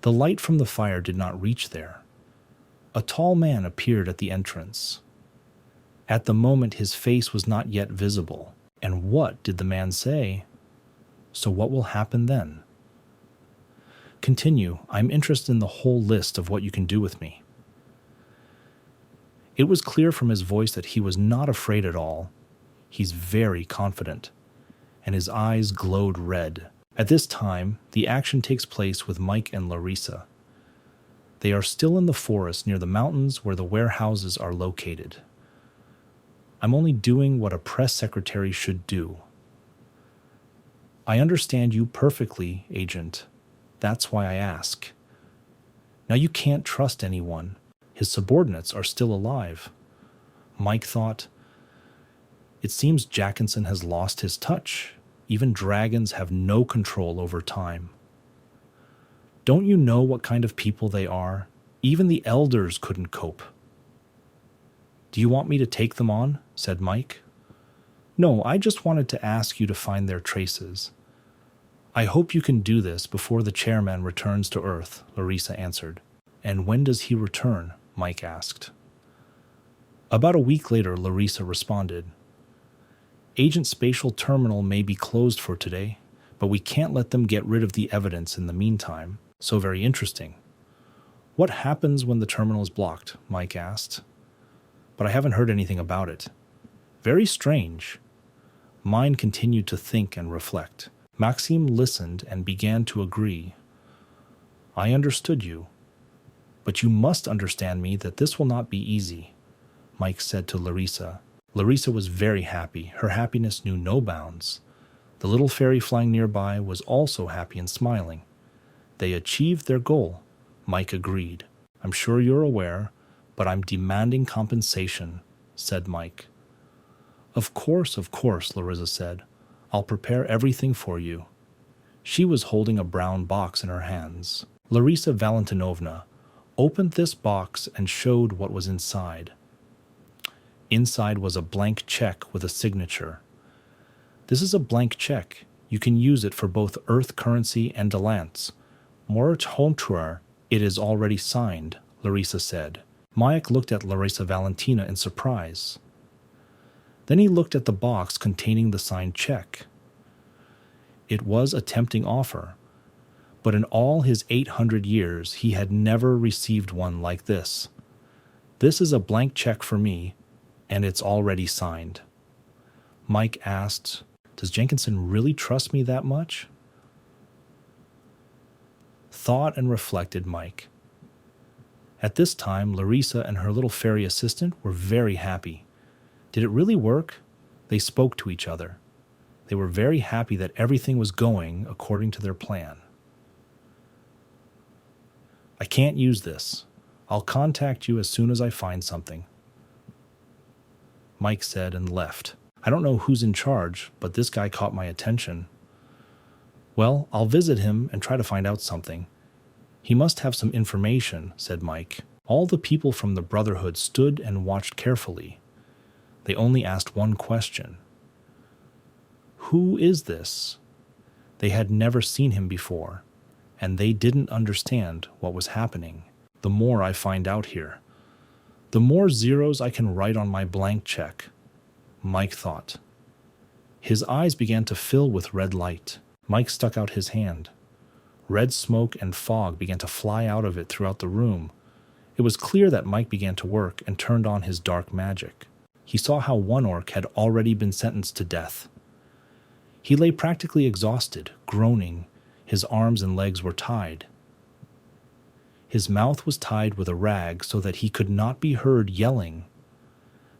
The light from the fire did not reach there. A tall man appeared at the entrance. At the moment, his face was not yet visible. And what did the man say? So what will happen then? Continue. I'm interested in the whole list of what you can do with me. It was clear from his voice that he was not afraid at all. He's very confident, and his eyes glowed red. At this time, the action takes place with Mike and Larissa. They are still in the forest near the mountains where the warehouses are located. I'm only doing what a press secretary should do. I understand you perfectly, Agent. That's why I ask. Now you can't trust anyone. His subordinates are still alive. Mike thought, it seems Jackinson has lost his touch. Even dragons have no control over time. Don't you know what kind of people they are? Even the elders couldn't cope. Do you want me to take them on? Said Mike. No, I just wanted to ask you to find their traces. I hope you can do this before the chairman returns to Earth, Larissa answered. And when does he return? Mike asked. About a week later, Larissa responded. Agent Spatial Terminal may be closed for today, but we can't let them get rid of the evidence in the meantime. So very interesting. What happens when the terminal is blocked? Mike asked. But I haven't heard anything about it. Very strange. Mine continued to think and reflect. Maxime listened and began to agree. I understood you. But you must understand me that this will not be easy, Mike said to Larissa. Larissa was very happy. Her happiness knew no bounds. The little fairy flying nearby was also happy and smiling. They achieved their goal, Mike agreed. I'm sure you're aware, but I'm demanding compensation, said Mike. Of course, Larissa said. I'll prepare everything for you. She was holding a brown box in her hands. Larissa Valentinovna opened this box and showed what was inside. Inside was a blank check with a signature. This is a blank check. You can use it for both Earth currency and Delance. Moratontuar, it is already signed, Larissa said. Mike looked at Larissa Valentina in surprise. Then he looked at the box containing the signed check. It was a tempting offer, but in all his 800 years he had never received one like this. This is a blank check for me, and it's already signed. Mike asked, does Jenkinson really trust me that much? Thought and reflected Mike. At this time, Larissa and her little fairy assistant were very happy. Did it really work? They spoke to each other. They were very happy that everything was going according to their plan. I can't use this. I'll contact you as soon as I find something, Mike said and left. I don't know who's in charge, but this guy caught my attention. Well, I'll visit him and try to find out something. He must have some information, said Mike. All the people from the Brotherhood stood and watched carefully. They only asked one question. Who is this? They had never seen him before, and they didn't understand what was happening. The more I find out here, the more zeros I can write on my blank check, Mike thought. His eyes began to fill with red light. Mike stuck out his hand. Red smoke and fog began to fly out of it throughout the room. It was clear that Mike began to work and turned on his dark magic. He saw how one orc had already been sentenced to death. He lay practically exhausted, groaning. His arms and legs were tied. His mouth was tied with a rag so that he could not be heard yelling.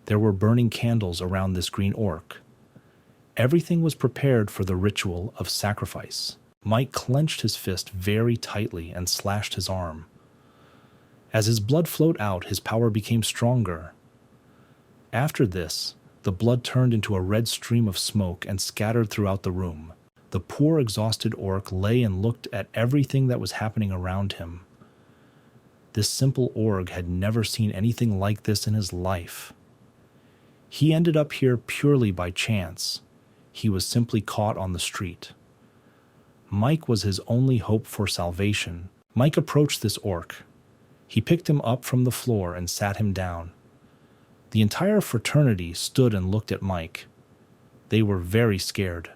There were burning candles around this green orc. Everything was prepared for the ritual of sacrifice. Mike clenched his fist very tightly and slashed his arm. As his blood flowed out, his power became stronger. After this, the blood turned into a red stream of smoke and scattered throughout the room. The poor, exhausted orc lay and looked at everything that was happening around him. This simple orc had never seen anything like this in his life. He ended up here purely by chance. He was simply caught on the street. Mike was his only hope for salvation. Mike approached this orc. He picked him up from the floor and sat him down. The entire fraternity stood and looked at Mike. They were very scared.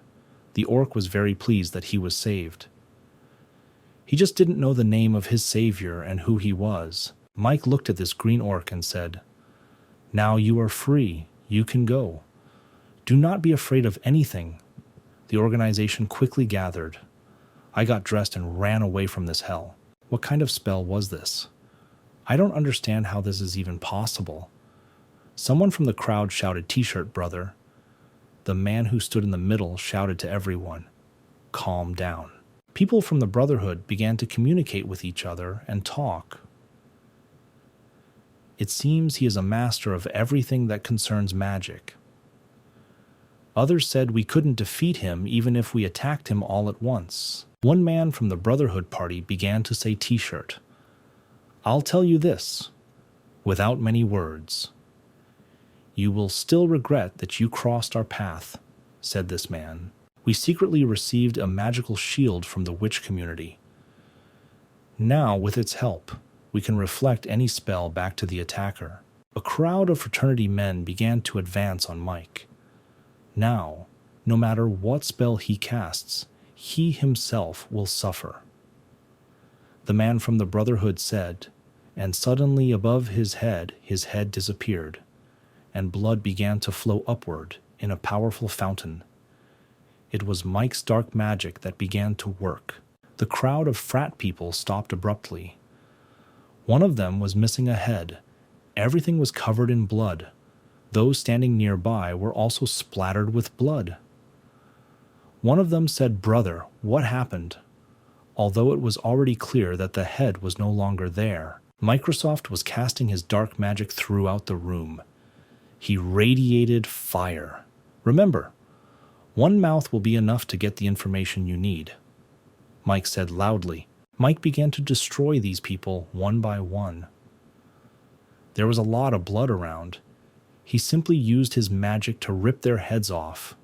The orc was very pleased that he was saved. He just didn't know the name of his savior and who he was. Mike looked at this green orc and said, "Now you are free. You can go. Do not be afraid of anything." The organization quickly gathered. I got dressed and ran away from this hell. What kind of spell was this? I don't understand how this is even possible. Someone from the crowd shouted, "T-shirt, brother." The man who stood in the middle shouted to everyone, calm down. People from the Brotherhood began to communicate with each other and talk. It seems he is a master of everything that concerns magic. Others said we couldn't defeat him even if we attacked him all at once. One man from the Brotherhood party began to say T-shirt. I'll tell you this, without many words. You will still regret that you crossed our path, said this man. We secretly received a magical shield from the witch community. Now, with its help, we can reflect any spell back to the attacker. A crowd of fraternity men began to advance on Mike. Now, no matter what spell he casts, he himself will suffer. The man from the Brotherhood said, and suddenly above his head disappeared, and blood began to flow upward in a powerful fountain. It was Mike's dark magic that began to work. The crowd of frat people stopped abruptly. One of them was missing a head. Everything was covered in blood. Those standing nearby were also splattered with blood. One of them said, "Brother, what happened?" Although it was already clear that the head was no longer there. Microsoft was casting his dark magic throughout the room. He radiated fire. Remember, one mouth will be enough to get the information you need, Mike said loudly. Mike began to destroy these people one by one. There was a lot of blood around. He simply used his magic to rip their heads off.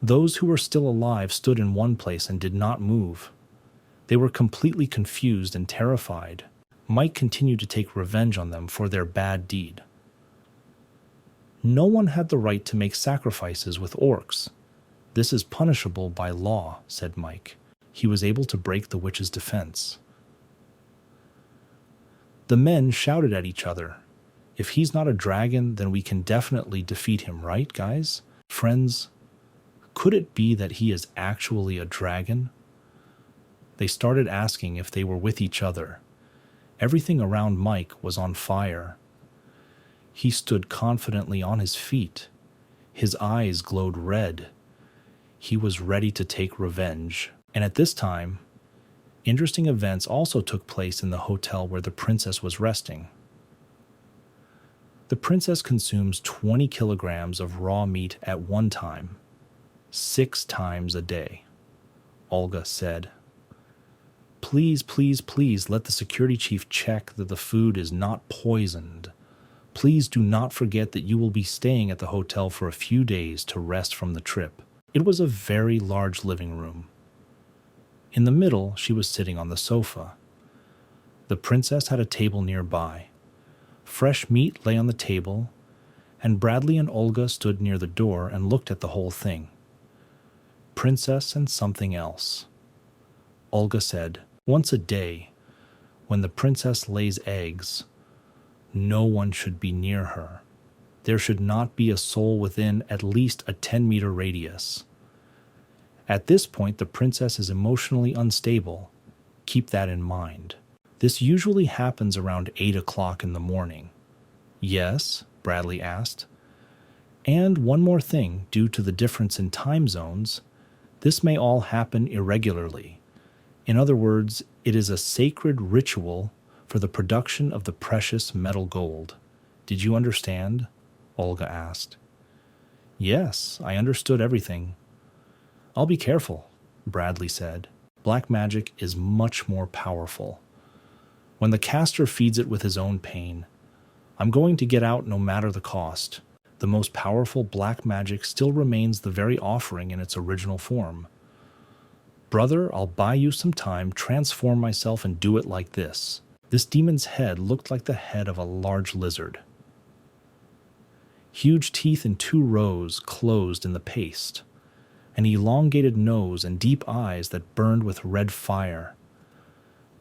Those who were still alive stood in one place and did not move. They were completely confused and terrified. Mike continued to take revenge on them for their bad deed. No one had the right to make sacrifices with orcs. This is punishable by law, said Mike. He was able to break the witch's defense. The men shouted at each other. If he's not a dragon, then we can definitely defeat him, right, guys? Friends, could it be that he is actually a dragon? They started asking if they were with each other. Everything around Mike was on fire. He stood confidently on his feet. His eyes glowed red. He was ready to take revenge. And at this time, interesting events also took place in the hotel where the princess was resting. The princess consumes 20 kilograms of raw meat at one time, 6 times a day, Olga said. Please, please, please let the security chief check that the food is not poisoned. Please do not forget that you will be staying at the hotel for a few days to rest from the trip. It was a very large living room. In the middle, she was sitting on the sofa. The princess had a table nearby. Fresh meat lay on the table, and Bradley and Olga stood near the door and looked at the whole thing. Princess and something else. Olga said, once a day, when the princess lays eggs, no one should be near her. There should not be a soul within at least a 10-meter radius. At this point, the princess is emotionally unstable. Keep that in mind. This usually happens around 8 o'clock in the morning. Yes, Bradley asked. And one more thing, due to the difference in time zones, this may all happen irregularly. In other words, it is a sacred ritual for the production of the precious metal gold. Did you understand? Olga asked. Yes, I understood everything. I'll be careful, Bradley said. Black magic is much more powerful. When the caster feeds it with his own pain, I'm going to get out no matter the cost. The most powerful black magic still remains the very offering in its original form. Brother, I'll buy you some time, transform myself, and do it like this. This demon's head looked like the head of a large lizard. Huge teeth in 2 rows closed in the paste, an elongated nose and deep eyes that burned with red fire.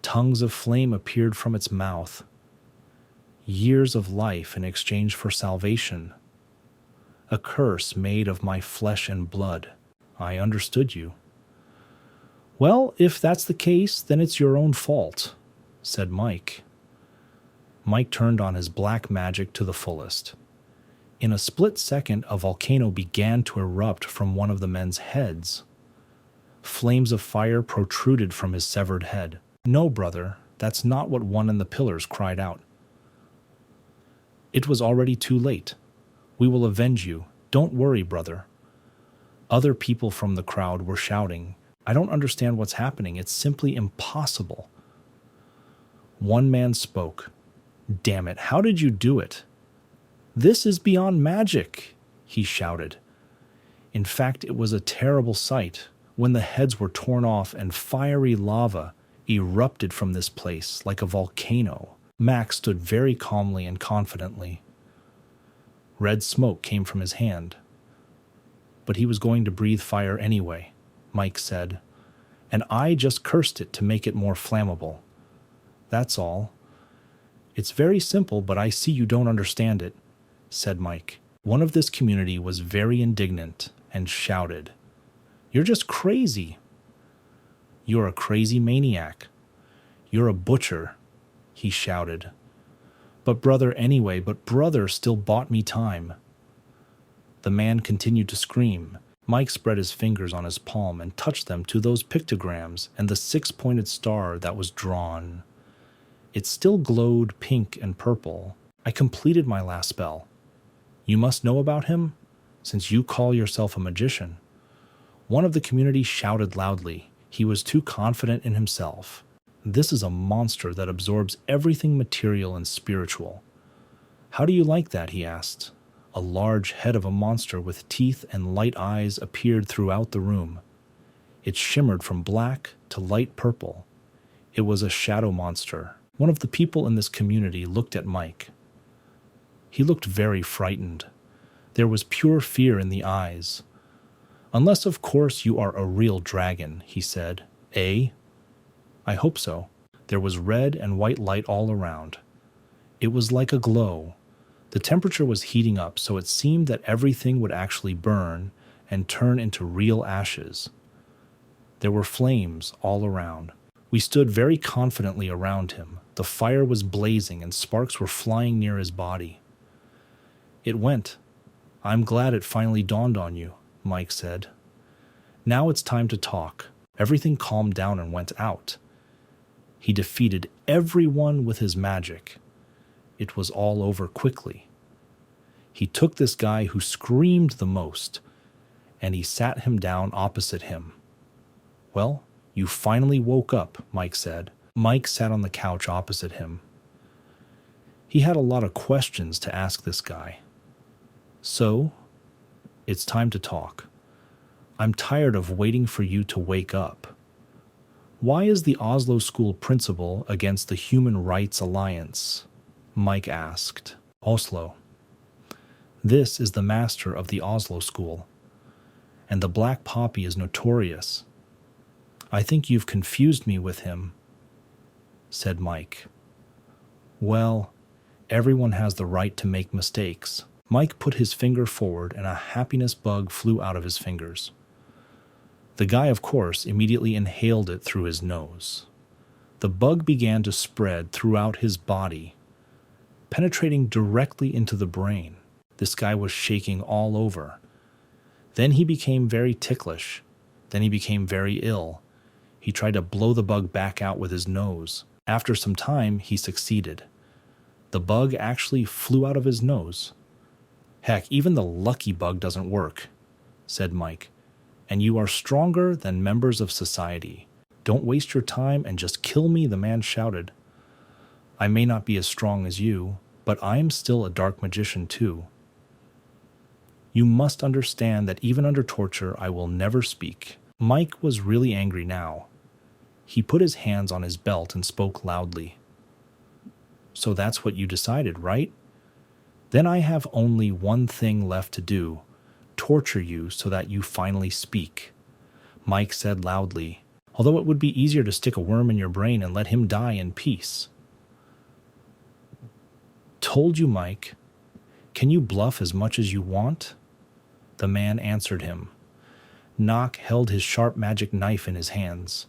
Tongues of flame appeared from its mouth. Years of life in exchange for salvation. A curse made of my flesh and blood. I understood you. Well, if that's the case, then it's your own fault, said Mike. Mike turned on his black magic to the fullest. In a split second, a volcano began to erupt from one of the men's heads. Flames of fire protruded from his severed head. "No, brother, that's not what one in the pillars cried out. It was already too late. We will avenge you. Don't worry, brother." Other people from the crowd were shouting, "I don't understand what's happening. It's simply impossible." One man spoke. "Damn it, how did you do it?" "This is beyond magic," he shouted. In fact, it was a terrible sight when the heads were torn off and fiery lava erupted from this place like a volcano. Max stood very calmly and confidently. Red smoke came from his hand. "But he was going to breathe fire anyway," Mike said, "and I just cursed it to make it more flammable. That's all. It's very simple, but I see you don't understand it," said Mike. One of this community was very indignant and shouted, "You're just crazy. You're a crazy maniac. You're a butcher," he shouted. But brother still bought me time." The man continued to scream. Mike spread his fingers on his palm and touched them to those pictograms and the six-pointed star that was drawn. It still glowed pink and purple. "I completed my last spell. You must know about him, since you call yourself a magician." One of the community shouted loudly. He was too confident in himself. "This is a monster that absorbs everything material and spiritual." "How do you like that?" he asked. A large head of a monster with teeth and light eyes appeared throughout the room. It shimmered from black to light purple. It was a shadow monster. One of the people in this community looked at Mike. He looked very frightened. There was pure fear in the eyes. "Unless, of course, you are a real dragon," he said. "Eh?" "I hope so." There was red and white light all around. It was like a glow. The temperature was heating up, so it seemed that everything would actually burn and turn into real ashes. There were flames all around. We stood very confidently around him. The fire was blazing and sparks were flying near his body. "It went. I'm glad it finally dawned on you," Mike said. "Now it's time to talk." Everything calmed down and went out. He defeated everyone with his magic. It was all over quickly. He took this guy who screamed the most, and he sat him down opposite him. "Well, you finally woke up," Mike said. Mike sat on the couch opposite him. He had a lot of questions to ask this guy. "So, it's time to talk. I'm tired of waiting for you to wake up. Why is the Oslo School principal against the Human Rights Alliance?" Mike asked. "Oslo. This is the master of the Oslo School, and the Black Poppy is notorious. I think you've confused me with him," said Mike. "Well, everyone has the right to make mistakes." Mike put his finger forward and a happiness bug flew out of his fingers. The guy, of course, immediately inhaled it through his nose. The bug began to spread throughout his body, penetrating directly into the brain. This guy was shaking all over. Then he became very ticklish. Then he became very ill. He tried to blow the bug back out with his nose. After some time, he succeeded. The bug actually flew out of his nose. "Heck, even the lucky bug doesn't work," said Mike. "And you are stronger than members of society. Don't waste your time and just kill me," the man shouted. "I may not be as strong as you, but I am still a dark magician too. You must understand that even under torture, I will never speak." Mike was really angry now. He put his hands on his belt and spoke loudly. "So that's what you decided, right? Then I have only one thing left to do: torture you so that you finally speak," Mike said loudly, "although it would be easier to stick a worm in your brain and let him die in peace." "Told you, Mike. Can you bluff as much as you want?" The man answered him. Nock held his sharp magic knife in his hands.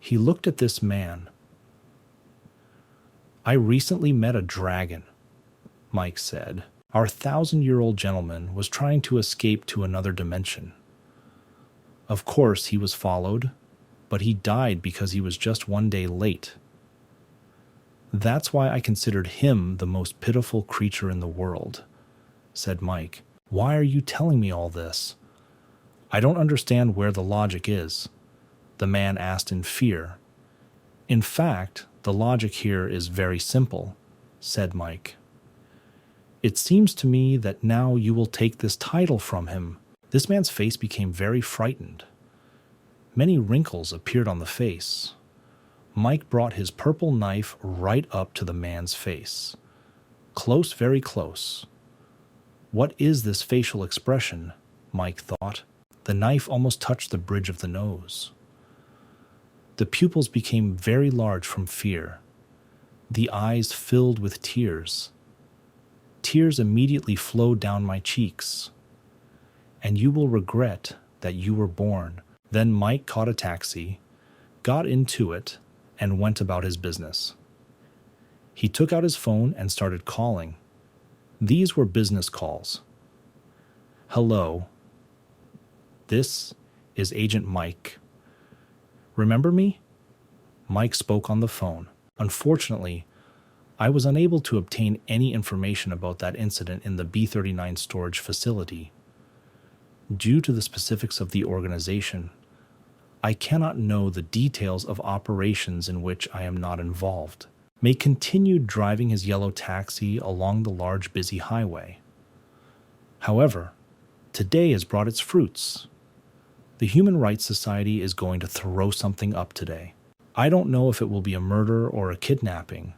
He looked at this man. "I recently met a dragon," Mike said. "Our 1,000-year-old gentleman was trying to escape to another dimension. Of course, he was followed, but he died because he was just one day late. That's why I considered him the most pitiful creature in the world, said Mike. Why are you telling me all this? I don't understand where the logic is, the man asked in fear. In fact, the logic here is very simple, said Mike. It seems to me that now you will take this title from him. This man's face became very frightened. Many wrinkles appeared on the face. Mike brought his purple knife right up to the man's face. Close, very close. What is this facial expression? Mike thought. The knife almost touched the bridge of the nose. The pupils became very large from fear. The eyes filled with tears. Tears immediately flowed down my cheeks. And you will regret that you were born. Then Mike caught a taxi, got into it, and went about his business. He took out his phone and started calling. These were business calls. Hello. This is Agent Mike. Remember me? Mike spoke on the phone. Unfortunately, I was unable to obtain any information about that incident in the B-39 storage facility. Due to the specifics of the organization, I cannot know the details of operations in which I am not involved. May continued driving his yellow taxi along the large busy highway. However, today has brought its fruits. The Human Rights Society is going to throw something up today. I don't know if it will be a murder or a kidnapping,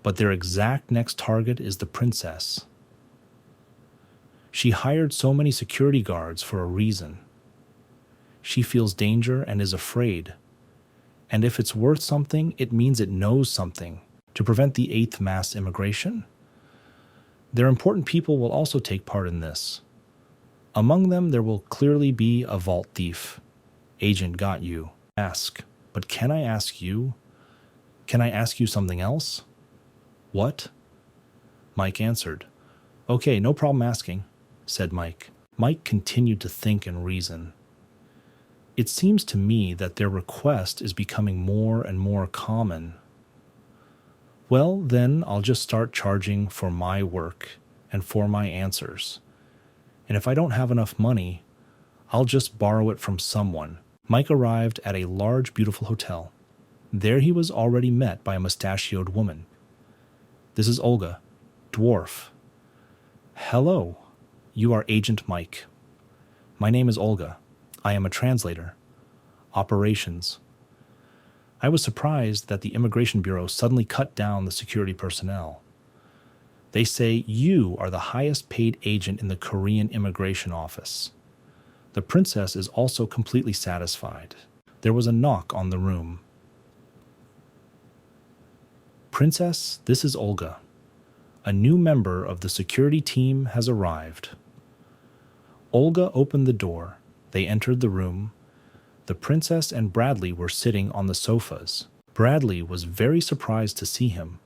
but their exact next target is the princess. She hired so many security guards for a reason. She feels danger and is afraid. And if it's worth something, it means it knows something. To prevent the 8th mass immigration? Their important people will also take part in this. Among them, there will clearly be a vault thief. Agent got you. Ask. But can I ask you? Can I ask you something else? What? Mike answered. Okay, no problem asking, said Mike. Mike continued to think and reason. It seems to me that their request is becoming more and more common. Well, then I'll just start charging for my work and for my answers. And if I don't have enough money, I'll just borrow it from someone. Mike arrived at a large, beautiful hotel. There he was already met by a mustachioed woman. This is Olga, dwarf. Hello, you are Agent Mike. My name is Olga. I am a translator. Operations. I was surprised that the Immigration Bureau suddenly cut down the security personnel. They say you are the highest paid agent in the Korean Immigration Office. The princess is also completely satisfied. There was a knock on the room. Princess, this is Olga. A new member of the security team has arrived. Olga opened the door. They entered the room. The princess and Bradley were sitting on the sofas. Bradley was very surprised to see him.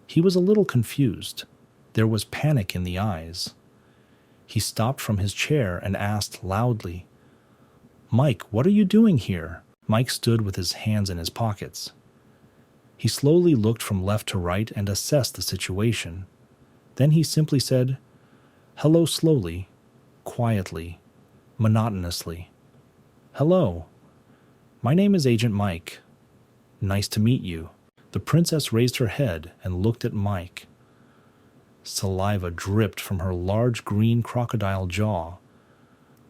He was a little confused. There was panic in the eyes. He stopped from his chair and asked loudly, Mike, what are you doing here? Mike stood with his hands in his pockets. He slowly looked from left to right and assessed the situation. Then he simply said, hello slowly, quietly, monotonously. Hello, my name is Agent Mike. Nice to meet you. The princess raised her head and looked at Mike. Saliva dripped from her large green crocodile jaw.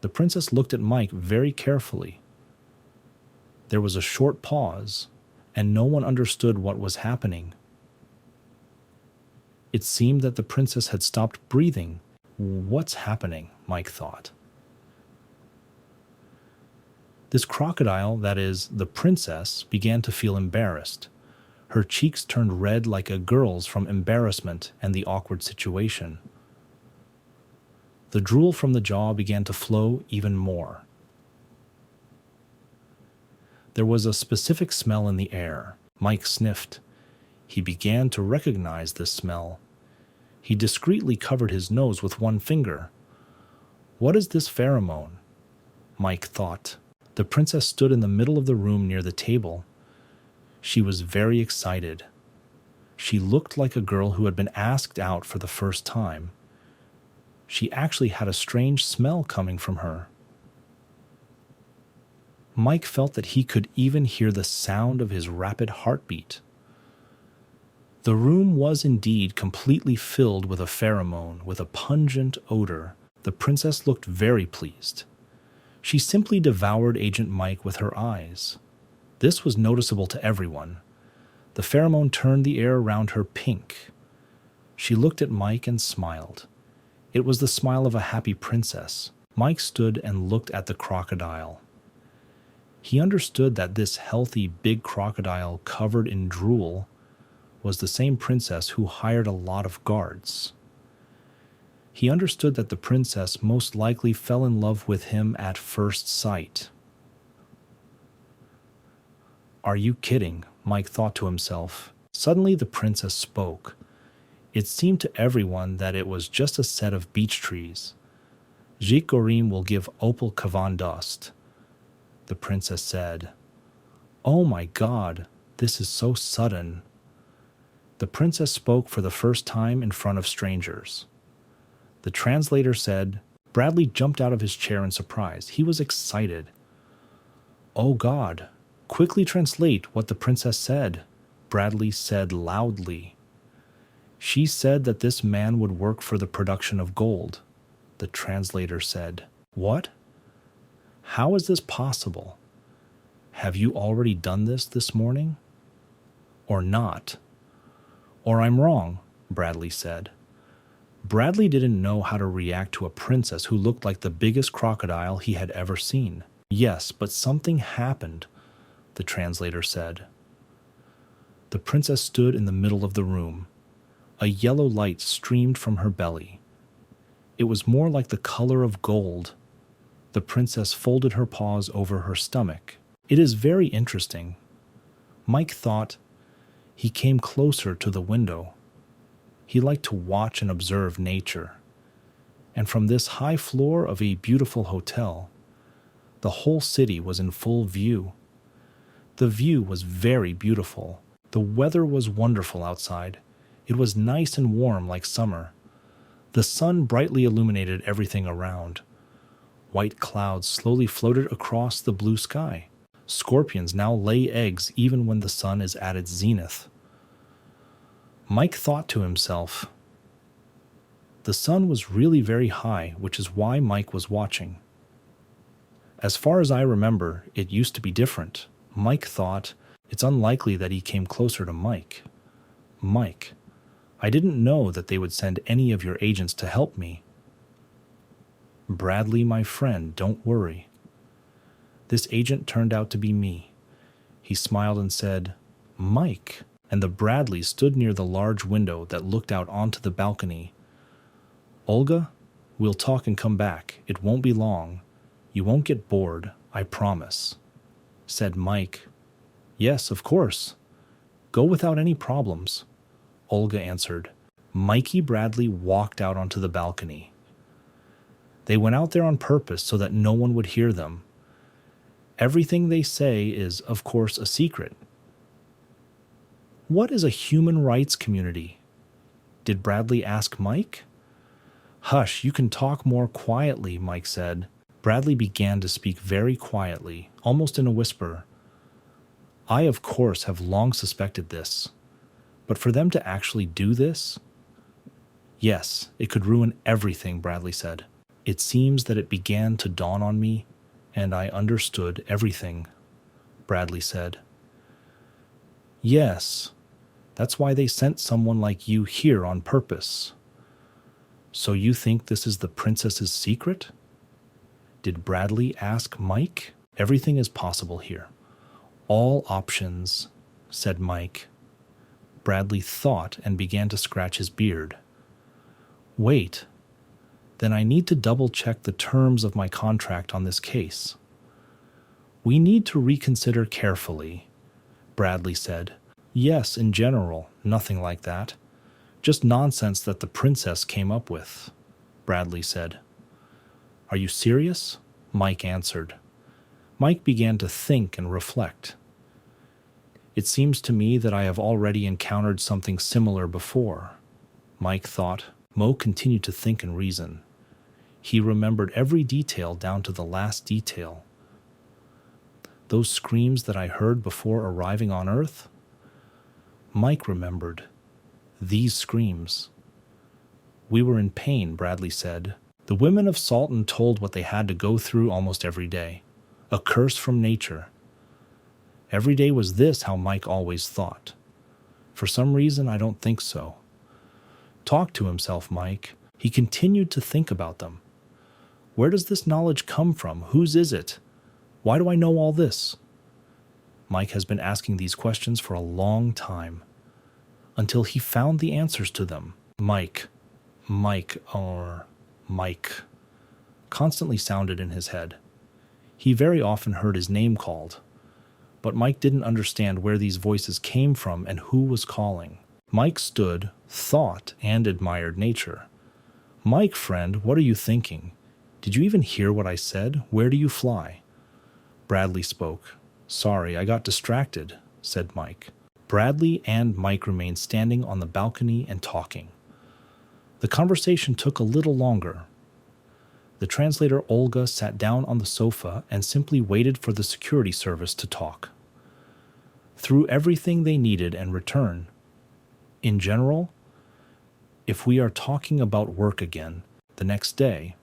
The princess looked at Mike very carefully. There was a short pause, and no one understood what was happening. It seemed that the princess had stopped breathing. What's happening? Mike thought. This crocodile, that is, the princess, began to feel embarrassed. Her cheeks turned red like a girl's from embarrassment and the awkward situation. The drool from the jaw began to flow even more. There was a specific smell in the air. Mike sniffed. He began to recognize this smell. He discreetly covered his nose with one finger. What is this pheromone? Mike thought. The princess stood in the middle of the room near the table. She was very excited. She looked like a girl who had been asked out for the first time. She actually had a strange smell coming from her. Mike felt that he could even hear the sound of his rapid heartbeat. The room was indeed completely filled with a pheromone, with a pungent odor. The princess looked very pleased. She simply devoured Agent Mike with her eyes. This was noticeable to everyone. The pheromone turned the air around her pink. She looked at Mike and smiled. It was the smile of a happy princess. Mike stood and looked at the crocodile. He understood that this healthy big crocodile covered in drool was the same princess who hired a lot of guards. He understood that the princess most likely fell in love with him at first sight. Are you kidding? Mike thought to himself. Suddenly the princess spoke. It seemed to everyone that it was just a set of beech trees. Jik Gorim will give Opal Kavan dust. The princess said, "Oh my God, this is so sudden." The princess spoke for the first time in front of strangers. The translator said, Bradley jumped out of his chair in surprise. He was excited. "Oh God, quickly translate what the princess said," Bradley said loudly. "She said that this man would work for the production of gold." The translator said, "What? How is this possible? Have you already done this morning? Or not? Or I'm wrong," Bradley said. Bradley didn't know how to react to a princess who looked like the biggest crocodile he had ever seen. "Yes, but something happened," the translator said. The princess stood in the middle of the room. A yellow light streamed from her belly. It was more like the color of gold. The princess folded her paws over her stomach. "It is very interesting." Mike thought. He came closer to the window. He liked to watch and observe nature. And from this high floor of a beautiful hotel, the whole city was in full view. The view was very beautiful. The weather was wonderful outside. It was nice and warm like summer. The sun brightly illuminated everything around. White clouds slowly floated across the blue sky. Scorpions now lay eggs even when the sun is at its zenith. Mike thought to himself. The sun was really very high, which is why Mike was watching. As far as I remember, it used to be different. Mike thought, it's unlikely that he came closer to Mike. Mike, I didn't know that they would send any of your agents to help me. Bradley, my friend, don't worry. This agent turned out to be me. He smiled and said, Mike, and the Bradleys stood near the large window that looked out onto the balcony. Olga, we'll talk and come back. It won't be long. You won't get bored, I promise, said Mike. Yes, of course. Go without any problems, Olga answered. Mikey Bradley walked out onto the balcony. They went out there on purpose so that no one would hear them. Everything they say is, of course, a secret. What is a human rights community? Did Bradley ask Mike? Hush, you can talk more quietly, Mike said. Bradley began to speak very quietly, almost in a whisper. I, of course, have long suspected this. But for them to actually do this? Yes, it could ruin everything, Bradley said. It seems that it began to dawn on me, and I understood everything, Bradley said. Yes, that's why they sent someone like you here on purpose. So you think this is the princess's secret? Did Bradley ask Mike? Everything is possible here. All options, said Mike. Bradley thought and began to scratch his beard. Wait, then I need to double-check the terms of my contract on this case. We need to reconsider carefully, Bradley said. Yes, in general, nothing like that. Just nonsense that the princess came up with, Bradley said. Are you serious? Mike answered. Mike began to think and reflect. It seems to me that I have already encountered something similar before, Mike thought. Mo continued to think and reason. He remembered every detail down to the last detail. Those screams that I heard before arriving on Earth? Mike remembered. These screams. We were in pain, Bradley said. The women of Salton told what they had to go through almost every day. A curse from nature. Every day was this how Mike always thought. For some reason, I don't think so. Talk to himself, Mike. He continued to think about them. Where does this knowledge come from? Whose is it? Why do I know all this? Mike has been asking these questions for a long time, until he found the answers to them. Mike constantly sounded in his head. He very often heard his name called, but Mike didn't understand where these voices came from and who was calling. Mike stood, thought, and admired nature. Mike, friend, what are you thinking? Did you even hear what I said? Where do you fly? Bradley spoke. Sorry, I got distracted, said Mike. Bradley and Mike remained standing on the balcony and talking. The conversation took a little longer. The translator Olga sat down on the sofa and simply waited for the security service to talk. Threw everything they needed and returned. In general, if we are talking about work again, the next day,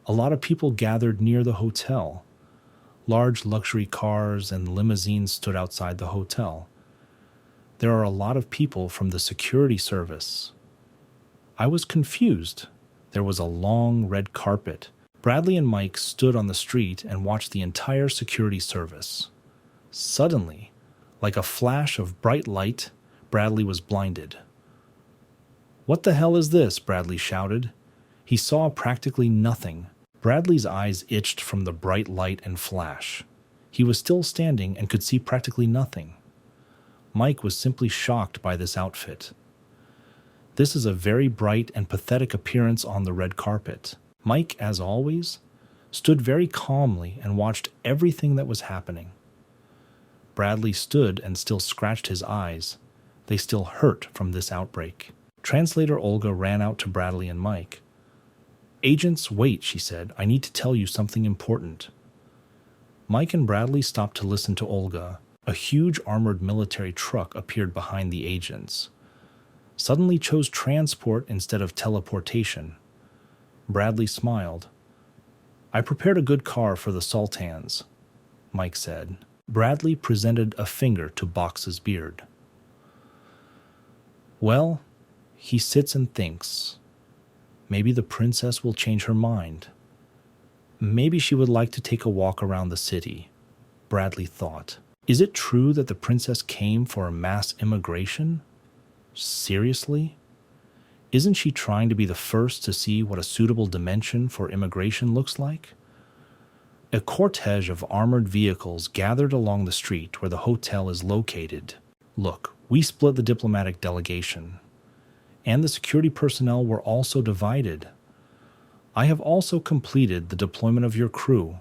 a lot of people gathered near the hotel. Large luxury cars and limousines stood outside the hotel. There are a lot of people from the security service. I was confused. There was a long red carpet. Bradley and Mike stood on the street and watched the entire security service. Suddenly, like a flash of bright light, Bradley was blinded. What the hell is this? Bradley shouted. He saw practically nothing. Bradley's eyes itched from the bright light and flash. He was still standing and could see practically nothing. Mike was simply shocked by this outfit. This is a very bright and pathetic appearance on the red carpet. Mike, as always, stood very calmly and watched everything that was happening. Bradley stood and still scratched his eyes. They still hurt from this outbreak. Translator Olga ran out to Bradley and Mike. Agents, wait, she said. I need to tell you something important. Mike and Bradley stopped to listen to Olga. A huge armored military truck appeared behind the agents. Suddenly chose transport instead of teleportation. Bradley smiled. I prepared a good car for the Sultans, Mike said. Bradley presented a finger to Box's beard. Well, he sits and thinks. Maybe the princess will change her mind. Maybe she would like to take a walk around the city, Bradley thought. Is it true that the princess came for a mass immigration? Seriously? Isn't she trying to be the first to see what a suitable dimension for immigration looks like? A cortege of armored vehicles gathered along the street where the hotel is located. Look, we split the diplomatic delegation, and the security personnel were also divided. I have also completed the deployment of your crew.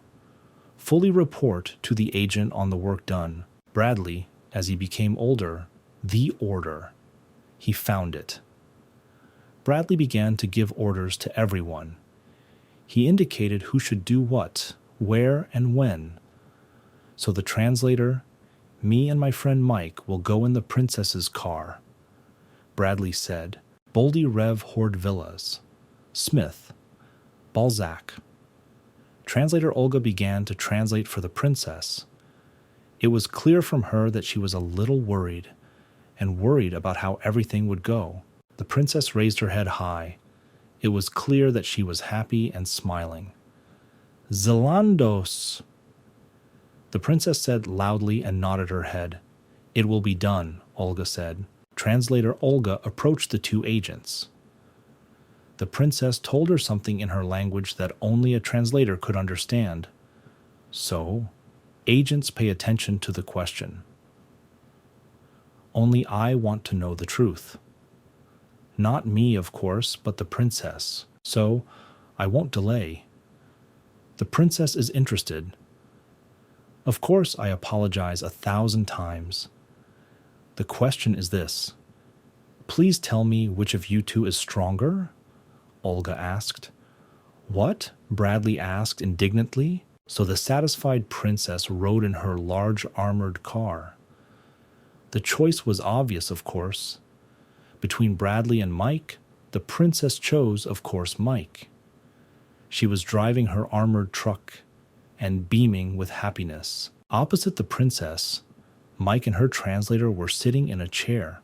Fully report to the agent on the work done. Bradley, as he became older, the order. He found it. Bradley began to give orders to everyone. He indicated who should do what, where, and when. So the translator, me and my friend Mike will go in the princess's car. Bradley said, Boldy Rev Horde Villas, Smith, Balzac. Translator Olga began to translate for the princess. It was clear from her that she was a little worried, and worried about how everything would go. The princess raised her head high. It was clear that she was happy and smiling. Zelandos! The princess said loudly and nodded her head. It will be done, Olga said. Translator Olga approached the two agents. The princess told her something in her language that only a translator could understand. So, agents pay attention to the question. Only I want to know the truth. Not me, of course, but the princess. So, I won't delay. The princess is interested. Of course, I apologize 1,000 times. The question is this. Please tell me which of you two is stronger? Olga asked. What? Bradley asked indignantly. So the satisfied princess rode in her large armored car. The choice was obvious, of course. Between Bradley and Mike, the princess chose, of course, Mike. She was driving her armored truck and beaming with happiness. Opposite the princess, Mike and her translator were sitting in a chair.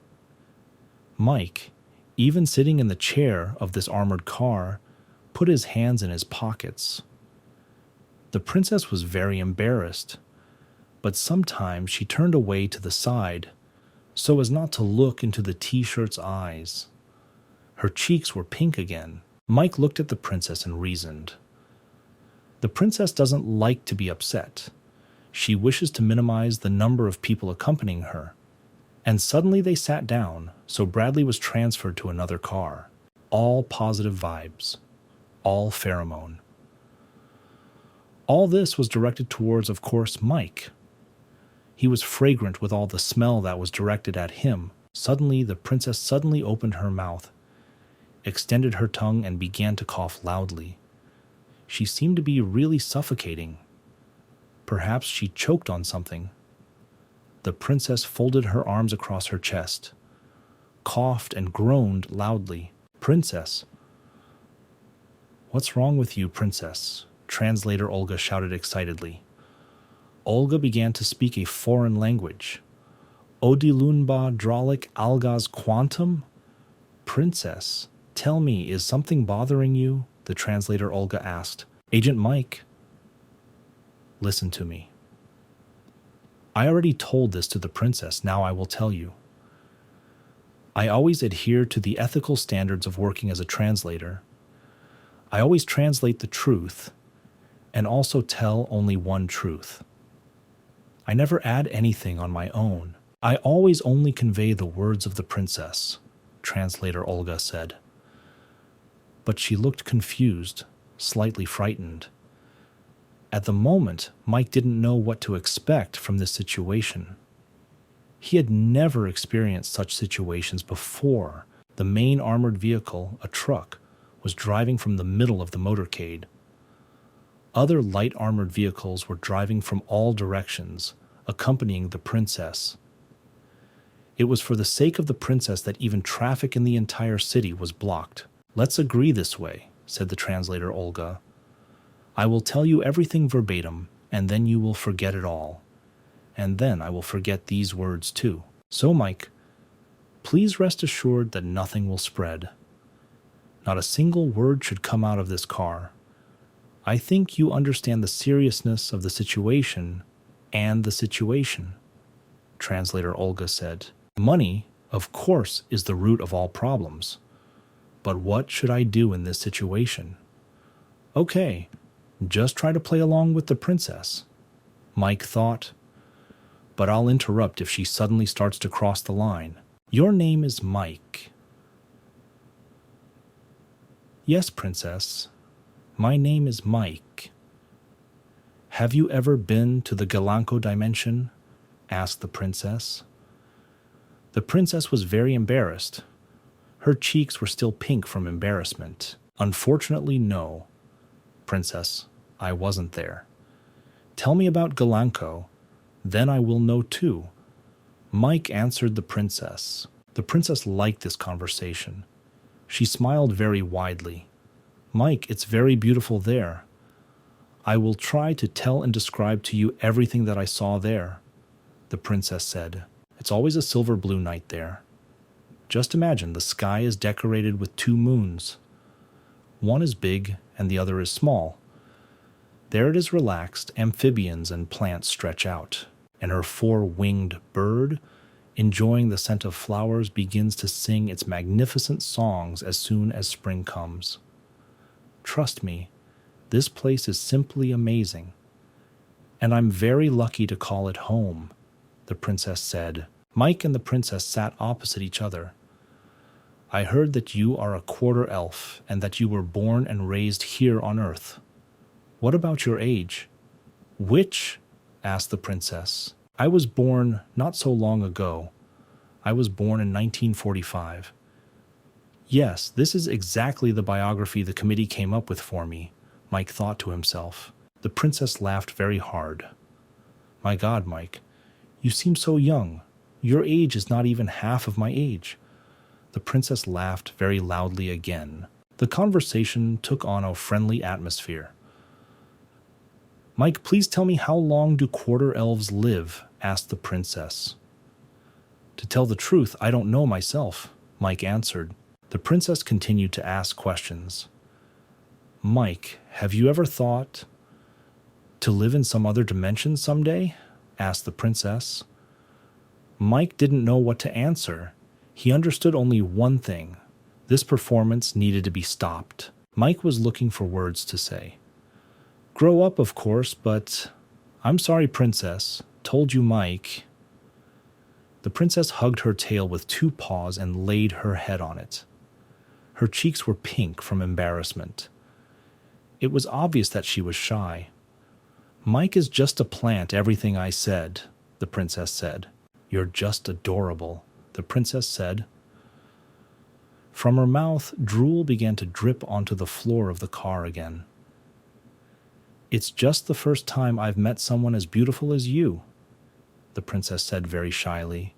Mike, even sitting in the chair of this armored car, put his hands in his pockets. The princess was very embarrassed, but sometimes she turned away to the side so as not to look into the t-shirt's eyes. Her cheeks were pink again. Mike looked at the princess and reasoned. The princess doesn't like to be upset. She wishes to minimize the number of people accompanying her. And suddenly they sat down, so Bradley was transferred to another car. All positive vibes. All pheromone. All this was directed towards, of course, Mike. He was fragrant with all the smell that was directed at him. Suddenly, the princess suddenly opened her mouth, extended her tongue, and began to cough loudly. She seemed to be really suffocating. Perhaps she choked on something. The princess folded her arms across her chest, coughed, and groaned loudly. Princess. What's wrong with you, princess? Translator Olga shouted excitedly. Olga began to speak a foreign language. Odilunba Dralik Algaz Quantum? Princess, tell me, is something bothering you? The translator Olga asked. Agent Mike. Listen to me. I already told this to the princess, now I will tell you. I always adhere to the ethical standards of working as a translator. I always translate the truth, and also tell only one truth. I never add anything on my own. I always only convey the words of the princess, translator Olga said. But she looked confused, slightly frightened. At the moment, Mike didn't know what to expect from this situation. He had never experienced such situations before. The main armored vehicle, a truck, was driving from the middle of the motorcade. Other light armored vehicles were driving from all directions, accompanying the princess. It was for the sake of the princess that even traffic in the entire city was blocked. Let's agree this way, said the translator Olga. I will tell you everything verbatim, and then you will forget it all. And then I will forget these words too. So, Mike, please rest assured that nothing will spread. Not a single word should come out of this car. I think you understand the seriousness of the situation and the situation, translator Olga said. Money, of course, is the root of all problems. But what should I do in this situation? Okay, just try to play along with the princess. Mike thought, but I'll interrupt if she suddenly starts to cross the line. Your name is Mike. Yes, princess. My name is Mike. Have you ever been to the Galanko dimension? Asked the princess. The princess was very embarrassed. Her cheeks were still pink from embarrassment. Unfortunately, no. Princess, I wasn't there. Tell me about Galanko, then I will know too. Mike answered the princess. The princess liked this conversation. She smiled very widely. Mike, it's very beautiful there. I will try to tell and describe to you everything that I saw there, the princess said. It's always a silver blue night there. Just imagine the sky is decorated with two moons. One is big and the other is small. There it is relaxed, amphibians and plants stretch out, and her four-winged bird, enjoying the scent of flowers, begins to sing its magnificent songs as soon as spring comes. Trust me, this place is simply amazing. And I'm very lucky to call it home, the princess said. Mike and the princess sat opposite each other. I heard that you are a quarter elf and that you were born and raised here on Earth. What about your age? Which? Asked the princess. I was born not so long ago. I was born in 1945. Yes, this is exactly the biography the committee came up with for me, Mike thought to himself. The princess laughed very hard. My God, Mike, you seem so young. Your age is not even half of my age. The princess laughed very loudly again. The conversation took on a friendly atmosphere. Mike, please tell me, how long do quarter elves live? Asked the princess. To tell the truth, I don't know myself, Mike answered. The princess continued to ask questions. Mike, have you ever thought to live in some other dimension someday? Asked the princess. Mike didn't know what to answer. He understood only one thing. This performance needed to be stopped. Mike was looking for words to say. Grow up, of course, but I'm sorry, princess. Told you, Mike. The princess hugged her tail with two paws and laid her head on it. Her cheeks were pink from embarrassment. It was obvious that she was shy. Mike is just a plant, everything I said, the princess said. You're just adorable, the princess said. From her mouth, drool began to drip onto the floor of the car again. It's just the first time I've met someone as beautiful as you, the princess said very shyly.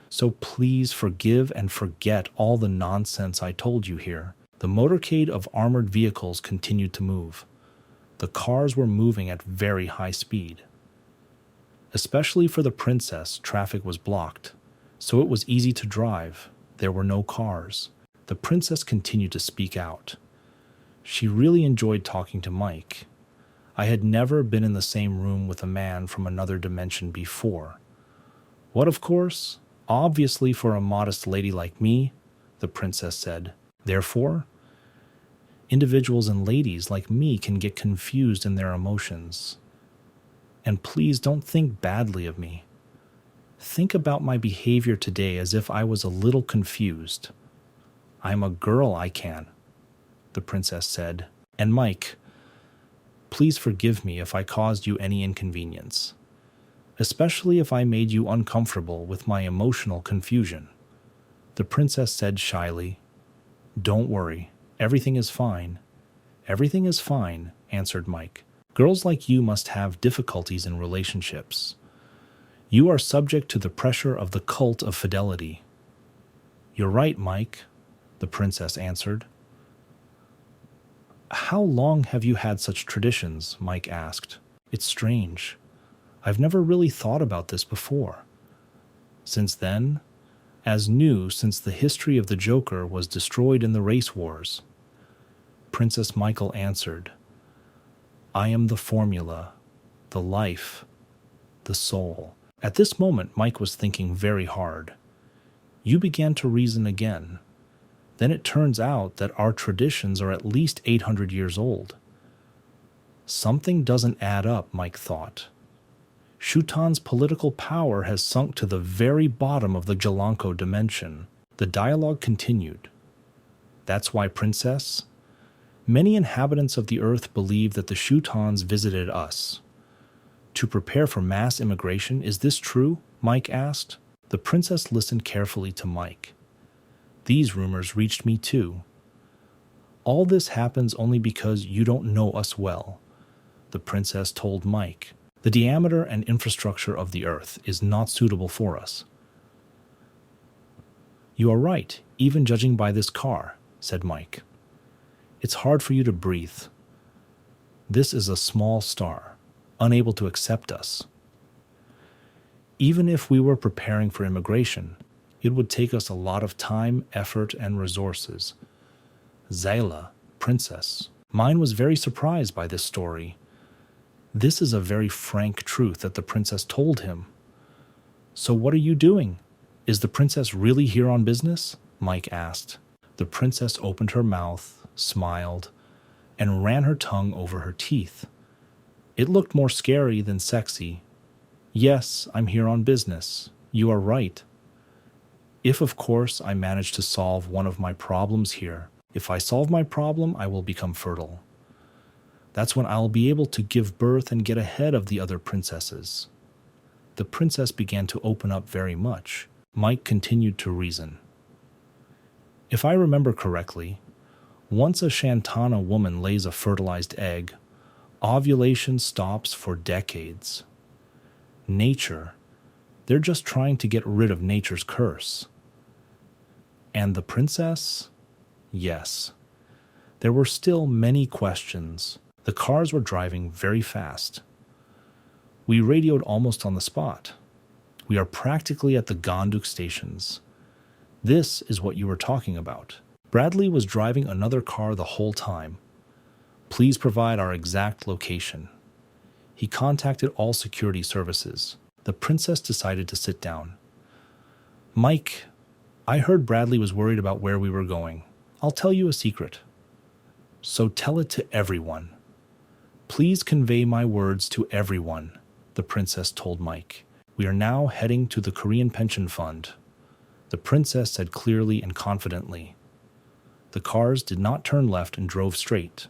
So please forgive and forget all the nonsense I told you here. The motorcade of armored vehicles continued to move. The cars were moving at very high speed. Especially for the princess, traffic was blocked, so it was easy to drive. There were no cars. The princess continued to speak out. She really enjoyed talking to Mike. I had never been in the same room with a man from another dimension before. What, of course? Obviously for a modest lady like me, the princess said. Therefore, individuals and ladies like me can get confused in their emotions. And please don't think badly of me. Think about my behavior today as if I was a little confused. I'm a girl, I can, the princess said. And Mike, please forgive me if I caused you any inconvenience, especially if I made you uncomfortable with my emotional confusion. The princess said shyly. Don't worry, everything is fine. Everything is fine, answered Mike. Girls like you must have difficulties in relationships. You are subject to the pressure of the cult of fidelity. You're right, Mike, the princess answered. How long have you had such traditions? Mike asked. It's strange. I've never really thought about this before. Since then, as new since the history of the Joker was destroyed in the race wars. Princess Michael answered, I am the formula, the life, the soul. At this moment, Mike was thinking very hard. You began to reason again. Then it turns out that our traditions are at least 800 years old. Something doesn't add up, Mike thought. Shutan's political power has sunk to the very bottom of the Jalanko dimension. The dialogue continued. That's why, princess, many inhabitants of the earth believe that the Shutans visited us. To prepare for mass immigration, is this true? Mike asked. The princess listened carefully to Mike. These rumors reached me too. All this happens only because you don't know us well, the princess told Mike. The diameter and infrastructure of the earth is not suitable for us. You are right, even judging by this car, said Mike. It's hard for you to breathe. This is a small star, unable to accept us. Even if we were preparing for immigration, it would take us a lot of time, effort, and resources. Zayla, princess. Mine was very surprised by this story. This is a very frank truth that the princess told him. So what are you doing? Is the princess really here on business? Mike asked. The princess opened her mouth, smiled, and ran her tongue over her teeth. It looked more scary than sexy. Yes, I'm here on business. You are right. If, of course, I manage to solve one of my problems here. If I solve my problem, I will become fertile. That's when I'll be able to give birth and get ahead of the other princesses." The princess began to open up very much. Mike continued to reason. "If I remember correctly, once a Shantana woman lays a fertilized egg, ovulation stops for decades. Nature, they're just trying to get rid of nature's curse. And the princess? Yes. There were still many questions. The cars were driving very fast. We radioed almost on the spot. We are practically at the Gonduk stations. This is what you were talking about. Bradley was driving another car the whole time. Please provide our exact location." He contacted all security services. The princess decided to sit down. "Mike, I heard Bradley was worried about where we were going. I'll tell you a secret. So tell it to everyone. Please convey my words to everyone," the princess told Mike. "We are now heading to the Korean pension fund," the princess said clearly and confidently. The cars did not turn left and drove straight.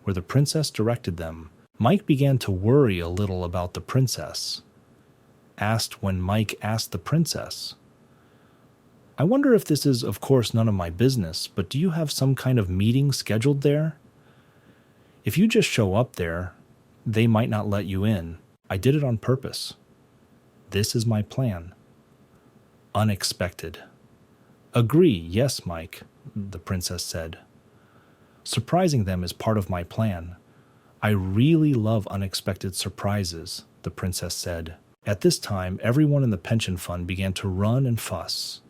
Where the princess directed them, Mike began to worry a little about the princess. Asked when Mike asked the princess, "I wonder if this is, of course, none of my business, but do you have some kind of meeting scheduled there? If you just show up there, they might not let you in. I did it on purpose. This is my plan." Unexpected. "Agree, yes, Mike," the princess said. "Surprising them is part of my plan. I really love unexpected surprises," the princess said. At this time, everyone in the pension fund began to run and fuss.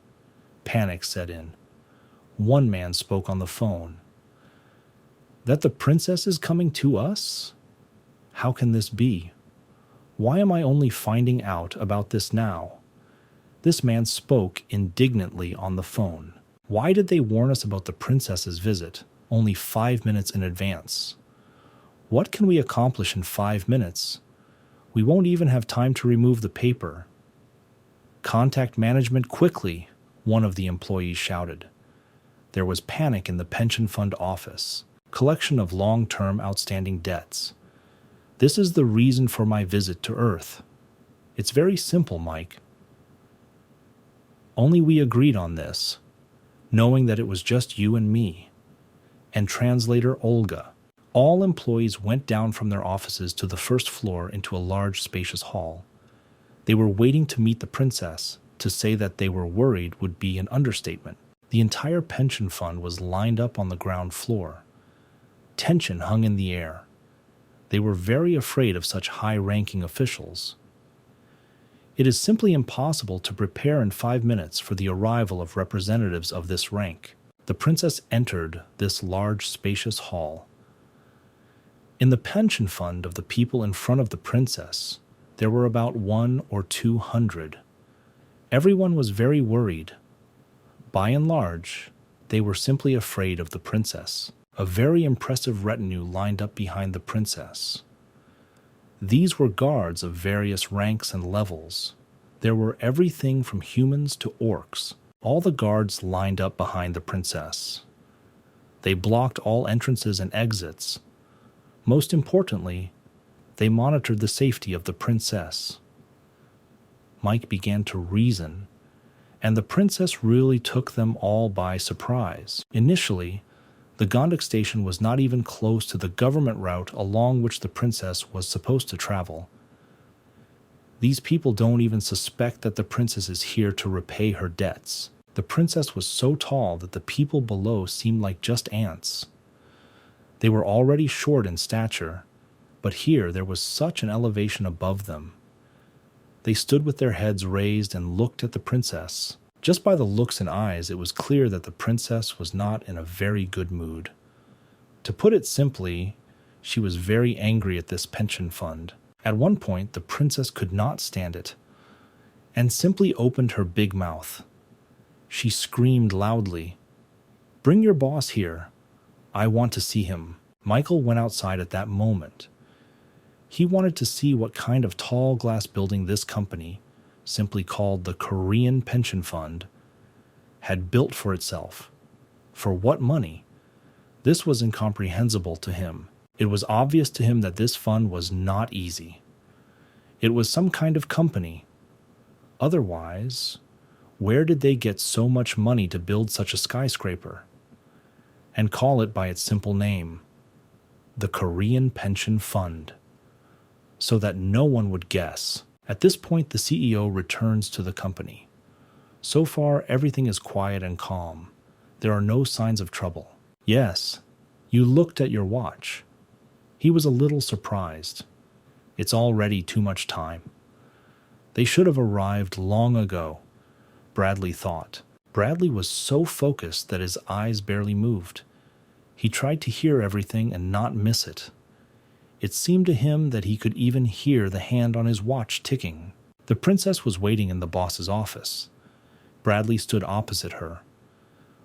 Panic set in. One man spoke on the phone. "That the princess is coming to us? How can this be? Why am I only finding out about this now?" This man spoke indignantly on the phone. Why did they warn us about the princess's visit only 5 minutes in advance? What can we accomplish in 5 minutes? We won't even have time to remove the paper. "Contact management quickly," one of the employees shouted. There was panic in the pension fund office. Collection of long-term outstanding debts. "This is the reason for my visit to Earth. It's very simple, Mike. Only we agreed on this, knowing that it was just you and me, and translator Olga." All employees went down from their offices to the first floor into a large, spacious hall. They were waiting to meet the princess. To say that they were worried would be an understatement. The entire pension fund was lined up on the ground floor. Tension hung in the air. They were very afraid of such high-ranking officials. It is simply impossible to prepare in 5 minutes for the arrival of representatives of this rank. The princess entered this large, spacious hall. In the pension fund of the people in front of the princess, there were about 100 or 200. Everyone was very worried. By and large, they were simply afraid of the princess. A very impressive retinue lined up behind the princess. These were guards of various ranks and levels. There were everything from humans to orcs. All the guards lined up behind the princess. They blocked all entrances and exits. Most importantly, they monitored the safety of the princess. Mike began to reason, and the princess really took them all by surprise. Initially, the Gondok station was not even close to the government route along which the princess was supposed to travel. These people don't even suspect that the princess is here to repay her debts. The princess was so tall that the people below seemed like just ants. They were already short in stature, but here there was such an elevation above them. They stood with their heads raised and looked at the princess. Just by the looks and eyes, it was clear that the princess was not in a very good mood. To put it simply, she was very angry at this pension fund. At one point, the princess could not stand it, and simply opened her big mouth. She screamed loudly, "Bring your boss here. I want to see him." Michael went outside at that moment. He wanted to see what kind of tall glass building this company, simply called the Korean Pension Fund, had built for itself. For what money? This was incomprehensible to him. It was obvious to him that this fund was not easy. It was some kind of company. Otherwise, where did they get so much money to build such a skyscraper? And call it by its simple name, the Korean Pension Fund, so that no one would guess. At this point, the CEO returns to the company. So far, everything is quiet and calm. There are no signs of trouble. Yes, you looked at your watch. He was a little surprised. It's already too much time. They should have arrived long ago, Bradley thought. Bradley was so focused that his eyes barely moved. He tried to hear everything and not miss it. It seemed to him that he could even hear the hand on his watch ticking. The princess was waiting in the boss's office. Bradley stood opposite her.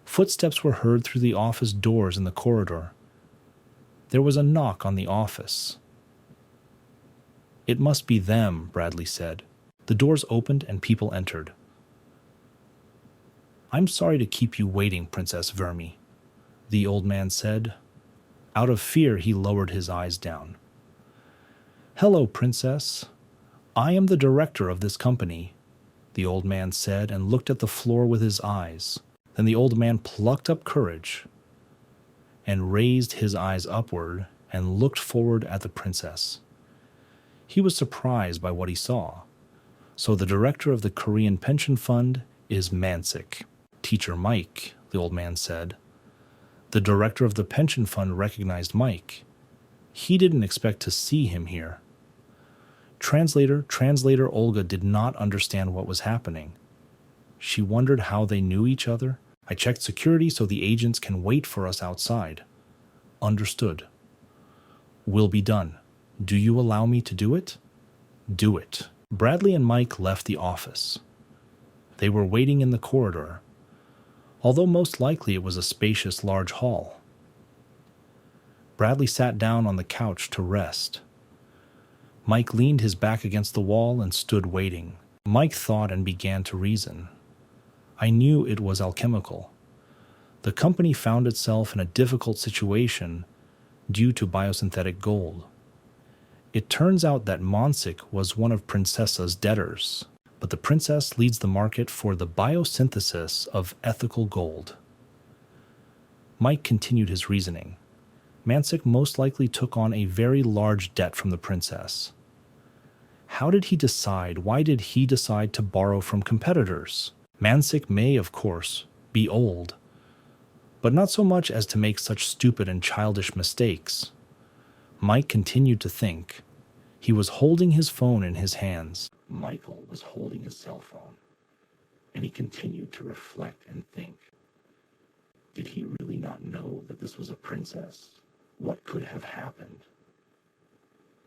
Footsteps were heard through the office doors in the corridor. There was a knock on the office. It must be them, Bradley said. The doors opened and people entered. I'm sorry to keep you waiting, Princess Vermi, the old man said. Out of fear, he lowered his eyes down. Hello, Princess. I am the director of this company, the old man said and looked at the floor with his eyes. Then the old man plucked up courage and raised his eyes upward and looked forward at the princess. He was surprised by what he saw. So the director of the Korean Pension Fund is Mansik. Teacher Mike, the old man said. The director of the pension fund recognized Mike. He didn't expect to see him here. Translator Olga did not understand what was happening. She wondered how they knew each other. I checked security so the agents can wait for us outside. Understood. Will be done. Do you allow me to do it? Do it. Bradley and Mike left the office. They were waiting in the corridor, although most likely it was a spacious large hall. Bradley sat down on the couch to rest. Mike leaned his back against the wall and stood waiting. Mike thought and began to reason. I knew it was alchemical. The company found itself in a difficult situation due to biosynthetic gold. It turns out that Monsik was one of Princessa's debtors, but the princess leads the market for the biosynthesis of ethical gold. Mike continued his reasoning. Monsik most likely took on a very large debt from the princess. How did he decide? Why did he decide to borrow from competitors? Monsik may, of course, be old, but not so much as to make such stupid and childish mistakes. Mike continued to think. He was holding his phone in his hands. Michael was holding his cell phone, and he continued to reflect and think. Did he really not know that this was a princess? What could have happened?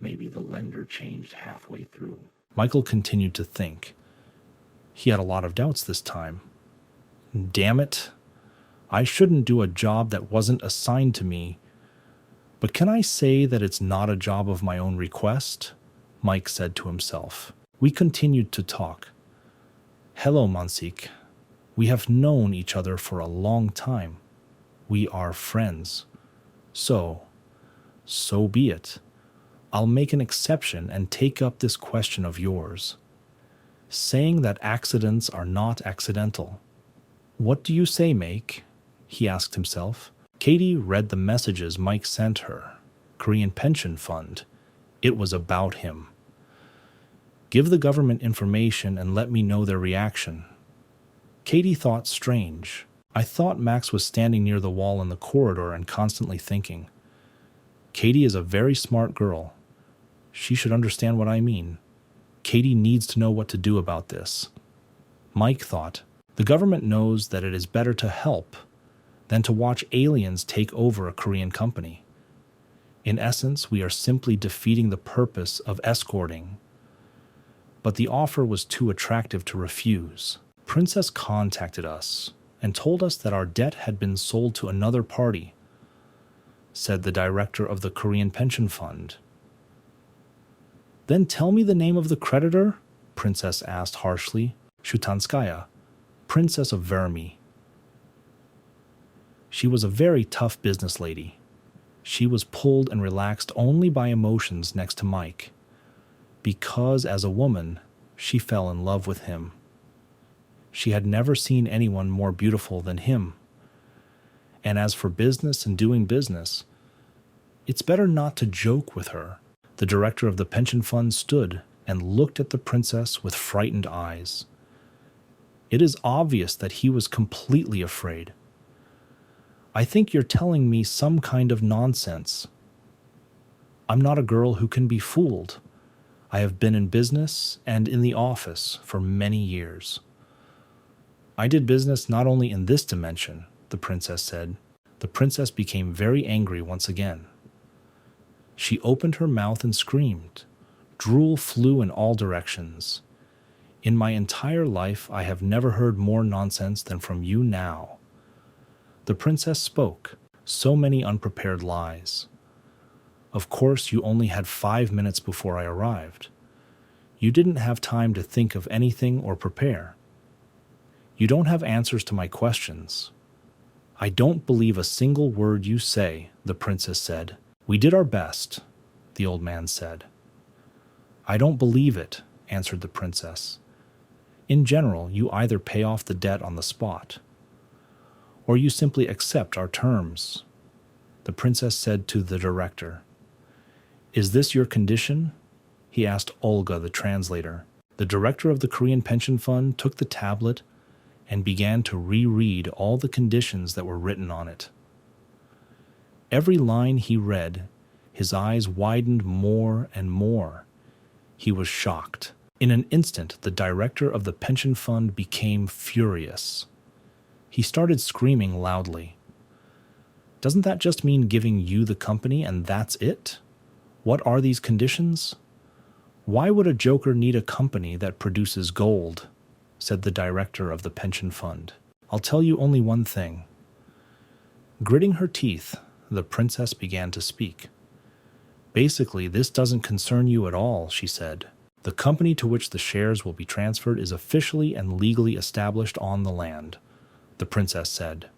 Maybe the lender changed halfway through. Michael continued to think. He had a lot of doubts this time. Damn it. I shouldn't do a job that wasn't assigned to me. But can I say that it's not a job of my own request? Mike said to himself. We continued to talk. Hello, Monsik. We have known each other for a long time. We are friends. So be it. I'll make an exception and take up this question of yours, saying that accidents are not accidental. What do you say, Make? He asked himself. Katie read the messages Mike sent her. Korean Pension Fund. It was about him. Give the government information and let me know their reaction. Katie thought strange. I thought Max was standing near the wall in the corridor and constantly thinking. Katie is a very smart girl. She should understand what I mean. Katie needs to know what to do about this. Mike thought, the government knows that it is better to help than to watch aliens take over a Korean company. In essence, we are simply defeating the purpose of escorting. But the offer was too attractive to refuse. Princess contacted us and told us that our debt had been sold to another party, said the director of the Korean Pension Fund. Then tell me the name of the creditor? Princess asked harshly. Shutanskaya, Princess of Vermi. She was a very tough business lady. She was pulled and relaxed only by emotions next to Mike, because as a woman, she fell in love with him. She had never seen anyone more beautiful than him. And as for business and doing business, it's better not to joke with her. The director of the pension fund stood and looked at the princess with frightened eyes. It is obvious that he was completely afraid. I think you're telling me some kind of nonsense. I'm not a girl who can be fooled. I have been in business and in the office for many years. I did business not only in this dimension, the princess said. The princess became very angry once again. She opened her mouth and screamed. Drool flew in all directions. In my entire life, I have never heard more nonsense than from you now. The princess spoke. So many unprepared lies. Of course, you only had 5 minutes before I arrived. You didn't have time to think of anything or prepare. You don't have answers to my questions. I don't believe a single word you say, the princess said. We did our best, the old man said. I don't believe it, answered the princess. In general, you either pay off the debt on the spot, or you simply accept our terms. The princess said to the director. Is this your condition? He asked Olga, the translator. The director of the Korean pension fund took the tablet and began to reread all the conditions that were written on it. Every line he read, his eyes widened more and more. He was shocked. In an instant, the director of the pension fund became furious. He started screaming loudly. Doesn't that just mean giving you the company and that's it? What are these conditions? Why would a joker need a company that produces gold? Said the director of the pension fund. I'll tell you only one thing. Gritting her teeth, the princess began to speak. Basically, this doesn't concern you at all, she said. The company to which the shares will be transferred is officially and legally established on the land, the princess said.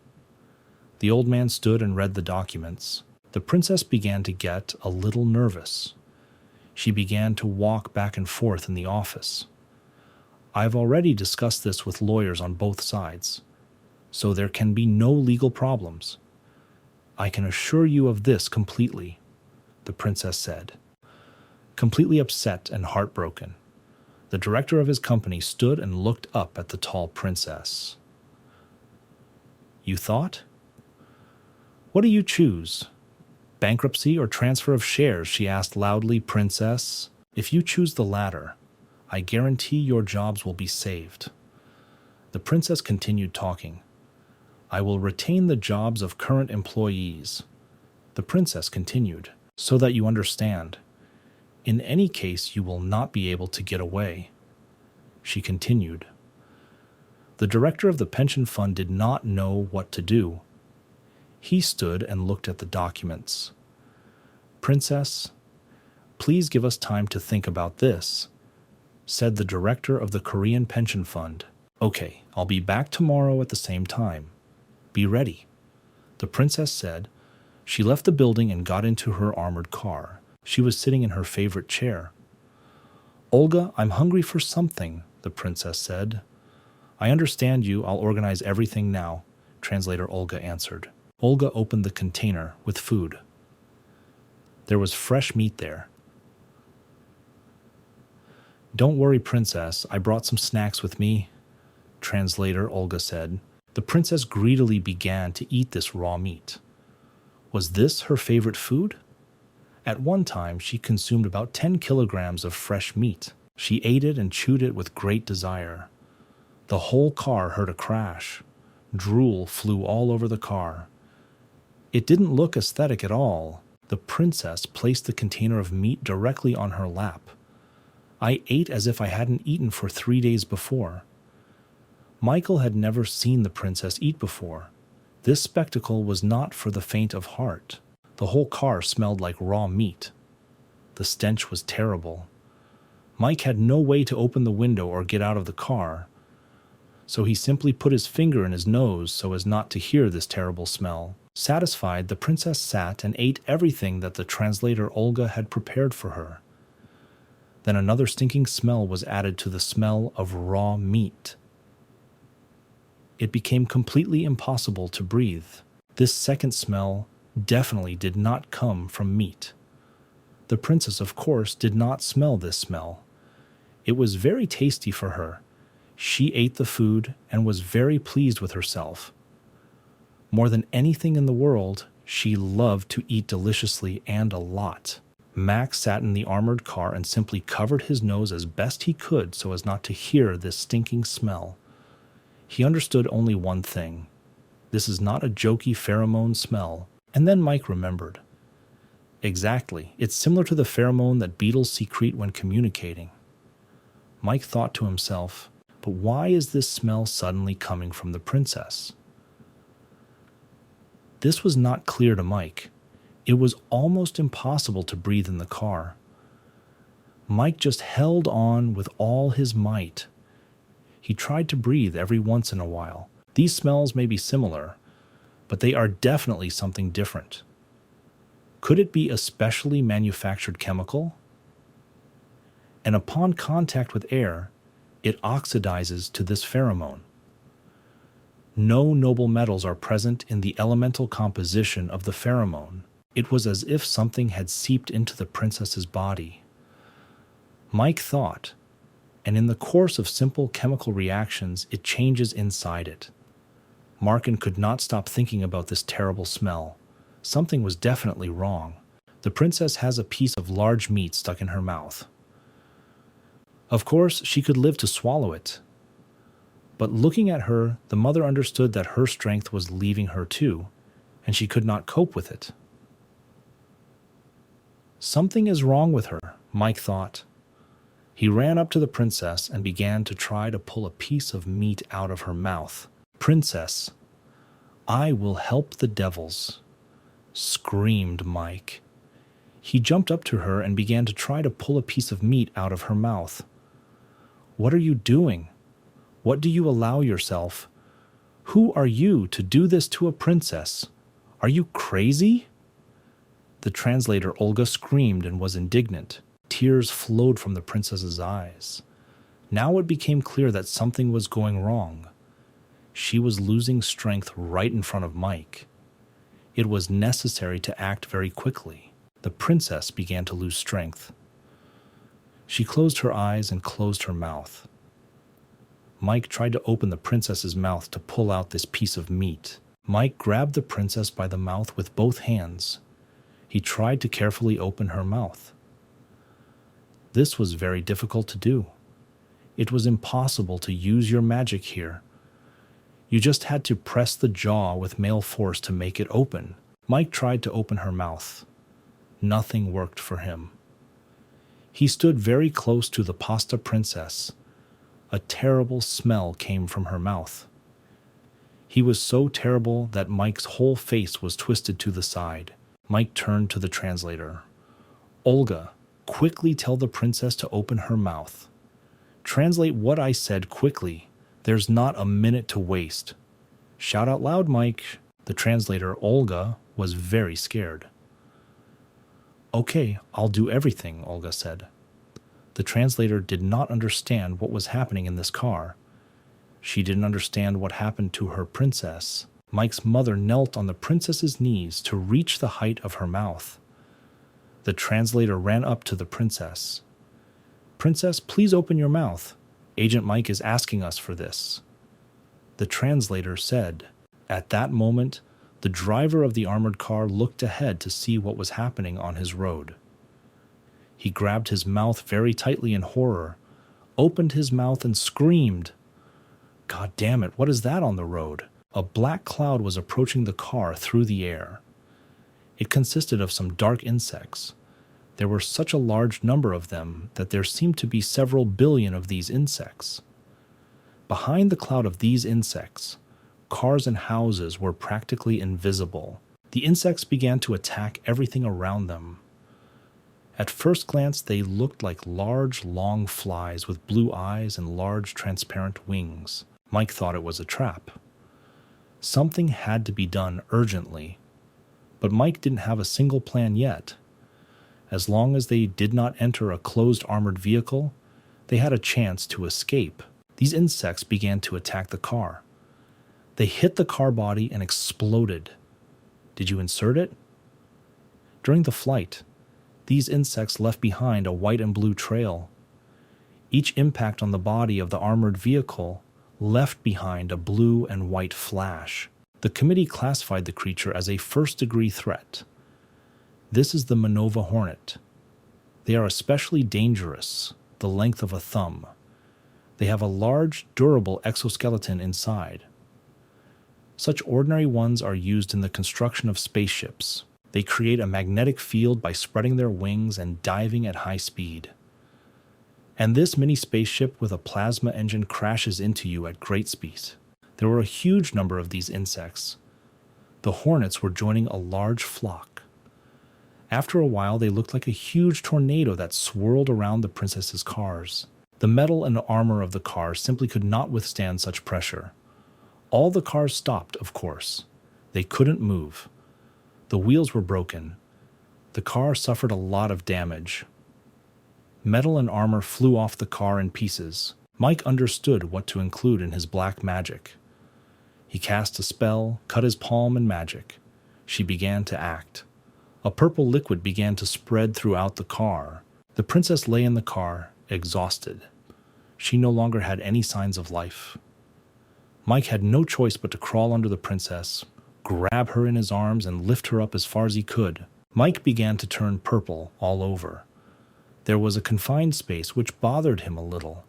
The old man stood and read the documents. The princess began to get a little nervous. She began to walk back and forth in the office. I've already discussed this with lawyers on both sides, so there can be no legal problems. I can assure you of this completely, the princess said. Completely upset and heartbroken, the director of his company stood and looked up at the tall princess. You thought? What do you choose? Bankruptcy or transfer of shares? She asked loudly. Princess, if you choose the latter, I guarantee your jobs will be saved. The princess continued talking. I will retain the jobs of current employees. The princess continued, so that you understand. In any case, you will not be able to get away. She continued. The director of the pension fund did not know what to do. He stood and looked at the documents. Princess, please give us time to think about this, said the director of the Korean pension fund. Okay, I'll be back tomorrow at the same time. Be ready, the princess said. She left the building and got into her armored car. She was sitting in her favorite chair. Olga, I'm hungry for something, the princess said. I understand you. I'll organize everything now, translator Olga answered. Olga opened the container with food. There was fresh meat there. Don't worry, princess. I brought some snacks with me, translator Olga said. The princess greedily began to eat this raw meat. Was this her favorite food? At one time, she consumed about 10 kilograms of fresh meat. She ate it and chewed it with great desire. The whole car heard a crash. Drool flew all over the car. It didn't look aesthetic at all. The princess placed the container of meat directly on her lap. I ate as if I hadn't eaten for 3 days before. Michael had never seen the princess eat before. This spectacle was not for the faint of heart. The whole car smelled like raw meat. The stench was terrible. Mike had no way to open the window or get out of the car, so he simply put his finger in his nose so as not to hear this terrible smell. Satisfied, the princess sat and ate everything that the translator Olga had prepared for her. Then another stinking smell was added to the smell of raw meat. It became completely impossible to breathe. This second smell definitely did not come from meat. The princess, of course, did not smell this smell. It was very tasty for her. She ate the food and was very pleased with herself. More than anything in the world, she loved to eat deliciously and a lot. Max sat in the armored car and simply covered his nose as best he could so as not to hear this stinking smell. He understood only one thing. This is not a jokey pheromone smell. And then Mike remembered. Exactly, it's similar to the pheromone that beetles secrete when communicating. Mike thought to himself, but why is this smell suddenly coming from the princess? This was not clear to Mike. It was almost impossible to breathe in the car. Mike just held on with all his might. He tried to breathe every once in a while. These smells may be similar, but they are definitely something different. Could it be a specially manufactured chemical? And upon contact with air, it oxidizes to this pheromone. No noble metals are present in the elemental composition of the pheromone. It was as if something had seeped into the princess's body. Mike thought, and in the course of simple chemical reactions, it changes inside it. Markin could not stop thinking about this terrible smell. Something was definitely wrong. The princess has a piece of large meat stuck in her mouth. Of course, she could live to swallow it. But looking at her, the mother understood that her strength was leaving her too, and she could not cope with it. Something is wrong with her, Mike thought. He ran up to the princess and began to try to pull a piece of meat out of her mouth. "Princess, I will help the devils," screamed Mike. He jumped up to her and began to try to pull a piece of meat out of her mouth. "What are you doing? What do you allow yourself? Who are you to do this to a princess? Are you crazy?" The translator Olga screamed and was indignant. Tears flowed from the princess's eyes. Now it became clear that something was going wrong. She was losing strength right in front of Mike. It was necessary to act very quickly. The princess began to lose strength. She closed her eyes and closed her mouth. Mike tried to open the princess's mouth to pull out this piece of meat. Mike grabbed the princess by the mouth with both hands. He tried to carefully open her mouth. This was very difficult to do. It was impossible to use your magic here. You just had to press the jaw with male force to make it open. Mike tried to open her mouth. Nothing worked for him. He stood very close to the pasta princess. A terrible smell came from her mouth. He was so terrible that Mike's whole face was twisted to the side. Mike turned to the translator. "Olga, quickly tell the princess to open her mouth. Translate what I said quickly. There's not a minute to waste." "Shout out loud, Mike." The translator, Olga, was very scared. "Okay, I'll do everything," Olga said. The translator did not understand what was happening in this car. She didn't understand what happened to her princess. Mike's mother knelt on the princess's knees to reach the height of her mouth. The translator ran up to the princess. "Princess, please open your mouth. Agent Mike is asking us for this." The translator said. At that moment, the driver of the armored car looked ahead to see what was happening on his road. He grabbed his mouth very tightly in horror, opened his mouth and screamed. "God damn it, what is that on the road?" A black cloud was approaching the car through the air. It consisted of some dark insects. There were such a large number of them that there seemed to be several billion of these insects. Behind the cloud of these insects, cars and houses were practically invisible. The insects began to attack everything around them. At first glance, they looked like large, long flies with blue eyes and large, transparent wings. Mike thought it was a trap. Something had to be done urgently. But Mike didn't have a single plan yet. As long as they did not enter a closed armored vehicle, they had a chance to escape. These insects began to attack the car. They hit the car body and exploded. Did you insert it? During the flight, these insects left behind a white and blue trail. Each impact on the body of the armored vehicle left behind a blue and white flash. The committee classified the creature as a first-degree threat. This is the Manhwa hornet. They are especially dangerous, the length of a thumb. They have a large, durable exoskeleton inside. Such ordinary ones are used in the construction of spaceships. They create a magnetic field by spreading their wings and diving at high speed. And this mini spaceship with a plasma engine crashes into you at great speed. There were a huge number of these insects. The hornets were joining a large flock. After a while, they looked like a huge tornado that swirled around the princess's cars. The metal and armor of the cars simply could not withstand such pressure. All the cars stopped, of course. They couldn't move. The wheels were broken. The car suffered a lot of damage. Metal and armor flew off the car in pieces. Mike understood what to include in his black magic. He cast a spell, cut his palm, and magic. She began to act. A purple liquid began to spread throughout the car. The princess lay in the car, exhausted. She no longer had any signs of life. Mike had no choice but to crawl under the princess, grab her in his arms, and lift her up as far as he could. Mike began to turn purple all over. There was a confined space which bothered him a little.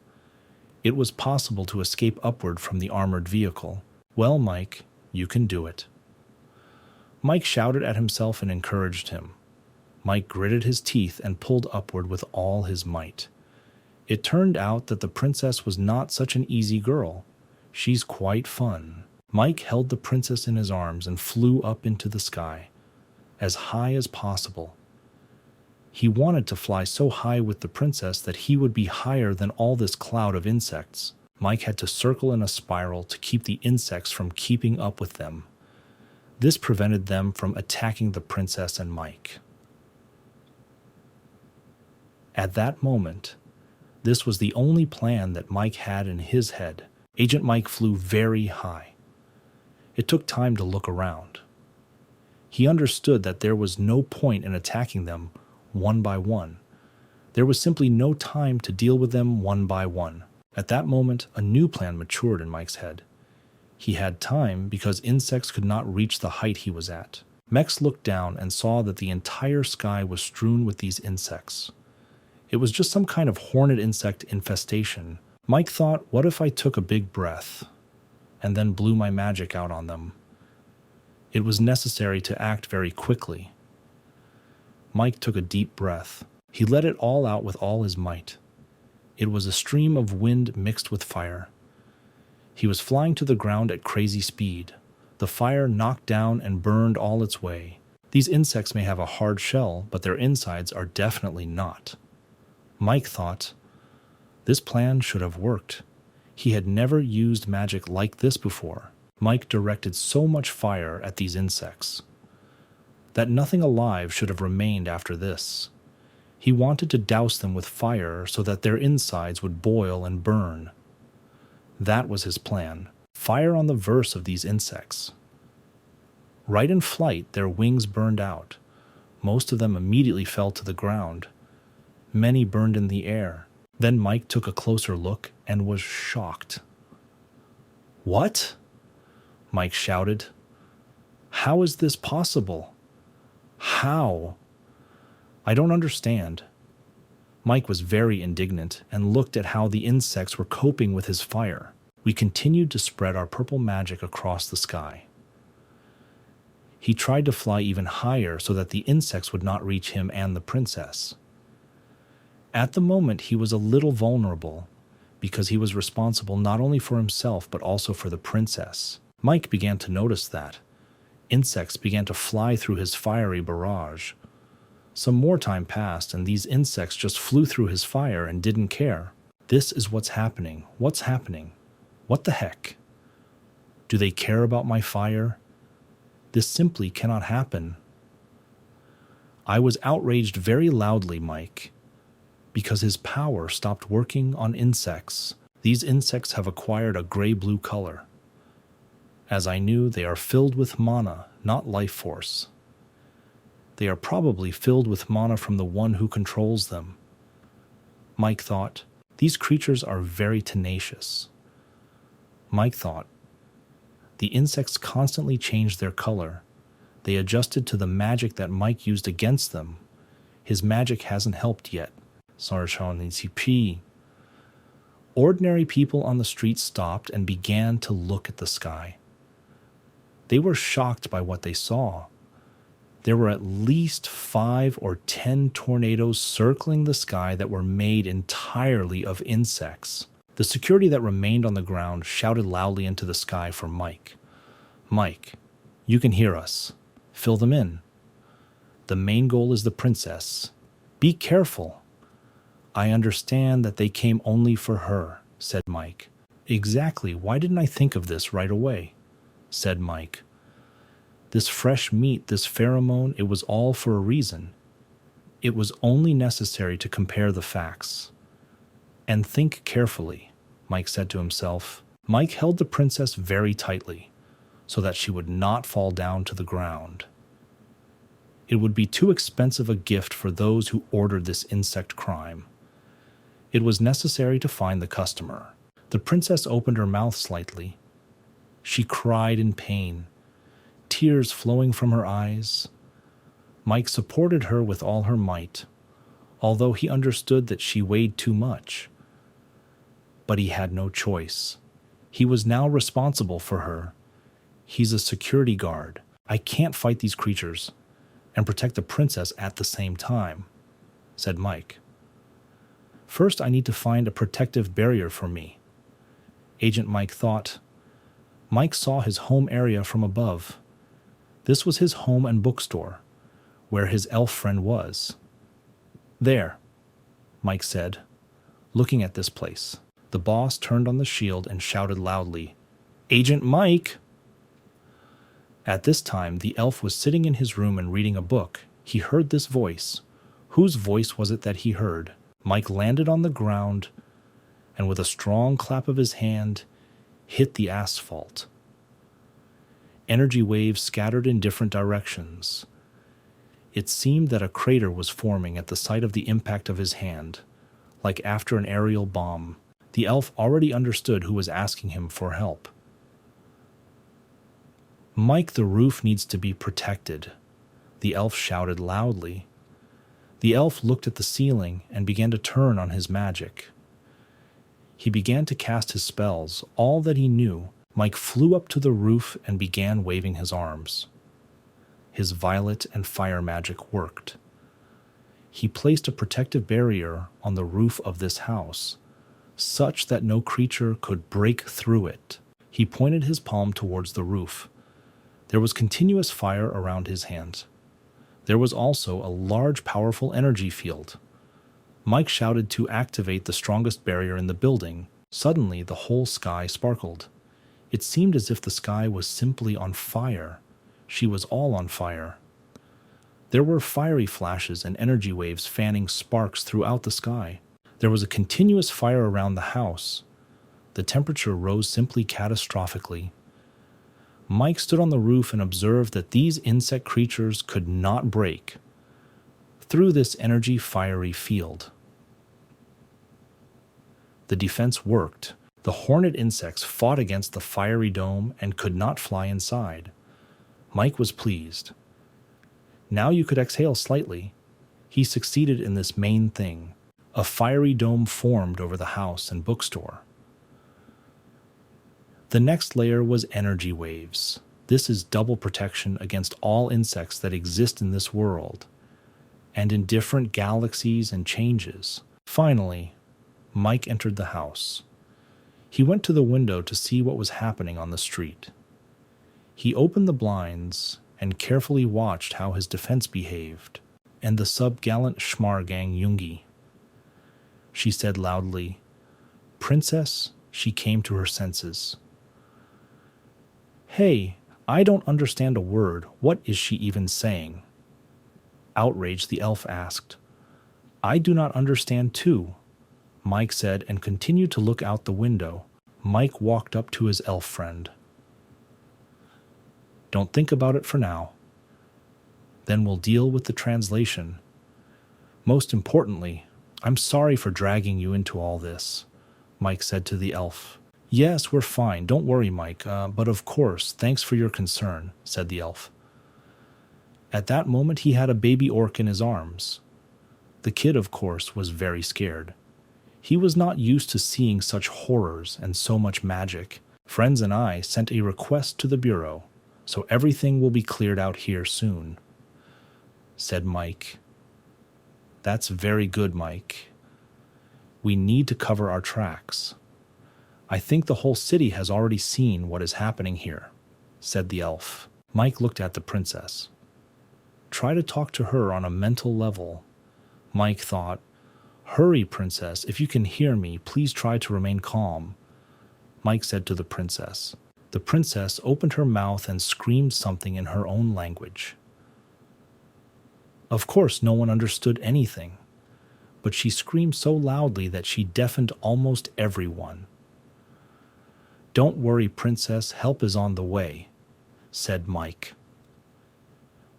It was possible to escape upward from the armored vehicle. Well, Mike, you can do it. Mike shouted at himself and encouraged him. Mike gritted his teeth and pulled upward with all his might. It turned out that the princess was not such an easy girl. She's quite fun. Mike held the princess in his arms and flew up into the sky, as high as possible. He wanted to fly so high with the princess that he would be higher than all this cloud of insects. Mike had to circle in a spiral to keep the insects from keeping up with them. This prevented them from attacking the princess and Mike. At that moment, this was the only plan that Mike had in his head. Agent Mike flew very high. It took time to look around. He understood that there was no point in attacking them one by one. There was simply no time to deal with them one by one. At that moment, a new plan matured in Mike's head. He had time because insects could not reach the height he was at. Mex looked down and saw that the entire sky was strewn with these insects. It was just some kind of hornet insect infestation. Mike thought, what if I took a big breath and then blew my magic out on them? It was necessary to act very quickly. Mike took a deep breath. He let it all out with all his might. It was a stream of wind mixed with fire. He was flying to the ground at crazy speed. The fire knocked down and burned all its way. These insects may have a hard shell, but their insides are definitely not. Mike thought, this plan should have worked. He had never used magic like this before. Mike directed so much fire at these insects that nothing alive should have remained after this. He wanted to douse them with fire so that their insides would boil and burn. That was his plan. Fire on the verse of these insects. Right in flight, their wings burned out. Most of them immediately fell to the ground. Many burned in the air. Then Mike took a closer look and was shocked. What? Mike shouted. How is this possible? How? I don't understand. Mike was very indignant and looked at how the insects were coping with his fire. We continued to spread our purple magic across the sky. He tried to fly even higher so that the insects would not reach him and the princess. At the moment, he was a little vulnerable because he was responsible not only for himself but also for the princess. Mike began to notice that. Insects began to fly through his fiery barrage. Some more time passed, and these insects just flew through his fire and didn't care. This is what's happening. What's happening? What the heck? Do they care about my fire? This simply cannot happen. I was outraged very loudly, Mike, because his power stopped working on insects. These insects have acquired a gray-blue color. As I knew, they are filled with mana, not life force. They are probably filled with mana from the one who controls them. Mike thought, these creatures are very tenacious. Mike thought, the insects constantly changed their color. They adjusted to the magic that Mike used against them. His magic hasn't helped yet. Ordinary people on the street stopped and began to look at the sky. They were shocked by what they saw. There were at least 5 or 10 tornadoes circling the sky that were made entirely of insects. The security that remained on the ground shouted loudly into the sky for Mike. Mike, you can hear us. Fill them in. The main goal is the princess. Be careful. I understand that they came only for her, said Mike. Exactly, why didn't I think of this right away? Said Mike. This fresh meat, this pheromone, it was all for a reason. It was only necessary to compare the facts. And think carefully, Mike said to himself. Mike held the princess very tightly, so that she would not fall down to the ground. It would be too expensive a gift for those who ordered this insect crime. It was necessary to find the customer. The princess opened her mouth slightly. She cried in pain, tears flowing from her eyes. Mike supported her with all her might, although he understood that she weighed too much. But he had no choice. He was now responsible for her. He's a security guard. I can't fight these creatures and protect the princess at the same time, said Mike. First, I need to find a protective barrier for me. Agent Mike thought. Mike saw his home area from above. This was his home and bookstore, where his elf friend was. There, Mike said, looking at this place. The boss turned on the shield and shouted loudly, Agent Mike! At this time, the elf was sitting in his room and reading a book. He heard this voice. Whose voice was it that he heard? Mike landed on the ground and with a strong clap of his hand, hit the asphalt. Energy waves scattered in different directions. It seemed that a crater was forming at the site of the impact of his hand, like after an aerial bomb. The elf already understood who was asking him for help. Mike, the roof needs to be protected, the elf shouted loudly. The elf looked at the ceiling and began to turn on his magic. He began to cast his spells. All that he knew, Mike flew up to the roof and began waving his arms. His violet and fire magic worked. He placed a protective barrier on the roof of this house, such that no creature could break through it. He pointed his palm towards the roof. There was continuous fire around his hand. There was also a large, powerful energy field. Mike shouted to activate the strongest barrier in the building. Suddenly, the whole sky sparkled. It seemed as if the sky was simply on fire. She was all on fire. There were fiery flashes and energy waves fanning sparks throughout the sky. There was a continuous fire around the house. The temperature rose simply catastrophically. Mike stood on the roof and observed that these insect creatures could not break through this energy fiery field. The defense worked. The hornet insects fought against the fiery dome and could not fly inside. Mike was pleased. Now you could exhale slightly. He succeeded in this main thing. A fiery dome formed over the house and bookstore. The next layer was energy waves. This is double protection against all insects that exist in this world, and in different galaxies and changes. Finally, Mike entered the house. He went to the window to see what was happening on the street. He opened the blinds and carefully watched how his defense behaved, and the sub-gallant Schmargang Jungi. She said loudly, "Princess," she came to her senses. "Hey, I don't understand a word. What is she even saying?" Outraged, the elf asked. I do not understand too, Mike said and continued to look out the window. Mike walked up to his elf friend. Don't think about it for now. Then we'll deal with the translation. Most importantly, I'm sorry for dragging you into all this, Mike said to the elf. Yes, we're fine. Don't worry, Mike. But of course, thanks for your concern, said the elf. At that moment, he had a baby orc in his arms. The kid, of course, was very scared. He was not used to seeing such horrors and so much magic. Friends and I sent a request to the bureau, so everything will be cleared out here soon, said Mike. That's very good, Mike. We need to cover our tracks. I think the whole city has already seen what is happening here, said the elf. Mike looked at the princess. Try to talk to her on a mental level. Mike thought, Hurry, princess, if you can hear me, please try to remain calm, Mike said to the princess. The princess opened her mouth and screamed something in her own language. Of course, no one understood anything, but she screamed so loudly that she deafened almost everyone. Don't worry, princess, help is on the way, said Mike.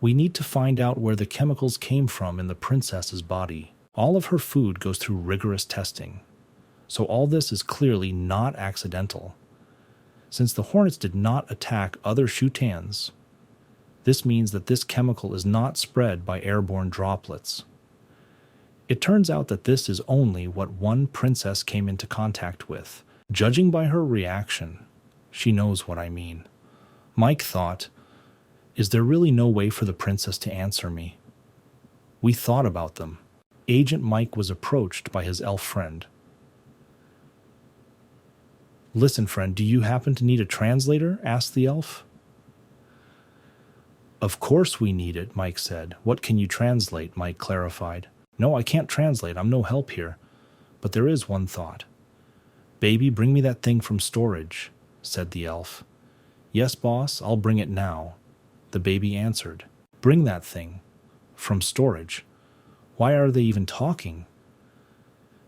We need to find out where the chemicals came from in the princess's body. All of her food goes through rigorous testing, so all this is clearly not accidental. Since the hornets did not attack other shutans, this means that this chemical is not spread by airborne droplets. It turns out that this is only what one princess came into contact with. Judging by her reaction, she knows what I mean. Mike thought, is there really no way for the princess to answer me? We thought about them. Agent Mike was approached by his elf friend. Listen, friend, do you happen to need a translator? Asked the elf. Of course we need it, Mike said. What can you translate? Mike clarified. No, I can't translate. I'm no help here. But there is one thought. Baby, bring me that thing from storage, said the elf. Yes, boss, I'll bring it now, the baby answered. Bring that thing. From storage. Why are they even talking?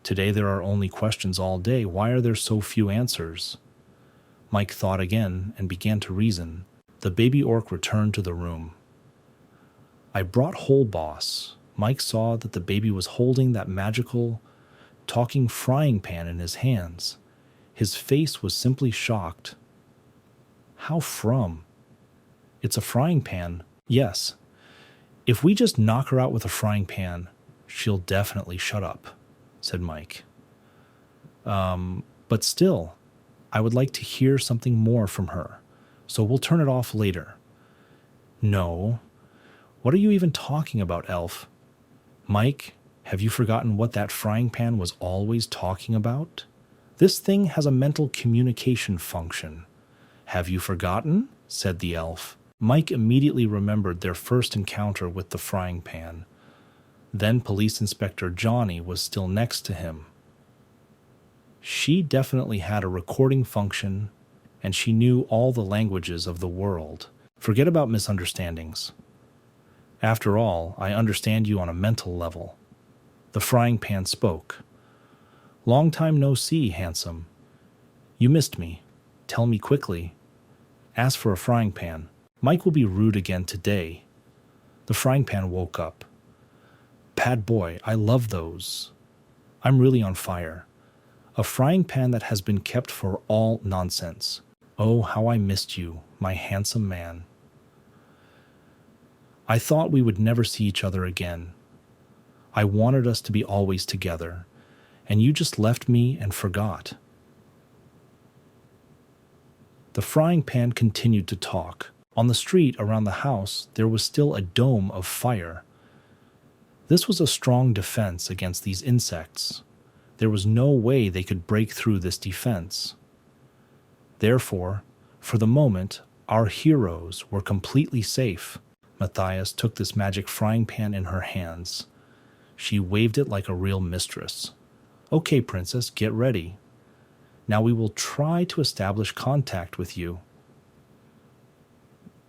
Today there are only questions all day. Why are there so few answers? Mike thought again and began to reason. The baby orc returned to the room. I brought whole, boss. Mike saw that the baby was holding that magical, talking frying pan in his hands. His face was simply shocked. How from? It's a frying pan. Yes. If we just knock her out with a frying pan, she'll definitely shut up, said Mike. But still, I would like to hear something more from her, so we'll turn it off later. No. What are you even talking about, elf? Mike, have you forgotten what that frying pan was always talking about? This thing has a mental communication function. Have you forgotten? Said the elf. Mike immediately remembered their first encounter with the frying pan. Then Police Inspector Johnny was still next to him. She definitely had a recording function, and she knew all the languages of the world. Forget about misunderstandings. After all, I understand you on a mental level. The frying pan spoke. Long time no see, handsome. You missed me. Tell me quickly. Ask for a frying pan. Mike will be rude again today. The frying pan woke up. Bad boy, I love those. I'm really on fire. A frying pan that has been kept for all nonsense. Oh, how I missed you, my handsome man. I thought we would never see each other again. I wanted us to be always together, and you just left me and forgot. The frying pan continued to talk. On the street around the house, there was still a dome of fire. This was a strong defense against these insects. There was no way they could break through this defense. Therefore, for the moment, our heroes were completely safe. Matthias took this magic frying pan in her hands. She waved it like a real mistress. Okay, princess, get ready. Now we will try to establish contact with you.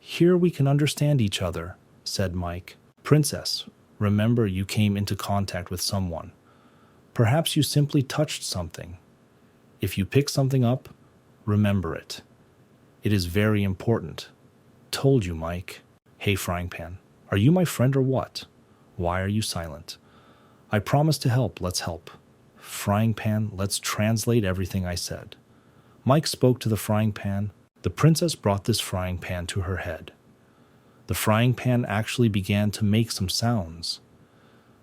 Here we can understand each other, said Mike. Princess, Remember, you came into contact with someone. Perhaps you simply touched something. If you pick something up, remember it. It is very important. Told you, Mike. Hey, Frying Pan. Are you my friend or what? Why are you silent? I promised to help. Let's help. Frying Pan, let's translate everything I said. Mike spoke to the frying pan. The princess brought this frying pan to her head. The frying pan actually began to make some sounds.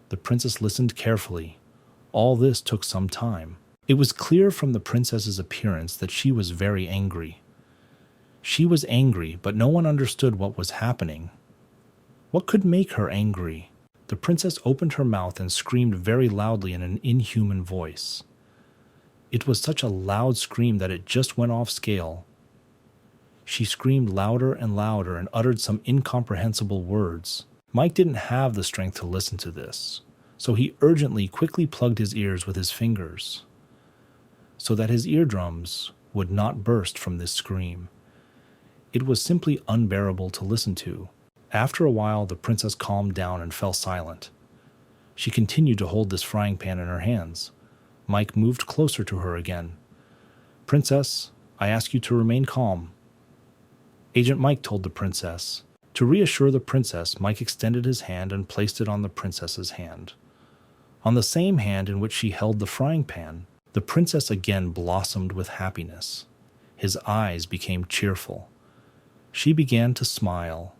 The princess listened carefully. All this took some time. It was clear from the princess's appearance that she was very angry. She was angry, but no one understood what was happening. What could make her angry? The princess opened her mouth and screamed very loudly in an inhuman voice. It was such a loud scream that it just went off scale. She screamed louder and louder and uttered some incomprehensible words. Mike didn't have the strength to listen to this, so he urgently quickly plugged his ears with his fingers so that his eardrums would not burst from this scream. It was simply unbearable to listen to. After a while, the princess calmed down and fell silent. She continued to hold this frying pan in her hands. Mike moved closer to her again. Princess, I ask you to remain calm. Agent Mike told the princess. To reassure the princess, Mike extended his hand and placed it on the princess's hand. On the same hand in which she held the frying pan, the princess again blossomed with happiness. His eyes became cheerful. She began to smile,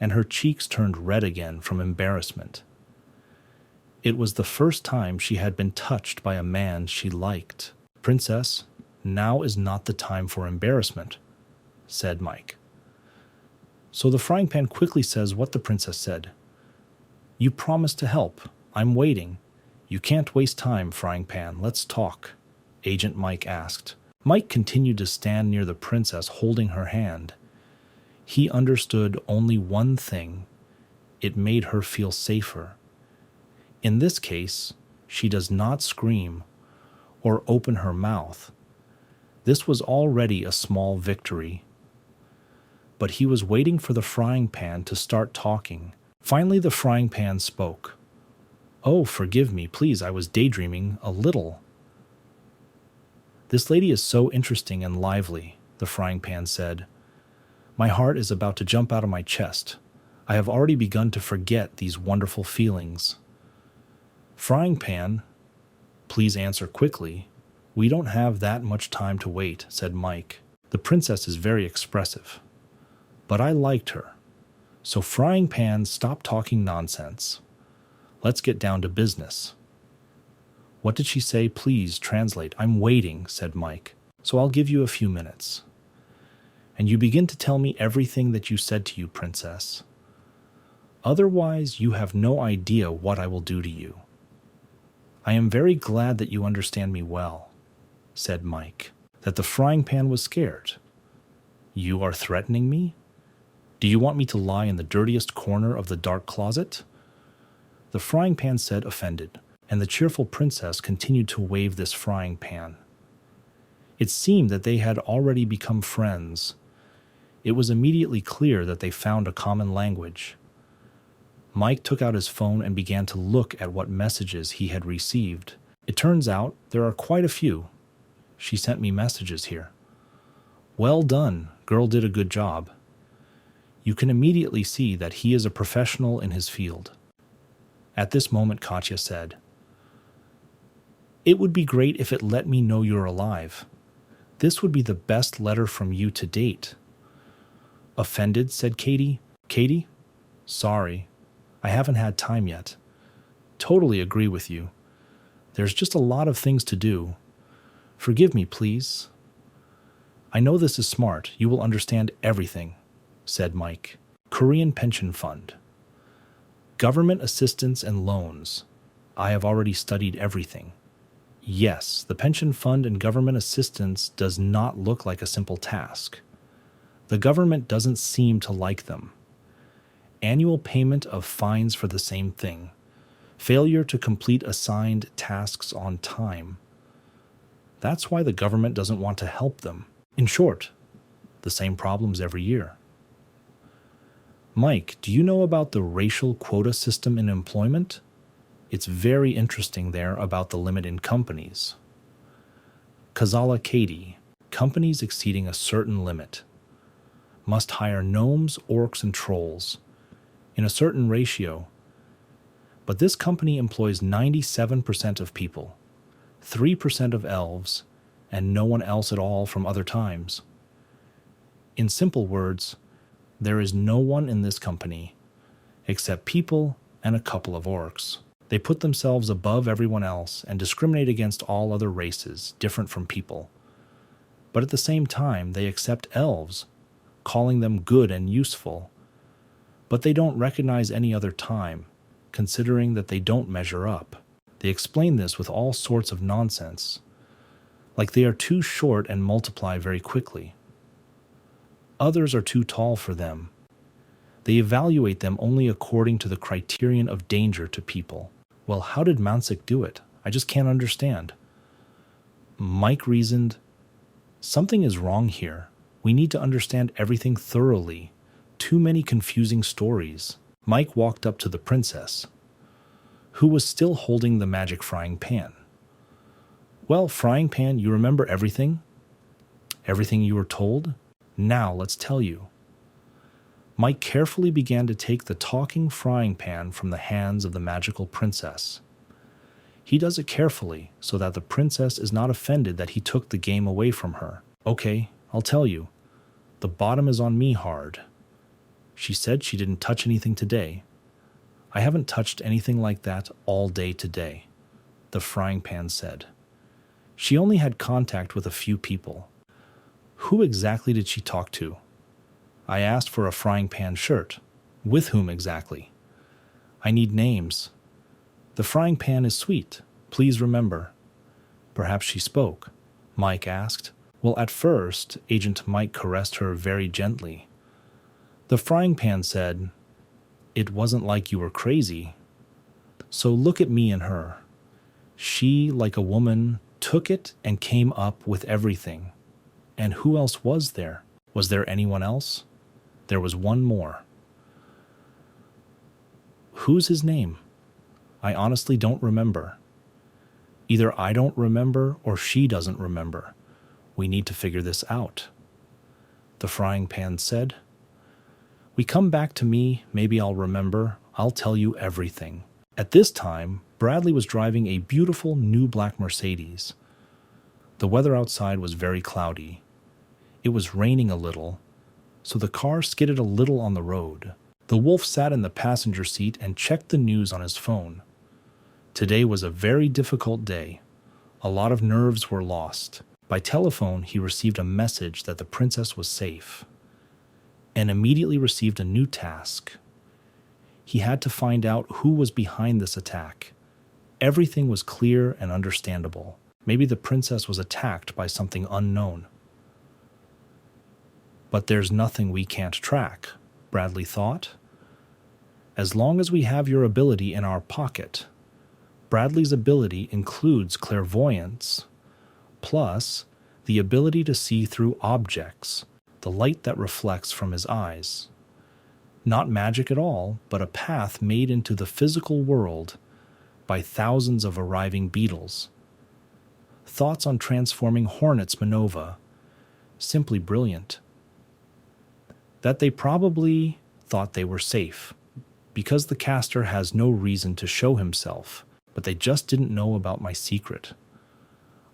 and her cheeks turned red again from embarrassment. It was the first time she had been touched by a man she liked. Princess, now is not the time for embarrassment, said Mike. So the frying pan quickly says what the princess said. You promised to help. I'm waiting. You can't waste time, frying pan. Let's talk, Agent Mike asked. Mike continued to stand near the princess holding her hand. He understood only one thing. It made her feel safer. In this case, she does not scream or open her mouth. This was already a small victory. But he was waiting for the frying pan to start talking. Finally, the frying pan spoke. Oh, forgive me, please, I was daydreaming a little. This lady is so interesting and lively, the frying pan said. My heart is about to jump out of my chest. I have already begun to forget these wonderful feelings. Frying pan, please answer quickly. We don't have that much time to wait, said Mike. The princess is very expressive. But I liked her. So frying pan, stop talking nonsense. Let's get down to business. What did she say? Please translate. I'm waiting, said Mike. So I'll give you a few minutes. And you begin to tell me everything that you said to you, princess. Otherwise, you have no idea what I will do to you. I am very glad that you understand me well, said Mike. That the frying pan was scared. You are threatening me? Do you want me to lie in the dirtiest corner of the dark closet? The frying pan said, offended, and the cheerful princess continued to wave this frying pan. It seemed that they had already become friends. It was immediately clear that they found a common language. Mike took out his phone and began to look at what messages he had received. It turns out there are quite a few. She sent me messages here. Well done, girl did a good job. You can immediately see that he is a professional in his field. At this moment, Katya said, It would be great if it let me know you're alive. This would be the best letter from you to date. Offended, said Katie. Katie? Sorry, I haven't had time yet. Totally agree with you. There's just a lot of things to do. Forgive me, please. I know this is smart. You will understand everything, said Mike. Korean Pension Fund. Government assistance and loans. I have already studied everything. Yes, the pension fund and government assistance does not look like a simple task. The government doesn't seem to like them. Annual payment of fines for the same thing. Failure to complete assigned tasks on time. That's why the government doesn't want to help them. In short, the same problems every year. Mike, do you know about the racial quota system in employment? It's very interesting there about the limit in companies. Kazala Katie, companies exceeding a certain limit must hire gnomes, orcs, and trolls in a certain ratio. But this company employs 97% of people, 3% of elves, and no one else at all from other times. In simple words, there is no one in this company except people and a couple of orcs. They put themselves above everyone else and discriminate against all other races different from people. But at the same time, they accept elves, calling them good and useful. But they don't recognize any other time, considering that they don't measure up. They explain this with all sorts of nonsense, like they are too short and multiply very quickly. Others are too tall for them. They evaluate them only according to the criterion of danger to people. Well, how did Mansik do it? I just can't understand. Mike reasoned, something is wrong here. We need to understand everything thoroughly. Too many confusing stories. Mike walked up to the princess, who was still holding the magic frying pan. Well, frying pan, you remember everything? Everything you were told? Now let's tell you. Mike carefully began to take the talking frying pan from the hands of the magical princess. He does it carefully so that the princess is not offended that he took the game away from her. Okay, I'll tell you. The bottom is on me hard. She said she didn't touch anything today. I haven't touched anything like that all day today, the frying pan said. She only had contact with a few people. Who exactly did she talk to? I asked for a frying pan shirt. With whom exactly? I need names. The frying pan is sweet. Please remember. Perhaps she spoke. Mike asked. Well, at first, Agent Mike caressed her very gently. The frying pan said, it wasn't like you were crazy. So look at me and her. She, like a woman, took it and came up with everything. And who else was there? Was there anyone else? There was one more. Who's his name? I honestly don't remember. Either I don't remember or she doesn't remember. We need to figure this out. The frying pan said, we come back to me, maybe I'll remember. I'll tell you everything. At this time, Bradley was driving a beautiful new black Mercedes. The weather outside was very cloudy. It was raining a little, so the car skidded a little on the road. The wolf sat in the passenger seat and checked the news on his phone. Today was a very difficult day. A lot of nerves were lost. By telephone, he received a message that the princess was safe, and immediately received a new task. He had to find out who was behind this attack. Everything was clear and understandable. Maybe the princess was attacked by something unknown. But there's nothing we can't track, Bradley thought. As long as we have your ability in our pocket. Bradley's ability includes clairvoyance, plus the ability to see through objects, the light that reflects from his eyes. Not magic at all, but a path made into the physical world by thousands of arriving beetles. Thoughts on transforming Hornets Manova. Simply brilliant. That they probably thought they were safe, because the caster has no reason to show himself, but they just didn't know about my secret.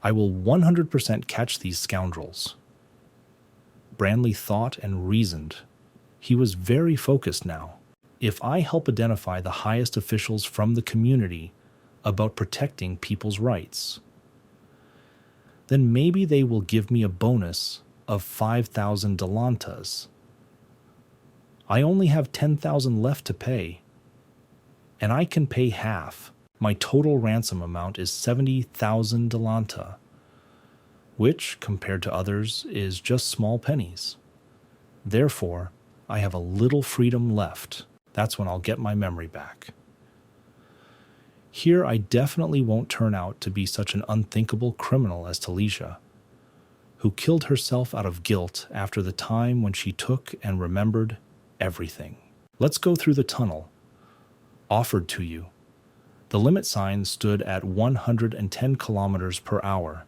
I will 100% catch these scoundrels. Bradley thought and reasoned. He was very focused now. If I help identify the highest officials from the community about protecting people's rights, then maybe they will give me a bonus of 5,000 Delantas. I only have 10,000 left to pay, and I can pay half. My total ransom amount is 70,000 Delanta, which, compared to others, is just small pennies. Therefore, I have a little freedom left. That's when I'll get my memory back. Here I definitely won't turn out to be such an unthinkable criminal as Talisha, who killed herself out of guilt after the time when she took and remembered everything. Let's go through the tunnel. Offered to you. The limit sign stood at 110 kilometers per hour.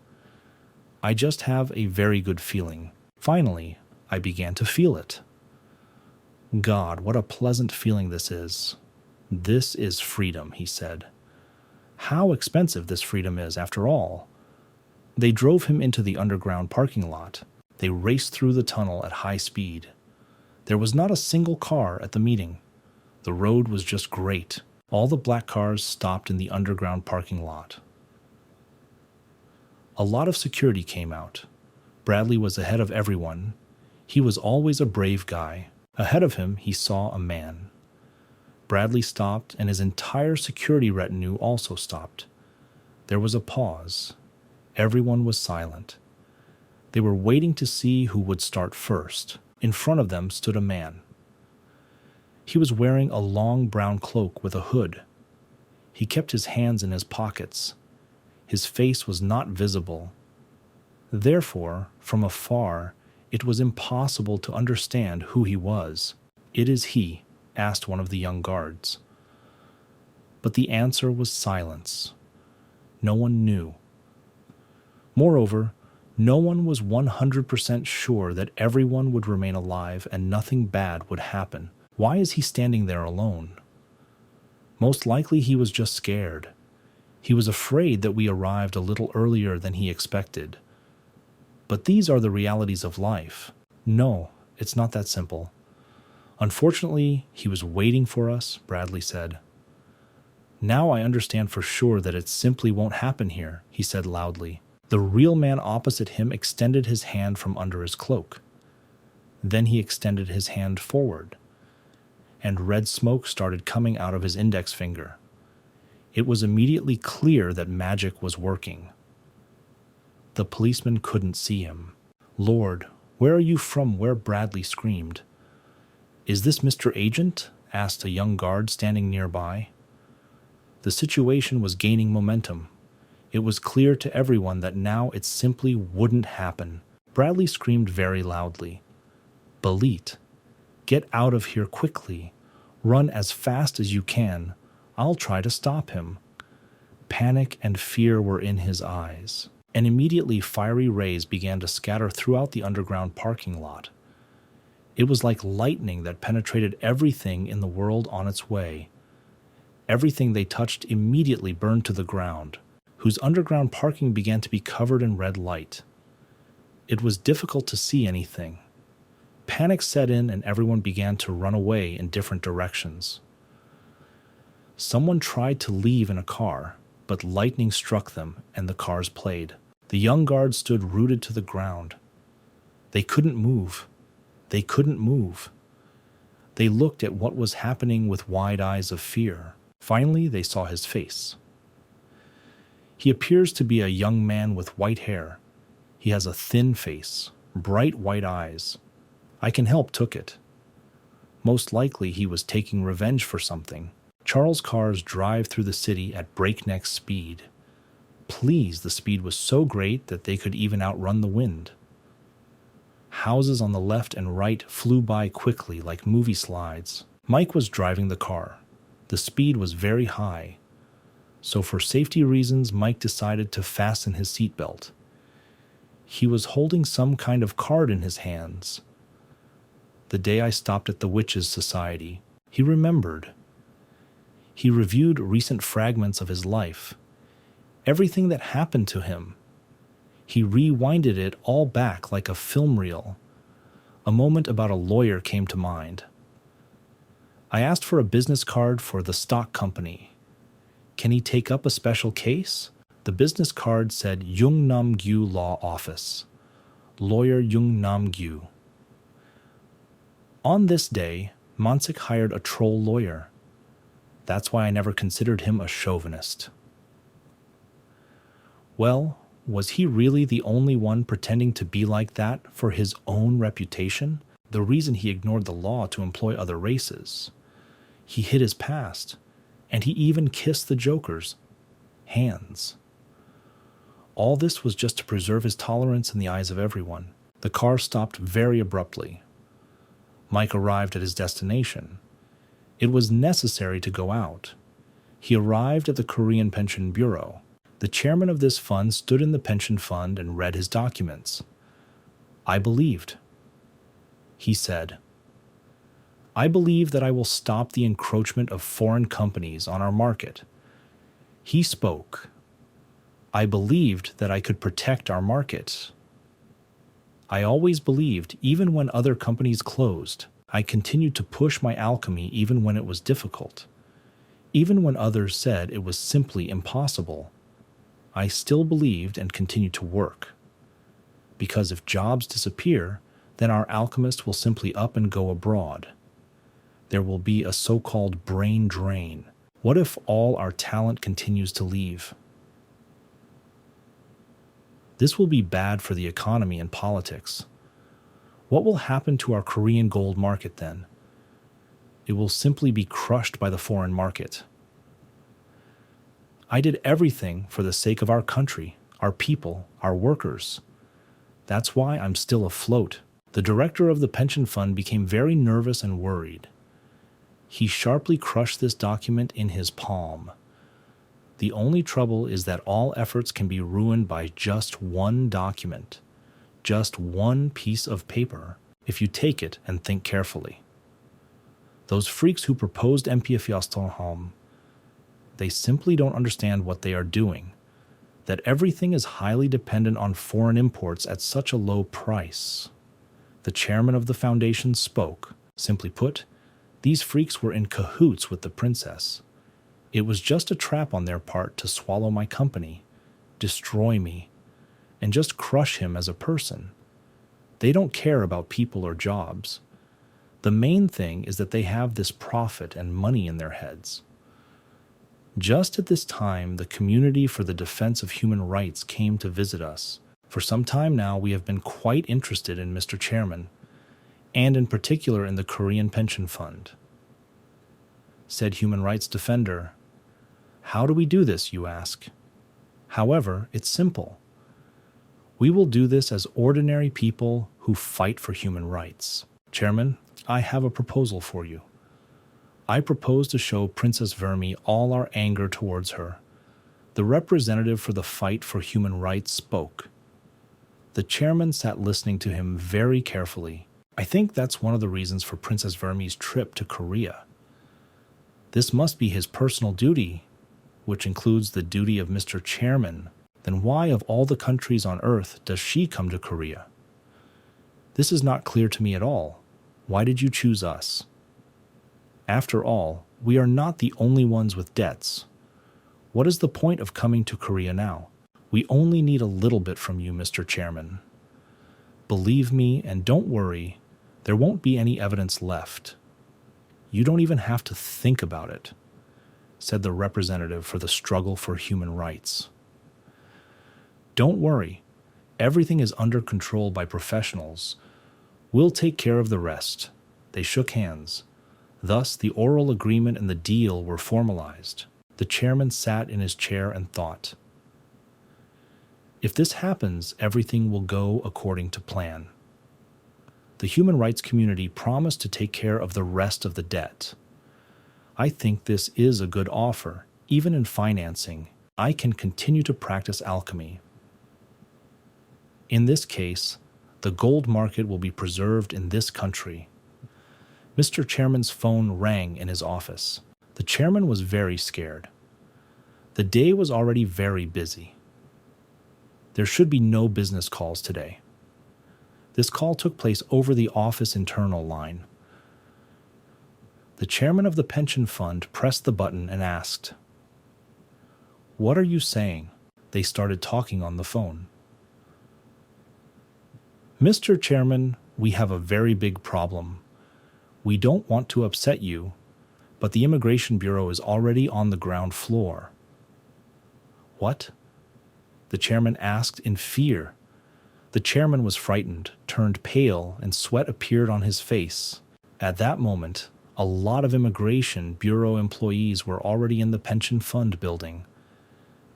I just have a very good feeling. Finally, I began to feel it. God, what a pleasant feeling this is. This is freedom, he said. How expensive this freedom is, after all. They drove him into the underground parking lot. They raced through the tunnel at high speed. There was not a single car at the meeting. The road was just great. All the black cars stopped in the underground parking lot. A lot of security came out. Bradley was ahead of everyone. He was always a brave guy. Ahead of him, he saw a man. Bradley stopped, and his entire security retinue also stopped. There was a pause. Everyone was silent. They were waiting to see who would start first. In front of them stood a man. He was wearing a long brown cloak with a hood. He kept his hands in his pockets. His face was not visible. Therefore, from afar, it was impossible to understand who he was. "It is he," asked one of the young guards. But the answer was silence. No one knew. Moreover, no one was 100% sure that everyone would remain alive and nothing bad would happen. Why is he standing there alone? Most likely he was just scared. He was afraid that we arrived a little earlier than he expected. But these are the realities of life. No, it's not that simple. Unfortunately, he was waiting for us, Bradley said. Now I understand for sure that it simply won't happen here, he said loudly. The real man opposite him extended his hand from under his cloak. Then he extended his hand forward, and red smoke started coming out of his index finger. It was immediately clear that magic was working. The policeman couldn't see him. "Lord, where are you from?" where Bradley screamed. "Is this Mr. Agent?" asked a young guard standing nearby. The situation was gaining momentum. It was clear to everyone that now it simply wouldn't happen. Bradley screamed very loudly. "Belit, get out of here quickly. Run as fast as you can. I'll try to stop him." Panic and fear were in his eyes, and immediately fiery rays began to scatter throughout the underground parking lot. It was like lightning that penetrated everything in the world on its way. Everything they touched immediately burned to the ground, whose underground parking began to be covered in red light. It was difficult to see anything. Panic set in and everyone began to run away in different directions. Someone tried to leave in a car, but lightning struck them and the cars played. The young guards stood rooted to the ground. They couldn't move. They couldn't move. They looked at what was happening with wide eyes of fear. Finally, they saw his face. He appears to be a young man with white hair. He has a thin face, bright white eyes. I Can Help took it. Most likely he was taking revenge for something. Charles' cars drive through the city at breakneck speed. Please, the speed was so great that they could even outrun the wind. Houses on the left and right flew by quickly like movie slides. Mike was driving the car. The speed was very high. So for safety reasons, Mike decided to fasten his seatbelt. He was holding some kind of card in his hands. The day I stopped at the Witches' Society, he remembered. He reviewed recent fragments of his life, everything that happened to him. He rewinded it all back like a film reel. A moment about a lawyer came to mind. I asked for a business card for the stock company. Can he take up a special case? The business card said Jung Nam Gyu Law Office. Lawyer Jung Nam Gyu. On this day, Mansik hired a troll lawyer. That's why I never considered him a chauvinist. Well, was he really the only one pretending to be like that for his own reputation? The reason he ignored the law to employ other races. He hid his past, and he even kissed the Joker's hands. All this was just to preserve his tolerance in the eyes of everyone. The car stopped very abruptly. Mike arrived at his destination. It was necessary to go out. He arrived at the Korean Pension Bureau. The chairman of this fund stood in the pension fund and read his documents. I believed. He said, I believe that I will stop the encroachment of foreign companies on our market. He spoke. I believed that I could protect our market. I always believed, even when other companies closed, I continued to push my alchemy even when it was difficult. Even when others said it was simply impossible, I still believed and continued to work. Because if jobs disappear, then our alchemist will simply up and go abroad. There will be a so-called brain drain. What if all our talent continues to leave? This will be bad for the economy and politics. What will happen to our Korean gold market then? It will simply be crushed by the foreign market. I did everything for the sake of our country, our people, our workers. That's why I'm still afloat. The director of the pension fund became very nervous and worried. He sharply crushed this document in his palm. The only trouble is that all efforts can be ruined by just one document, just one piece of paper, if you take it and think carefully. Those freaks who proposed MPFIASTOHOM, they simply don't understand what they are doing, that everything is highly dependent on foreign imports at such a low price. The chairman of the foundation spoke. Simply put, these freaks were in cahoots with the princess. It was just a trap on their part to swallow my company, destroy me, and just crush him as a person. They don't care about people or jobs. The main thing is that they have this profit and money in their heads. Just at this time, the Community for the Defense of Human Rights came to visit us. For some time now, we have been quite interested in Mr. Chairman, and in particular in the Korean Pension Fund. Said Human Rights Defender, how do we do this, you ask? However, it's simple. We will do this as ordinary people who fight for human rights. Chairman, I have a proposal for you. I propose to show Princess Vermi all our anger towards her. The representative for the fight for human rights spoke. The chairman sat listening to him very carefully. I think that's one of the reasons for Princess Vermi's trip to Korea. This must be his personal duty, which includes the duty of Mr. Chairman. Then why, of all the countries on earth, does she come to Korea? This is not clear to me at all. Why did you choose us? After all, we are not the only ones with debts. What is the point of coming to Korea now? We only need a little bit from you, Mr. Chairman. Believe me, and don't worry, there won't be any evidence left. You don't even have to think about it, said the representative for the struggle for human rights. Don't worry, everything is under control by professionals. We'll take care of the rest. They shook hands. Thus, the oral agreement and the deal were formalized. The chairman sat in his chair and thought. If this happens, everything will go according to plan. The human rights community promised to take care of the rest of the debt. I think this is a good offer. Even in financing, I can continue to practice alchemy. In this case, the gold market will be preserved in this country. Mr. Chairman's phone rang in his office. The chairman was very scared. The day was already very busy. There should be no business calls today. This call took place over the office internal line. The chairman of the pension fund pressed the button and asked, "What are you saying?" They started talking on the phone. "Mr. Chairman, we have a very big problem. We don't want to upset you, but the Immigration Bureau is already on the ground floor." "What?" the chairman asked in fear. The chairman was frightened, turned pale, and sweat appeared on his face. At that moment, a lot of Immigration Bureau employees were already in the pension fund building.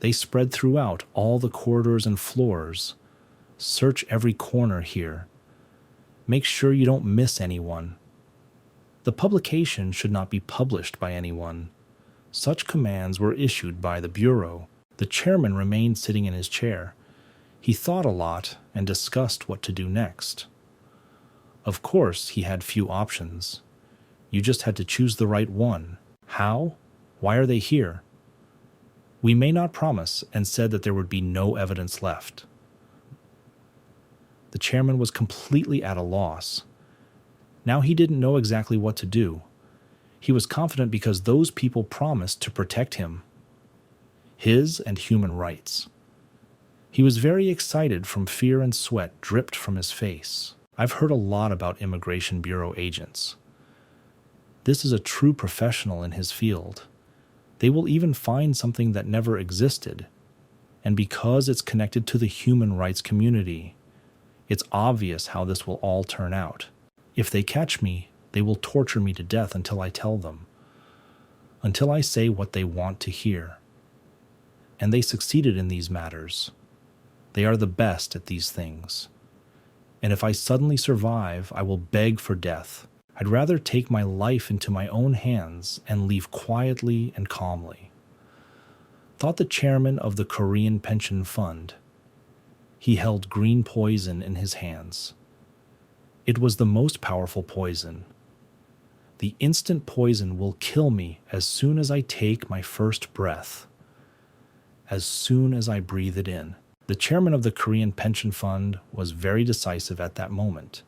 They spread throughout all the corridors and floors. Search every corner here. Make sure you don't miss anyone. The publication should not be published by anyone. Such commands were issued by the Bureau. The chairman remained sitting in his chair. He thought a lot and discussed what to do next. Of course, he had few options. You just had to choose the right one. How? Why are they here? We may not promise, and said that there would be no evidence left. The chairman was completely at a loss. Now he didn't know exactly what to do. He was confident because those people promised to protect him. His and human rights. He was very excited from fear and sweat dripped from his face. I've heard a lot about Immigration Bureau agents. This is a true professional in his field. They will even find something that never existed. And because it's connected to the human rights community, it's obvious how this will all turn out. If they catch me, they will torture me to death until I tell them. Until I say what they want to hear. And they succeeded in these matters. They are the best at these things. And if I suddenly survive, I will beg for death. I'd rather take my life into my own hands and leave quietly and calmly. Thought the chairman of the Korean Pension Fund. He held green poison in his hands. It was the most powerful poison. The instant poison will kill me as soon as I take my first breath. As soon as I breathe it in. The chairman of the Korean Pension Fund was very decisive at that moment.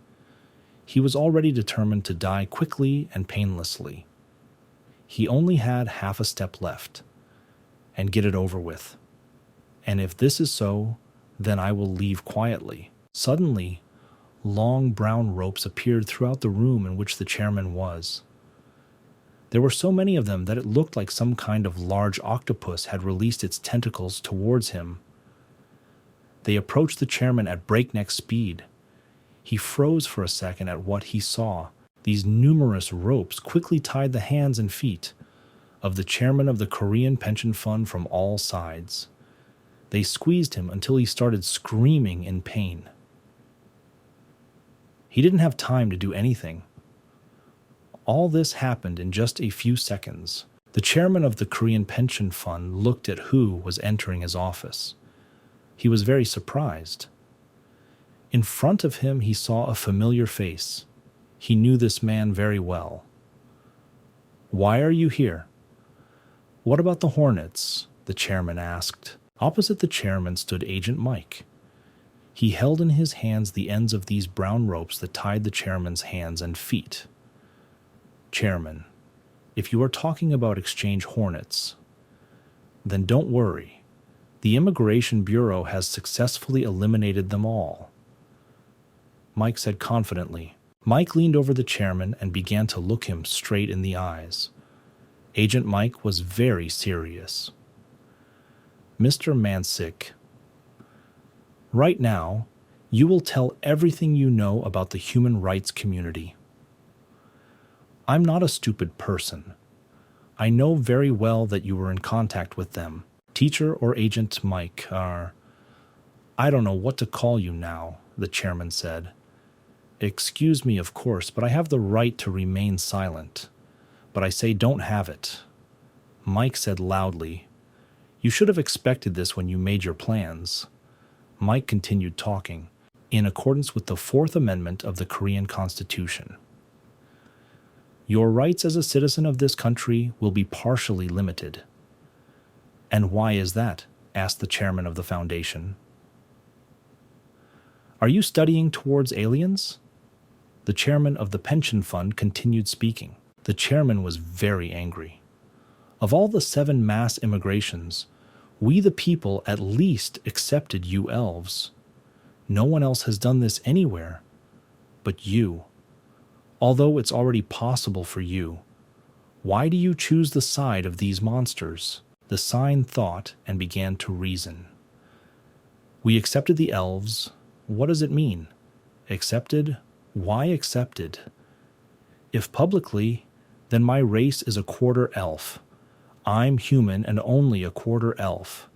He was already determined to die quickly and painlessly. He only had half a step left, and get it over with. And if this is so, then I will leave quietly. Suddenly, long brown ropes appeared throughout the room in which the chairman was. There were so many of them that it looked like some kind of large octopus had released its tentacles towards him. They approached the chairman at breakneck speed. He froze for a second at what he saw. These numerous ropes quickly tied the hands and feet of the chairman of the Korean Pension Fund from all sides. They squeezed him until he started screaming in pain. He didn't have time to do anything. All this happened in just a few seconds. The chairman of the Korean Pension Fund looked at who was entering his office. He was very surprised. In front of him, he saw a familiar face. He knew this man very well. "Why are you here?" "What about the Hornets?" the chairman asked. Opposite the chairman stood Agent Mike. He held in his hands the ends of these brown ropes that tied the chairman's hands and feet. "Chairman, if you are talking about exchange Hornets, then don't worry. The Immigration Bureau has successfully eliminated them all," Mike said confidently. Mike leaned over the chairman and began to look him straight in the eyes. Agent Mike was very serious. "Mr. Mansick, right now, you will tell everything you know about the human rights community. I'm not a stupid person. I know very well that you were in contact with them. Teacher or Agent Mike are... I don't know what to call you now," the chairman said. "Excuse me, of course, but I have the right to remain silent. But I say don't have it," Mike said loudly. "You should have expected this when you made your plans." Mike continued talking, in accordance with the Fourth Amendment of the Korean Constitution. "Your rights as a citizen of this country will be partially limited." "And why is that?" asked the chairman of the foundation. "Are you studying towards aliens?" The chairman of the pension fund continued speaking. The chairman was very angry. "Of all the 7 mass immigrations, we the people at least accepted you elves. No one else has done this anywhere. But you. Although it's already possible for you, why do you choose the side of these monsters?" The sign thought and began to reason. "We accepted the elves. What does it mean? Accepted? Why accepted? If publicly, then my race is a quarter elf. I'm human and only a quarter elf.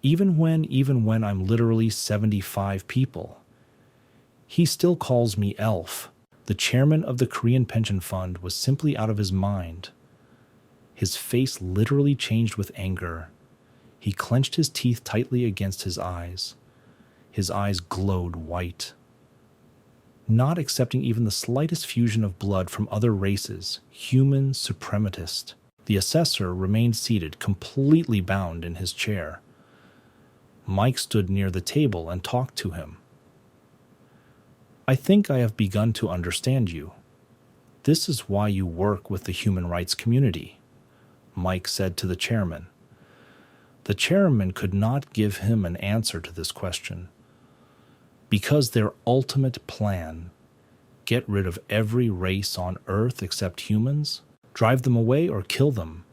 Even when I'm literally 75 people. He still calls me elf. The chairman of the Korean pension fund was simply out of his mind. His face literally changed with anger. He clenched his teeth tightly against his eyes. His eyes glowed white. Not accepting even the slightest fusion of blood from other races, human suprematist. The assessor remained seated, completely bound in his chair. Mike stood near the table and talked to him. I think I have begun to understand you. This is why you work with the human rights community, Mike said to the chairman. The chairman could not give him an answer to this question. Because their ultimate plan, get rid of every race on Earth except humans, drive them away or kill them.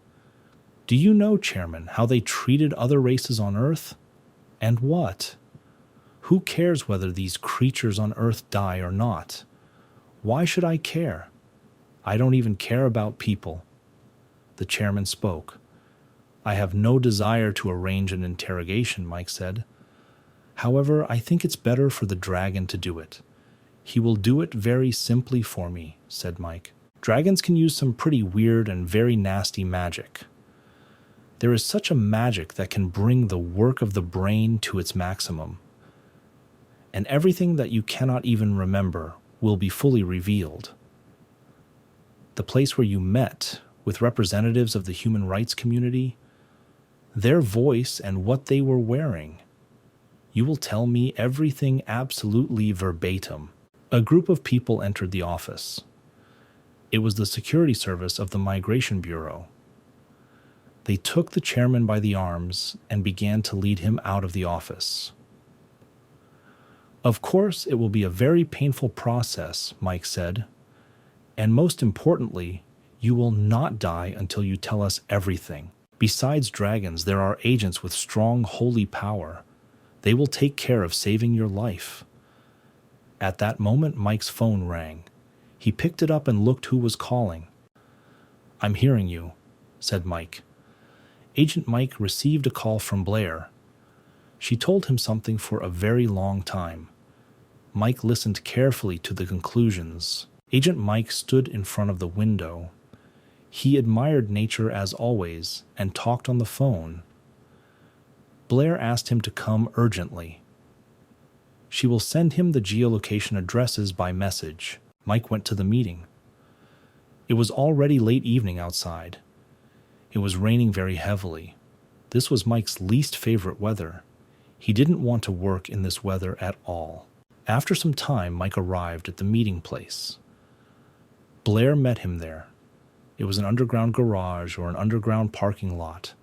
Do you know, Chairman, how they treated other races on Earth? And what? Who cares whether these creatures on Earth die or not? Why should I care? I don't even care about people. The chairman spoke. I have no desire to arrange an interrogation, Mike said. However, I think it's better for the dragon to do it. He will do it very simply for me, said Mike. Dragons can use some pretty weird and very nasty magic. There is such a magic that can bring the work of the brain to its maximum. And everything that you cannot even remember will be fully revealed. The place where you met with representatives of the human rights community, their voice and what they were wearing. You will tell me everything absolutely verbatim. A group of people entered the office. It was the security service of the Migration Bureau. They took the chairman by the arms and began to lead him out of the office. Of course, it will be a very painful process, Mike said. And most importantly, you will not die until you tell us everything. Besides dragons, there are agents with strong holy power. They will take care of saving your life. At that moment, Mike's phone rang. He picked it up and looked who was calling. I'm hearing you, said Mike. Agent Mike received a call from Blair. She told him something for a very long time. Mike listened carefully to the conclusions. Agent Mike stood in front of the window. He admired nature as always and talked on the phone. Blair asked him to come urgently. She will send him the geolocation addresses by message. Mike went to the meeting. It was already late evening outside. It was raining very heavily. This was Mike's least favorite weather. He didn't want to work in this weather at all. After some time, Mike arrived at the meeting place. Blair met him there. It was an underground garage or an underground parking lot.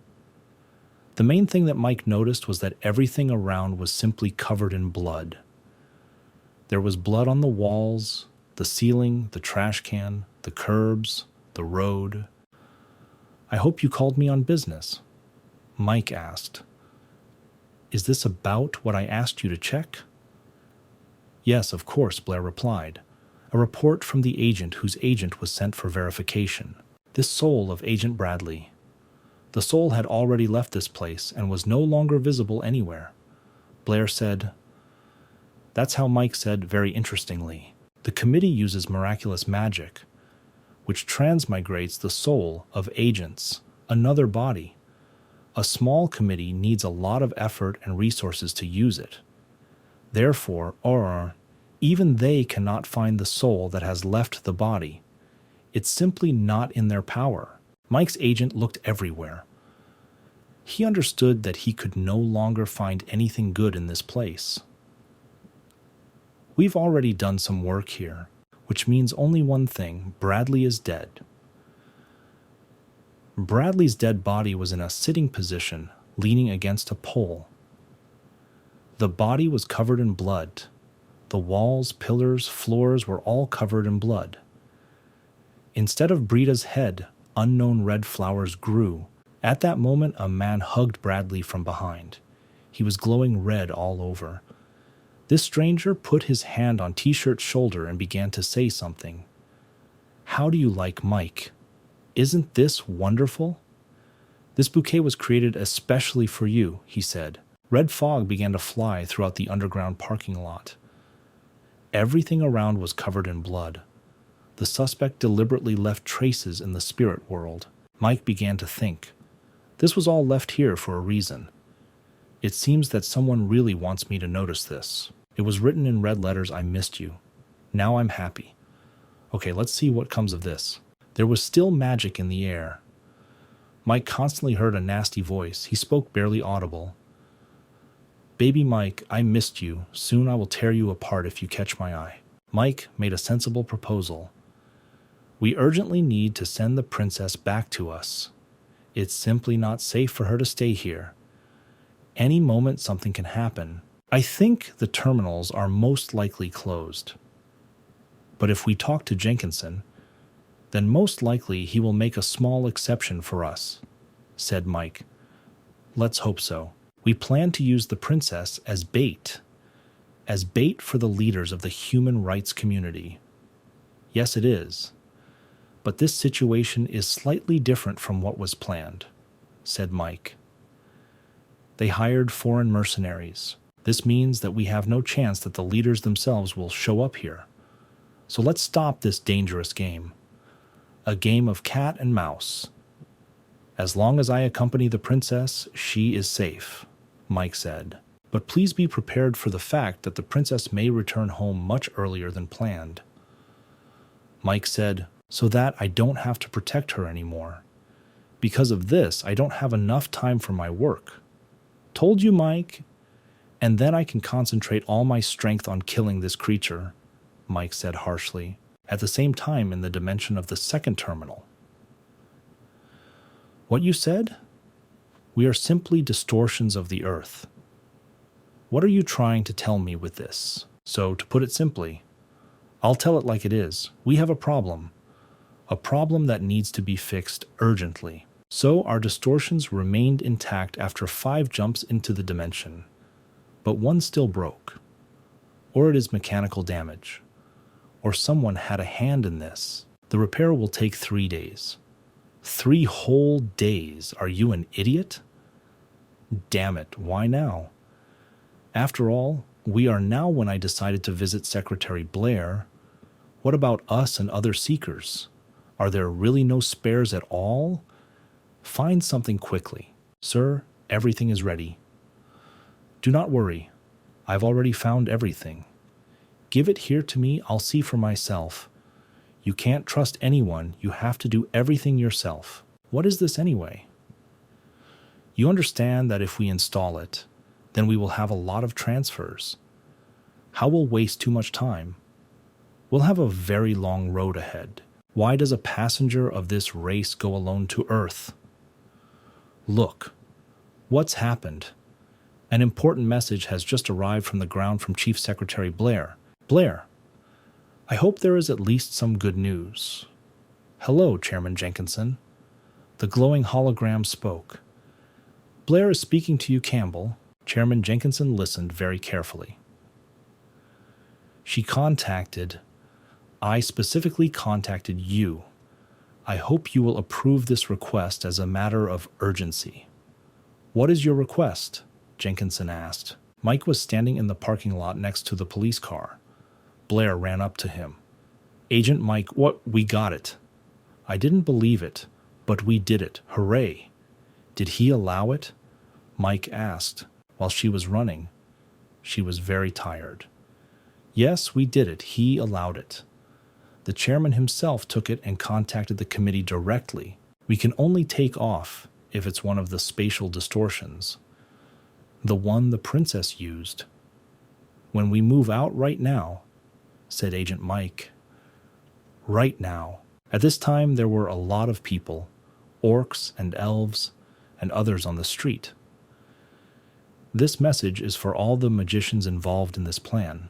The main thing that Mike noticed was that everything around was simply covered in blood. There was blood on the walls, the ceiling, the trash can, the curbs, the road. I hope you called me on business, Mike asked. Is this about what I asked you to check? Yes, of course, Blair replied. A report from the agent whose agent was sent for verification. This soul of Agent Bradley. The soul had already left this place and was no longer visible anywhere. Blair said, That's how Mike said very interestingly. The committee uses miraculous magic, which transmigrates the soul of agents, another body. A small committee needs a lot of effort and resources to use it. Therefore, even they cannot find the soul that has left the body. It's simply not in their power. Mike's agent looked everywhere. He understood that he could no longer find anything good in this place. We've already done some work here, which means only one thing: Bradley is dead. Bradley's dead body was in a sitting position, leaning against a pole. The body was covered in blood. The walls, pillars, floors were all covered in blood. Instead of Brida's head, unknown red flowers grew. At that moment, a man hugged Bradley from behind. He was glowing red all over. This stranger put his hand on T-shirt's shoulder and began to say something. How do you like Mike? Isn't this wonderful? This bouquet was created especially for you, he said. Red fog began to fly throughout the underground parking lot. Everything around was covered in blood. The suspect deliberately left traces in the spirit world. Mike began to think. This was all left here for a reason. It seems that someone really wants me to notice this. It was written in red letters, "I missed you. Now I'm happy." Okay, let's see what comes of this. There was still magic in the air. Mike constantly heard a nasty voice. He spoke barely audible. "Baby Mike, I missed you. Soon I will tear you apart if you catch my eye." Mike made a sensible proposal. "We urgently need to send the princess back to us. It's simply not safe for her to stay here. Any moment something can happen. I think the terminals are most likely closed. But if we talk to Jenkinson, then most likely he will make a small exception for us," said Mike. "Let's hope so. We plan to use the princess as bait for the leaders of the human rights community." "Yes, it is. But this situation is slightly different from what was planned," said Mike. "They hired foreign mercenaries. This means that we have no chance that the leaders themselves will show up here. So let's stop this dangerous game. A game of cat and mouse. As long as I accompany the princess, she is safe," Mike said. "But please be prepared for the fact that the princess may return home much earlier than planned." Mike said, "So that I don't have to protect her anymore. Because of this, I don't have enough time for my work." "Told you, Mike. And then I can concentrate all my strength on killing this creature," Mike said harshly, at the same time in the dimension of the second terminal. "What you said? We are simply distortions of the Earth. What are you trying to tell me with this? So, to put it simply, I'll tell it like it is. We have a problem that needs to be fixed urgently. So our distortions remained intact after 5 jumps into the dimension, but one still broke. Or it is mechanical damage. Or someone had a hand in this. The repair will take 3 days. 3 whole days? Are you an idiot? Damn it, why now? After all, we are now when I decided to visit Secretary Blair. What about us and other seekers? Are there really no spares at all? Find something quickly. Sir, everything is ready." "Do not worry. I've already found everything. Give it here to me, I'll see for myself. You can't trust anyone, you have to do everything yourself." "What is this anyway?" "You understand that if we install it, then we will have a lot of transfers. How we'll waste too much time? We'll have a very long road ahead. Why does a passenger of this race go alone to Earth?" "Look, what's happened? An important message has just arrived from the ground from Chief Secretary Blair. Blair, I hope there is at least some good news." "Hello, Chairman Jenkinson." The glowing hologram spoke. "Blair is speaking to you, Campbell." Chairman Jenkinson listened very carefully. I specifically contacted you. I hope you will approve this request as a matter of urgency." "What is your request?" Jenkinson asked. Mike was standing in the parking lot next to the police car. Blair ran up to him. "Agent Mike, what? We got it." "I didn't believe it, but we did it. Hooray." "Did he allow it?" Mike asked. While she was running, she was very tired. "Yes, we did it. He allowed it. The chairman himself took it and contacted the committee directly. We can only take off if it's one of the spatial distortions. The one the princess used. When we move out right now," said Agent Mike. "Right now." At this time there were a lot of people, orcs and elves, and others on the street. "This message is for all the magicians involved in this plan.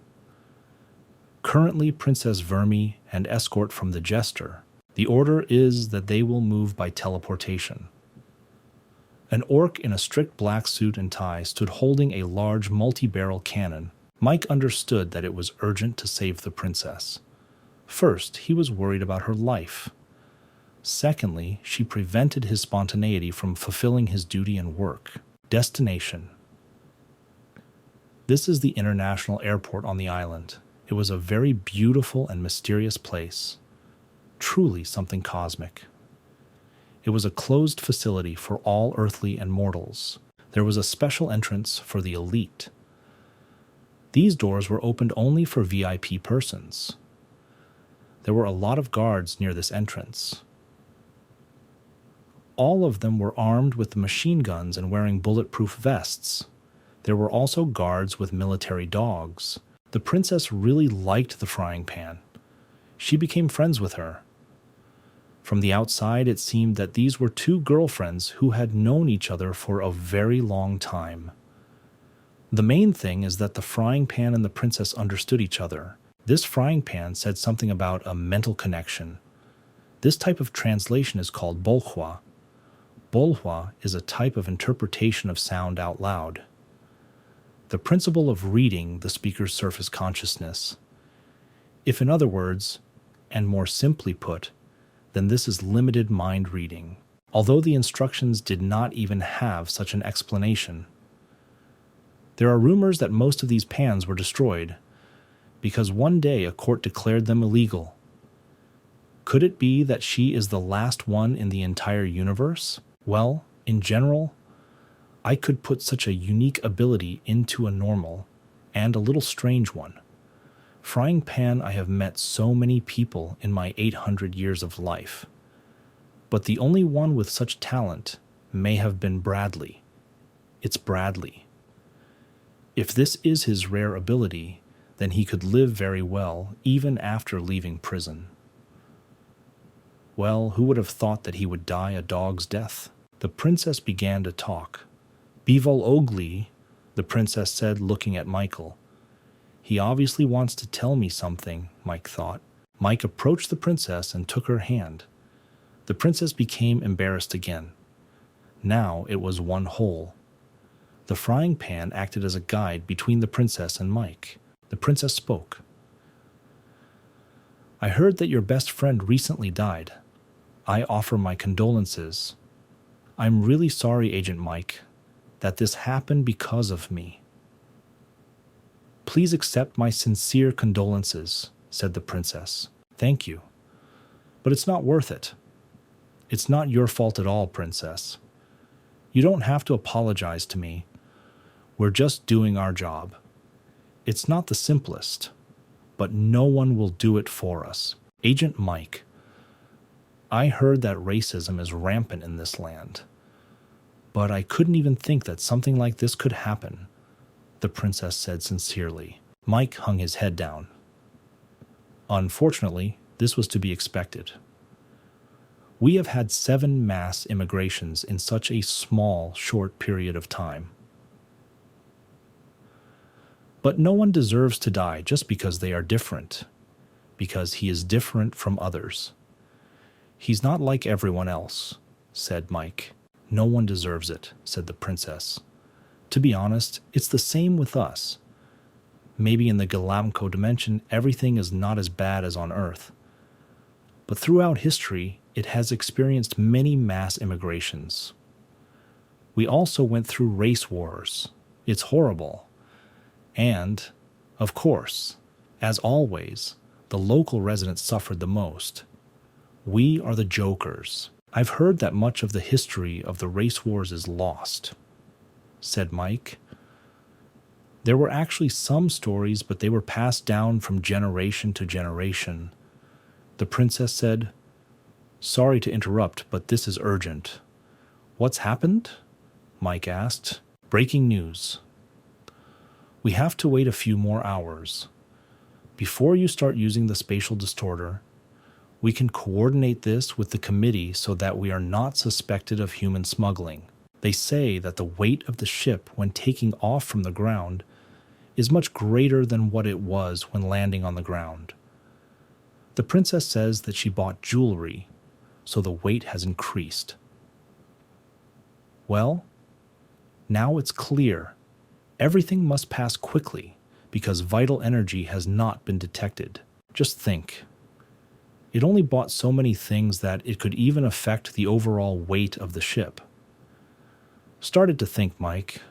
Currently Princess Vermi and escort from the Jester. The order is that they will move by teleportation." An orc in a strict black suit and tie stood holding a large multi-barrel cannon. Mike understood that it was urgent to save the princess. First, he was worried about her life. Secondly, she prevented his spontaneity from fulfilling his duty and work. Destination. This is the international airport on the island. It was a very beautiful and mysterious place. truly something cosmic. It was a closed facility for all earthly and mortals. There was a special entrance for the elite. These doors were opened only for VIP persons. There were a lot of guards near this entrance. All of them were armed with machine guns and wearing bulletproof vests. There were also guards with military dogs. The princess really liked the frying pan. She became friends with her. From the outside, it seemed that these were two girlfriends who had known each other for a very long time. The main thing is that the frying pan and the princess understood each other. This frying pan said something about a mental connection. This type of translation is called bolhwa. Bolhwa is a type of interpretation of sound out loud. The principle of reading the speaker's surface consciousness. If in other words, and more simply put, then this is limited mind reading, although the instructions did not even have such an explanation. There are rumors that most of these pans were destroyed, because one day a court declared them illegal. Could it be that she is the last one in the entire universe? Well, in general, I could put such a unique ability into a normal and a little strange one. Frying pan, I have met so many people in my 800 years of life. But the only one with such talent may have been Bradley. It's Bradley. If this is his rare ability, then he could live very well even after leaving prison. Well, who would have thought that he would die a dog's death? The princess began to talk. Bivol Ogli, the princess said, looking at Michael. He obviously wants to tell me something, Mike thought. Mike approached the princess and took her hand. The princess became embarrassed again. Now it was one whole. The frying pan acted as a guide between the princess and Mike. The princess spoke. I heard that your best friend recently died. I offer my condolences. I'm really sorry, Agent Mike, that this happened because of me. Please accept my sincere condolences, said the princess. Thank you. But it's not worth it. It's not your fault at all, princess. You don't have to apologize to me. We're just doing our job. It's not the simplest, but no one will do it for us. Agent Mike, I heard that racism is rampant in this land, but I couldn't even think that something like this could happen, the princess said sincerely. Mike hung his head down. Unfortunately, this was to be expected. We have had 7 mass immigrations in such a small, short period of time. But no one deserves to die just because they are different, because he is different from others. He's not like everyone else, said Mike. No one deserves it, said the princess. To be honest, it's the same with us. Maybe in the Galamco dimension, everything is not as bad as on Earth. But throughout history, it has experienced many mass immigrations. We also went through race wars. It's horrible. And, of course, as always, the local residents suffered the most. We are the jokers. I've heard that much of the history of the race wars is lost, said Mike. There were actually some stories, but they were passed down from generation to generation. The princess said, Sorry to interrupt, but this is urgent. What's happened? Mike asked. Breaking news. We have to wait a few more hours. Before you start using the spatial distorter, we can coordinate this with the committee so that we are not suspected of human smuggling. They say that the weight of the ship when taking off from the ground is much greater than what it was when landing on the ground. The princess says that she bought jewelry, so the weight has increased. Well, now it's clear. Everything must pass quickly because vital energy has not been detected. Just think. It only bought so many things that it could even affect the overall weight of the ship. Started to think, Mike.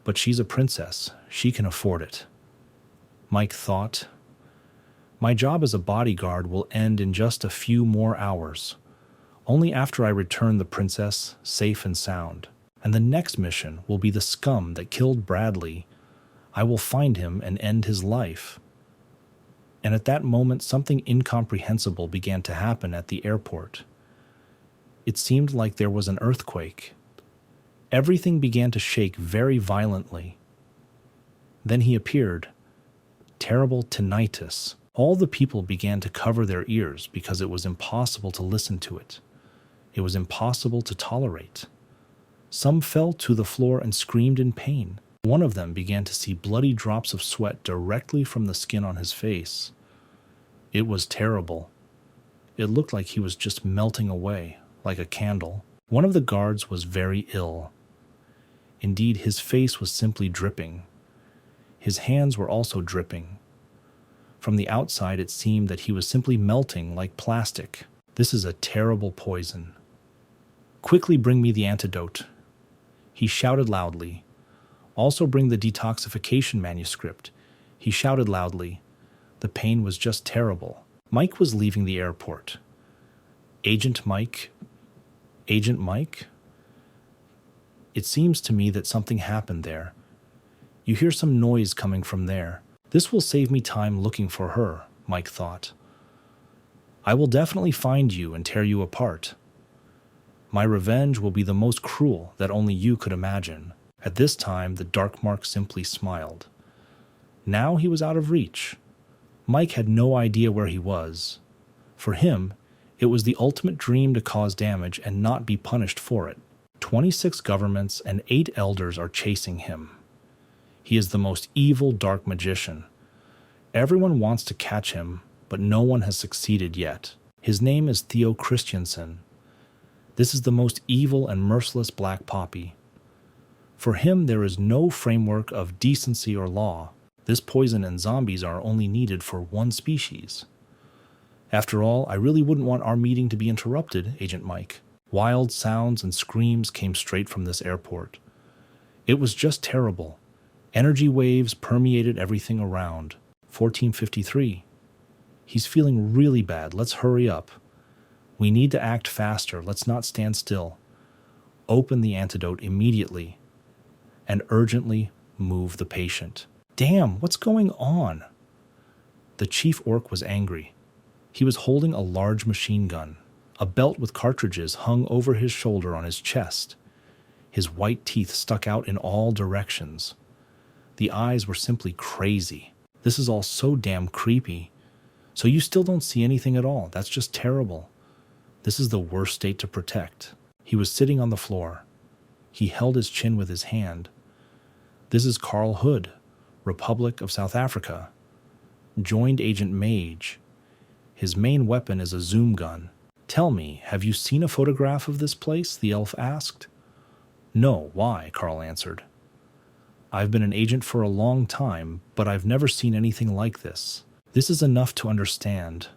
But she's a princess. She can afford it. Mike thought. My job as a bodyguard will end in just a few more hours, only after I return the princess safe and sound. And the next mission will be the scum that killed Bradley. I will find him and end his life. And at that moment, something incomprehensible began to happen at the airport. It seemed like there was an earthquake. Everything began to shake very violently. Then he appeared. Terrible tinnitus. All the people began to cover their ears because it was impossible to listen to it. It was impossible to tolerate. Some fell to the floor and screamed in pain. One of them began to see bloody drops of sweat directly from the skin on his face. It was terrible. It looked like he was just melting away, like a candle. One of the guards was very ill. Indeed, his face was simply dripping. His hands were also dripping. From the outside, it seemed that he was simply melting like plastic. This is a terrible poison. Quickly bring me the antidote. He shouted loudly. Also bring the detoxification manuscript. He shouted loudly. The pain was just terrible. Mike was leaving the airport. Agent Mike? Agent Mike? It seems to me that something happened there. You hear some noise coming from there. This will save me time looking for her, Mike thought. I will definitely find you and tear you apart. My revenge will be the most cruel that only you could imagine. At this time, the Dark Mark simply smiled. Now he was out of reach. Mike had no idea where he was. For him, it was the ultimate dream to cause damage and not be punished for it. 26 governments and 8 elders are chasing him. He is the most evil dark magician. Everyone wants to catch him, but no one has succeeded yet. His name is Theo Christiansen. This is the most evil and merciless black poppy. For him, there is no framework of decency or law. This poison and zombies are only needed for one species. After all, I really wouldn't want our meeting to be interrupted, Agent Mike. Wild sounds and screams came straight from this airport. It was just terrible. Energy waves permeated everything around. 1453. He's feeling really bad. Let's hurry up. We need to act faster. Let's not stand still. Open the antidote immediately and urgently move the patient. Damn, what's going on? The chief orc was angry. He was holding a large machine gun. A belt with cartridges hung over his shoulder on his chest. His white teeth stuck out in all directions. The eyes were simply crazy. This is all so damn creepy. So you still don't see anything at all. That's just terrible. This is the worst state to protect. He was sitting on the floor. He held his chin with his hand. This is Carl Hood, Republic of South Africa. Joined Agent Mage. His main weapon is a zoom gun. Tell me, have you seen a photograph of this place? The elf asked. No, why? Carl answered. I've been an agent for a long time, but I've never seen anything like this. This is enough to understand.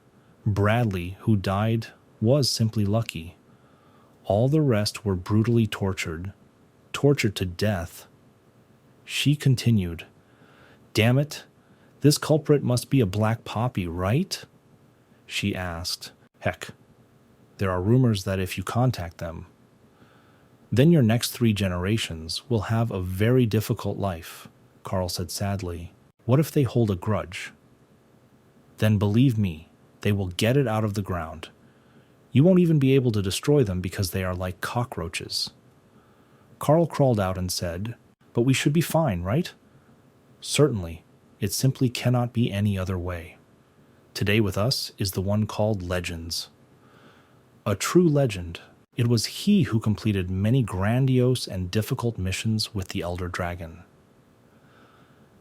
Bradley, who died, was simply lucky. All the rest were brutally tortured to death. She continued, Damn it, this culprit must be a black poppy, right? She asked. Heck, there are rumors that if you contact them, then your next 3 generations will have a very difficult life, Carl said sadly. What if they hold a grudge? Then believe me, they will get it out of the ground. You won't even be able to destroy them because they are like cockroaches. Carl crawled out and said, But we should be fine, right? Certainly, it simply cannot be any other way. Today with us is the one called Legends. A true legend. It was he who completed many grandiose and difficult missions with the Elder Dragon.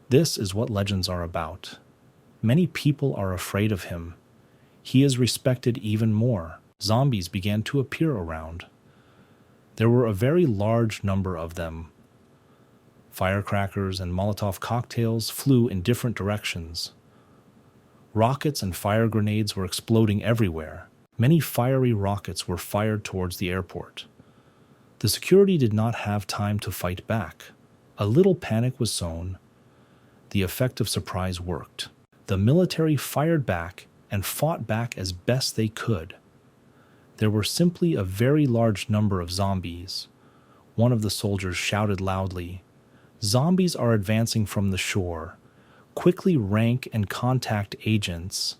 This is what legends are about. Many people are afraid of him. He is respected even more. Zombies began to appear around. There were a very large number of them. Firecrackers and Molotov cocktails flew in different directions. Rockets and fire grenades were exploding everywhere. Many fiery rockets were fired towards the airport. The security did not have time to fight back. A little panic was sown. The effect of surprise worked. The military fired back and fought back as best they could. There were simply a very large number of zombies. One of the soldiers shouted loudly, "Zombies are advancing from the shore. Quickly rank and contact agents."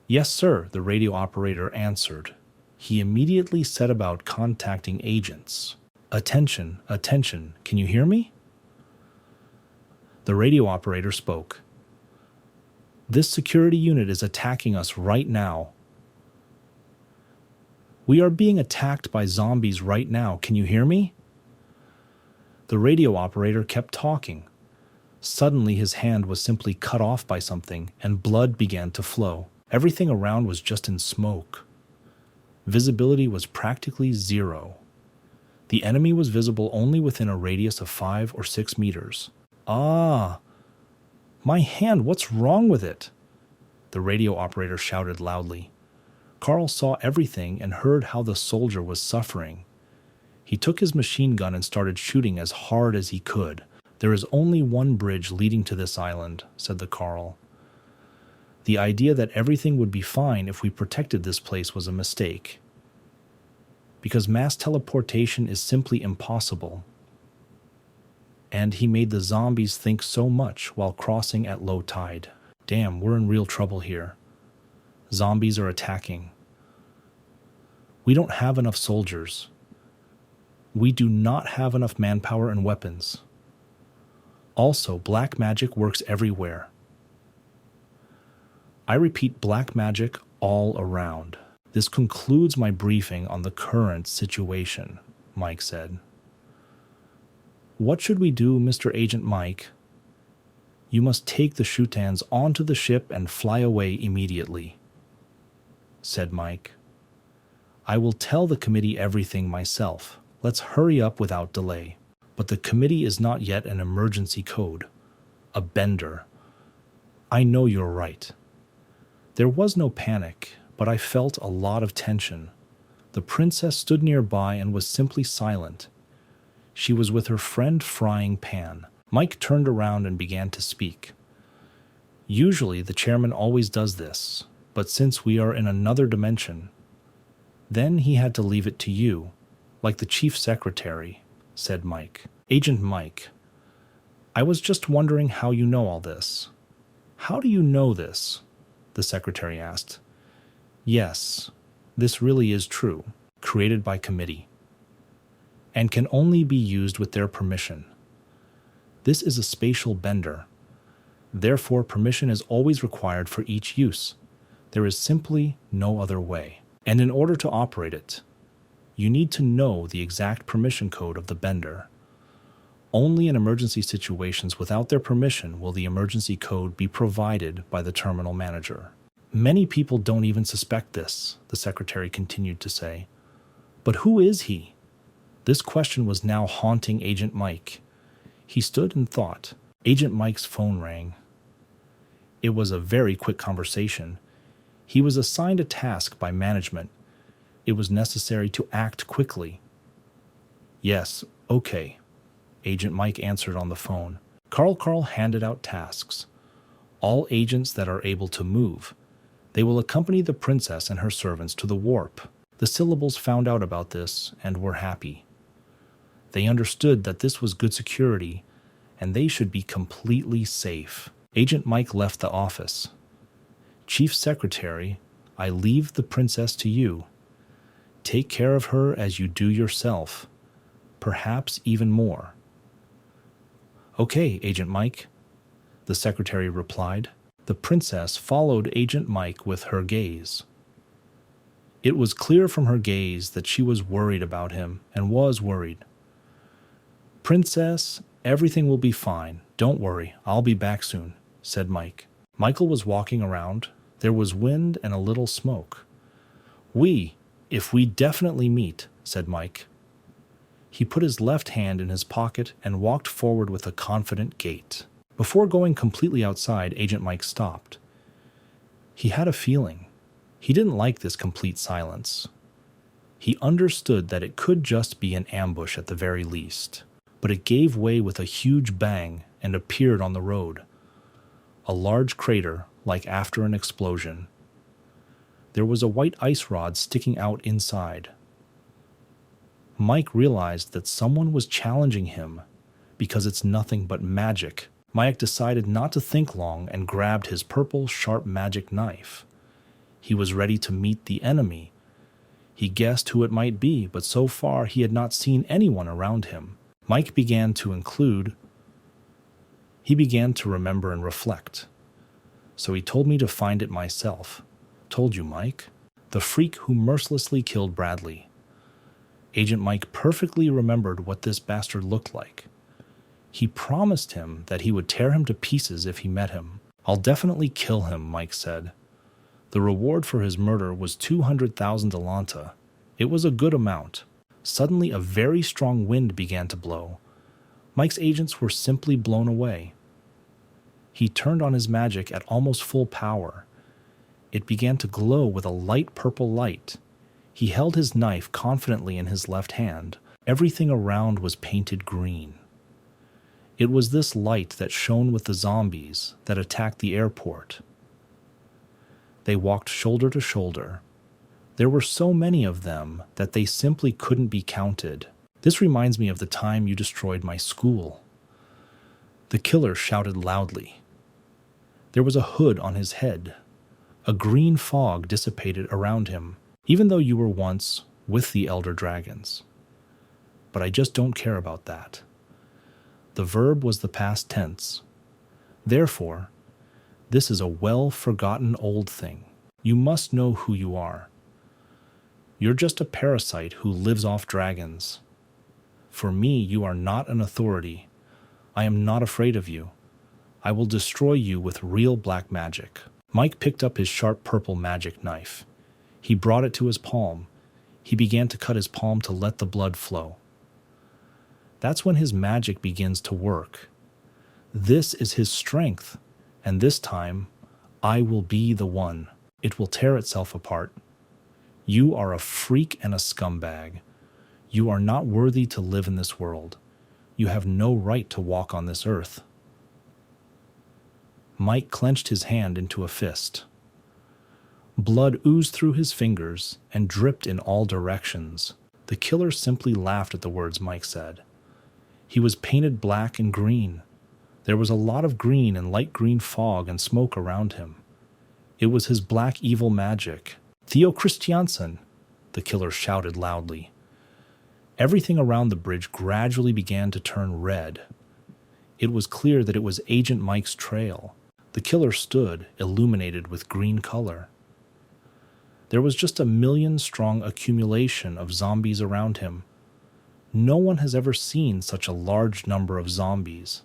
"Yes, sir," the radio operator answered. He immediately set about contacting agents. "Attention, attention, can you hear me?" The radio operator spoke. "This security unit is attacking us right now. We are being attacked by zombies right now. Can you hear me?" The radio operator kept talking. Suddenly his hand was simply cut off by something, and blood began to flow. Everything around was just in smoke. Visibility was practically zero. The enemy was visible only within a radius of 5 or 6 meters. "Ah! My hand, what's wrong with it?" The radio operator shouted loudly. Carl saw everything and heard how the soldier was suffering. He took his machine gun and started shooting as hard as he could. "There is only one bridge leading to this island," said the Carl. The idea that everything would be fine if we protected this place was a mistake, because mass teleportation is simply impossible. And he made the zombies think so much while crossing at low tide. Damn, we're in real trouble here. Zombies are attacking. We don't have enough soldiers. We do not have enough manpower and weapons. Also, black magic works everywhere. I repeat, black magic all around. This concludes my briefing on the current situation, Mike said. "What should we do, Mr. Agent Mike?" "You must take the Shootans onto the ship and fly away immediately," said Mike. "I will tell the committee everything myself. Let's hurry up without delay." But the committee is not yet an emergency code. A bender. I know you're right. There was no panic, but I felt a lot of tension. The princess stood nearby and was simply silent. She was with her friend frying pan. Mike turned around and began to speak. "Usually the chairman always does this, but since we are in another dimension, then he had to leave it to you, like the chief secretary," said Mike. "Agent Mike, I was just wondering how you know all this." "How do you know this?" the secretary asked. "Yes, this really is true, created by committee, and can only be used with their permission. This is a spatial bender. Therefore, permission is always required for each use. There is simply no other way. And in order to operate it, you need to know the exact permission code of the bender. Only in emergency situations without their permission will the emergency code be provided by the terminal manager. Many people don't even suspect this," the secretary continued to say. "But who is he?" This question was now haunting Agent Mike. He stood and thought. Agent Mike's phone rang. It was a very quick conversation. He was assigned a task by management. It was necessary to act quickly. "Yes, okay," Agent Mike answered on the phone. Carl handed out tasks. All agents that are able to move. They will accompany the princess and her servants to the warp. The syllables found out about this and were happy. They understood that this was good security, and they should be completely safe. Agent Mike left the office. "Chief Secretary, I leave the princess to you. Take care of her as you do yourself, perhaps even more." "Okay, Agent Mike," the secretary replied. The princess followed Agent Mike with her gaze. It was clear from her gaze that she was worried about him and was worried. "Princess, everything will be fine. Don't worry, I'll be back soon," said Mike. Michael was walking around. There was wind and a little smoke. If we definitely meet," said Mike. He put his left hand in his pocket and walked forward with a confident gait. Before going completely outside, Agent Mike stopped. He had a feeling. He didn't like this complete silence. He understood that it could just be an ambush at the very least, but it gave way with a huge bang and appeared on the road. A large crater, like after an explosion. There was a white ice rod sticking out inside. Mike realized that someone was challenging him because it's nothing but magic. Mike decided not to think long and grabbed his purple, sharp magic knife. He was ready to meet the enemy. He guessed who it might be, but so far he had not seen anyone around him. Mike began to remember and reflect. So he told me to find it myself. Told you, Mike. The freak who mercilessly killed Bradley. Agent Mike perfectly remembered what this bastard looked like. He promised him that he would tear him to pieces if he met him. I'll definitely kill him, Mike said. The reward for his murder was 200,000 Delanta. It was a good amount. Suddenly, a very strong wind began to blow. Mike's agents were simply blown away. He turned on his magic at almost full power. It began to glow with a light purple light. He held his knife confidently in his left hand. Everything around was painted green. It was this light that shone with the zombies that attacked the airport. They walked shoulder to shoulder. There were so many of them that they simply couldn't be counted. This reminds me of the time you destroyed my school. The killer shouted loudly. There was a hood on his head. A green fog dissipated around him, even though you were once with the elder dragons. But I just don't care about that. The verb was the past tense. Therefore, this is a well-forgotten old thing. You must know who you are. You're just a parasite who lives off dragons. For me, you are not an authority. I am not afraid of you. I will destroy you with real black magic. Mike picked up his sharp purple magic knife. He brought it to his palm. He began to cut his palm to let the blood flow. That's when his magic begins to work. This is his strength, and this time, I will be the one. It will tear itself apart. You are a freak and a scumbag. You are not worthy to live in this world. You have no right to walk on this earth. Mike clenched his hand into a fist. Blood oozed through his fingers and dripped in all directions. The killer simply laughed at the words Mike said. He was painted black and green. There was a lot of green and light green fog and smoke around him. It was his black evil magic. Theo Christiansen, the killer shouted loudly. Everything around the bridge gradually began to turn red. It was clear that it was Agent Mike's trail. The killer stood, illuminated with green color. There was just a million-strong accumulation of zombies around him. No one has ever seen such a large number of zombies.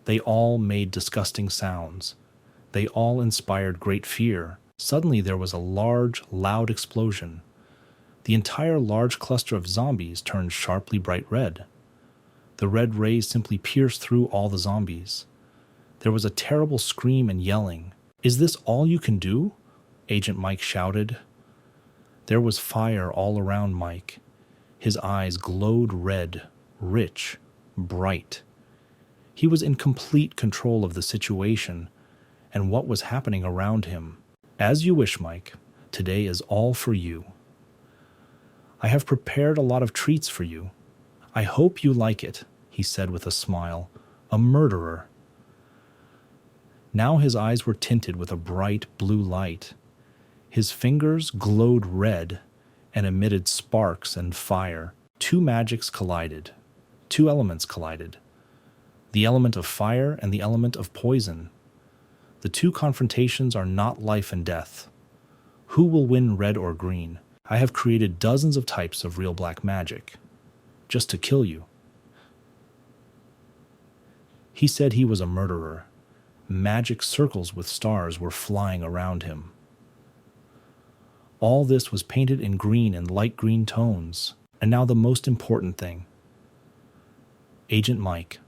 They all made disgusting sounds. They all inspired great fear. Suddenly there was a large, loud explosion. The entire large cluster of zombies turned sharply bright red. The red rays simply pierced through all the zombies. There was a terrible scream and yelling. "Is this all you can do?" Agent Mike shouted. There was fire all around Mike. His eyes glowed red, rich, bright. He was in complete control of the situation and what was happening around him. As you wish, Mike. Today is all for you. I have prepared a lot of treats for you. I hope you like it, he said with a smile. A murderer. Now his eyes were tinted with a bright blue light. His fingers glowed red and emitted sparks and fire. Two magics collided. Two elements collided. The element of fire and the element of poison. The two confrontations are not life and death. Who will win, red or green? I have created dozens of types of real black magic, just to kill you. He said he was a murderer. Magic circles with stars were flying around him. All this was painted in green and light green tones. And now the most important thing. Agent Mike.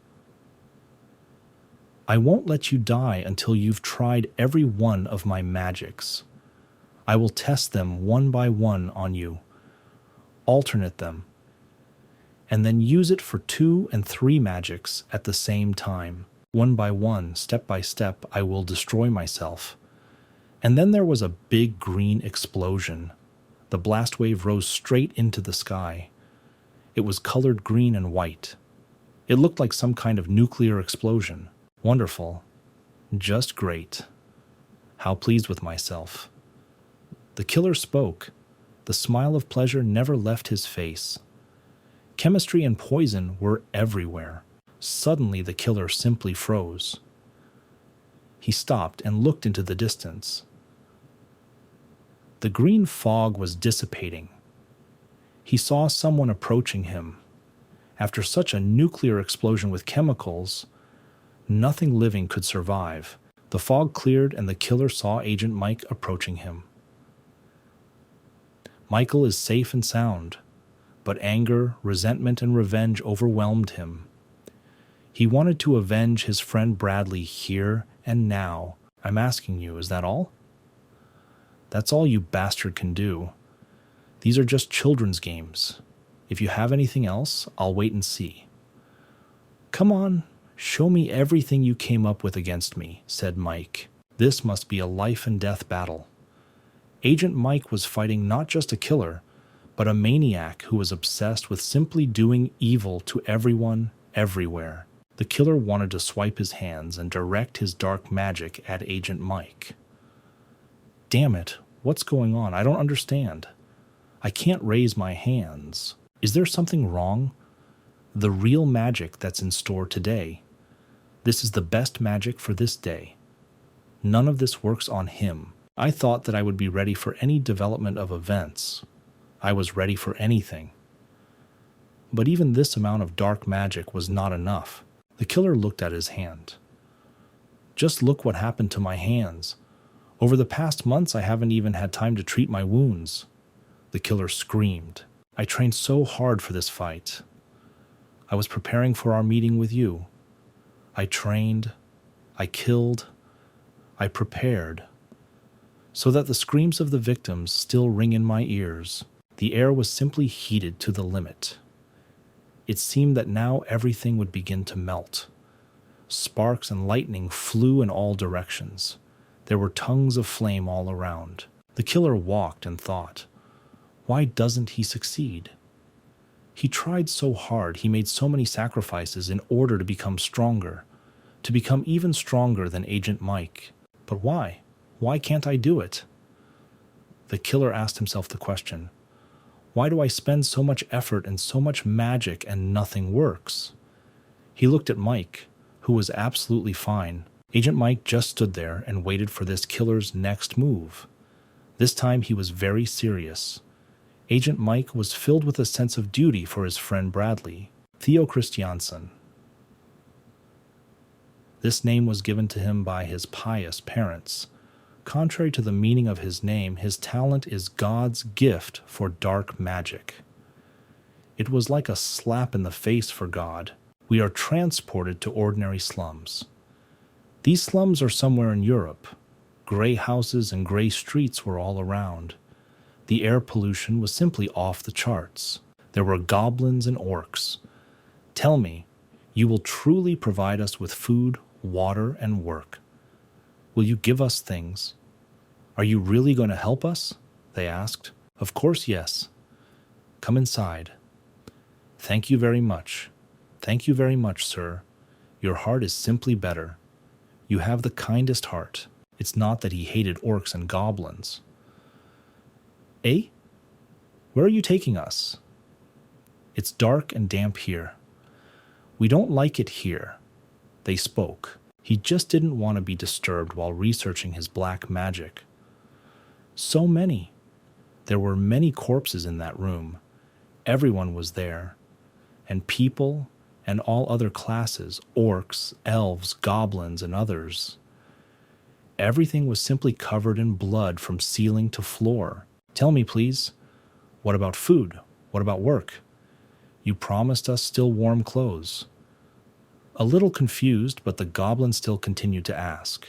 I won't let you die until you've tried every one of my magics. I will test them one by one on you, alternate them, and then use it for 2 and 3 magics at the same time. One by one, step by step, I will destroy myself. And then there was a big green explosion. The blast wave rose straight into the sky. It was colored green and white. It looked like some kind of nuclear explosion. Wonderful. Just great. How pleased with myself. The killer spoke. The smile of pleasure never left his face. Chemistry and poison were everywhere. Suddenly the killer simply froze. He stopped and looked into the distance. The green fog was dissipating. He saw someone approaching him. After such a nuclear explosion with chemicals, nothing living could survive. The fog cleared and the killer saw Agent Mike approaching him. Michael is safe and sound, but anger, resentment, and revenge overwhelmed him. He wanted to avenge his friend Bradley here and now. I'm asking you, is that all? That's all you bastard can do. These are just children's games. If you have anything else, I'll wait and see. Come on, show me everything you came up with against me, said Mike. This must be a life and death battle. Agent Mike was fighting not just a killer, but a maniac who was obsessed with simply doing evil to everyone, everywhere. The killer wanted to swipe his hands and direct his dark magic at Agent Mike. Damn it, what's going on? I don't understand. I can't raise my hands. Is there something wrong? The real magic that's in store today. This is the best magic for this day. None of this works on him. I thought that I would be ready for any development of events. I was ready for anything. But even this amount of dark magic was not enough. The killer looked at his hand. Just look what happened to my hands. Over the past months, I haven't even had time to treat my wounds. The killer screamed. I trained so hard for this fight. I was preparing for our meeting with you. I trained, I killed, I prepared, so that the screams of the victims still ring in my ears. The air was simply heated to the limit. It seemed that now everything would begin to melt. Sparks and lightning flew in all directions. There were tongues of flame all around. The killer walked and thought, why doesn't he succeed? He tried so hard, he made so many sacrifices in order to become stronger, to become even stronger than Agent Mike. But why? Why can't I do it? The killer asked himself the question, why do I spend so much effort and so much magic and nothing works? He looked at Mike, who was absolutely fine. Agent Mike just stood there and waited for this killer's next move. This time he was very serious. Agent Mike was filled with a sense of duty for his friend Bradley, Theo Christiansen. This name was given to him by his pious parents. Contrary to the meaning of his name, his talent is God's gift for dark magic. It was like a slap in the face for God. We are transported to ordinary slums. These slums are somewhere in Europe. Gray houses and gray streets were all around. The air pollution was simply off the charts. There were goblins and orcs. Tell me, you will truly provide us with food, water, and work. Will you give us things? Are you really going to help us? They asked. Of course, yes. Come inside. Thank you very much. Thank you very much, sir. Your heart is simply better. You have the kindest heart. It's not that he hated orcs and goblins. Eh? Where are you taking us? It's dark and damp here. We don't like it here. They spoke. He just didn't want to be disturbed while researching his black magic. So many. There were many corpses in that room. Everyone was there. And people and all other classes, orcs, elves, goblins, and others. Everything was simply covered in blood from ceiling to floor. Tell me, please, what about food? What about work? You promised us still warm clothes. A little confused, but the goblin still continued to ask.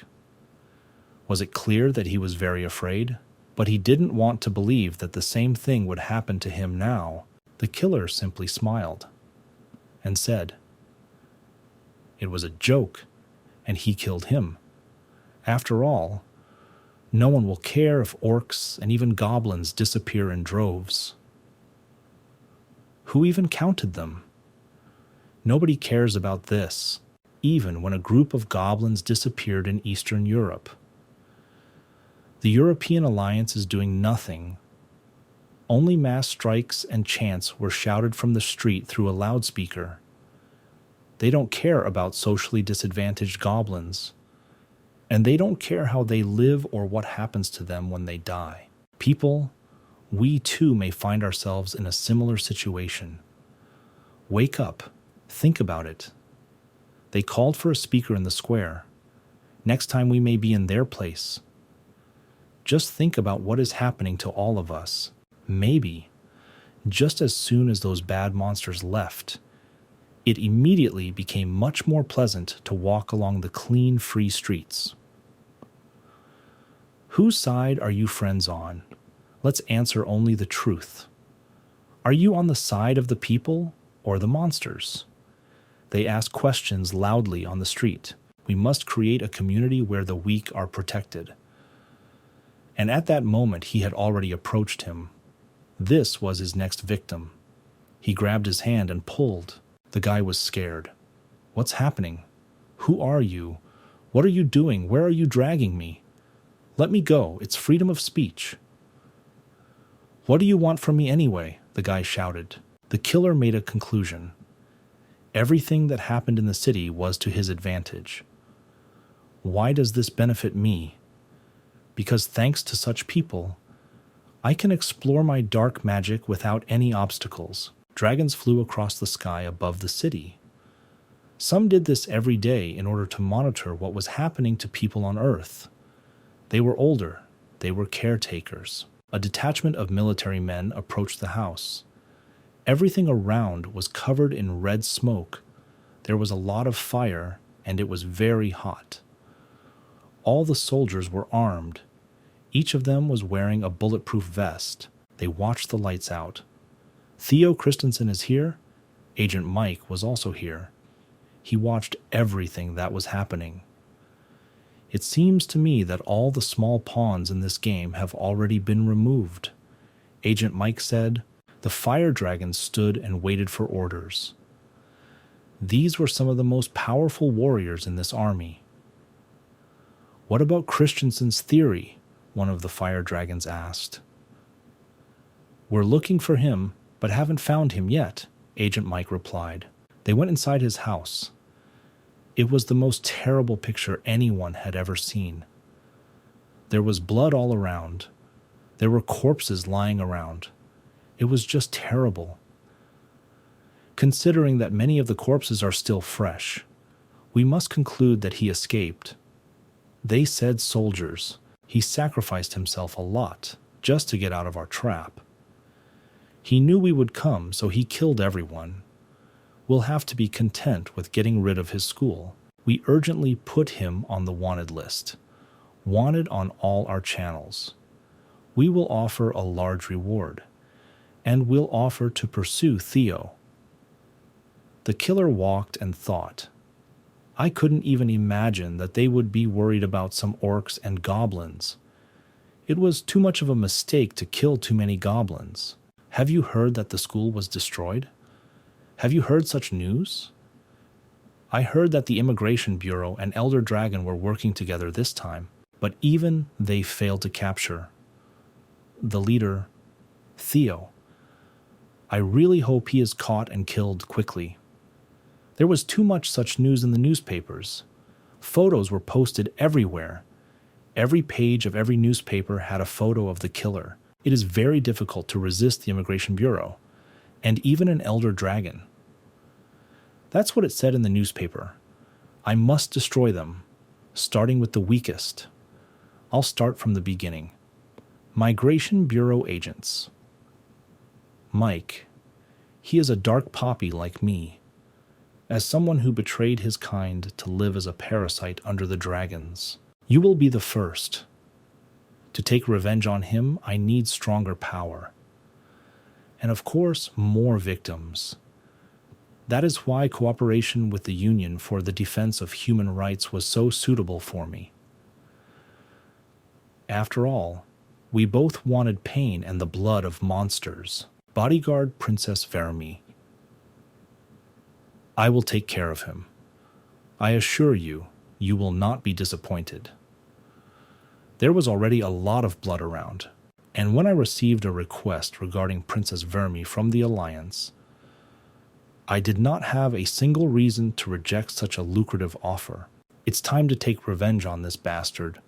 Was it clear that he was very afraid? But he didn't want to believe that the same thing would happen to him now. The killer simply smiled and said, "It was a joke. and he killed him. After all, no one will care if orcs and even goblins disappear in droves. Who even counted them? Nobody cares about this, even when a group of goblins disappeared in Eastern Europe. The European alliance is doing nothing. Only mass strikes and chants were shouted from the street through a loudspeaker. They don't care about socially disadvantaged goblins, and they don't care how they live or what happens to them when they die. People, we too may find ourselves in a similar situation. Wake up. Think about it. They called for a speaker in the square. Next time we may be in their place. Just think about what is happening to all of us. Maybe, just as soon as those bad monsters left, it immediately became much more pleasant to walk along the clean, free streets. Whose side are you friends on? Let's answer only the truth. Are you on the side of the people or the monsters? They ask questions loudly on the street. We must create a community where the weak are protected. And at that moment, he had already approached him. This was his next victim. He grabbed his hand and pulled. The guy was scared. What's happening? Who are you? What are you doing? Where are you dragging me? Let me go. It's freedom of speech. What do you want from me anyway? The guy shouted. The killer made a conclusion. Everything that happened in the city was to his advantage. Why does this benefit me? Because thanks to such people, I can explore my dark magic without any obstacles. Dragons flew across the sky above the city. Some did this every day in order to monitor what was happening to people on Earth. They were older. They were caretakers. A detachment of military men approached the house. Everything around was covered in red smoke. There was a lot of fire, and it was very hot. All the soldiers were armed. Each of them was wearing a bulletproof vest. They watched the lights out. Theo Christensen is here. Agent Mike was also here. He watched everything that was happening. It seems to me that all the small pawns in this game have already been removed. Agent Mike said, the fire dragons stood and waited for orders. These were some of the most powerful warriors in this army. What about Christensen's theory? One of the fire dragons asked. We're looking for him, but haven't found him yet, Agent Mike replied. They went inside his house. It was the most terrible picture anyone had ever seen. There was blood all around. There were corpses lying around. It was just terrible. Considering that many of the corpses are still fresh, we must conclude that he escaped. They said soldiers. He sacrificed himself a lot just to get out of our trap. He knew we would come, so he killed everyone. We'll have to be content with getting rid of his school. We urgently put him on the wanted list. Wanted on all our channels. We will offer a large reward. And we'll offer to pursue Theo. The killer walked and thought. I couldn't even imagine that they would be worried about some orcs and goblins. It was too much of a mistake to kill too many goblins. Have you heard that the school was destroyed? Have you heard such news? I heard that the Immigration Bureau and Elder Dragon were working together this time, but even they failed to capture the leader, Theo. I really hope he is caught and killed quickly. There was too much such news in the newspapers. Photos were posted everywhere. Every page of every newspaper had a photo of the killer. It is very difficult to resist the Immigration Bureau, and even an Elder Dragon. That's what it said in the newspaper. I must destroy them, starting with the weakest. I'll start from the beginning. Migration Bureau agents. Mike. He is a dark poppy like me. As someone who betrayed his kind to live as a parasite under the dragons. You will be the first. To take revenge on him, I need stronger power. And of course, more victims. That is why cooperation with the Union for the defense of human rights was so suitable for me. After all, we both wanted pain and the blood of monsters. Bodyguard Princess Vermi. I will take care of him. I assure you, you will not be disappointed. There was already a lot of blood around, and when I received a request regarding Princess Vermi from the Alliance, I did not have a single reason to reject such a lucrative offer. It's time to take revenge on this bastard.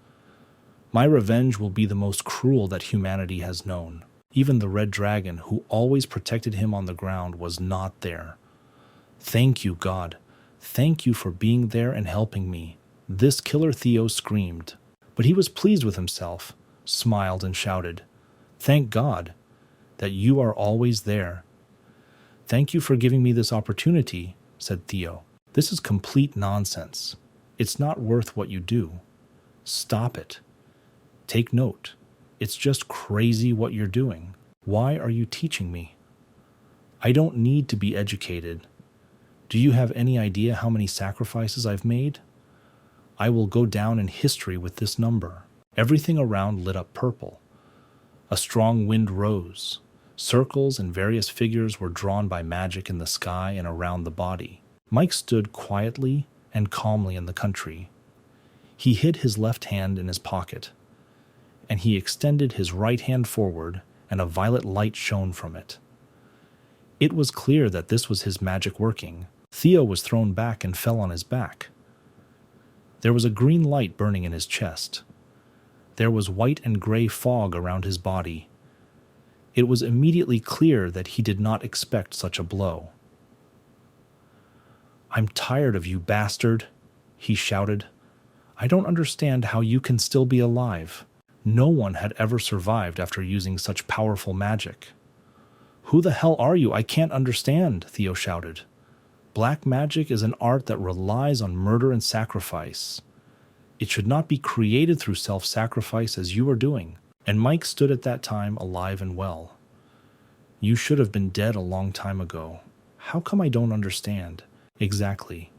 My revenge will be the most cruel that humanity has known. Even the Red Dragon, who always protected him on the ground, was not there. Thank you, God. Thank you for being there and helping me. This killer Theo screamed, but he was pleased with himself, smiled and shouted, Thank God that you are always there. Thank you for giving me this opportunity, said Theo. This is complete nonsense. It's not worth what you do. Stop it. Take note. It's just crazy what you're doing. Why are you teaching me? I don't need to be educated. Do you have any idea how many sacrifices I've made? I will go down in history with this number. Everything around lit up purple. A strong wind rose. Circles and various figures were drawn by magic in the sky and around the body. Mike stood quietly and calmly in the country. He hid his left hand in his pocket, and he extended his right hand forward, and a violet light shone from it. It was clear that this was his magic working. Theo was thrown back and fell on his back. There was a green light burning in his chest. There was white and gray fog around his body. It was immediately clear that he did not expect such a blow. I'm tired of you, bastard, he shouted. I don't understand how you can still be alive. No one had ever survived after using such powerful magic. Who the hell are you? I can't understand, Theo shouted. Black magic is an art that relies on murder and sacrifice. It should not be created through self-sacrifice as you are doing. And Mike stood at that time alive and well. You should have been dead a long time ago. How come I don't understand? Exactly.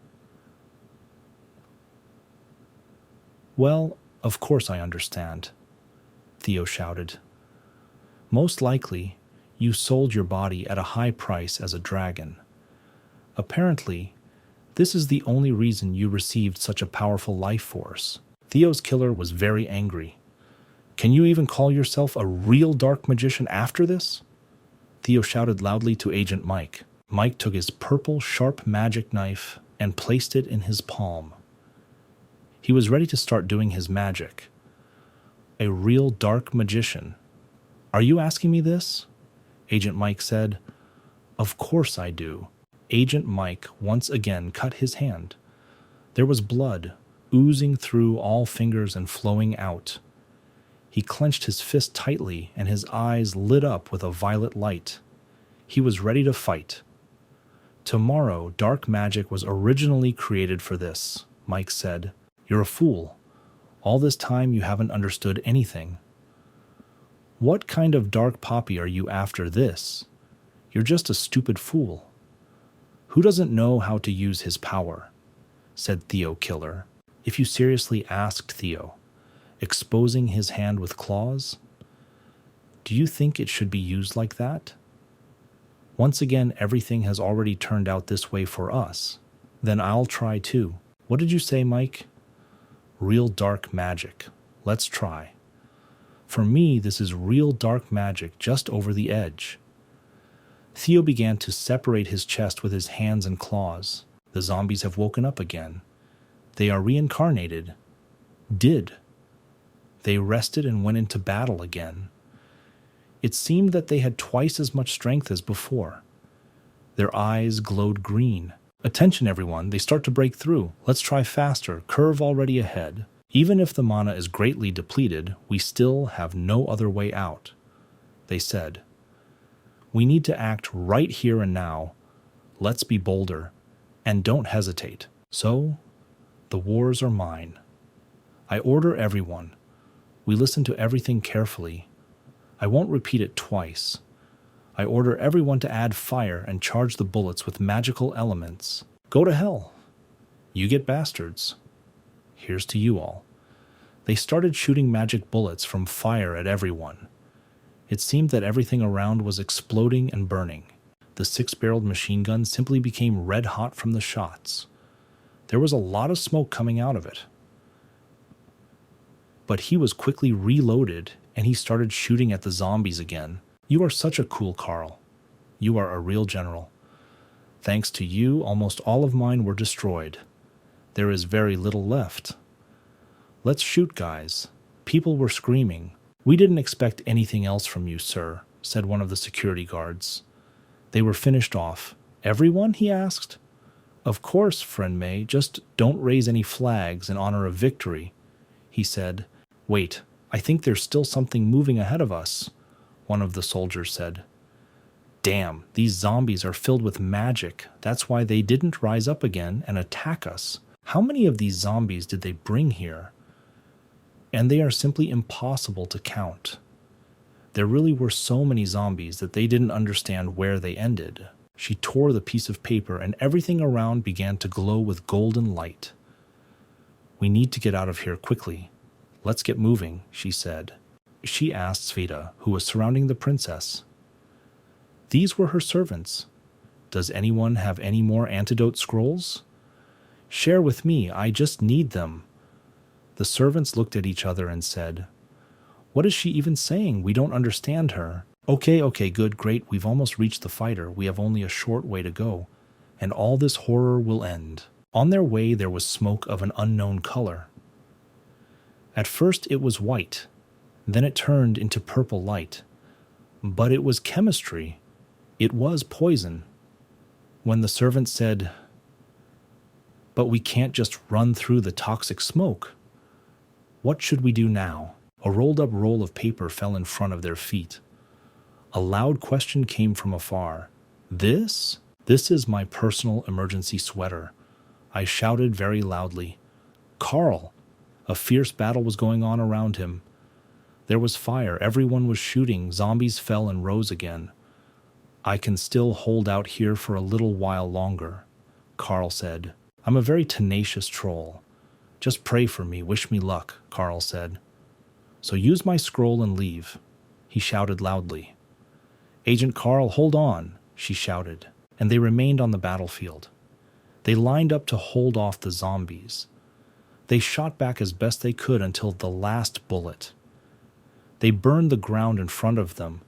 Well, of course I understand, Theo shouted. Most likely, you sold your body at a high price as a dragon. Apparently, this is the only reason you received such a powerful life force. Theo's killer was very angry. Can you even call yourself a real dark magician after this? Theo shouted loudly to Agent Mike. Mike took his purple, sharp magic knife and placed it in his palm. He was ready to start doing his magic. A real dark magician. Are you asking me this? Agent Mike said. Of course I do. Agent Mike once again cut his hand. There was blood oozing through all fingers and flowing out. He clenched his fist tightly and his eyes lit up with a violet light. He was ready to fight. Tomorrow, dark magic was originally created for this, Mike said. You're a fool. All this time you haven't understood anything. What kind of dark poppy are you after this? You're just a stupid fool. Who doesn't know how to use his power? Said Theo Killer. If you seriously asked Theo, exposing his hand with claws? Do you think it should be used like that? Once again, everything has already turned out this way for us. Then I'll try too. What did you say, Mike? Real dark magic. Let's try. For me, this is real dark magic just over the edge. Theo began to separate his chest with his hands and claws. The zombies have woken up again. They are reincarnated. They rested and went into battle again. It seemed that they had twice as much strength as before. Their eyes glowed green. Attention everyone, they start to break through. Let's try faster, curve already ahead. Even if the mana is greatly depleted, we still have no other way out. They said, we need to act right here and now. Let's be bolder, and don't hesitate. So, the wars are mine. I order everyone. We listen to everything carefully. I won't repeat it twice. I order everyone to add fire and charge the bullets with magical elements. Go to hell. You get bastards. Here's to you all. They started shooting magic bullets from fire at everyone. It seemed that everything around was exploding and burning. The 6-barreled machine gun simply became red hot from the shots. There was a lot of smoke coming out of it. But he was quickly reloaded and he started shooting at the zombies again. You are such a cool Carl. You are a real general. Thanks to you, almost all of mine were destroyed. There is very little left. Let's shoot, guys. People were screaming. We didn't expect anything else from you, sir, said one of the security guards. They were finished off. Everyone? He asked. Of course, friend May, just don't raise any flags in honor of victory, he said. Wait, I think there's still something moving ahead of us, one of the soldiers said. Damn, these zombies are filled with magic. That's why they didn't rise up again and attack us. How many of these zombies did they bring here? And they are simply impossible to count. There really were so many zombies that they didn't understand where they ended. She tore the piece of paper and everything around began to glow with golden light. We need to get out of here quickly. Let's get moving, she said. She asked Sveta, who was surrounding the princess. These were her servants. Does anyone have any more antidote scrolls? Share with me, I just need them. The servants looked at each other and said, What is she even saying? We don't understand her. Okay, good, great, we've almost reached the fighter. We have only a short way to go, and all this horror will end. On their way there was smoke of an unknown color. At first it was white, then it turned into purple light. But it was chemistry. It was poison. When the servant said, But we can't just run through the toxic smoke. What should we do now? A rolled-up roll of paper fell in front of their feet. A loud question came from afar. This? This is my personal emergency sweater. I shouted very loudly. Carl! A fierce battle was going on around him. There was fire, everyone was shooting, zombies fell and rose again. I can still hold out here for a little while longer, Carl said. I'm a very tenacious troll. Just pray for me, wish me luck, Carl said. So use my scroll and leave, he shouted loudly. Agent Carl, hold on, she shouted, and they remained on the battlefield. They lined up to hold off the zombies. They shot back as best they could until the last bullet. They burned the ground in front of them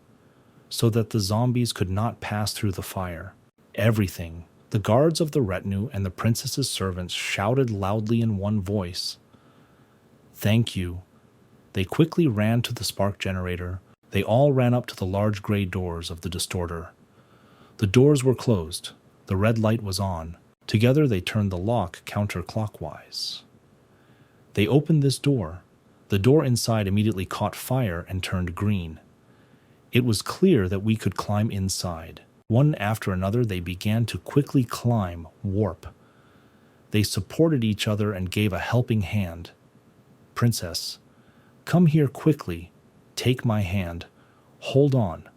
so that the zombies could not pass through the fire. Everything, the guards of the retinue and the princess's servants shouted loudly in one voice. Thank you. They quickly ran to the spark generator. They all ran up to the large gray doors of the distorter. The doors were closed. The red light was on. Together they turned the lock counterclockwise. They opened this door. The door inside immediately caught fire and turned green. It was clear that we could climb inside. One after another they began to quickly climb, warp. They supported each other and gave a helping hand. Princess, come here quickly. Take my hand. Hold on.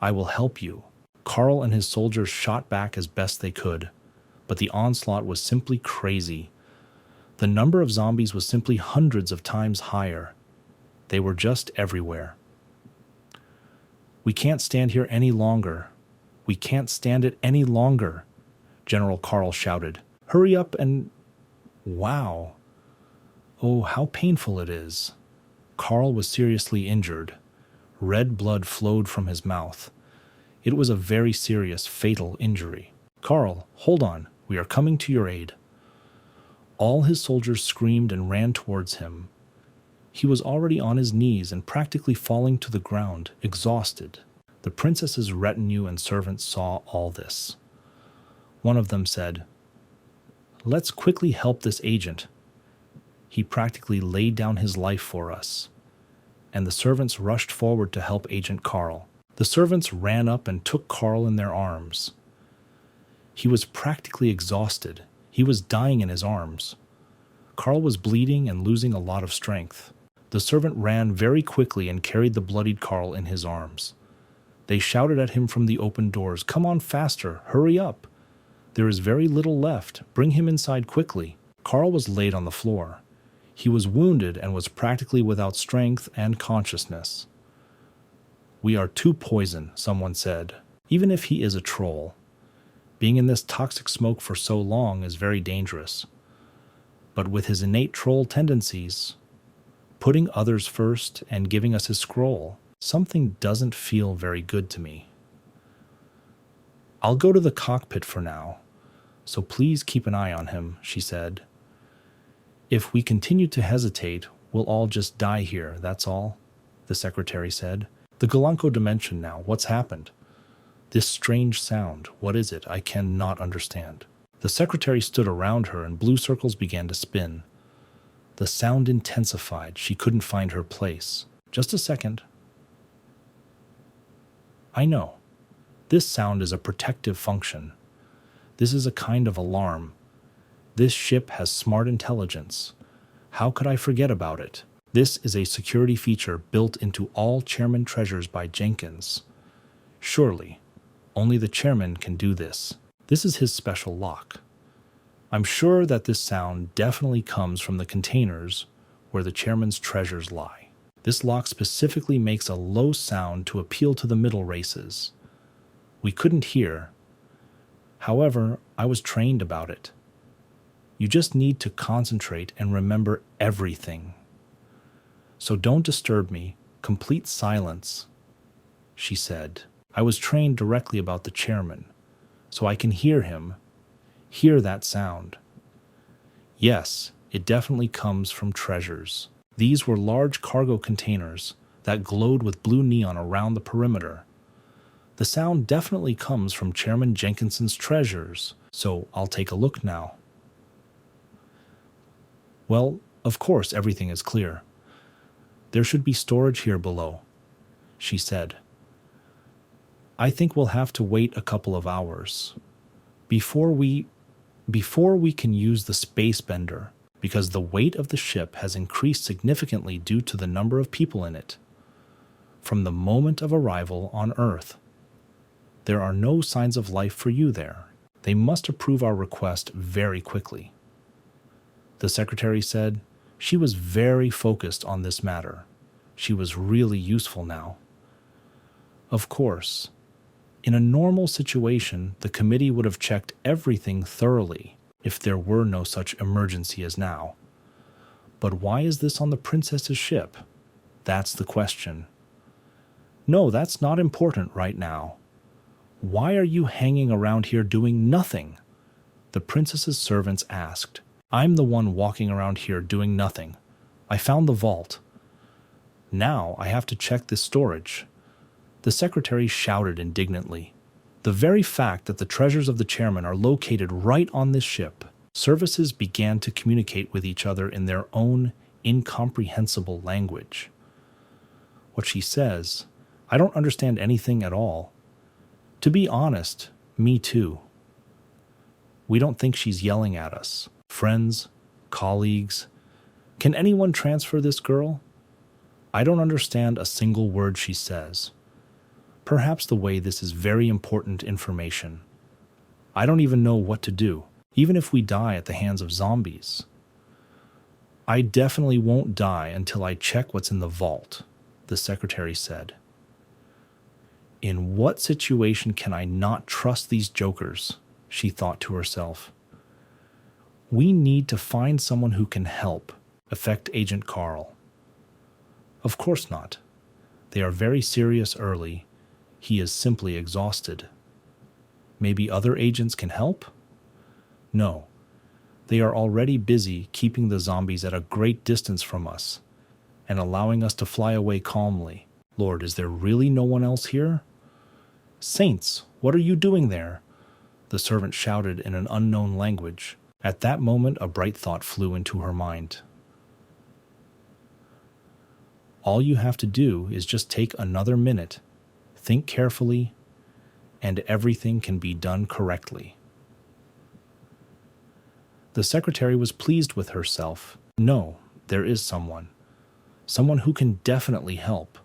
I will help you. Carl and his soldiers shot back as best they could, but the onslaught was simply crazy. The number of zombies was simply hundreds of times higher. They were just everywhere. We can't stand here any longer. We can't stand it any longer, General Carl shouted. Hurry up and... Wow. Oh, how painful it is. Carl was seriously injured. Red blood flowed from his mouth. It was a very serious, fatal injury. Carl, hold on. We are coming to your aid. All his soldiers screamed and ran towards him. He was already on his knees and practically falling to the ground, exhausted. The princess's retinue and servants saw all this. One of them said, Let's quickly help this agent. He practically laid down his life for us. And the servants rushed forward to help Agent Carl. The servants ran up and took Carl in their arms. He was practically exhausted. He was dying in his arms. Carl was bleeding and losing a lot of strength. The servant ran very quickly and carried the bloodied Carl in his arms. They shouted at him from the open doors, "Come on faster, hurry up. There is very little left. Bring him inside quickly." Carl was laid on the floor. He was wounded and was practically without strength and consciousness. "We are too poison," someone said, "even if he is a troll. Being in this toxic smoke for so long is very dangerous. But with his innate troll tendencies, putting others first and giving us his scroll, something doesn't feel very good to me. I'll go to the cockpit for now, so please keep an eye on him," she said. "If we continue to hesitate, we'll all just die here, that's all," the secretary said. "The Galanko dimension now, what's happened? This strange sound, what is it? I cannot understand." The secretary stood around her and blue circles began to spin. The sound intensified. She couldn't find her place. "Just a second." "I know. This sound is a protective function. This is a kind of alarm. This ship has smart intelligence. How could I forget about it? This is a security feature built into all chairman treasures by Jenkins. Surely, only the chairman can do this. This is his special lock. I'm sure that this sound definitely comes from the containers where the chairman's treasures lie. This lock specifically makes a low sound to appeal to the middle races. We couldn't hear. However, I was trained about it. You just need to concentrate and remember everything. So don't disturb me. Complete silence," she said. "I was trained directly about the chairman, so I can hear him, hear that sound. Yes, it definitely comes from treasures. These were large cargo containers that glowed with blue neon around the perimeter. The sound definitely comes from Chairman Jenkinson's treasures, so I'll take a look now." "Well, of course everything is clear. There should be storage here below," she said. "I think we'll have to wait a couple of hours before we can use the space bender, because the weight of the ship has increased significantly due to the number of people in it. From the moment of arrival on Earth, there are no signs of life for you there. They must approve our request very quickly." The secretary said she was very focused on this matter. She was really useful now. Of course, in a normal situation, the committee would have checked everything thoroughly if there were no such emergency as now. But why is this on the princess's ship? That's the question. "No, that's not important right now. Why are you hanging around here doing nothing?" the princess's servants asked. "I'm the one walking around here doing nothing. I found the vault. Now I have to check this storage," the secretary shouted indignantly. "The very fact that the treasures of the chairman are located right on this ship." Services began to communicate with each other in their own incomprehensible language. "What she says, I don't understand anything at all. To be honest, me too. We don't think she's yelling at us. Friends, colleagues. Can anyone transfer this girl? I don't understand a single word she says. Perhaps the way this is very important information. I don't even know what to do, even if we die at the hands of zombies. I definitely won't die until I check what's in the vault," the secretary said. "In what situation can I not trust these jokers?" she thought to herself. "We need to find someone who can help affect Agent Carl." Of course not. They are very serious early. He is simply exhausted. Maybe other agents can help? No. They are already busy keeping the zombies at a great distance from us and allowing us to fly away calmly. Lord, is there really no one else here? "Saints, what are you doing there?" the servant shouted in an unknown language. At that moment, a bright thought flew into her mind. All you have to do is just take another minute, think carefully, and everything can be done correctly. The secretary was pleased with herself. No, there is someone who can definitely help.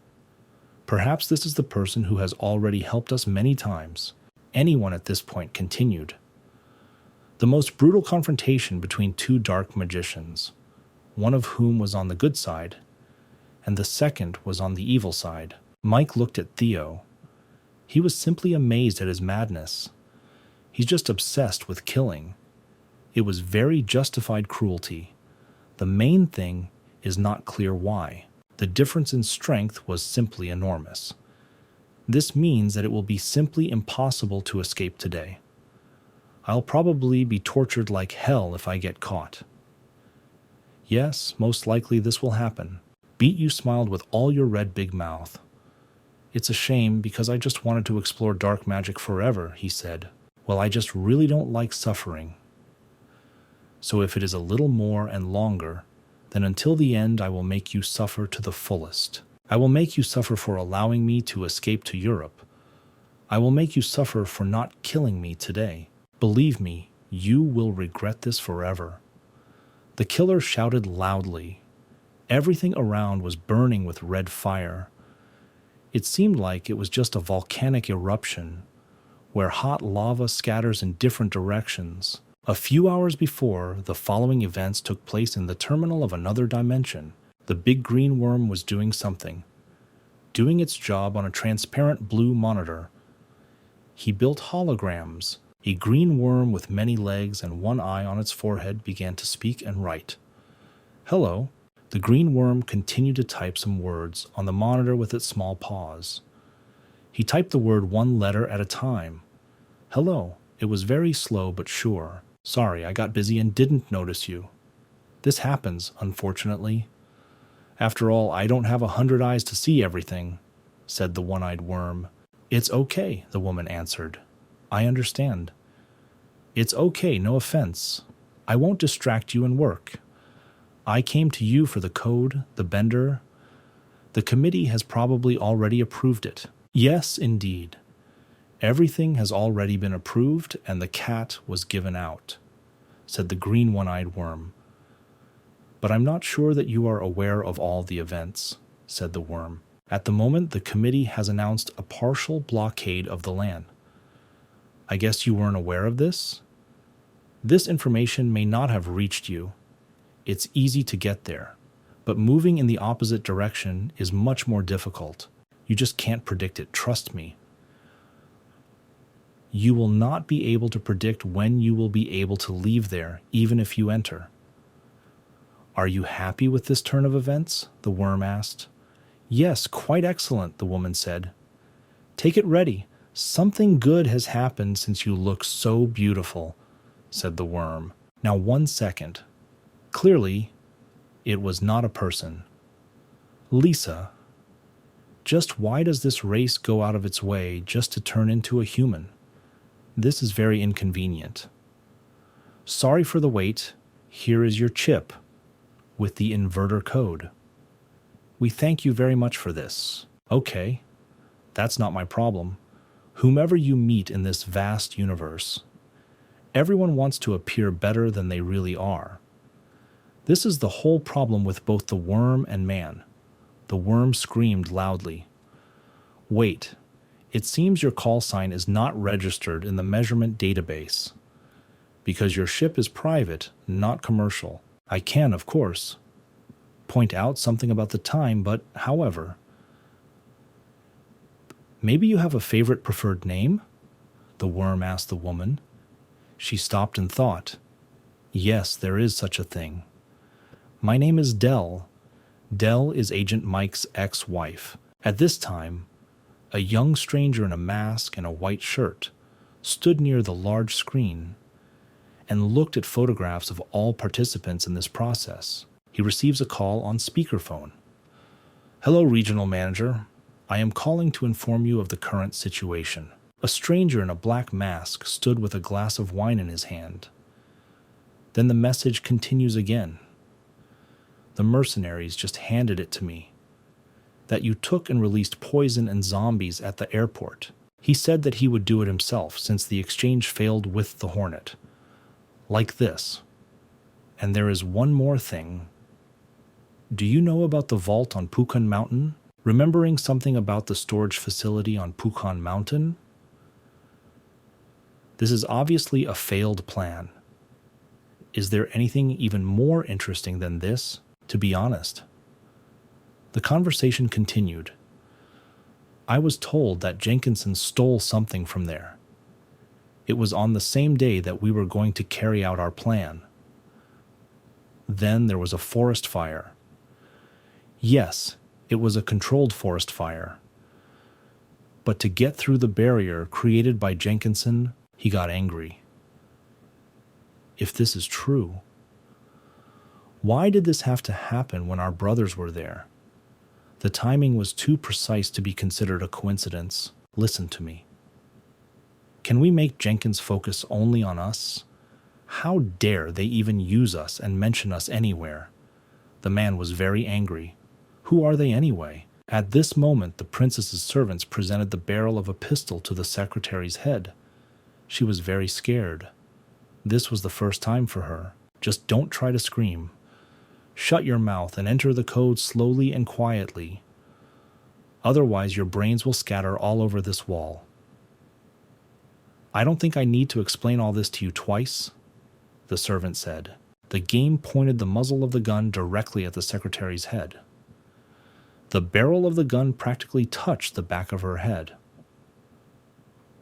Perhaps this is the person who has already helped us many times. Anyone at this point continued. The most brutal confrontation between two dark magicians, one of whom was on the good side, and the second was on the evil side. Mike looked at Theo. He was simply amazed at his madness. He's just obsessed with killing. It was very justified cruelty. The main thing is not clear why. The difference in strength was simply enormous. This means that it will be simply impossible to escape today. I'll probably be tortured like hell if I get caught. Yes, most likely this will happen. Beat you smiled with all your red big mouth. It's a shame because I just wanted to explore dark magic forever, he said. Well, I just really don't like suffering. So if it is a little more and longer, then until the end I will make you suffer to the fullest. I will make you suffer for allowing me to escape to Europe. I will make you suffer for not killing me today. Believe me, you will regret this forever. The killer shouted loudly. Everything around was burning with red fire. It seemed like it was just a volcanic eruption, where hot lava scatters in different directions. A few hours before, the following events took place in the terminal of another dimension. The big green worm was doing something, doing its job on a transparent blue monitor. He built holograms. A green worm with many legs and one eye on its forehead began to speak and write. Hello. The green worm continued to type some words on the monitor with its small paws. He typed the word one letter at a time. Hello. It was very slow but sure. Sorry, I got busy and didn't notice you. This happens, unfortunately. After all, I don't have 100 eyes to see everything, said the one-eyed worm. It's okay, the woman answered. I understand. It's okay, no offense. I won't distract you in work. I came to you for the code, the bender. The committee has probably already approved it. Yes, indeed. Everything has already been approved and the cat was given out, said the green one-eyed worm. But I'm not sure that you are aware of all the events, said the worm. At the moment, the committee has announced a partial blockade of the land. I guess you weren't aware of this? This information may not have reached you. It's easy to get there, but moving in the opposite direction is much more difficult. You just can't predict it, trust me. You will not be able to predict when you will be able to leave there, even if you enter. Are you happy with this turn of events? The worm asked. Yes, quite excellent, the woman said. Take it ready. Something good has happened since you look so beautiful, said the worm. Now 1 second. Clearly, it was not a person. Lisa, just why does this race go out of its way just to turn into a human? This is very inconvenient. Sorry for the wait. Here is your chip with the inverter code. We thank you very much for this. Okay, that's not my problem. Whomever you meet in this vast universe, everyone wants to appear better than they really are. This is the whole problem with both the worm and man. The worm screamed loudly. Wait, it seems your call sign is not registered in the measurement database. Because your ship is private, not commercial. I can, of course, point out something about the time, but however, maybe you have a favorite preferred name? The worm asked the woman. She stopped and thought. Yes, there is such a thing. My name is Dell. Dell is Agent Mike's ex-wife. At this time, a young stranger in a mask and a white shirt stood near the large screen and looked at photographs of all participants in this process. He receives a call on speakerphone. Hello, Regional Manager. I am calling to inform you of the current situation. A stranger in a black mask stood with a glass of wine in his hand. Then the message continues again. The mercenaries just handed it to me. That you took and released poison and zombies at the airport. He said that he would do it himself since the exchange failed with the Hornet. Like this. And there is one more thing. Do you know about the vault on Pukun Mountain? Remembering something about the storage facility on Pukan Mountain? This is obviously a failed plan. Is there anything even more interesting than this, to be honest? The conversation continued. I was told that Jenkinson stole something from there. It was on the same day that we were going to carry out our plan. Then there was a forest fire. Yes, it was a controlled forest fire. But to get through the barrier created by Jenkinson, he got angry. If this is true, why did this have to happen when our brothers were there? The timing was too precise to be considered a coincidence. Listen to me. Can we make Jenkins focus only on us? How dare they even use us and mention us anywhere? The man was very angry. Who are they anyway? At this moment, the princess's servants presented the barrel of a pistol to the secretary's head. She was very scared. This was the first time for her. Just don't try to scream. Shut your mouth and enter the code slowly and quietly. Otherwise, your brains will scatter all over this wall. I don't think I need to explain all this to you twice, the servant said. The game pointed the muzzle of the gun directly at the secretary's head. The barrel of the gun practically touched the back of her head.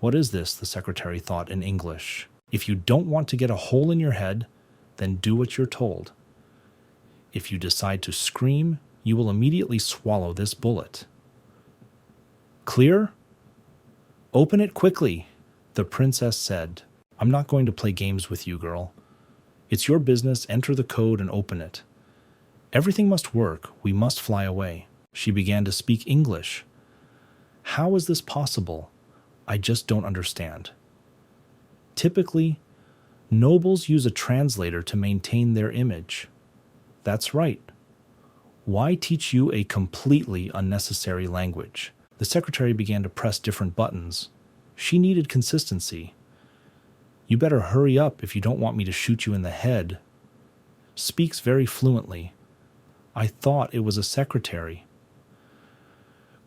What is this? The secretary thought in English. If you don't want to get a hole in your head, then do what you're told. If you decide to scream, you will immediately swallow this bullet. Clear? Open it quickly, the princess said. I'm not going to play games with you, girl. It's your business. Enter the code and open it. Everything must work. We must fly away. She began to speak English. How is this possible? I just don't understand. Typically, nobles use a translator to maintain their image. That's right. Why teach you a completely unnecessary language? The secretary began to press different buttons. She needed consistency. You better hurry up if you don't want me to shoot you in the head. Speaks very fluently. I thought it was a secretary.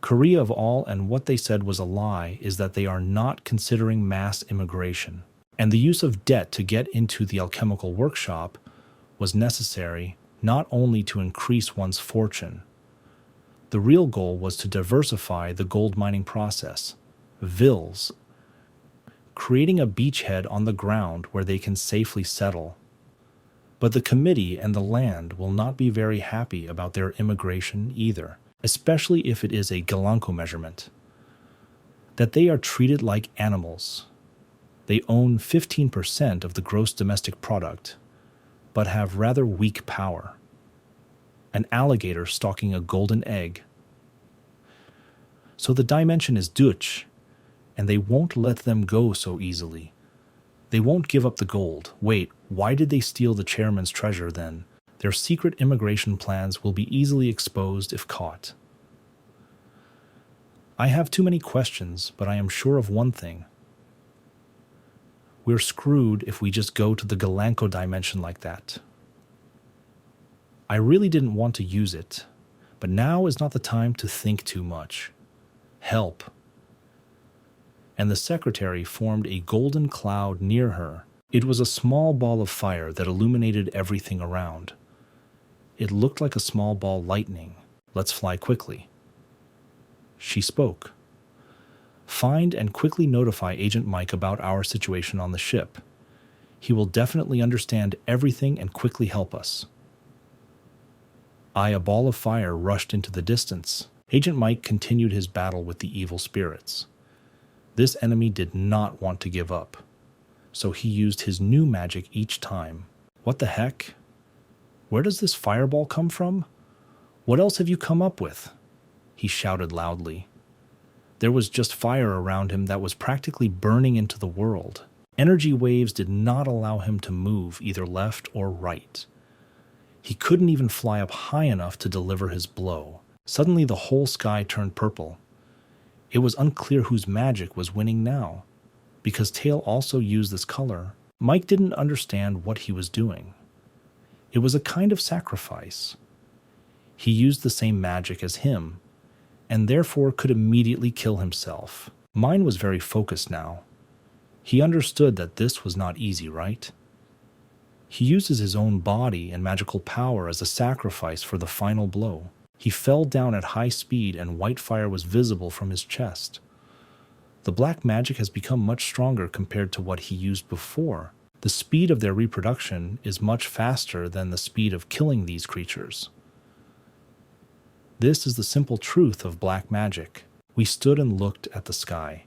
Korea of all, and what they said was a lie, is that they are not considering mass immigration. And the use of debt to get into the alchemical workshop was necessary not only to increase one's fortune. The real goal was to diversify the gold mining process. Vills. Creating a beachhead on the ground where they can safely settle. But the committee and the land will not be very happy about their immigration either, especially if it is a Galanko measurement. That they are treated like animals. They own 15% of the gross domestic product, but have rather weak power. An alligator stalking a golden egg. So the dimension is Dutch, and they won't let them go so easily. They won't give up the gold. Wait, why did they steal the chairman's treasure then? Their secret immigration plans will be easily exposed if caught. I have too many questions, but I am sure of one thing. We're screwed if we just go to the Galanko dimension like that. I really didn't want to use it, but now is not the time to think too much. Help. And the secretary formed a golden cloud near her. It was a small ball of fire that illuminated everything around. It looked like a small ball lightning. Let's fly quickly. She spoke. Find and quickly notify Agent Mike about our situation on the ship. He will definitely understand everything and quickly help us. A ball of fire rushed into the distance. Agent Mike continued his battle with the evil spirits. This enemy did not want to give up, so he used his new magic each time. What the heck? Where does this fireball come from? What else have you come up with? He shouted loudly. There was just fire around him that was practically burning into the world. Energy waves did not allow him to move either left or right. He couldn't even fly up high enough to deliver his blow. Suddenly the whole sky turned purple. It was unclear whose magic was winning now, because Tail also used this color. Mike didn't understand what he was doing. It was a kind of sacrifice. He used the same magic as him, and therefore could immediately kill himself. Mine was very focused now. He understood that this was not easy, right? He uses his own body and magical power as a sacrifice for the final blow. He fell down at high speed and white fire was visible from his chest. The black magic has become much stronger compared to what he used before. The speed of their reproduction is much faster than the speed of killing these creatures. This is the simple truth of black magic. We stood and looked at the sky.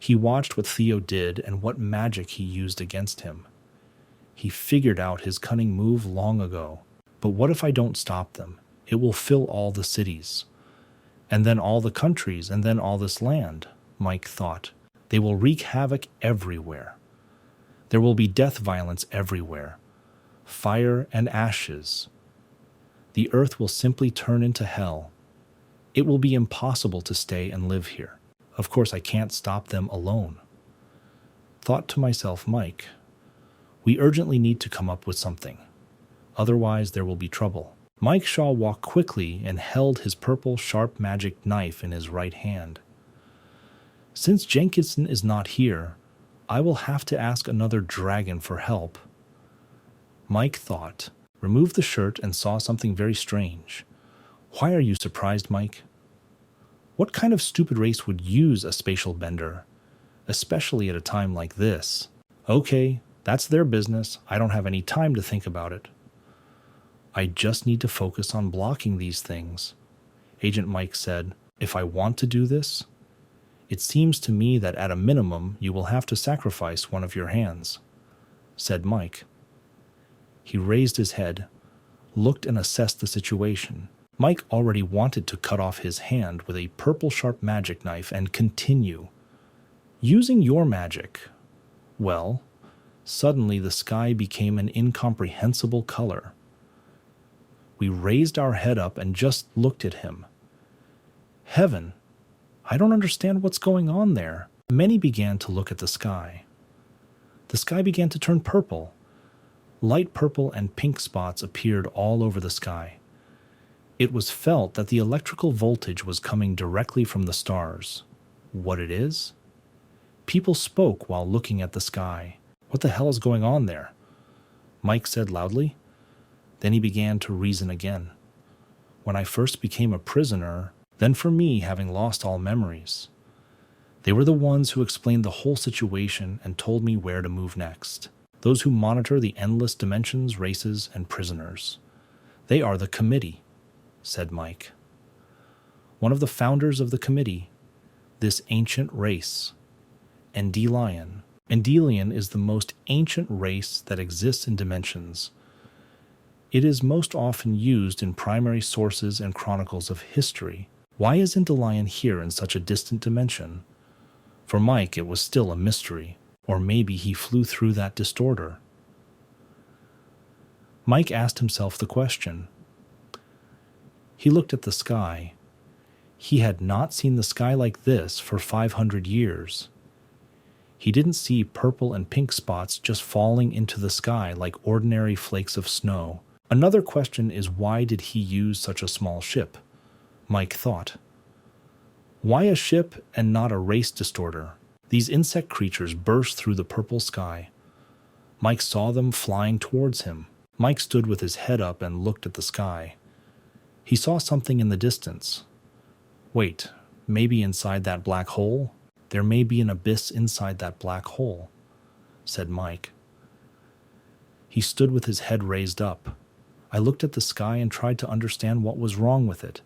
He watched what Theo did and what magic he used against him. He figured out his cunning move long ago. But what if I don't stop them? It will fill all the cities. And then all the countries, and then all this land, Mike thought. They will wreak havoc everywhere. There will be death violence everywhere. Fire and ashes. The earth will simply turn into hell. It will be impossible to stay and live here. Of course, I can't stop them alone. Thought to myself, Mike, we urgently need to come up with something. Otherwise, there will be trouble. Mike Shaw walked quickly and held his purple, sharp magic knife in his right hand. Since Jenkinson is not here, I will have to ask another dragon for help. Mike thought, removed the shirt and saw something very strange. Why are you surprised, Mike? What kind of stupid race would use a spatial bender, especially at a time like this? Okay, that's their business. I don't have any time to think about it. I just need to focus on blocking these things. Agent Mike said, if I want to do this, it seems to me that at a minimum you will have to sacrifice one of your hands, said Mike. He raised his head, looked and assessed the situation. Mike already wanted to cut off his hand with a purple sharp magic knife and continue. Using your magic. Well, suddenly the sky became an incomprehensible color. We raised our head up and just looked at him. Heaven! I don't understand what's going on there. Many began to look at the sky. The sky began to turn purple. Light purple and pink spots appeared all over the sky. It was felt that the electrical voltage was coming directly from the stars. What it is? People spoke while looking at the sky. What the hell is going on there? Mike said loudly. Then he began to reason again. When I first became a prisoner, then for me, having lost all memories. They were the ones who explained the whole situation and told me where to move next. Those who monitor the endless dimensions, races, and prisoners. They are the committee, said Mike. One of the founders of the committee, this ancient race, Endelion. Endelion is the most ancient race that exists in dimensions. It is most often used in primary sources and chronicles of history. Why isn't a lion here in such a distant dimension? For Mike, it was still a mystery, or maybe he flew through that distorter. Mike asked himself the question. He looked at the sky. He had not seen the sky like this for 500 years. He didn't see purple and pink spots just falling into the sky like ordinary flakes of snow. Another question is, why did he use such a small ship? Mike thought. Why a ship and not a race distorter? These insect creatures burst through the purple sky. Mike saw them flying towards him. Mike stood with his head up and looked at the sky. He saw something in the distance. Wait, maybe inside that black hole? There may be an abyss inside that black hole, said Mike. He stood with his head raised up. I looked at the sky and tried to understand what was wrong with it.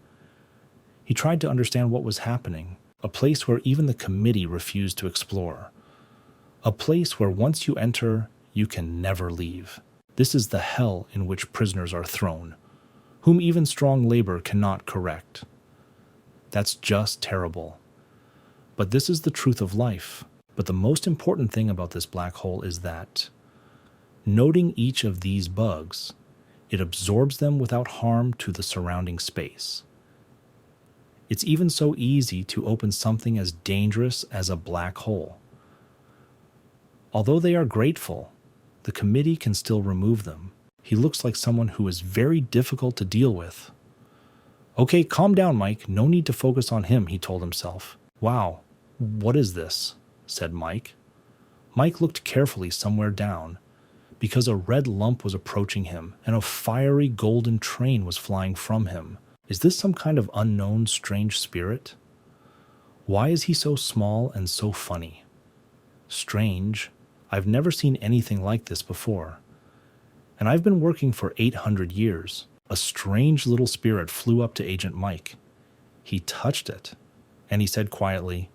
He tried to understand what was happening, a place where even the committee refused to explore. A place where once you enter, you can never leave. This is the hell in which prisoners are thrown, whom even strong labor cannot correct. That's just terrible. But this is the truth of life. But the most important thing about this black hole is that, noting each of these bugs, it absorbs them without harm to the surrounding space. It's even so easy to open something as dangerous as a black hole. Although they are grateful, the committee can still remove them. He looks like someone who is very difficult to deal with. Okay, calm down, Mike. No need to focus on him, he told himself. Wow, what is this? Said Mike. Mike looked carefully somewhere down, because a red lump was approaching him and a fiery golden train was flying from him. Is this some kind of unknown strange spirit? Why is he so small and so funny? Strange. I've never seen anything like this before. And I've been working for 800 years. A strange little spirit flew up to Agent Mike. He touched it, and he said quietly,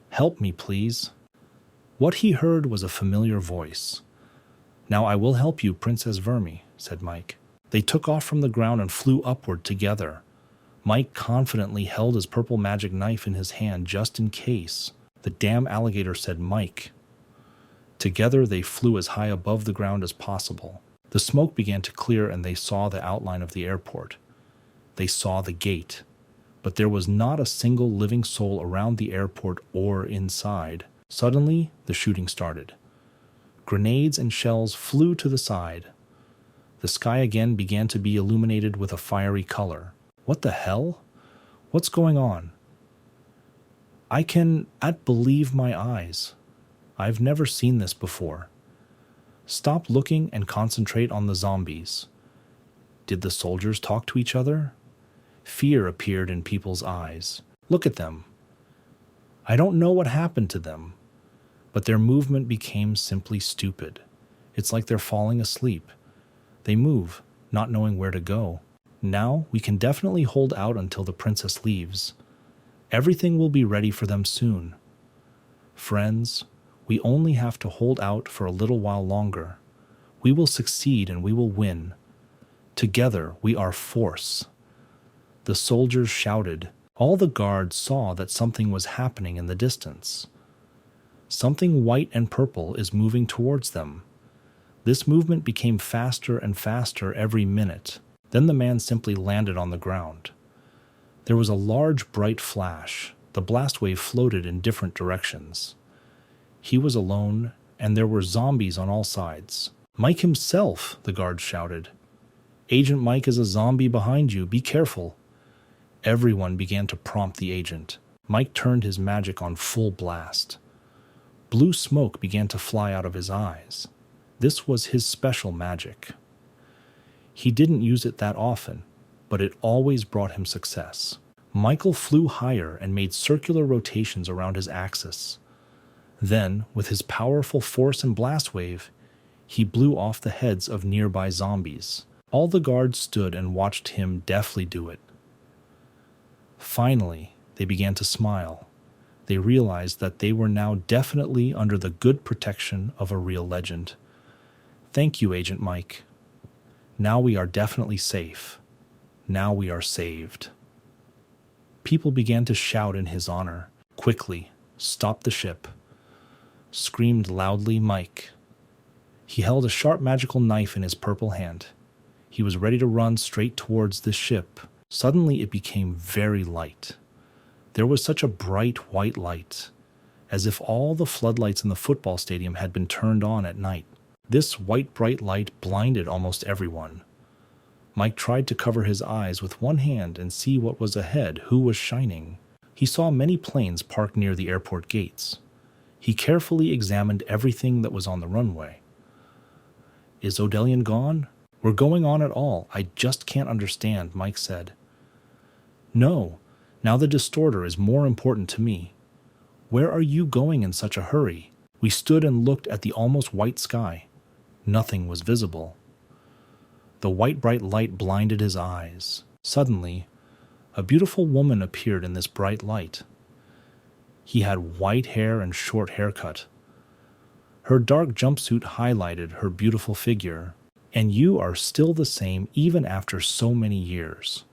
"Help me, please." What he heard was a familiar voice. "Now I will help you, Princess Vermi," said Mike. They took off from the ground and flew upward together. Mike confidently held his purple magic knife in his hand just in case. The damn alligator said Mike. Together they flew as high above the ground as possible. The smoke began to clear and they saw the outline of the airport. They saw the gate, but there was not a single living soul around the airport or inside. Suddenly, the shooting started. Grenades and shells flew to the side. The sky again began to be illuminated with a fiery color. What the hell? What's going on? I cannot believe my eyes. I've never seen this before. Stop looking and concentrate on the zombies. Did the soldiers talk to each other? Fear appeared in people's eyes. Look at them. I don't know what happened to them, but their movement became simply stupid. It's like they're falling asleep. They move, not knowing where to go. Now we can definitely hold out until the princess leaves. Everything will be ready for them soon. Friends, we only have to hold out for a little while longer. We will succeed and we will win. Together we are force. The soldiers shouted. All the guards saw that something was happening in the distance. Something white and purple is moving towards them. This movement became faster and faster every minute. Then the man simply landed on the ground. There was a large bright flash. The blast wave floated in different directions. He was alone, and there were zombies on all sides. Mike himself, the guards shouted. Agent Mike is a zombie behind you. Be careful. Everyone began to prompt the agent. Mike turned his magic on full blast. Blue smoke began to fly out of his eyes. This was his special magic. He didn't use it that often, but it always brought him success. Michael flew higher and made circular rotations around his axis. Then, with his powerful force and blast wave, he blew off the heads of nearby zombies. All the guards stood and watched him deftly do it. Finally, they began to smile. They realized that they were now definitely under the good protection of a real legend. Thank you, Agent Mike. Now we are definitely safe. Now we are saved. People began to shout in his honor. Quickly, stop the ship. Screamed loudly Mike. He held a sharp magical knife in his purple hand. He was ready to run straight towards the ship. Suddenly it became very light. There was such a bright white light, as if all the floodlights in the football stadium had been turned on at night. This white bright light blinded almost everyone. Mike tried to cover his eyes with one hand and see what was ahead, who was shining. He saw many planes parked near the airport gates. He carefully examined everything that was on the runway. Is Odelian gone? We're going on at all. I just can't understand, Mike said. No, now the distorter is more important to me. Where are you going in such a hurry? We stood and looked at the almost white sky. Nothing was visible. The white bright light blinded his eyes. Suddenly, a beautiful woman appeared in this bright light. He had white hair and short haircut. Her dark jumpsuit highlighted her beautiful figure. And you are still the same even after so many years.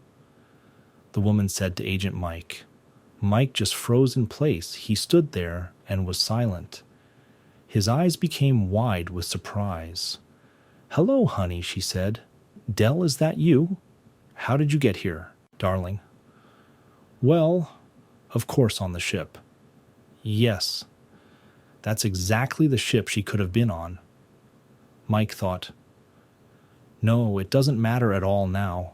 The woman said to Agent Mike. Mike just froze in place. He stood there and was silent. His eyes became wide with surprise. Hello, honey, she said. Dell, is that you? How did you get here, darling? Well, of course on the ship. Yes, that's exactly the ship she could have been on. Mike thought, no, it doesn't matter at all now.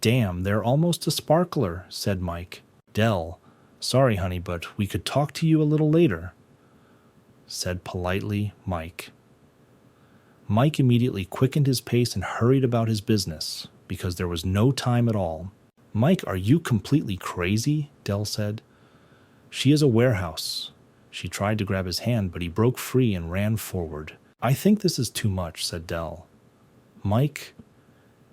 Damn, they're almost a sparkler, said Mike. Dell, sorry honey, but we could talk to you a little later, said politely Mike. Mike immediately quickened his pace and hurried about his business, because there was no time at all. Mike, are you completely crazy? Dell said. She is a warehouse. She tried to grab his hand, but he broke free and ran forward. I think this is too much, said Dell. Mike,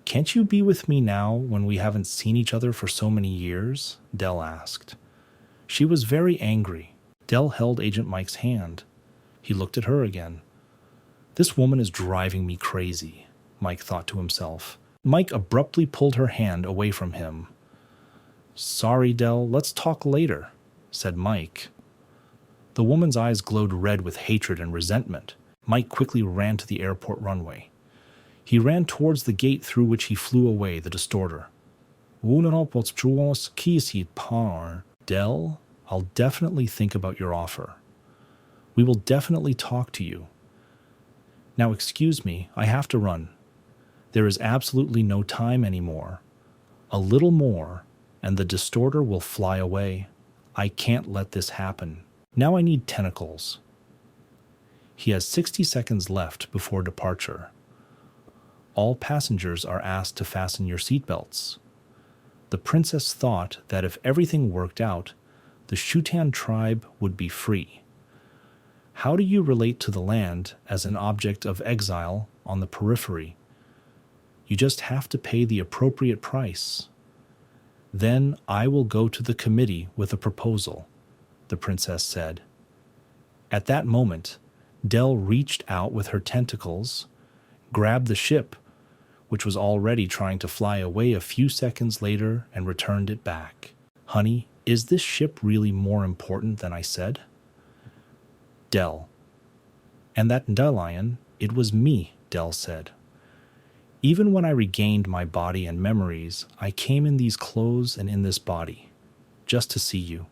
can't you be with me now when we haven't seen each other for so many years? Dell asked. She was very angry. Dell held Agent Mike's hand. He looked at her again. This woman is driving me crazy, Mike thought to himself. Mike abruptly pulled her hand away from him. Sorry, Dell, let's talk later, said Mike. The woman's eyes glowed red with hatred and resentment. Mike quickly ran to the airport runway. He ran towards the gate through which he flew away, the distorter. Dell, I'll definitely think about your offer. We will definitely talk to you. Now excuse me, I have to run. There is absolutely no time anymore. A little more, and the distorter will fly away. I can't let this happen. Now I need tentacles. He has 60 seconds left before departure. All passengers are asked to fasten your seatbelts. The princess thought that if everything worked out, the Shutan tribe would be free. How do you relate to the land as an object of exile on the periphery? You just have to pay the appropriate price. Then I will go to the committee with a proposal, the princess said. At that moment, Dell reached out with her tentacles, grabbed the ship, which was already trying to fly away a few seconds later, and returned it back. Honey, is this ship really more important than I said? Dell. And that Lion, it was me, Dell said. Even when I regained my body and memories, I came in these clothes and in this body, just to see you.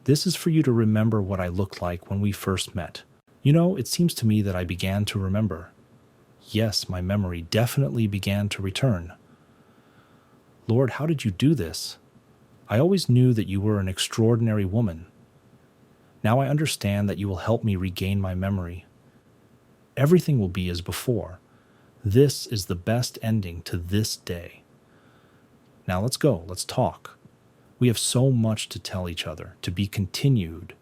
This is for you to remember what I looked like when we first met. You know, it seems to me that I began to remember. Yes, my memory definitely began to return. Lord, how did you do this? I always knew that you were an extraordinary woman. Now I understand that you will help me regain my memory. Everything will be as before. This is the best ending to this day. Now let's go, let's talk. We have so much to tell each other, to be continued.